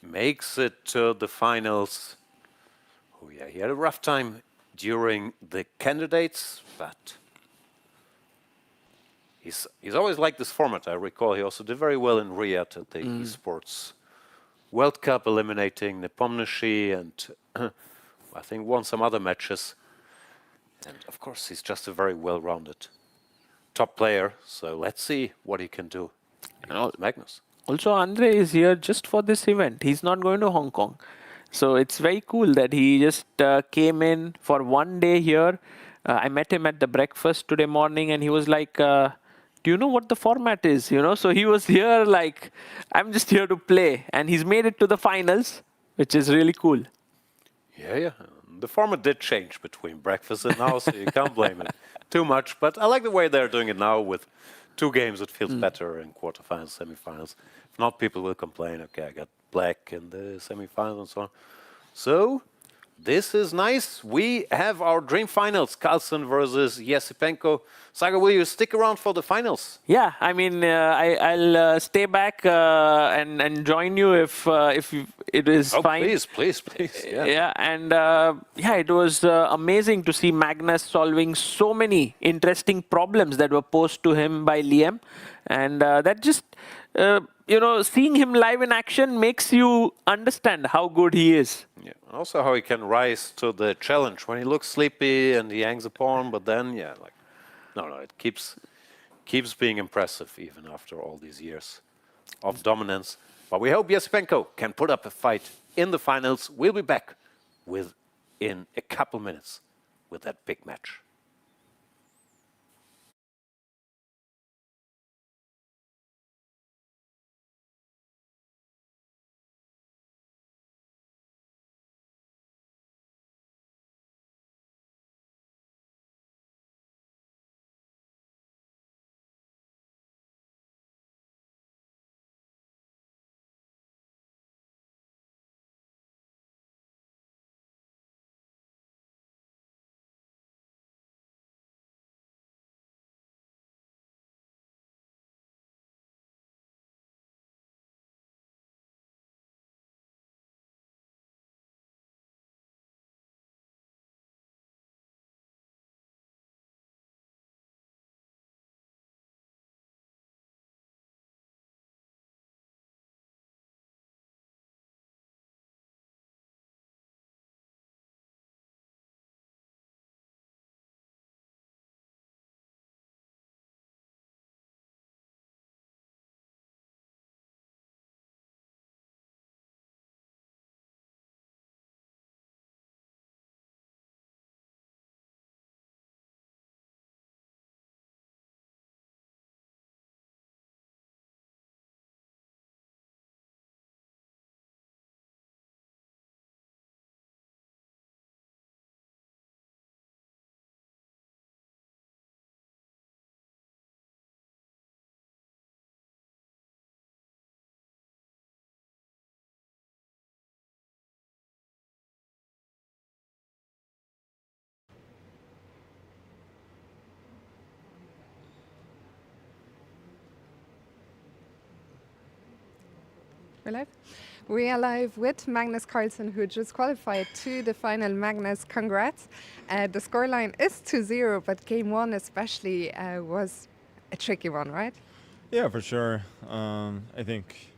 makes it to the finals. Oh yeah, he had a rough time during the candidates, but he's always liked this format. I recall he also did very well in Riyadh at the esports World Cup, eliminating Nepomniachtchi and I think won some other matches. And of course, he's just a very well-rounded top player. So let's see what he can do. Magnus. Also, Andre is here just for this event. He's not going to Hong Kong. So it's very cool that he just came in for one day here. I met him at the breakfast today morning and he was like, do you know what the format is? You know, so he was here like, I'm just here to play. And he's made it to the finals, which is really cool. Yeah. The format did change between breakfast and now, so you can't blame it too much. But I like the way they're doing it now with 2 games. It feels better in quarterfinals, semifinals. If not, people will complain, okay, I got black in the semifinals and so on. So this is nice. We have our dream finals, Carlsen versus Esipenko. Saga, will you stick around for the finals? Yeah, I mean, I'll stay back and join you if it is fine. Please. Yeah, and it was amazing to see Magnus solving so many interesting problems that were posed to him by Liam. And that just, seeing him live in action makes you understand how good he is. Yeah, also how he can rise to the challenge when he looks sleepy and he hangs a pawn, but then, it keeps being impressive even after all these years of dominance. But we hope Esipenko can put up a fight in the finals. We'll be back in a couple minutes with that big match. We're live. We are live with Magnus Carlsen, who just qualified to the final. Magnus, congrats. The scoreline is 2-0, but game one especially was a tricky one, right? Yeah, for sure. I think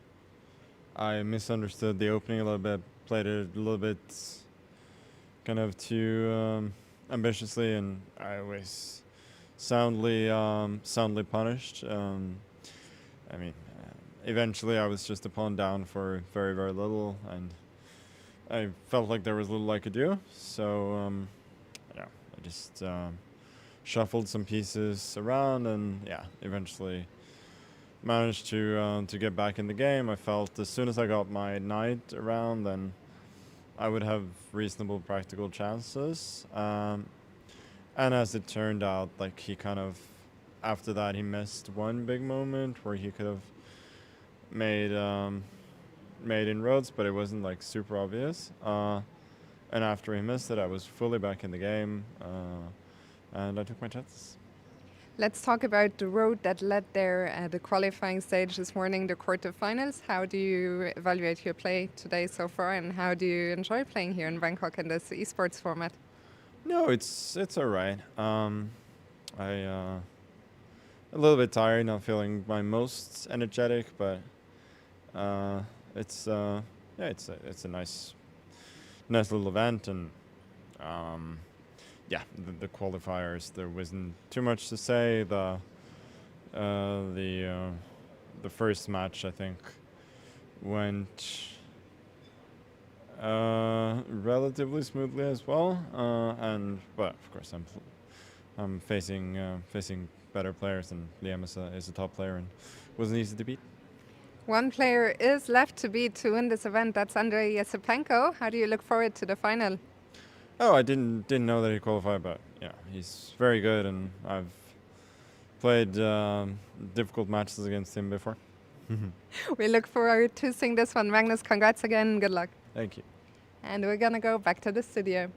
I misunderstood the opening a little bit, played it a little bit kind of too ambitiously, and I was soundly punished. I mean, eventually I was just a pawn down for very, very little, and I felt like there was little I could do. So, yeah, I just shuffled some pieces around, and yeah, eventually managed to get back in the game. I felt as soon as I got my knight around, then I would have reasonable practical chances. And as it turned out, like he kind of, after that, he missed one big moment where he could have made inroads, but it wasn't like super obvious. And after he missed it, I was fully back in the game, and I took my chances. Let's talk about the road that led there at the qualifying stage this morning, the quarterfinals. How do you evaluate your play today so far, and how do you enjoy playing here in Bangkok in this esports format? No, it's all right. A little bit tired, not feeling my most energetic, but it's yeah, it's a nice little event, and yeah, the qualifiers, there wasn't too much to say. The first match, I think, went relatively smoothly as well, and but of course I'm facing better players, and Liam is a top player and wasn't easy to beat. One player is left to beat to win this event. That's Andrei Yesipenko. How do you look forward to the final? Oh, I didn't know that he qualified, but yeah, he's very good, and I've played difficult matches against him before. We look forward to seeing this one. Magnus, congrats again. Good luck. Thank you. And we're going to go back to the studio.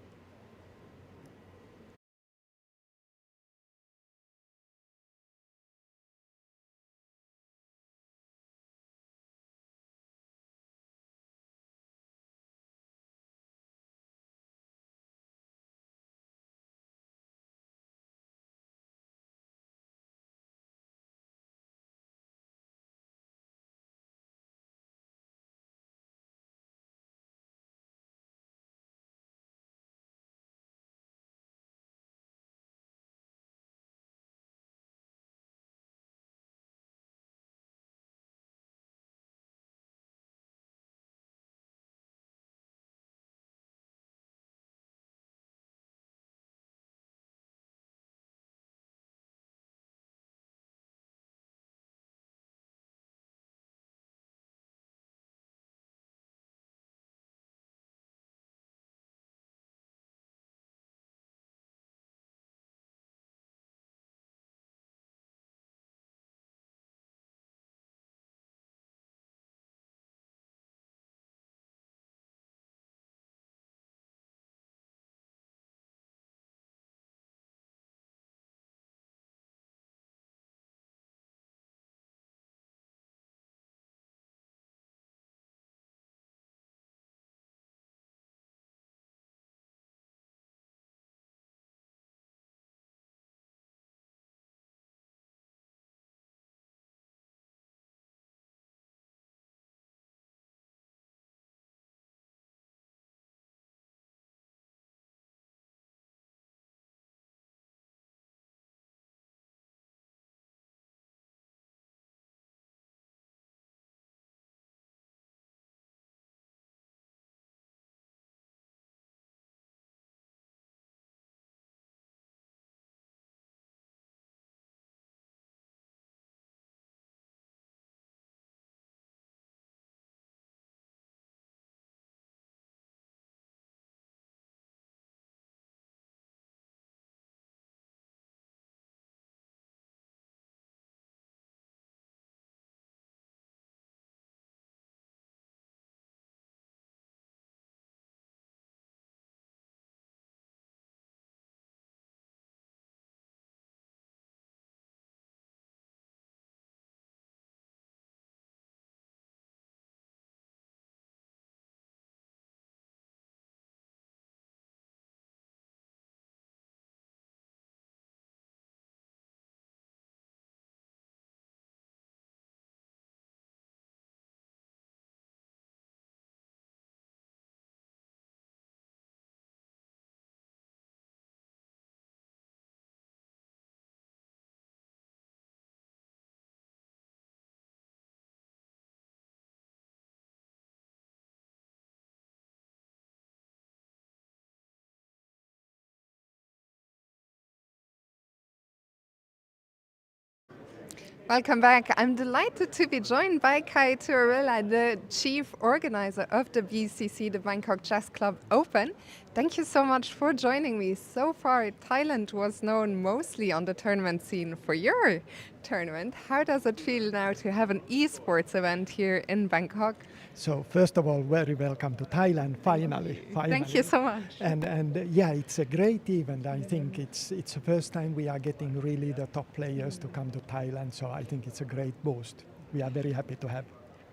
Welcome back. I'm delighted to be joined by Kai Tuorila, the chief organizer of the BCC, the Bangkok Chess Club Open. Thank you so much for joining me. So far, Thailand was known mostly on the tournament scene for your tournament. How does it feel now to have an esports event here in Bangkok? So first of all, very welcome to Thailand, finally. Thank you so much. And yeah, it's a great event. I think it's the first time we are getting really the top players to come to Thailand. So I think it's a great boost. We are very happy to have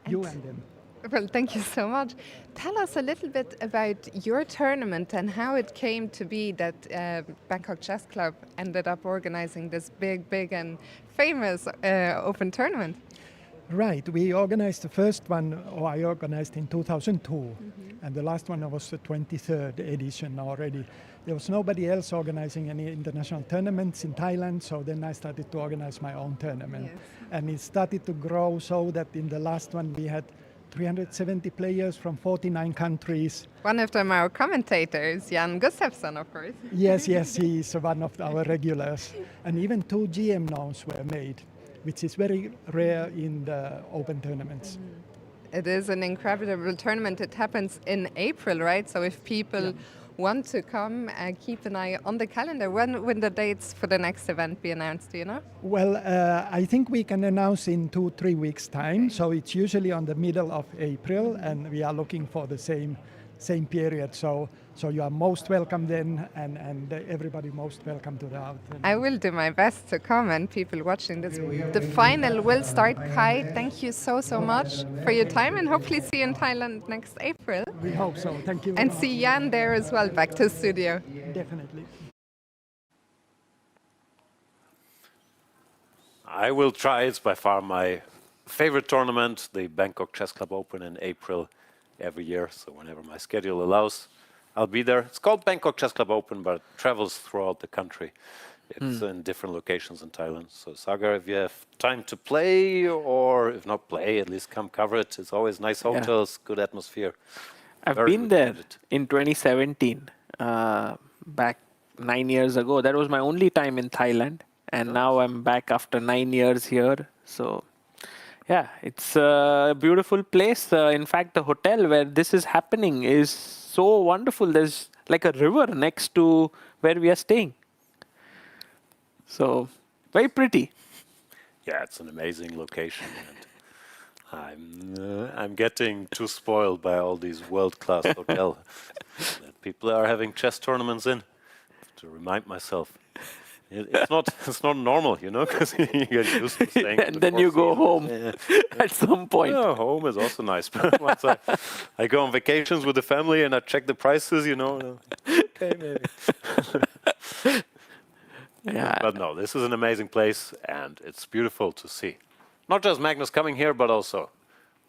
you and them. Well, thank you so much. Tell us a little bit about your tournament and how it came to be that Bangkok Chess Club ended up organizing this big and famous open tournament. Right, we organized the first one, or I organized in 2002, and the last one was the 23rd edition already. There was nobody else organizing any international tournaments in Thailand, so then I started to organize my own tournament. Yes. And it started to grow so that in the last one we had 370 players from 49 countries. One of them, our commentators, Jan Gustafsson, of course. Yes, he is one of our regulars. And even 2 GM noms were made, which is very rare in the open tournaments. It is an incredible tournament. It happens in April, right? So if people want to come, keep an eye on the calendar. When will the dates for the next event be announced, do you know? Well, I think we can announce in 2-3 weeks' time. So it's usually on the middle of April, and we are looking for the same period. So you are most welcome then, and everybody most welcome to the out. I will do my best to come, and people watching this. The final will start. Kai, thank you so much for your time, and hopefully see you in Thailand next April. We hope so. Thank you. And see Jan there as well, back to the studio. Definitely. I will try. It's by far my favorite tournament, the Bangkok Chess Club Open in April every year. So whenever my schedule allows, I'll be there. It's called Bangkok Chess Club Open, but it travels throughout the country. It's in different locations in Thailand. So Sagar, if you have time to play, or if not play, at least come cover it. It's always nice hotels, good atmosphere. I've been there in 2017, back 9 years ago. That was my only time in Thailand. And now I'm back after 9 years here. So yeah, it's a beautiful place. In fact, the hotel where this is happening is so wonderful. There's like a river next to where we are staying. So very pretty. Yeah, it's an amazing location. And I'm getting too spoiled by all these world-class hotels that people are having chess tournaments in. To remind myself, it's not normal, you know, because you get used to staying. And then you go home at some point. Yeah, home is also nice. But once I go on vacations with the family and I check the prices, you know, okay, maybe. Yeah. But no, this is an amazing place, and it's beautiful to see. Not just Magnus coming here, but also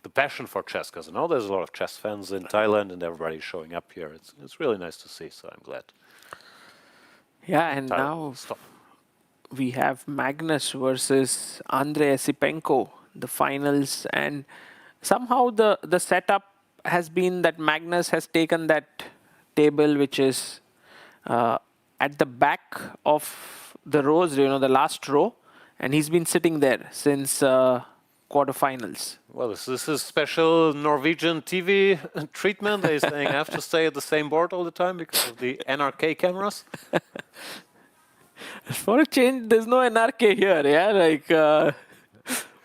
the passion for chess, because I know there's a lot of chess fans in Thailand, and everybody's showing up here. It's really nice to see, so I'm glad. Yeah, and now we have Magnus versus Andrei Esipenko, the finals, and somehow the setup has been that Magnus has taken that table which is at the back of the rows, you know, the last row, and he's been sitting there since quarterfinals. Well, this is special Norwegian TV treatment. They're saying I have to stay at the same board all the time because of the NRK cameras. For a change, there's no NRK here, yeah? Like,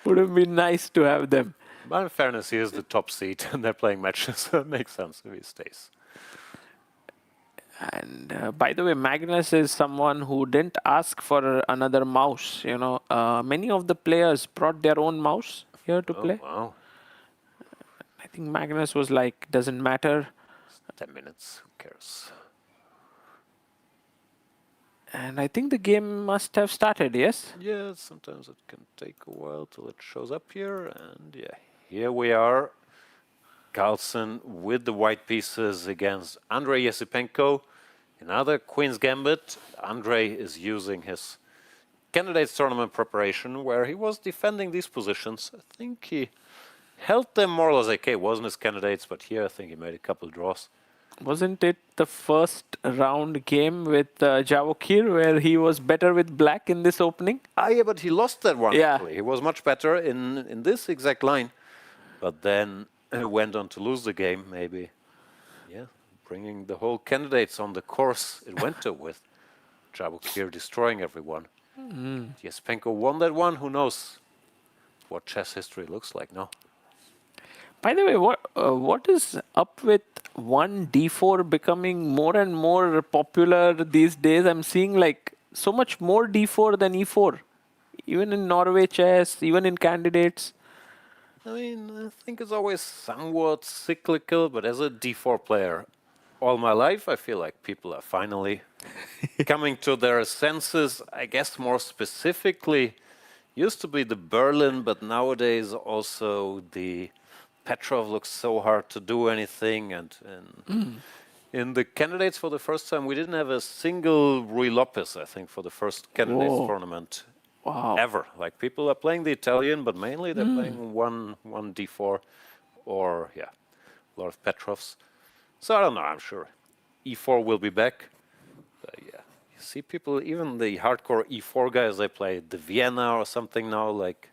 would have been nice to have them. But in fairness, he is the top seed and they're playing matches, so it makes sense if he stays. And by the way, Magnus is someone who didn't ask for another mouse. You know, many of the players brought their own mouse here to play. Wow. I think Magnus was like, doesn't matter. 10 minutes, who cares? And I think the game must have started, yes? Yeah, sometimes it can take a while till it shows up here. And yeah, here we are. Carlsen with the white pieces against Andrei Esipenko. Another Queen's Gambit. Andrei is using his candidates tournament preparation where he was defending these positions. I think he held them more or less okay. Wasn't his candidates, but here I think he made a couple draws. Wasn't it the first round game with Javokir where he was better with black in this opening? Yeah, but he lost that one, Yeah. actually. He was much better in this exact line. But then went on to lose the game, maybe. Yeah, bringing the whole candidates on the course it went to with Javokir destroying everyone. Jespenko won that one. Who knows what chess history looks like now? By the way, what is up with 1d4 becoming more and more popular these days? I'm seeing like so much more d4 than e4, even in Norway chess, even in candidates. I mean, I think it's always somewhat cyclical, but as a d4 player, all my life, I feel like people are finally coming to their senses. I guess more specifically, used to be the Berlin, but nowadays also the Petrov looks so hard to do anything. And in the candidates for the first time, we didn't have a single Rui Lopez, I think, for the first candidates tournament ever. Like people are playing the Italian, but mainly they're playing one d4 or, yeah, a lot of Petrovs. So I don't know, I'm sure e4 will be back. Yeah, you see people, even the hardcore e4 guys, they play the Vienna or something now, like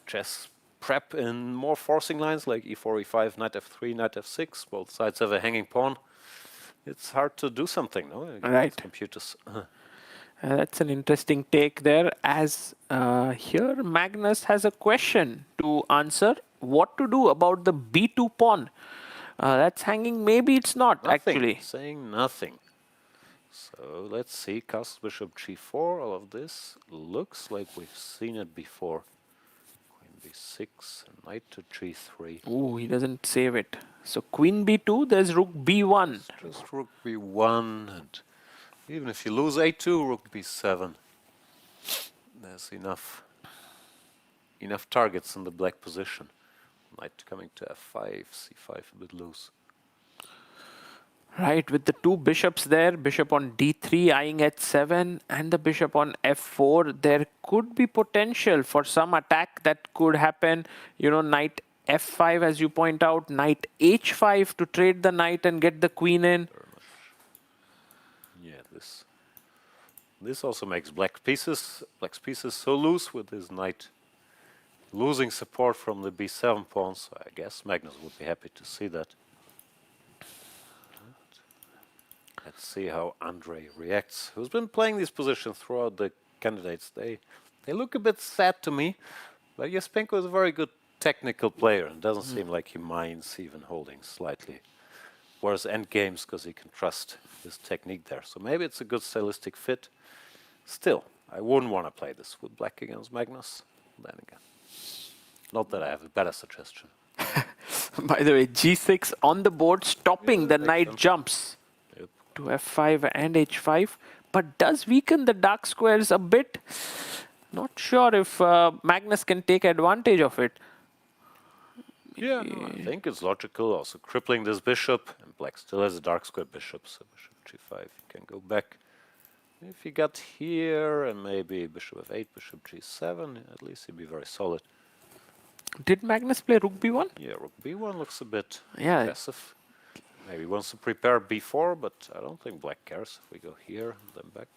chess prep in more forcing lines, like e4, e5, knight f3, knight f6. Both sides have a hanging pawn. It's hard to do something, no? Right. Computers. That's an interesting take there. As here, Magnus has a question to answer. What to do about the b2 pawn? That's hanging. Maybe it's not, actually. Saying nothing. So let's see. Castle bishop g4. All of this looks like we've seen it before. Queen b6, and knight to g3. Oh, he doesn't save it. So queen b2, there's rook b1. It's just rook b1, and even if you lose a2, rook b7. There's enough targets in the black position. Knight coming to f5, c5 a bit loose. Right, with the two bishops there, bishop on d3, eyeing h7, and the bishop on f4, there could be potential for some attack that could happen. You know, knight f5, as you point out, knight h5 to trade the knight and get the queen in. Yeah, this also makes black's pieces so loose with his knight losing support from the b7 pawn. So I guess Magnus would be happy to see that. Let's see how Andre reacts, who's been playing these positions throughout the candidates. They look a bit sad to me, but Jespenko is a very good technical player and doesn't seem like he minds even holding slightly worse endgames because he can trust his technique there. So maybe it's a good stylistic fit. Still, I wouldn't want to play this with black against Magnus. Then again, not that I have a better suggestion. By the way, g6 on the board, stopping the knight jumps to f5 and h5, but does weaken the dark squares a bit. Not sure if Magnus can take advantage of it. Yeah, no, I think it's logical. Also crippling this bishop, and black still has a dark square bishop, so bishop g5 can go back. If he got here, and maybe bishop f8, bishop g7, at least he'd be very solid. Did Magnus play rook b1? Yeah, rook b1 looks a bit aggressive. Maybe he wants to prepare b4, but I don't think black cares if we go here and then back.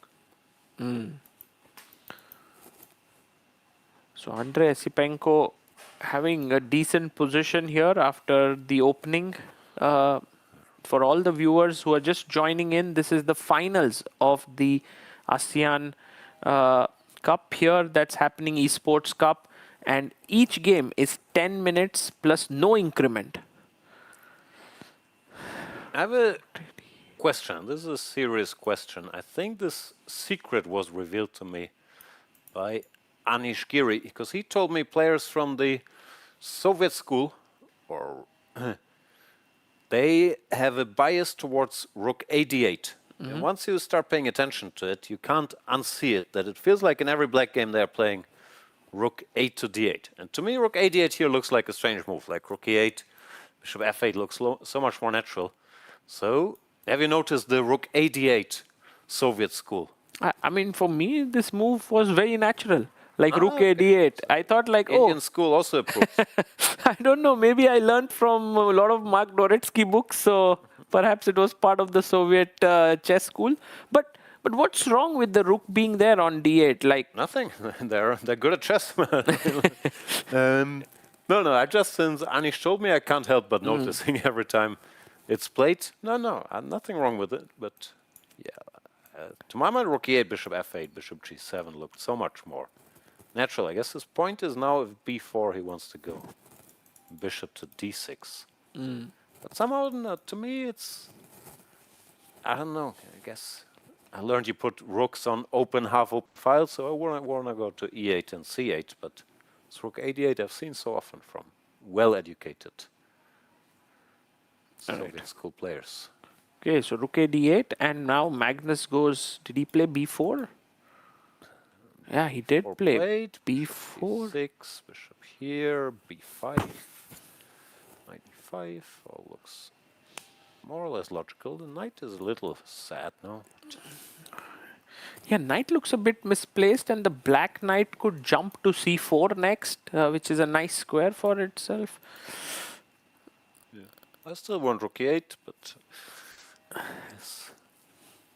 So Andrei Jespenko having a decent position here after the opening. For all the viewers who are just joining in, this is the finals of the ASEAN Cup here that's happening, Esports Cup. And each game is 10 minutes plus no increment. I have a question. This is a serious question. I think this secret was revealed to me by Anish Giri, because he told me players from the Soviet school, or they have a bias towards rook a d8. And once you start paying attention to it, you can't unsee it, that it feels like in every black game they're playing rook a to d8. And to me, rook a d8 here looks like a strange move, like rook e8, bishop f8 looks so much more natural. So, have you noticed the rook a d8 Soviet school? I mean, for me, this move was very natural. Like rook a d8. I thought like, Indian school also approves. I don't know. Maybe I learned from a lot of Mark Doretsky books. So Perhaps it was part of the Soviet chess school. But what's wrong with the rook being there on d8? Like Nothing. They're good at chess. No. I just, since Anish told me, I can't help but noticing every time it's played. No, nothing wrong with it. But yeah, to my mind, rook e8, bishop f8, bishop g7 looked so much more natural. I guess his point is now if b4 he wants to go bishop to d6. But somehow, no, to me, it's, I don't know. I guess I learned you put rooks on open, half-open files, so I wouldn't want to go to e8 and c8. But this rook a8 I've seen so often from well-educated Soviet school players. okay, so rook a d8, and now Magnus goes. Did he play b4? Yeah, he did play Played, b4. b6, bishop here, b5, knight e5. All looks more or less logical. The knight is a little sad now. Yeah, knight looks a bit misplaced, and the black knight could jump to c4 next, which is a nice square for itself. I still want rook e8, but yes,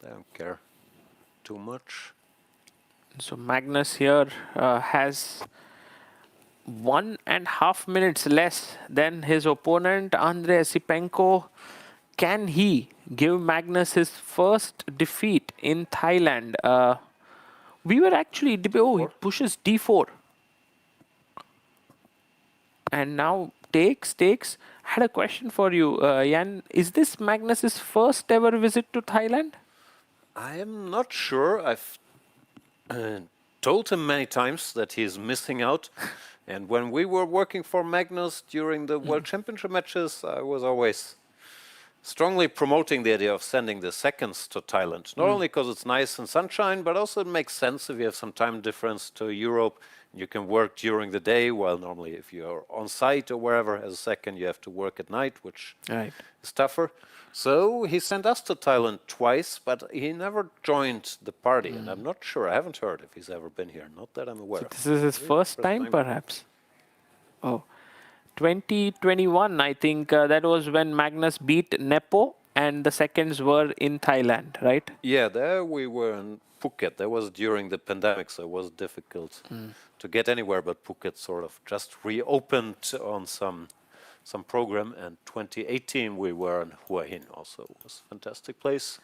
I don't care too much. So Magnus here has 1.5 minutes less than his opponent, Andrei Esipenko. Can he give Magnus his first defeat in Thailand? We were actually oh, he pushes d4. And now takes. I had a question for you, Jan. Is this Magnus's first ever visit to Thailand? I am not sure. I've told him many times that he's missing out. And when we were working for Magnus during the World Championship matches, I was always strongly promoting the idea of sending the seconds to Thailand. Not only because it's nice and sunshine, but also it makes sense if you have some time difference to Europe. You can work during the day, while normally if you're on site or wherever as a second, you have to work at night, which is tougher. So he sent us to Thailand twice, but he never joined the party. And I'm not sure, I haven't heard if he's ever been here. Not that I'm aware of. This is his first time, perhaps. Oh, 2021, I think that was when Magnus beat Nepo, and the seconds were in Thailand, right? Yeah, there we were in Phuket. That was during the pandemic, so it was difficult to get anywhere, but Phuket sort of just reopened on some program, and 2018 we were in Hua Hin also. It was a fantastic place.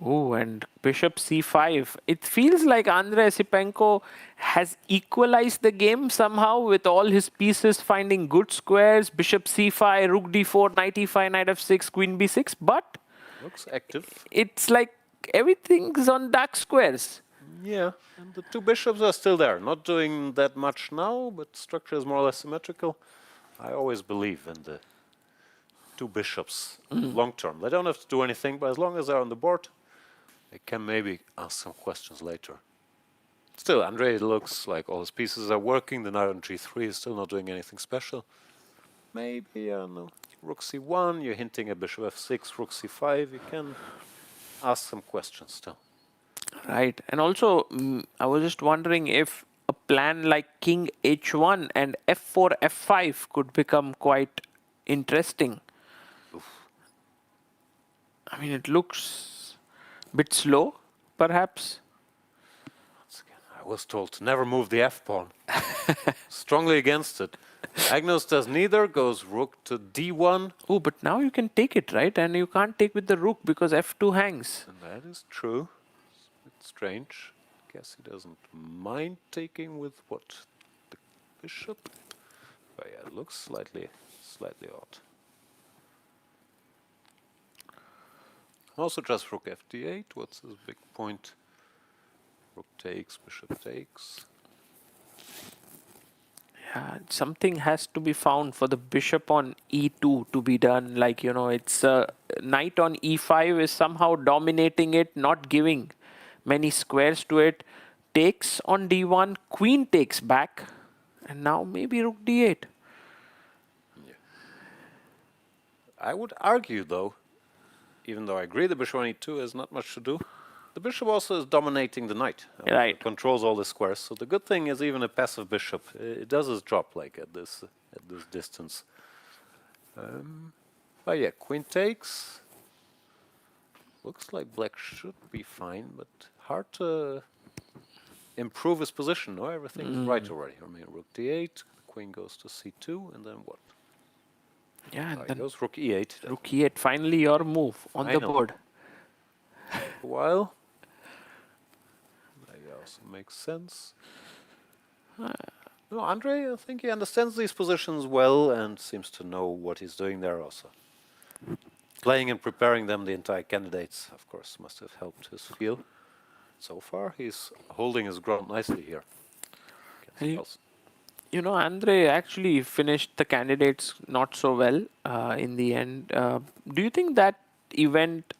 Oh, and bishop c5. It feels like Andrei Esipenko has equalized the game somehow with all his pieces finding good squares. Bishop c5, rook d4, knight e5, knight f6, queen b6. But looks active. It's like everything's on dark squares. Yeah, and the two bishops are still there. Not doing that much now, but structure is more or less symmetrical. I always believe in the two bishops long term. They don't have to do anything, but as long as they're on the board, I can maybe ask some questions later. Still, Andrei looks like all his pieces are working. The knight on g3 is still not doing anything special. Maybe, I don't know, rook c1, you're hinting at bishop f6, rook c5. You can ask some questions still. Right. And also, I was just wondering if a plan like king h1 and f4, f5 could become quite interesting. I mean, it looks a bit slow, perhaps. I was told to never move the f-pawn. Strongly against it. Magnus does neither, goes rook to d1. Oh, but now you can take it, right? And you can't take with the rook because f2 hangs. And that is true. It's a bit strange. Guess he doesn't mind taking with what? The bishop? But yeah, it looks slightly odd. Also just rook fd8. What's his big point? Rook takes, bishop takes. Yeah, something has to be found for the bishop on e2 to be done. Like, you know, it's knight on e5 is somehow dominating it, not giving many squares to it. Takes on d1, queen takes back, and now maybe rook d8. Yeah. I would argue, though, even though I agree the bishop on e2 has not much to do, the bishop also is dominating the knight. Right. It controls all the squares. So the good thing is even a passive bishop, it does its job like at this distance. But yeah, queen takes. Looks like black should be fine, but hard to improve his position. No, everything's right already. I mean, rook d8, queen goes to c2, and then what? Yeah, and There then goes rook e8. rook e8. Finally, your move on the Finally. board. A while. That also makes sense. No, Andre, I think he understands these positions well and seems to know what he's doing there also. Playing and preparing them, the entire candidates, of course, must have helped his feel. So far, he's holding his ground nicely here. You know, Andre actually finished the candidates not so well in the end. Do you think that event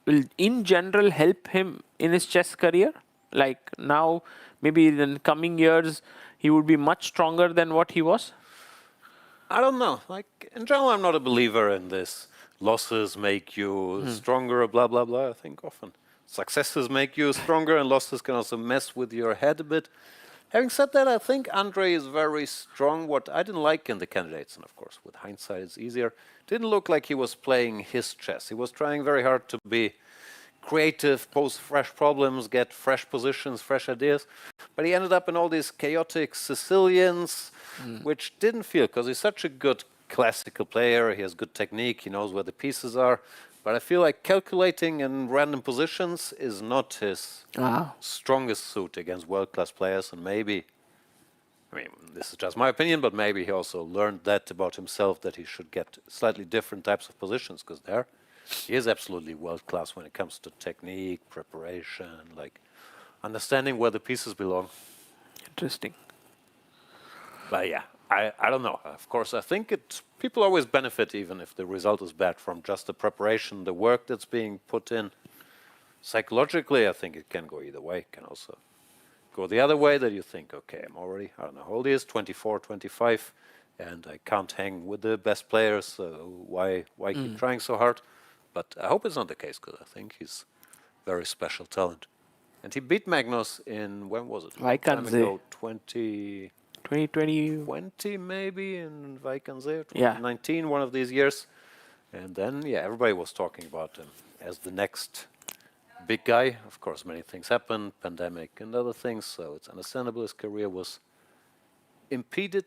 will, in general, help him in his chess career? Like now, maybe in the coming years, he would be much stronger than what he was? I don't know. Like, in general, I'm not a believer in this. Losses make you stronger, blah, blah, blah. I think often successes make you stronger and losses can also mess with your head a bit. Having said that, I think Andre is very strong. What I didn't like in the candidates, and of course with hindsight it's easier, didn't look like he was playing his chess. He was trying very hard to be creative, pose fresh problems, get fresh positions, fresh ideas. But he ended up in all these chaotic Sicilians, which didn't feel, because he's such a good classical player, he has good technique, he knows where the pieces are. But I feel like calculating in random positions is not his strongest suit against world-class players. And maybe, I mean, this is just my opinion, but maybe he also learned that about himself, that he should get slightly different types of positions, because there he is absolutely world-class when it comes to technique, preparation, like understanding where the pieces belong. Interesting. But yeah, I don't know. Of course, I think people always benefit, even if the result is bad, from just the preparation, the work that's being put in. Psychologically, I think it can go either way. It can also go the other way, that you think, okay, I'm already, I don't know how old he is, 24, 25, and I can't hang with the best players, so why keep trying so hard? But I hope it's not the case, because I think he's very special talent. And he beat Magnus in, when was it? Vaikanze. 2020 maybe, in Vaikanze, 2019, one of these years. And then, yeah, everybody was talking about him as the next big guy. Of course, many things happened, pandemic and other things, so it's understandable his career was impeded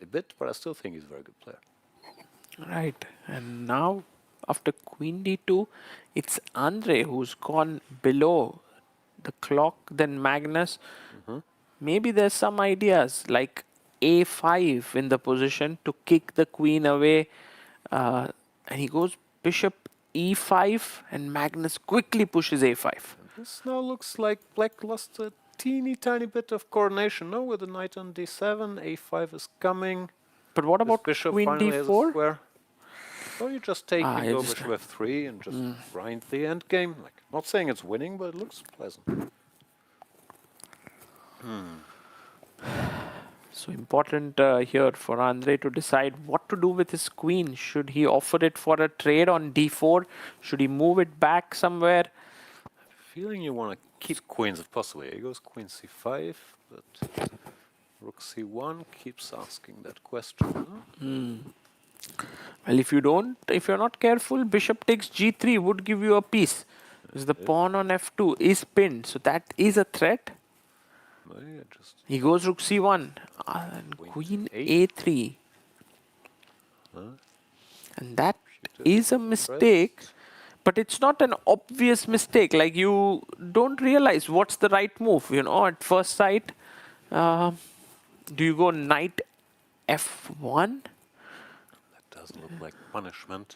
a bit, but I still think he's a very good player. Right. And now, after Queen D2, it's Andre who's gone below the clock than Magnus. Maybe there's some ideas like A5 in the position to kick the queen away. And he goes bishop E5 and Magnus quickly pushes A5. This now looks like black lost a teeny tiny bit of coordination. No, with the knight on D7, A5 is coming. But what about bishop Queen finally has a D4? square. So you just take and go just bishop F3 and just grind the end game. Like, not saying it's winning, but it looks pleasant. So important here for Andre to decide what to do with his queen. Should he offer it for a trade on D4? Should he move it back somewhere? Feeling you want to keep queens if possible. Here goes queen C5, but rook C1 keeps asking that question. Well, if you're not careful, bishop takes G3 would give you a piece. Because the pawn on F2 is pinned, so that is a threat. Well, yeah, He goes rook C1 and queen A3. And that is a mistake, but it's not an obvious mistake. Like, you don't realize what's the right move, you know, at first sight. Do you go knight F1? That doesn't look like punishment.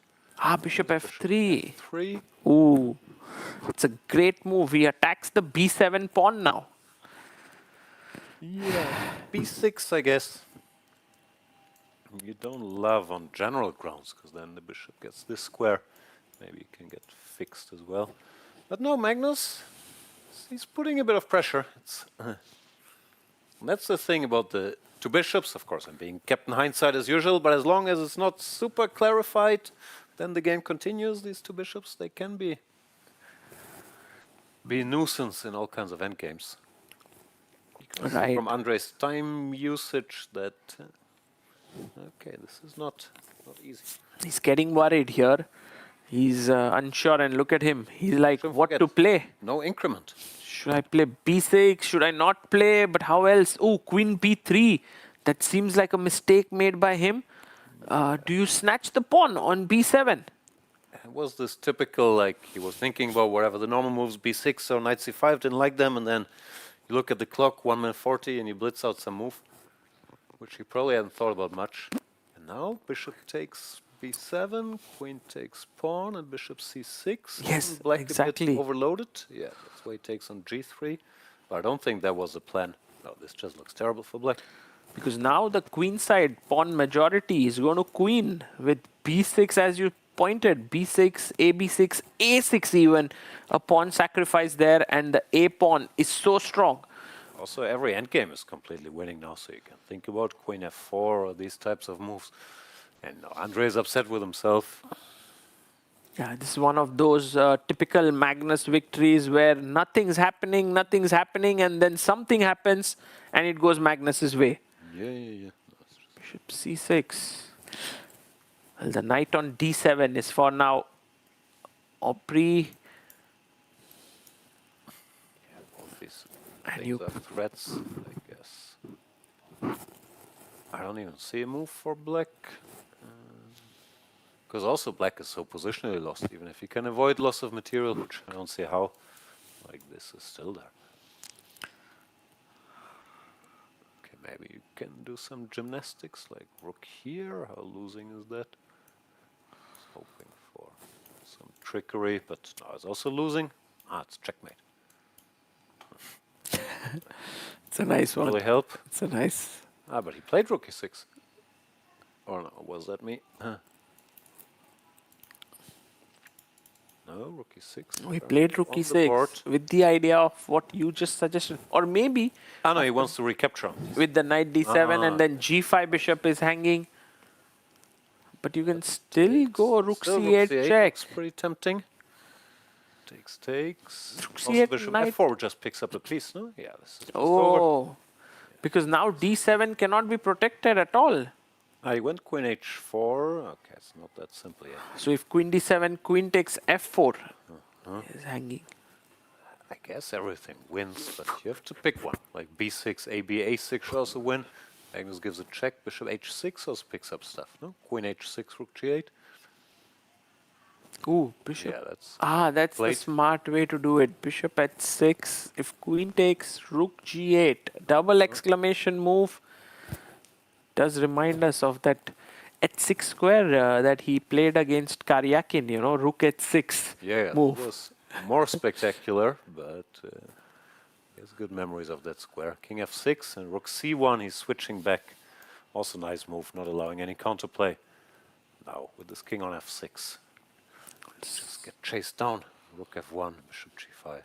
Bishop F3. F3. Ooh, it's a great move. He attacks the B7 pawn now. Yeah, B6, I guess. You don't love on general grounds, because then the bishop gets this square. Maybe it can get fixed as well. But no, Magnus, he's putting a bit of pressure. That's the thing about the two bishops. Of course, I'm being kept in hindsight as usual, but as long as it's not super clarified, then the game continues. These two bishops, they can be a nuisance in all kinds of endgames. Right. From Andre's time usage that, okay, this is not easy. He's getting worried here. He's unsure, and look at him. He's like, Shouldn't what forget, to play? No increment. Should I play b6? Should I not play? But how else? Oh, queen b3. That seems like a mistake made by him. Do you snatch the pawn on b7? It was this typical, like, he was thinking about whatever the normal moves, b6 or knight c5, didn't like them, and then you look at the clock, 1 minute 40, and you blitz out some move, which he probably hadn't thought about much. And now bishop takes b7, queen takes pawn, and bishop c6. Yes, Black exactly. a bit overloaded. Yeah, that's why he takes on g3. But I don't think that was the plan. No, this just looks terrible for black. Because now the queen side pawn majority is going to queen with b6, as you pointed, b6, ab6, a6 even. A pawn sacrifice there, and the a pawn is so strong. Also, every endgame is completely winning now, so you can think about queen f4 or these types of moves. And now Andre is upset with himself. Yeah, this is one of those typical Magnus victories where nothing's happening, and then something happens, and it goes Magnus's way. Yeah. Bishop c6. Well, the knight on d7 is for now Opry. All these And things you- are threats, I guess. I don't even see a move for black. Because also black is so positionally lost, even if you can avoid loss of material, which I don't see how. Like this is still there. Okay, maybe you can do some gymnastics, like rook here. How losing is that? Hoping for some trickery, but no, it's also losing. Ah, it's checkmate. It's a nice one. Really help? It's a nice. Ah, but he played rook e6. Or no, was that me? No, rook e6. We played rook On the board. e6 with the idea of what you just suggested. Or maybe Ah, no, he wants to recapture. with the knight d7 Ah. and then g5 bishop is hanging. But you can still go rook Still c8 check. It's pretty tempting. Takes. Rook Also, c8 bishop knight. f4 just picks up a piece, no? Yeah, this is just over. Oh, because now d7 cannot be protected at all. Ah, he went queen h4. Okay, it's not that simple yet. So if queen d7, queen takes f4 is hanging. I guess everything wins, but you have to pick one. Like b6, ab, a6 should also win. Magnus gives a check. Bishop h6 also picks up stuff, no? Queen h6, rook g8. Ooh, bishop. Yeah, that's That's the played. smart way to do it. Bishop h6. If queen takes rook g8, double exclamation move. Does remind us of that h6 square that he played against Karyakin, rook h6 Yeah, move. it was more spectacular, but he has good memories of that square. King f6 and rook c1, he's switching back. Also nice move, not allowing any counterplay. Now, with this king on f6, just get chased down. Rook f1, bishop g5.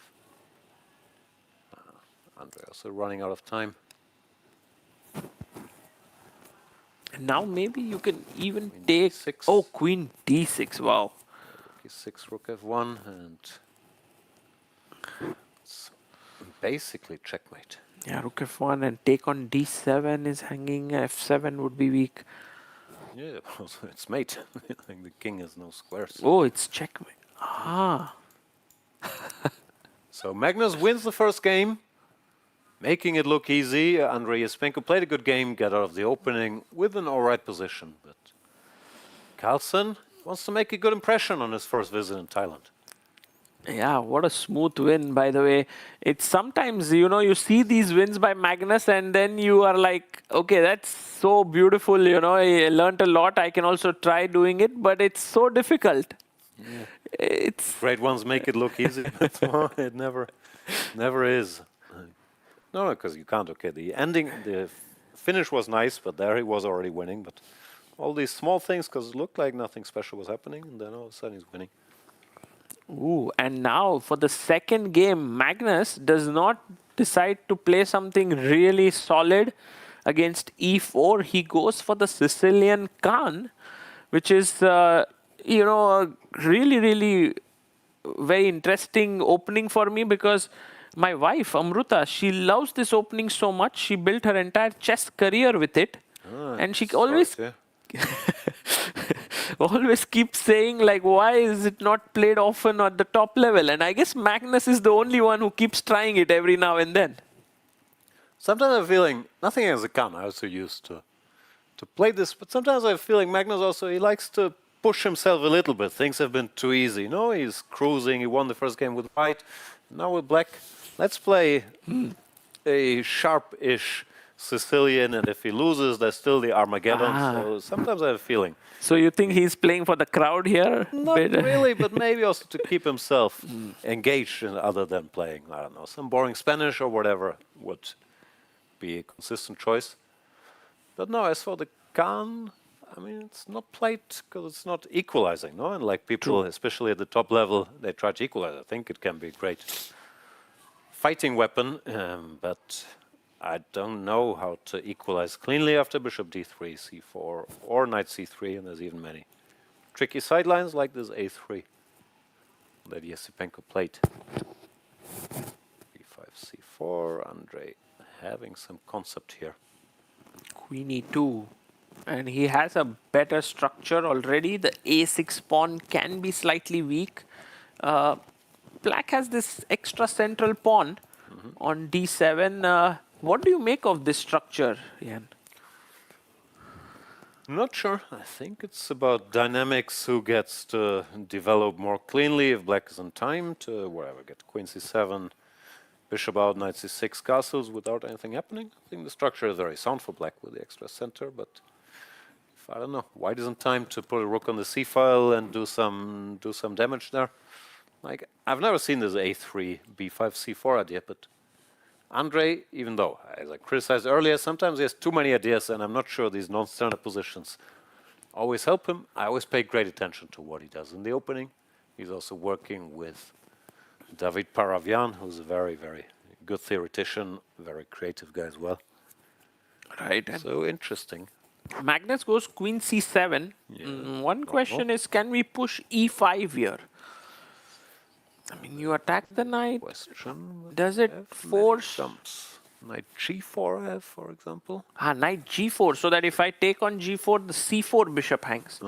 Andre also running out of time. And now maybe you can even Queen take... d6. Oh, queen d6, wow. Rook e6, rook f1, and it's basically checkmate. Yeah, rook f1 and take on d7 is hanging. f7 would be weak. Yeah, also it's mate. Like the king has no squares. Oh, it's checkmate. Ah. So Magnus wins the first game, making it look easy. Andrei Yespenko played a good game, got out of the opening with an alright position. But Carlsen wants to make a good impression on his first visit in Thailand. Yeah, what a smooth win, by the way. It's sometimes, you see these wins by Magnus and then you are like, okay, that's so beautiful, I learned a lot. I can also try doing it, but it's so difficult. Yeah. It's Great ones make it look easy, but it never is. No, because you can't. Okay, the finish was nice, but there he was already winning. But all these small things, because it looked like nothing special was happening, and then all of a sudden he's winning. Ooh, and now for the second game, Magnus does not decide to play something really solid against e4. He goes for the Sicilian Khan, which is, a really, really very interesting opening for me because my wife, Amruta, she loves this opening so much. She built her entire chess career with it. And she always... always keep saying like, why is it not played often at the top level? And I guess Magnus is the only one who keeps trying it every now and then. Sometimes I'm feeling, nothing against the Khan, I also used to play this, but sometimes I'm feeling Magnus also, he likes to push himself a little bit. Things have been too easy. No, he's cruising, he won the first game with white, now with black. Let's play a sharp-ish Sicilian, and if he loses, there's still the Armageddon. So sometimes I have a feeling. So you think he's playing for the crowd here? Not really, but maybe also to keep himself engaged other than playing, I don't know, some boring Spanish or whatever would be a consistent choice. But no, as for the Khan, I mean, it's not played because it's not equalizing, no? And like people, especially at the top level, they try to equalize. I think it can be a great fighting weapon, but I don't know how to equalize cleanly after bishop d3, c4, or knight c3, and there's even many tricky sidelines like this a3 that Yesipenko played. b5, c4, Andre having some concept here. Queen e2. And he has a better structure already. The a6 pawn can be slightly weak. Black has this extra central pawn on d7. What do you make of this structure, Jan? Not sure. I think it's about dynamics, who gets to develop more cleanly if black is in time to wherever, get queen c7, bishop out, knight c6 castles without anything happening. I think the structure is very sound for black with the extra center, but if, I don't know, white is in time to put a rook on the c file and do some damage there. Like, I've never seen this a3, b5, c4 idea, but Andre, even though, as I criticized earlier, sometimes he has too many ideas, and I'm not sure these non-standard positions always help him. I always pay great attention to what he does in the opening. He's also working with David Paravian, who's a very, very good theoretician, very creative guy as well. Right. So interesting. Magnus goes queen c7. One question is, can we push e5 here? I mean, you attack the knight. Question. Does it force? Jumps. Knight g4 I have, for example. Knight g4, so that if I take on g4, the c4 bishop hangs.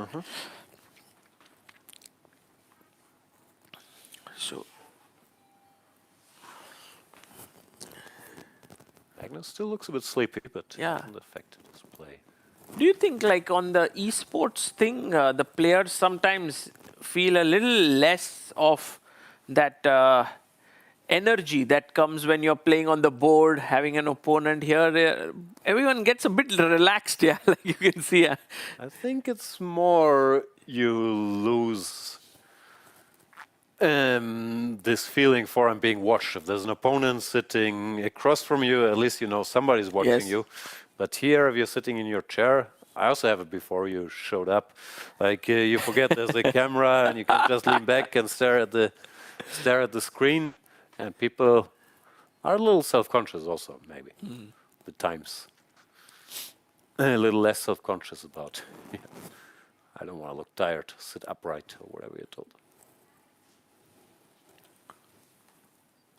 So Magnus still looks a bit sleepy, but yeah, doesn't affect his play. Do you think, like on the esports thing, the players sometimes feel a little less of that energy that comes when you're playing on the board, having an opponent here? Everyone gets a bit relaxed, yeah, like you can see. I think it's more you lose this feeling for I'm being watched. If there's an opponent sitting across from you, at least you know somebody's watching you. But here, if you're sitting in your chair, I also have it before you showed up. Like you forget there's a camera and you can just lean back and stare at the screen. And people are a little self-conscious also, maybe, the times. A little less self-conscious about, I don't want to look tired, sit upright or whatever you're told.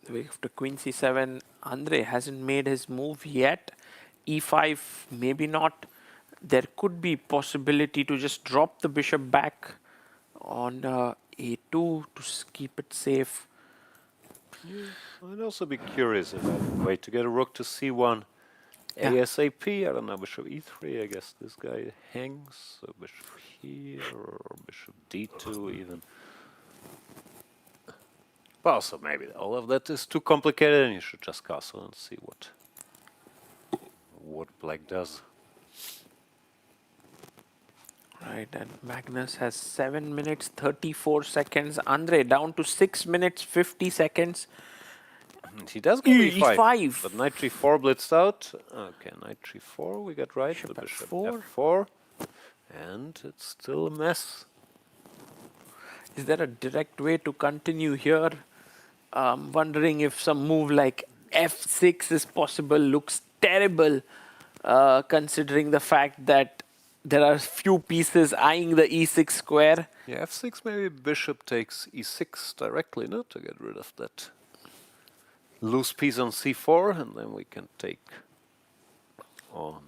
After queen c7, Andre hasn't made his move yet. e5, maybe not. There could be possibility to just drop the bishop back on a2 to keep it safe. I'd also be curious if I have a way to get a rook to c1 ASAP. I don't know, bishop e3, I guess this guy hangs. So bishop here or bishop d2 even. But also maybe all of that is too complicated and you should just castle and see what black does. Right, and Magnus has 7 minutes 34 seconds. Andre down to 6 minutes 50 seconds. He does go e5. But knight g4 blitzed out. Okay, knight g4 we got right. Bishop Bishop f4. f4. And it's still a mess. Is there a direct way to continue here? Wondering if some move like f6 is possible. Looks terrible considering the fact that there are few pieces eyeing the e6 square. Yeah, f6 maybe bishop takes e6 directly, no? To get rid of that loose piece on c4, and then we can take on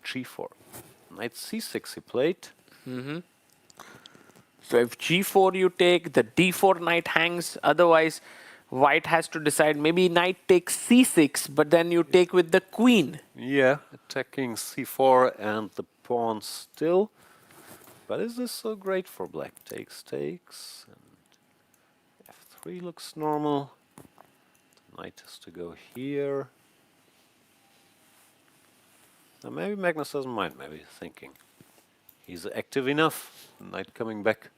g4. Knight c6 he played. So if g4 you take, the d4 knight hangs. Otherwise, white has to decide. Maybe knight takes c6, but then you take with the queen. Yeah, attacking c4 and the pawn still. But is this so great for black? Takes, takes. And f3 looks normal. The knight has to go here. Now maybe Magnus doesn't mind, maybe he's thinking. He's active enough. Knight coming back.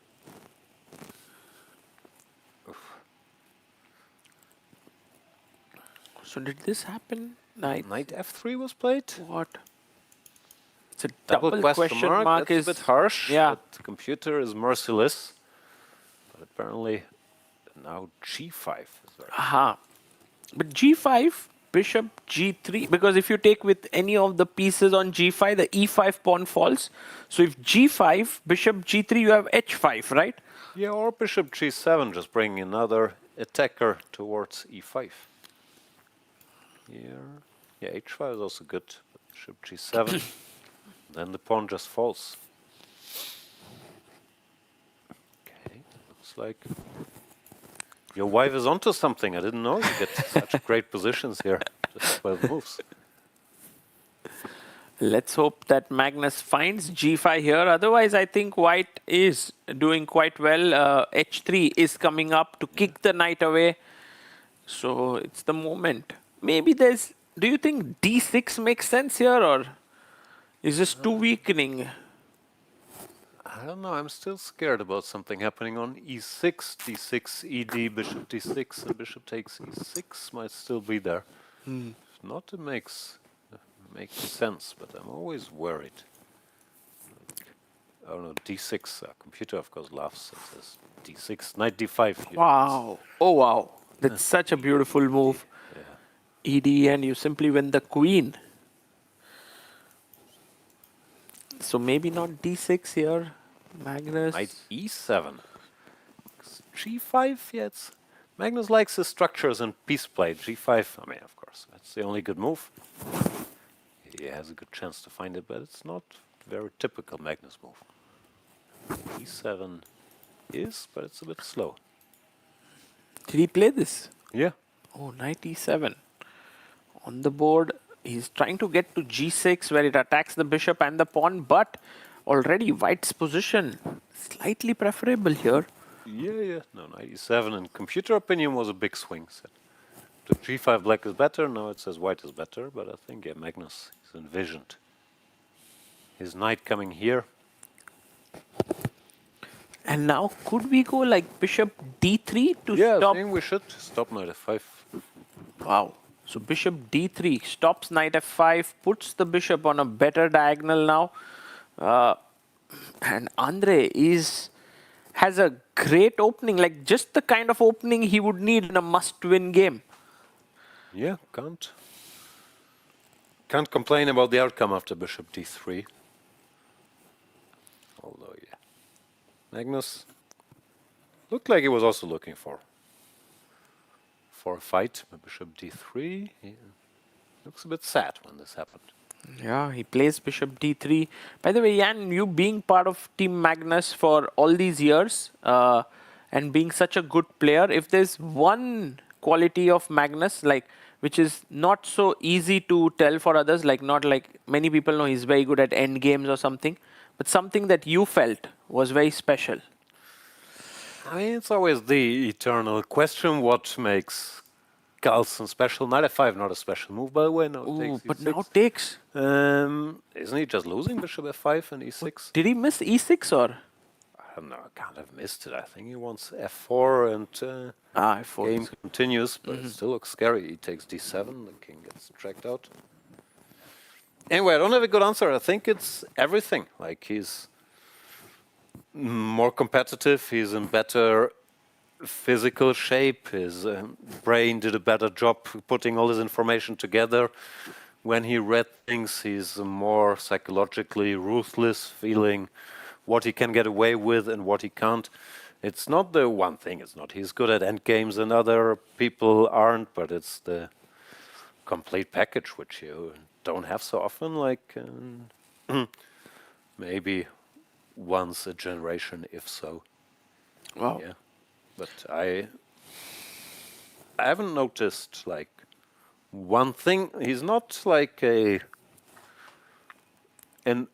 Oof. So did this happen? Knight f3 was played. What? It's a Double question mark. That's a bit harsh. Yeah. But the computer is merciless. But apparently now g5 is very Aha. But g5, bishop g3, because if you take with any of the pieces on g5, the e5 pawn falls. So if g5, bishop g3, you have h5, right? Yeah, or bishop g7, just bringing another attacker towards e5. Here. Yeah, h5 is also good. But bishop g7. Then the pawn just falls. Okay, looks like your wife is onto something. I didn't know you get such great positions here. Just 12 moves. Let's hope that Magnus finds g5 here. Otherwise, I think white is doing quite well. h3 is coming up to kick the knight away. So it's the moment. Maybe there's... Do you think d6 makes sense here, or is this too weakening? I don't know. I'm still scared about something happening on e6, d6, ed, bishop d6, and bishop takes e6 might still be there. If not, it makes sense, but I'm always worried. Oh no, d6. Computer, of course, laughs and says d6, knight d5. Wow. Oh, wow. That's such a beautiful move. Ed, and you simply win the queen. So maybe not d6 here, Magnus. Knight e7. g5, yeah, Magnus likes his structures and piece play. g5, I mean, of course, that's the only good move. He has a good chance to find it, but it's not a very typical Magnus move. e7 is, but it's a bit slow. Did he play this? Yeah. Oh, knight e7. On the board, he's trying to get to g6 where it attacks the bishop and the pawn, but already white's position slightly preferable here. Yeah. No, knight e7 in computer opinion was a big swing. Said to g5 black is better, now it says white is better, but I think Magnus is envisioned his knight coming here. And now could we go like bishop d3 to Yeah, stop? I think we should stop knight f5. Wow. So bishop d3 stops knight f5, puts the bishop on a better diagonal now. And Andre has a great opening, like just the kind of opening he would need in a must-win game. Yeah, can't complain about the outcome after bishop d3. Although, yeah, Magnus looked like he was also looking for a fight. Bishop d3. He looks a bit sad when this happened. Yeah, he plays bishop d3. By the way, Jan, you being part of Team Magnus for all these years and being such a good player, if there's one quality of Magnus, like which is not so easy to tell for others, like not like many people know he's very good at end games or something, but something that you felt was very special. I mean, it's always the eternal question: what makes Carlsen special? Knight f5, not a special move, by the way. Now takes but e6. now takes. Isn't he just losing bishop f5 and e6? Did he miss e6 or? I don't know. I can't have missed it. I think he wants f4 and f4. game continues, but it still looks scary. He takes d7. The king gets dragged out. Anyway, I don't have a good answer. I think it's everything. Like he's more competitive. He's in better physical shape. His brain did a better job putting all his information together. When he read things, he's more psychologically ruthless, feeling what he can get away with and what he can't. It's not the one thing. It's not he's good at endgames and other people aren't, but it's the complete package which you don't have so often. Like maybe once a generation, if so. Wow. Yeah, but I haven't noticed like one thing. He's not like an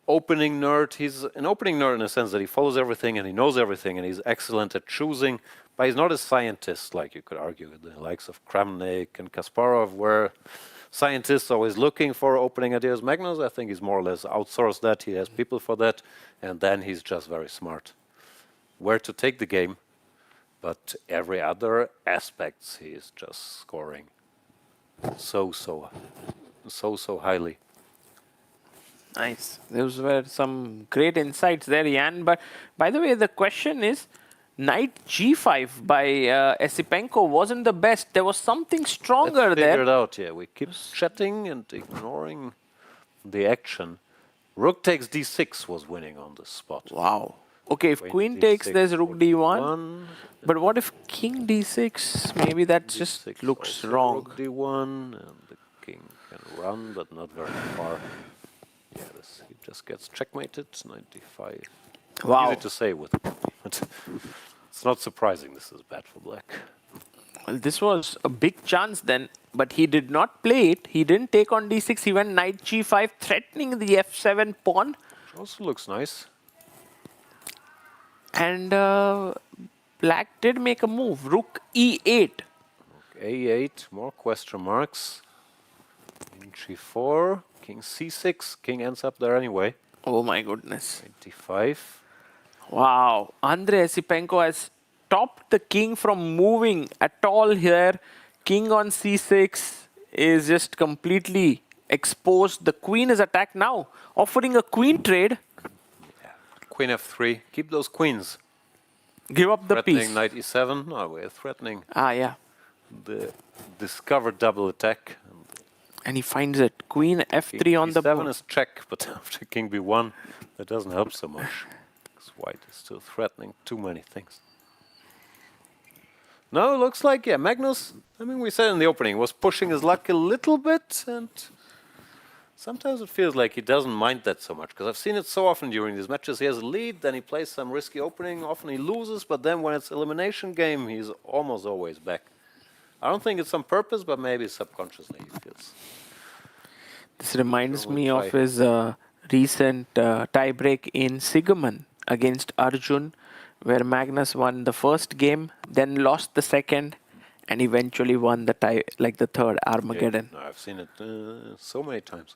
opening nerd. He's an opening nerd in the sense that he follows everything and he knows everything and he's excellent at choosing, but he's not a scientist like you could argue with the likes of Kramnik and Kasparov, where scientists are always looking for opening ideas. Magnus, I think he's more or less outsourced that. He has people for that, and then he's just very smart. Where to take the game, but every other aspects he is just scoring so highly. Nice. Those were some great insights there, Jan. But by the way, the question is, knight g5 by Esipenko wasn't the best. There was something stronger Let's figure there. it out, yeah. We keep chatting and ignoring the action. Rook takes d6 was winning on the spot. Wow. Okay, if queen takes, there's rook d1. But what if king d6? Maybe that just looks wrong. Rook d1, and the king can run, but not very far. Yeah, he just gets checkmated, 95. Wow. Easy to say with but it's not surprising this is bad for black. Well, this was a big chance then, but he did not play it. He didn't take on d6. He went knight g5, threatening the f7 pawn. Which also looks nice. And black did make a move. Rook e8. Rook a8, more question marks. King g4, king c6. King ends up there anyway. Oh my goodness. 95. Wow. Andrei Esipenko has stopped the king from moving at all here. King on c6 is just completely exposed. The queen is attacked now, offering a queen trade. Queen f3. Keep those queens. Give up the Threatening piece. knight e7. No, we're threatening Ah, yeah. the discovered double attack. And he finds it. Queen f3 King on the b7 board. is check, but after king b1, that doesn't help so much. Because white is still threatening too many things. No, it looks like, yeah, Magnus, I mean, we said in the opening, was pushing his luck a little bit, and sometimes it feels like he doesn't mind that so much, because I've seen it so often during these matches. He has a lead, then he plays some risky opening, often he loses, but then when it's elimination game, he's almost always back. I don't think it's on purpose, but maybe subconsciously he feels. This reminds Sure, we'll me of try. his recent tiebreak in Sigaman against Arjun, where Magnus won the first game, then lost the second, and eventually won the tie, like the third Armageddon. Yeah, no, I've seen it so many times.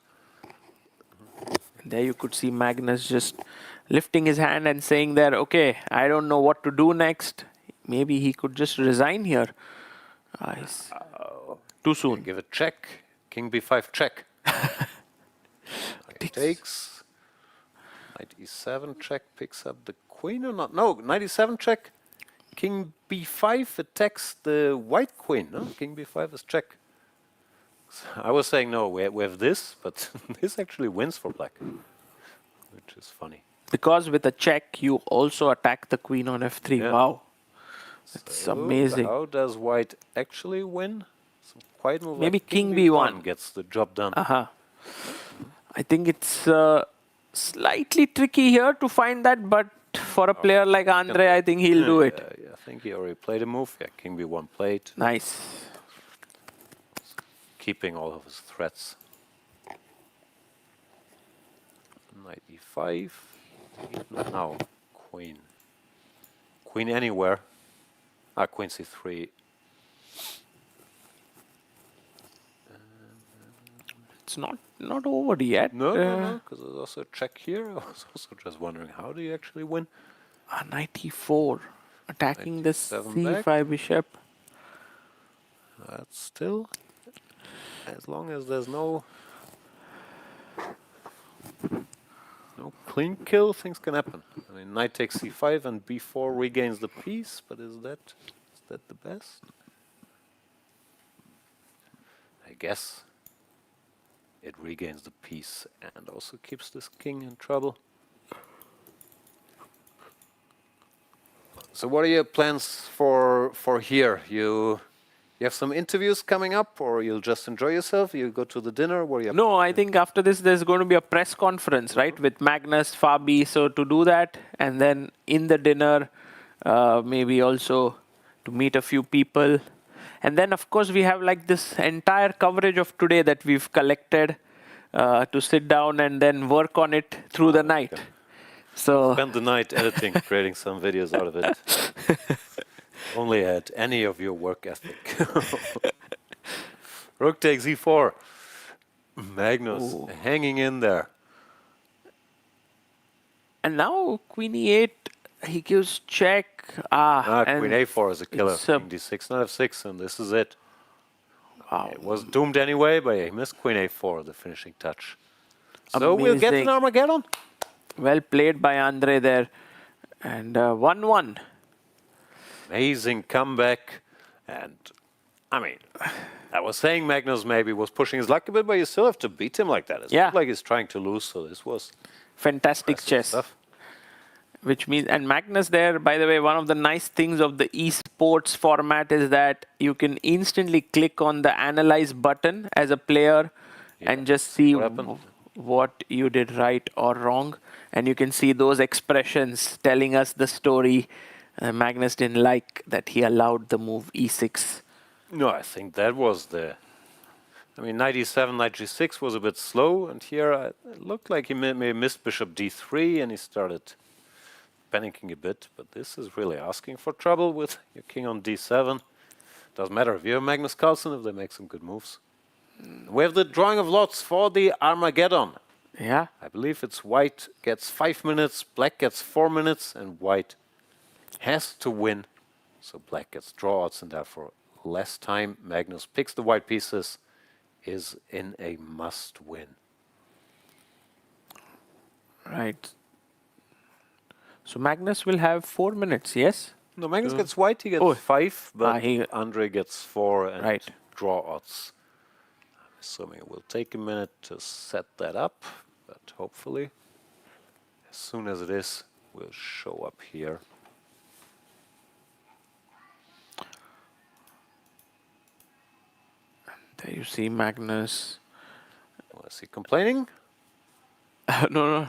There you could see Magnus just lifting his hand and saying there, okay, I don't know what to do next. Maybe he could just resign here. Too soon. Give it check. King b5 check. Knight takes. Knight e7 check picks up the queen or not? No, knight e7 check. King b5 attacks the white queen. No, king b5 is check. So I was saying no, we have this, but this actually wins for black, which is funny. Because with a check, you also attack the queen on f3. Yeah. Wow. That's So amazing. How does white actually win? Some quiet move. Maybe like king b1 gets the job done. I think it's slightly tricky here to find that, but for a player like Andrei, I think he'll do it. Yeah, I think he already played a move. Yeah, king b1 played. Nice. Keeping all of his threats. Knight e5. Now, queen. Queen anywhere. Queen c3. It's not over yet. No, because there's also a check here. I was also just wondering, how do you actually win? Knight e4. Attacking Knight the e7 c5 bishop. That's still, as long as there's no clean kill, things can happen. I mean, knight takes c5 and b4 regains the piece, but is that the best? I guess it regains the piece and also keeps this king in trouble. So what are your plans for here? You You have some interviews coming up, or you'll just enjoy yourself? You go to the dinner? Where you? No, I think after this there's going to be a press conference, right, with Magnus, Fabi. So to do that, and then in the dinner, maybe also to meet a few people. And then, of course, we have like this entire coverage of today that we've collected to sit down and then work on it through the night. Okay. So Spend the night editing, creating some videos out of it. Only had any of your work ethic. Rook takes e4. Magnus hanging in there. And now Queen e8, he gives check. Queen a4 is a killer. it's a- King d6, knight f6, and this is it. Wow. It was doomed anyway, but he missed Queen a4, the finishing touch. So we'll get Amazing. an Armageddon. Well played by Andre there. And 1-1. Amazing comeback. And, I mean, I was saying Magnus maybe was pushing his luck a bit, but you still have to beat him like that. It's Yeah. not like he's trying to lose, so this was Fantastic impressive chess. stuff. Which means, and Magnus there, by the way, one of the nice things of the esports format is that you can instantly click on the analyze button as a player and just see What happened? what you did right or wrong. And you can see those expressions telling us the story. Magnus didn't like that he allowed the move e6. No, I think that was the... I mean, knight e7, knight g6 was a bit slow, and here it looked like he may missed bishop d3, and he started panicking a bit, but this is really asking for trouble with your king on d7. Doesn't matter if you're Magnus Carlsen, if they make some good moves. We have the drawing of lots for the Armageddon. Yeah. I believe it's white gets 5 minutes, black gets 4 minutes, and white has to win. So black gets draw odds and therefore less time. Magnus picks the white pieces, is in a must-win. Right. So Magnus will have 4 minutes, yes? No, Magnus gets white, he gets 5, but he- Andre gets 4 and Right. draw odds. I'm assuming it will take a minute to set that up, but hopefully, as soon as it is, will show up here. There you see Magnus. Is he complaining? No.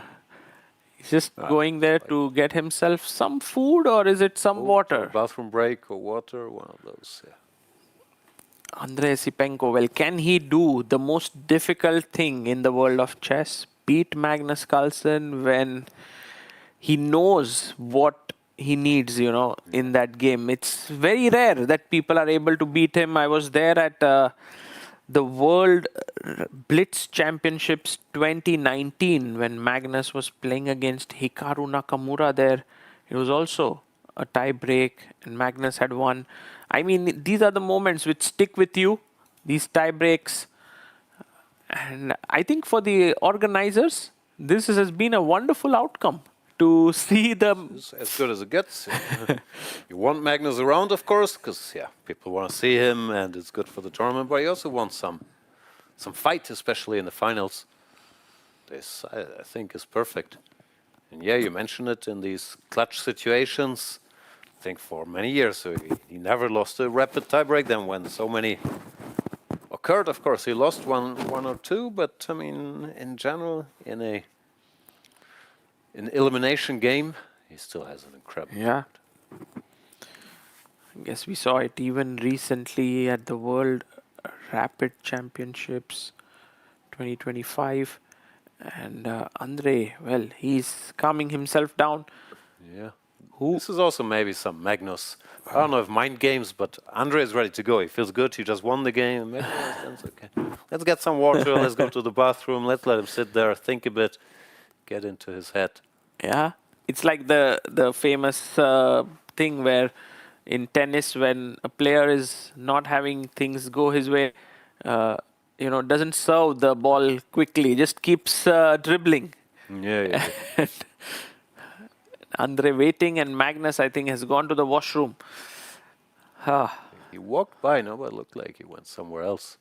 He's just going there to get himself some food, or is it some Or water? bathroom break or water, one of those, yeah. Andrei Sipenko, well, can he do the most difficult thing in the world of chess? Beat Magnus Carlsen when he knows what he needs, in that game. It's very rare that people are able to beat him. I was there at the World Blitz Championships 2019 when Magnus was playing against Hikaru Nakamura there. It was also a tie break and Magnus had won. I mean, these are the moments which stick with you, these tie breaks. And I think for the organizers, this has been a wonderful outcome to see them. It's as good as it gets. You want Magnus around, of course, because people want to see him, and it's good for the tournament. But you also want some fight, especially in the finals. This, I think, is perfect. And you mentioned it in these clutch situations. I think for many years he never lost a rapid tiebreak. Then when so many occurred, of course, he lost one or two. But I mean, in general, in an elimination game, he still has an incredible Yeah. I guess we saw it even recently at the World Rapid Championships 2025. And Andre, well, he's calming himself down. Yeah. This is also maybe some Magnus. I don't know if mind games, but Andre is ready to go. He feels good. He just won the game. Maybe that's okay. Let's get some water. Let's go to the bathroom. Let's let him sit there, think a bit, get into his head. Yeah. It's like the famous thing where in tennis, when a player is not having things go his way, doesn't serve the ball quickly, just keeps dribbling. Yeah. Andre waiting, and Magnus, I think, has gone to the washroom. He walked by, no, but it looked like he went somewhere else.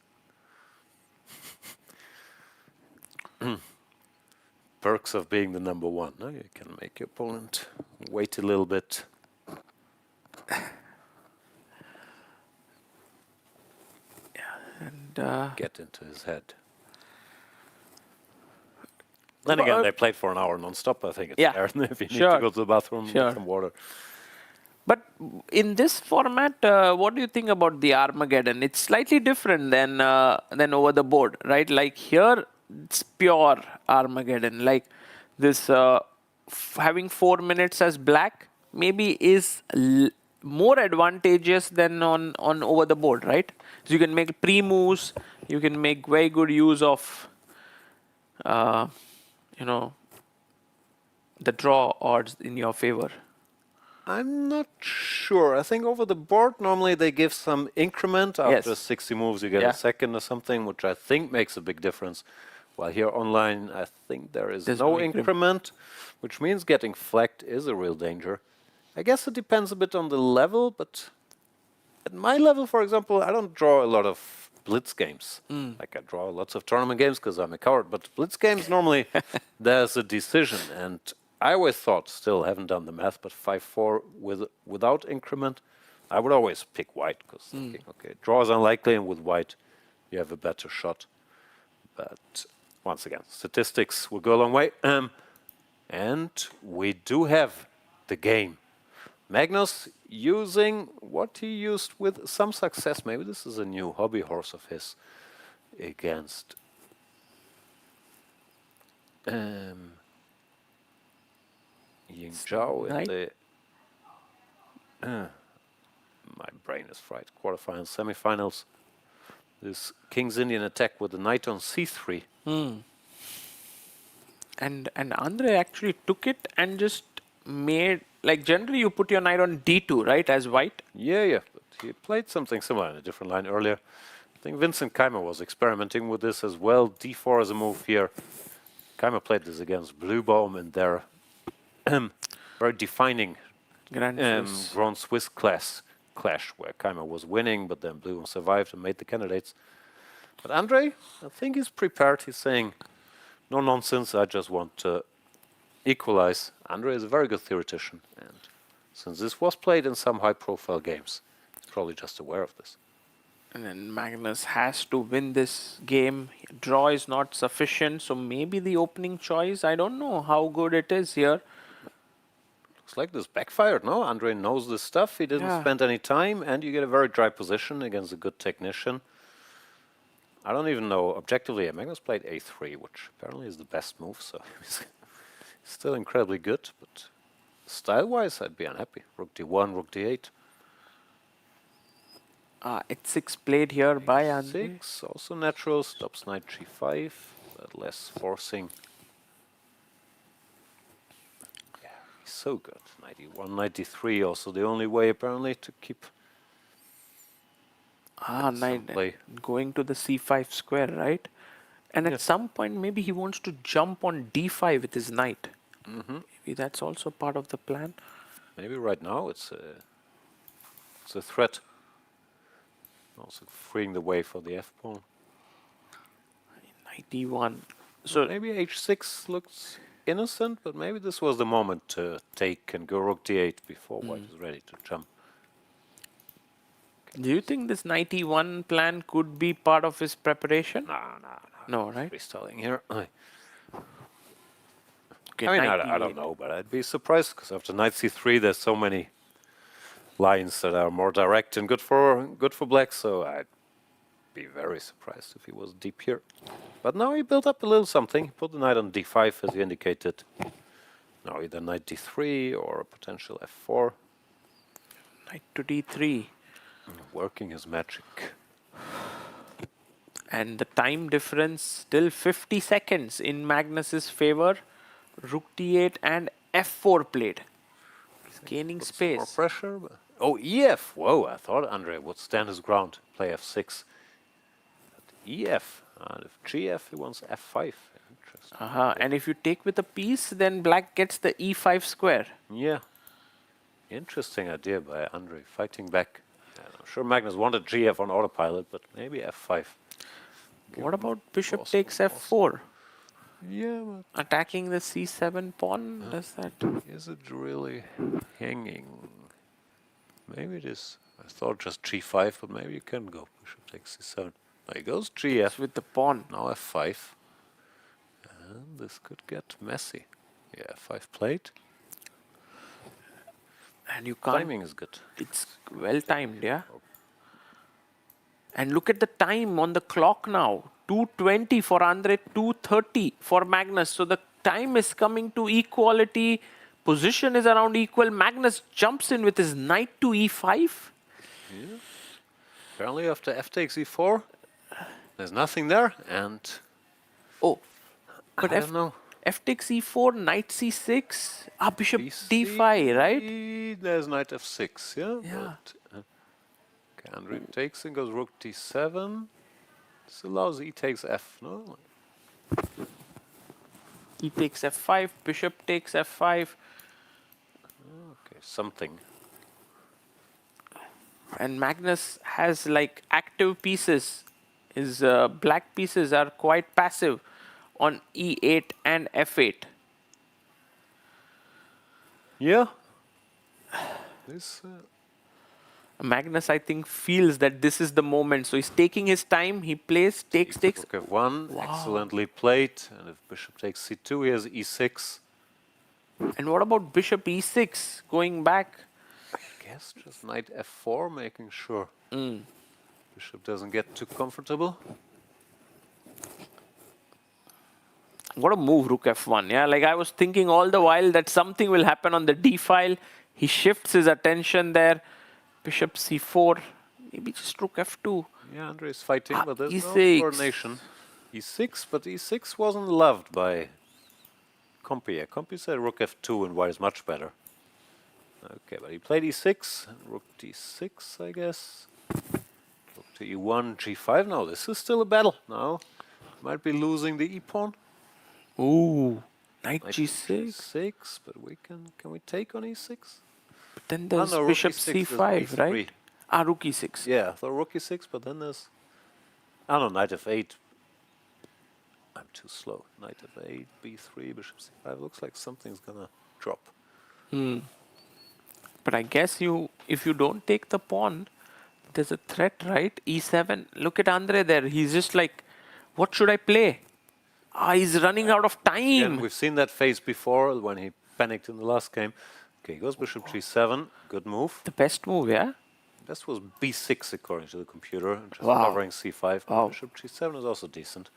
Perks of being the number one. No, you can make your opponent wait a little bit. get into his head. Then again, they played for an hour non-stop. I think it's Yeah, fair if you need sure. to go to the bathroom, Sure. get some water. But in this format, what do you think about the Armageddon? It's slightly different than over the board, right? Like here, it's pure Armageddon. Like this, having 4 minutes as black maybe is more advantageous than on over the board, right? So you can make pre-moves, you can make very good use of, you know, the draw odds in your favor. I'm not sure. I think over the board, normally they give some increment. After Yes. 60 moves, you get Yeah. a second or something, which I think makes a big difference. While here online, I think there is There's no no increment, which means getting flagged is a real danger. I guess it depends a bit on the level, but at my level, for example, I don't draw a lot of blitz games. Like I draw lots of tournament games because I'm a coward, but blitz games normally there's a decision, and I always thought, still haven't done the math, but 5-4 without increment, I would always pick white because thinking, okay, draw is unlikely, and with white you have a better shot. But once again, statistics will go a long way. And we do have the game. Magnus using what he used with some success. Maybe this is a new hobby horse of his against Ying Zhao in Knight. the my brain is fried. Quarterfinals, semifinals. This King's Indian attack with the knight on c3. And Andre actually took it and just made, like generally you put your knight on d2, right, as white? Yeah, but he played something similar in a different line earlier. I think Vincent Keimer was experimenting with this as well. d4 is a move here. Keimer played this against Bluebaum in their very defining Grand Swiss. Grand Swiss clash, where Keimer was winning, but then Bluebaum survived and made the candidates. But Andre, I think he's prepared. He's saying, no nonsense, I just want to equalize. Andre is a very good theoretician, and since this was played in some high-profile games, he's probably just aware of this. And then Magnus has to win this game. Draw is not sufficient, so maybe the opening choice, I don't know how good it is here. Looks like this backfired, no? Andre knows this stuff, he didn't spend any time, and you get a very dry position against a good technician. I don't even know, objectively, Magnus played a3, which apparently is the best move, so he's still incredibly good, but style-wise, I'd be unhappy. Rook d1, rook d8. H6 played here by Andre. 6, also natural, stops knight g5, but less forcing. Yeah, he's so good. Knight e1, knight d3, also the only way apparently to keep Knight play. going to the c5 square, right? And at some point, maybe he wants to jump on d5 with his knight. Maybe that's also part of the plan. Maybe right now it's a threat. Also freeing the way for the f-pawn. Knight e1. So Maybe h6 looks innocent, but maybe this was the moment to take and go rook d8 before white is ready to jump. do you think this knight e1 plan could be part of his preparation? No. No, right? Freestyling here. Okay, I mean, knight I don't e8. know, but I'd be surprised because after knight c3, there's so many lines that are more direct and good for black. So I'd be very surprised if he was deep here. But now he built up a little something. He put the knight on d5 as he indicated. Now either knight d3 or a potential f4. Knight to d3. Working his magic. And the time difference still 50 seconds in Magnus's favor. Rook d8 and f4 played. He's gaining More space. pressure. But oh, ef. Whoa, I thought Andre would stand his ground, play f6. But ef. And if gf, he wants f5. Interesting. And if you take with a piece, then black gets the e5 square. Yeah. Interesting idea by Andre, fighting back. I'm sure Magnus wanted gf on autopilot, but maybe f5. What about bishop Awesome, takes f4? Yeah, but Attacking the c7 pawn? Does that... is it really hanging? Maybe it is. I thought just g5, but maybe you can go bishop takes c7. There goes GF. with the pawn. Now F5. And this could get messy. Yeah, F5 played. And you can't. Timing is good. It's well timed, yeah. And look at the time on the clock now. 2:20 for Andre, 2:30 for Magnus. So the time is coming to equality. Position is around equal. Magnus jumps in with his knight to E5. Yeah. Apparently after F takes E4, there's nothing there. And Oh, but I don't know. F takes E4, knight C6. Ah, bishop D5, right? There's knight F6, yeah? Yeah. But, okay, Andre takes and goes rook D7. This allows E takes F, no? E takes F5, bishop takes F5. Okay, something. And Magnus has like active pieces. His black pieces are quite passive on E8 and F8. Yeah. This... Magnus, I think, feels that this is the moment. So he's taking his time. He plays, takes. Rook F1, excellently played. And if bishop takes C2, he has E6. And what about bishop E6 going back? I guess just knight F4, making sure bishop doesn't get too comfortable. What a move, rook F1. Yeah, like I was thinking all the while that something will happen on the D file. He shifts his attention there. Bishop C4, maybe just rook F2. Yeah, Andre is fighting, but there's no E6. coordination. E6, but E6 wasn't loved by Compi. Yeah, Compi said rook F2 and white is much better. Okay, but he played E6, rook D6, I guess. Rook to E1, G5. No, this is still a battle. Now, might be losing the E-pawn. Ooh, knight Knight G6. G6, but can we take on E6? But then there's no, rook bishop E6 is C5, right? B3. Ah, rook E6. Yeah, so rook E6, but then there's... I don't know, knight F8. I'm too slow. Knight F8, B3, bishop C5. Looks like something's gonna drop. But I guess if you don't take the pawn, there's a threat, right? E7. Look at Andre there. He's just like, what should I play? Ah, he's running out of time. Again, we've seen that phase before when he panicked in the last game. Okay, goes bishop G7. Good move. The best move, yeah? Best was B6 according to the computer, just Wow. covering C5. Wow. Bishop G7 is also decent.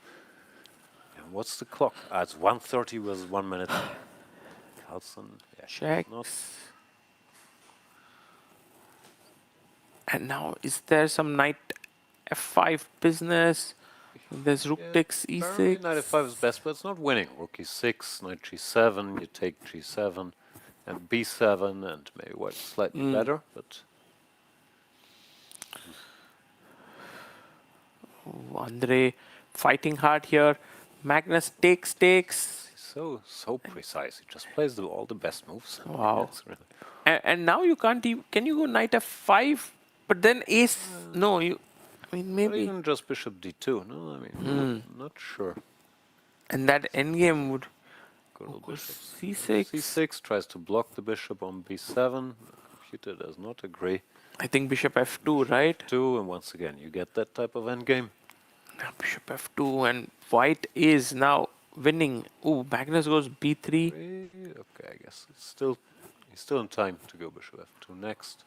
And what's the clock? It's 1:30 was 1 minute. Carlsen, yeah, Checks. not. And now, is there some knight F5 business? There's rook takes Apparently E6. Knight F5 is best, but it's not winning. Rook E6, knight G7, you take G7, and B7, and maybe white slightly better, but... Oh, Andre fighting hard here. Magnus takes. So precise. He just plays all the best moves. Wow. It's really... And now you can't even... Can you go knight F5? But then ace... No, you... I mean, Or maybe... even just bishop D2, no? I mean, not sure. And that endgame would... Go to bishop C6. C6 tries to block the bishop on B7. The computer does not agree. I think bishop F2, right? 2, and once again, you get that type of endgame. Now bishop F2 and white is now winning. Ooh, Magnus goes B3. Okay, I guess he's still in time to go bishop F2 next.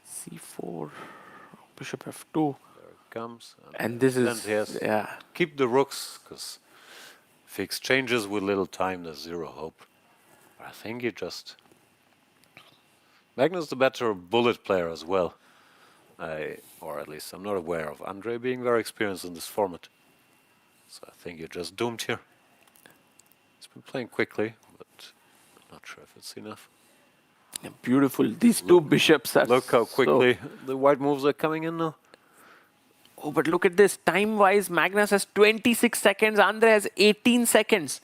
C4. Bishop F2. There it comes. And this is... he has Yeah. keep the rooks, because if he exchanges with little time, there's zero hope. I think he just... Magnus is the better bullet player as well. Or at least I'm not aware of Andre being very experienced in this format. So I think you're just doomed here. He's been playing quickly, but I'm not sure if it's enough. Yeah, beautiful. These two bishops are... Look how quickly the white moves are coming in now. Oh, but look at this. Time-wise, Magnus has 26 seconds. Andre has 18 seconds.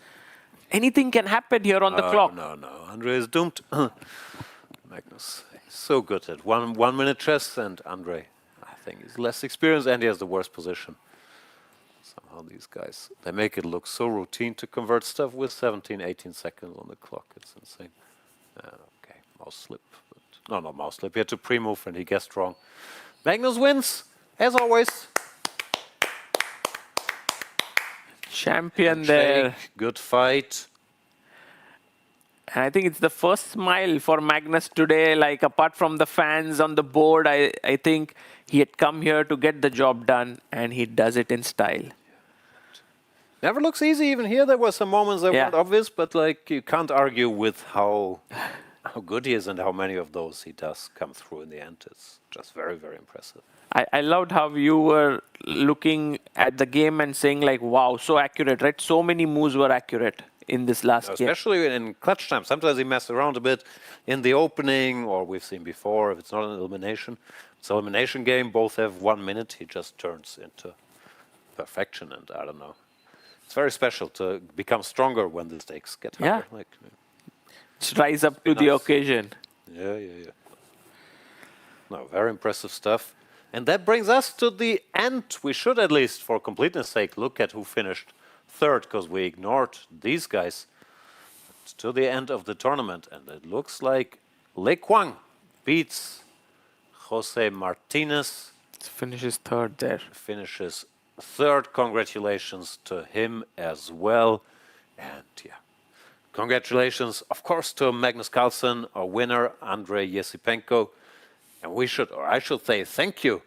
Anything can happen here on the clock. No. Andre is doomed. Magnus is so good at one minute chess, and Andre, I think, is less experienced and he has the worst position. Somehow these guys, they make it look so routine to convert stuff with 17, 18 seconds on the clock. It's insane. Okay, mouse slip. But, no, not mouse slip. He had to pre-move and he guessed wrong. Magnus wins. As always, Champion there. Jake, good fight. And I think it's the first smile for Magnus today. Like, apart from the fans on the board, I think he had come here to get the job done, and he does it in style. Never looks easy. Even here, there were some moments that Yeah. weren't obvious, but like you can't argue with how good he is and how many of those he does come through in the end. It's just very, very impressive. I loved how you were looking at the game and saying, like, wow, so accurate, right? So many moves were accurate in this last game. Especially in clutch time. Sometimes he messed around a bit in the opening, or we've seen before, if it's not an elimination. It's an elimination game, both have 1 minute. He just turns into perfection, and I don't know. It's very special to become stronger when the stakes get higher. Yeah. Like, Just rise up to the nice. occasion. yeah. No, very impressive stuff. And that brings us to the end. We should, at least for completeness sake, look at who finished third, because we ignored these guys. It's to the end of the tournament, and it looks like Lei Kwang beats Jose Martinez. Finishes third there. Finishes third. Congratulations to him as well. And yeah, congratulations, of course, to Magnus Carlsen, our winner, Andrei Yesipenko. And we should, or I should say thank you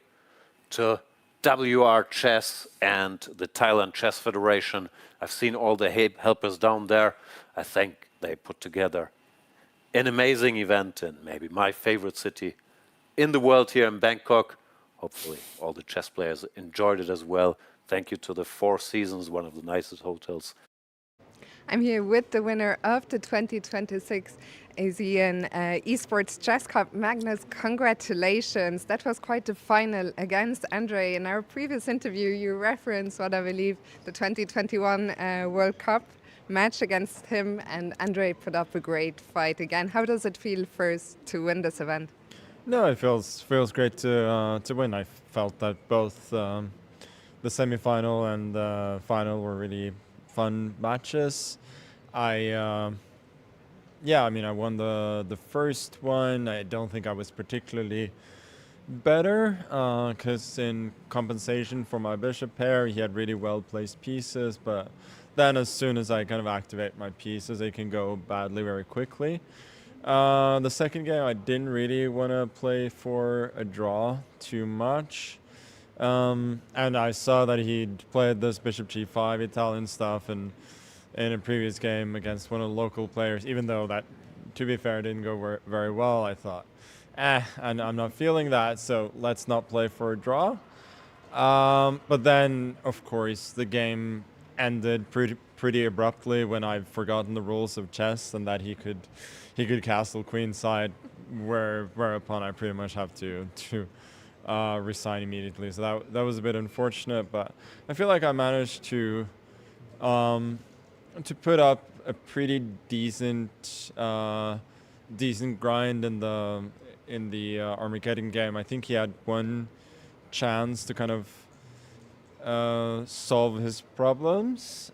to WR Chess and the Thailand Chess Federation. I've seen all the helpers down there. I think they put together an amazing event in maybe my favorite city in the world, here in Bangkok. Hopefully all the chess players enjoyed it as well. Thank you to the Four Seasons, one of the nicest hotels. I'm here with the winner of the 2026 ASEAN E-Sports Chess Cup, Magnus. Congratulations. That was quite the final against Andre. In our previous interview, you referenced what I believe the 2021 World Cup match against him, and Andre put up a great fight again. How does it feel first to win this event? No, it feels great to win. I felt that both the semi-final and the final were really fun matches. I mean, I won the first one. I don't think I was particularly better because in compensation for my bishop pair, he had really well-placed pieces, but then as soon as I kind of activate my pieces, they can go badly very quickly. The second game, I didn't really want to play for a draw too much. And I saw that he'd played this bishop g5 Italian stuff and in a previous game against one of the local players, even though that, to be fair, didn't go very well. I thought, and I'm not feeling that, so let's not play for a draw. But then, of course, the game ended pretty abruptly when I'd forgotten the rules of chess and that he could castle queenside, whereupon I pretty much have to resign immediately. So that was a bit unfortunate, but I feel like I managed to put up a pretty decent grind in the Armageddon game. I think he had one chance to kind of solve his problems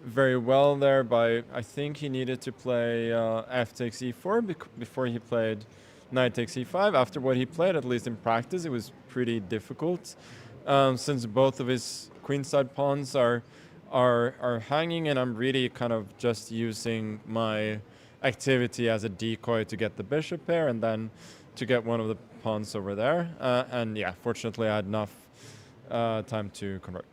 very well there by, I think he needed to play f takes e4 before he played knight takes e5. After what he played, at least in practice, it was pretty difficult since both of his queenside pawns are hanging, and I'm really kind of just using my activity as a decoy to get the bishop pair and then to get one of the pawns over there. And yeah, fortunately I had enough time to convert.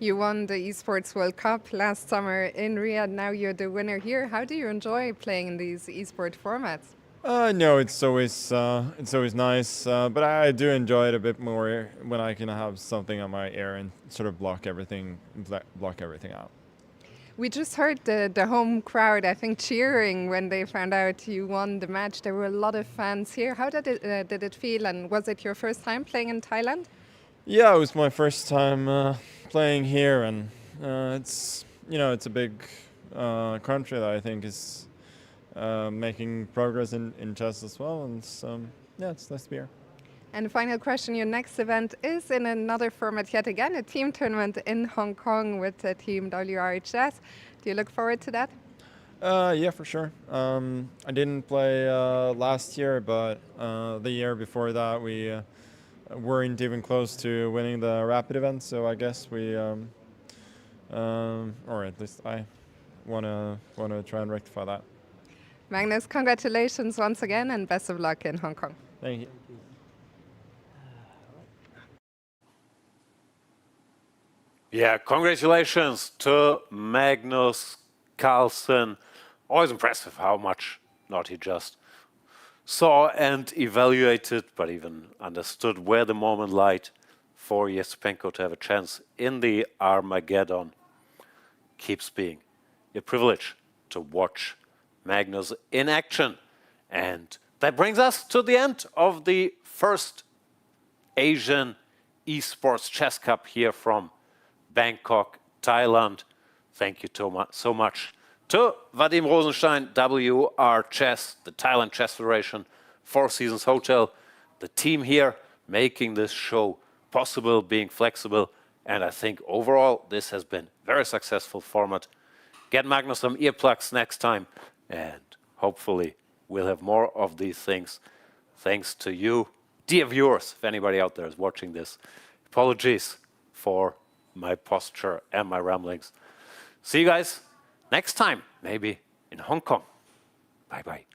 You won the Esports World Cup last summer in Riyadh. Now you're the winner here. How do you enjoy playing in these esports formats? No, it's always nice, but I do enjoy it a bit more when I can have something on my ear and sort of block everything out. We just heard the home crowd, I think, cheering when they found out you won the match. There were a lot of fans here. How did it feel, and was it your first time playing in Thailand? Yeah, it was my first time playing here, and it's a big country that I think is making progress in chess as well, and it's nice to be here. And the final question, your next event is in another format yet again, a team tournament in Hong Kong with the team WRHS. Do you look forward to that? Yeah, for sure. I didn't play last year, but the year before that we weren't even close to winning the rapid event. So I guess we, or at least I, wanna try and rectify that. Magnus, congratulations once again and best of luck in Hong Kong. Thank you. Yeah, congratulations to Magnus Carlsen. Always impressive how much not he just saw and evaluated, but even understood where the moment lied for Yestepenko to have a chance in the Armageddon. Keeps being a privilege to watch Magnus in action. And that brings us to the end of the first Asian Esports Chess Cup here from Bangkok, Thailand. Thank you so much to Vadim Rosenstein, WR Chess, the Thailand Chess Federation, Four Seasons Hotel, the team here making this show possible, being flexible. And I think overall this has been a very successful format. Get Magnus some earplugs next time, and hopefully we'll have more of these things. Thanks to you, dear viewers, if anybody out there is watching this. Apologies for my posture and my ramblings. See you guys next time, maybe in Hong Kong. Bye-bye.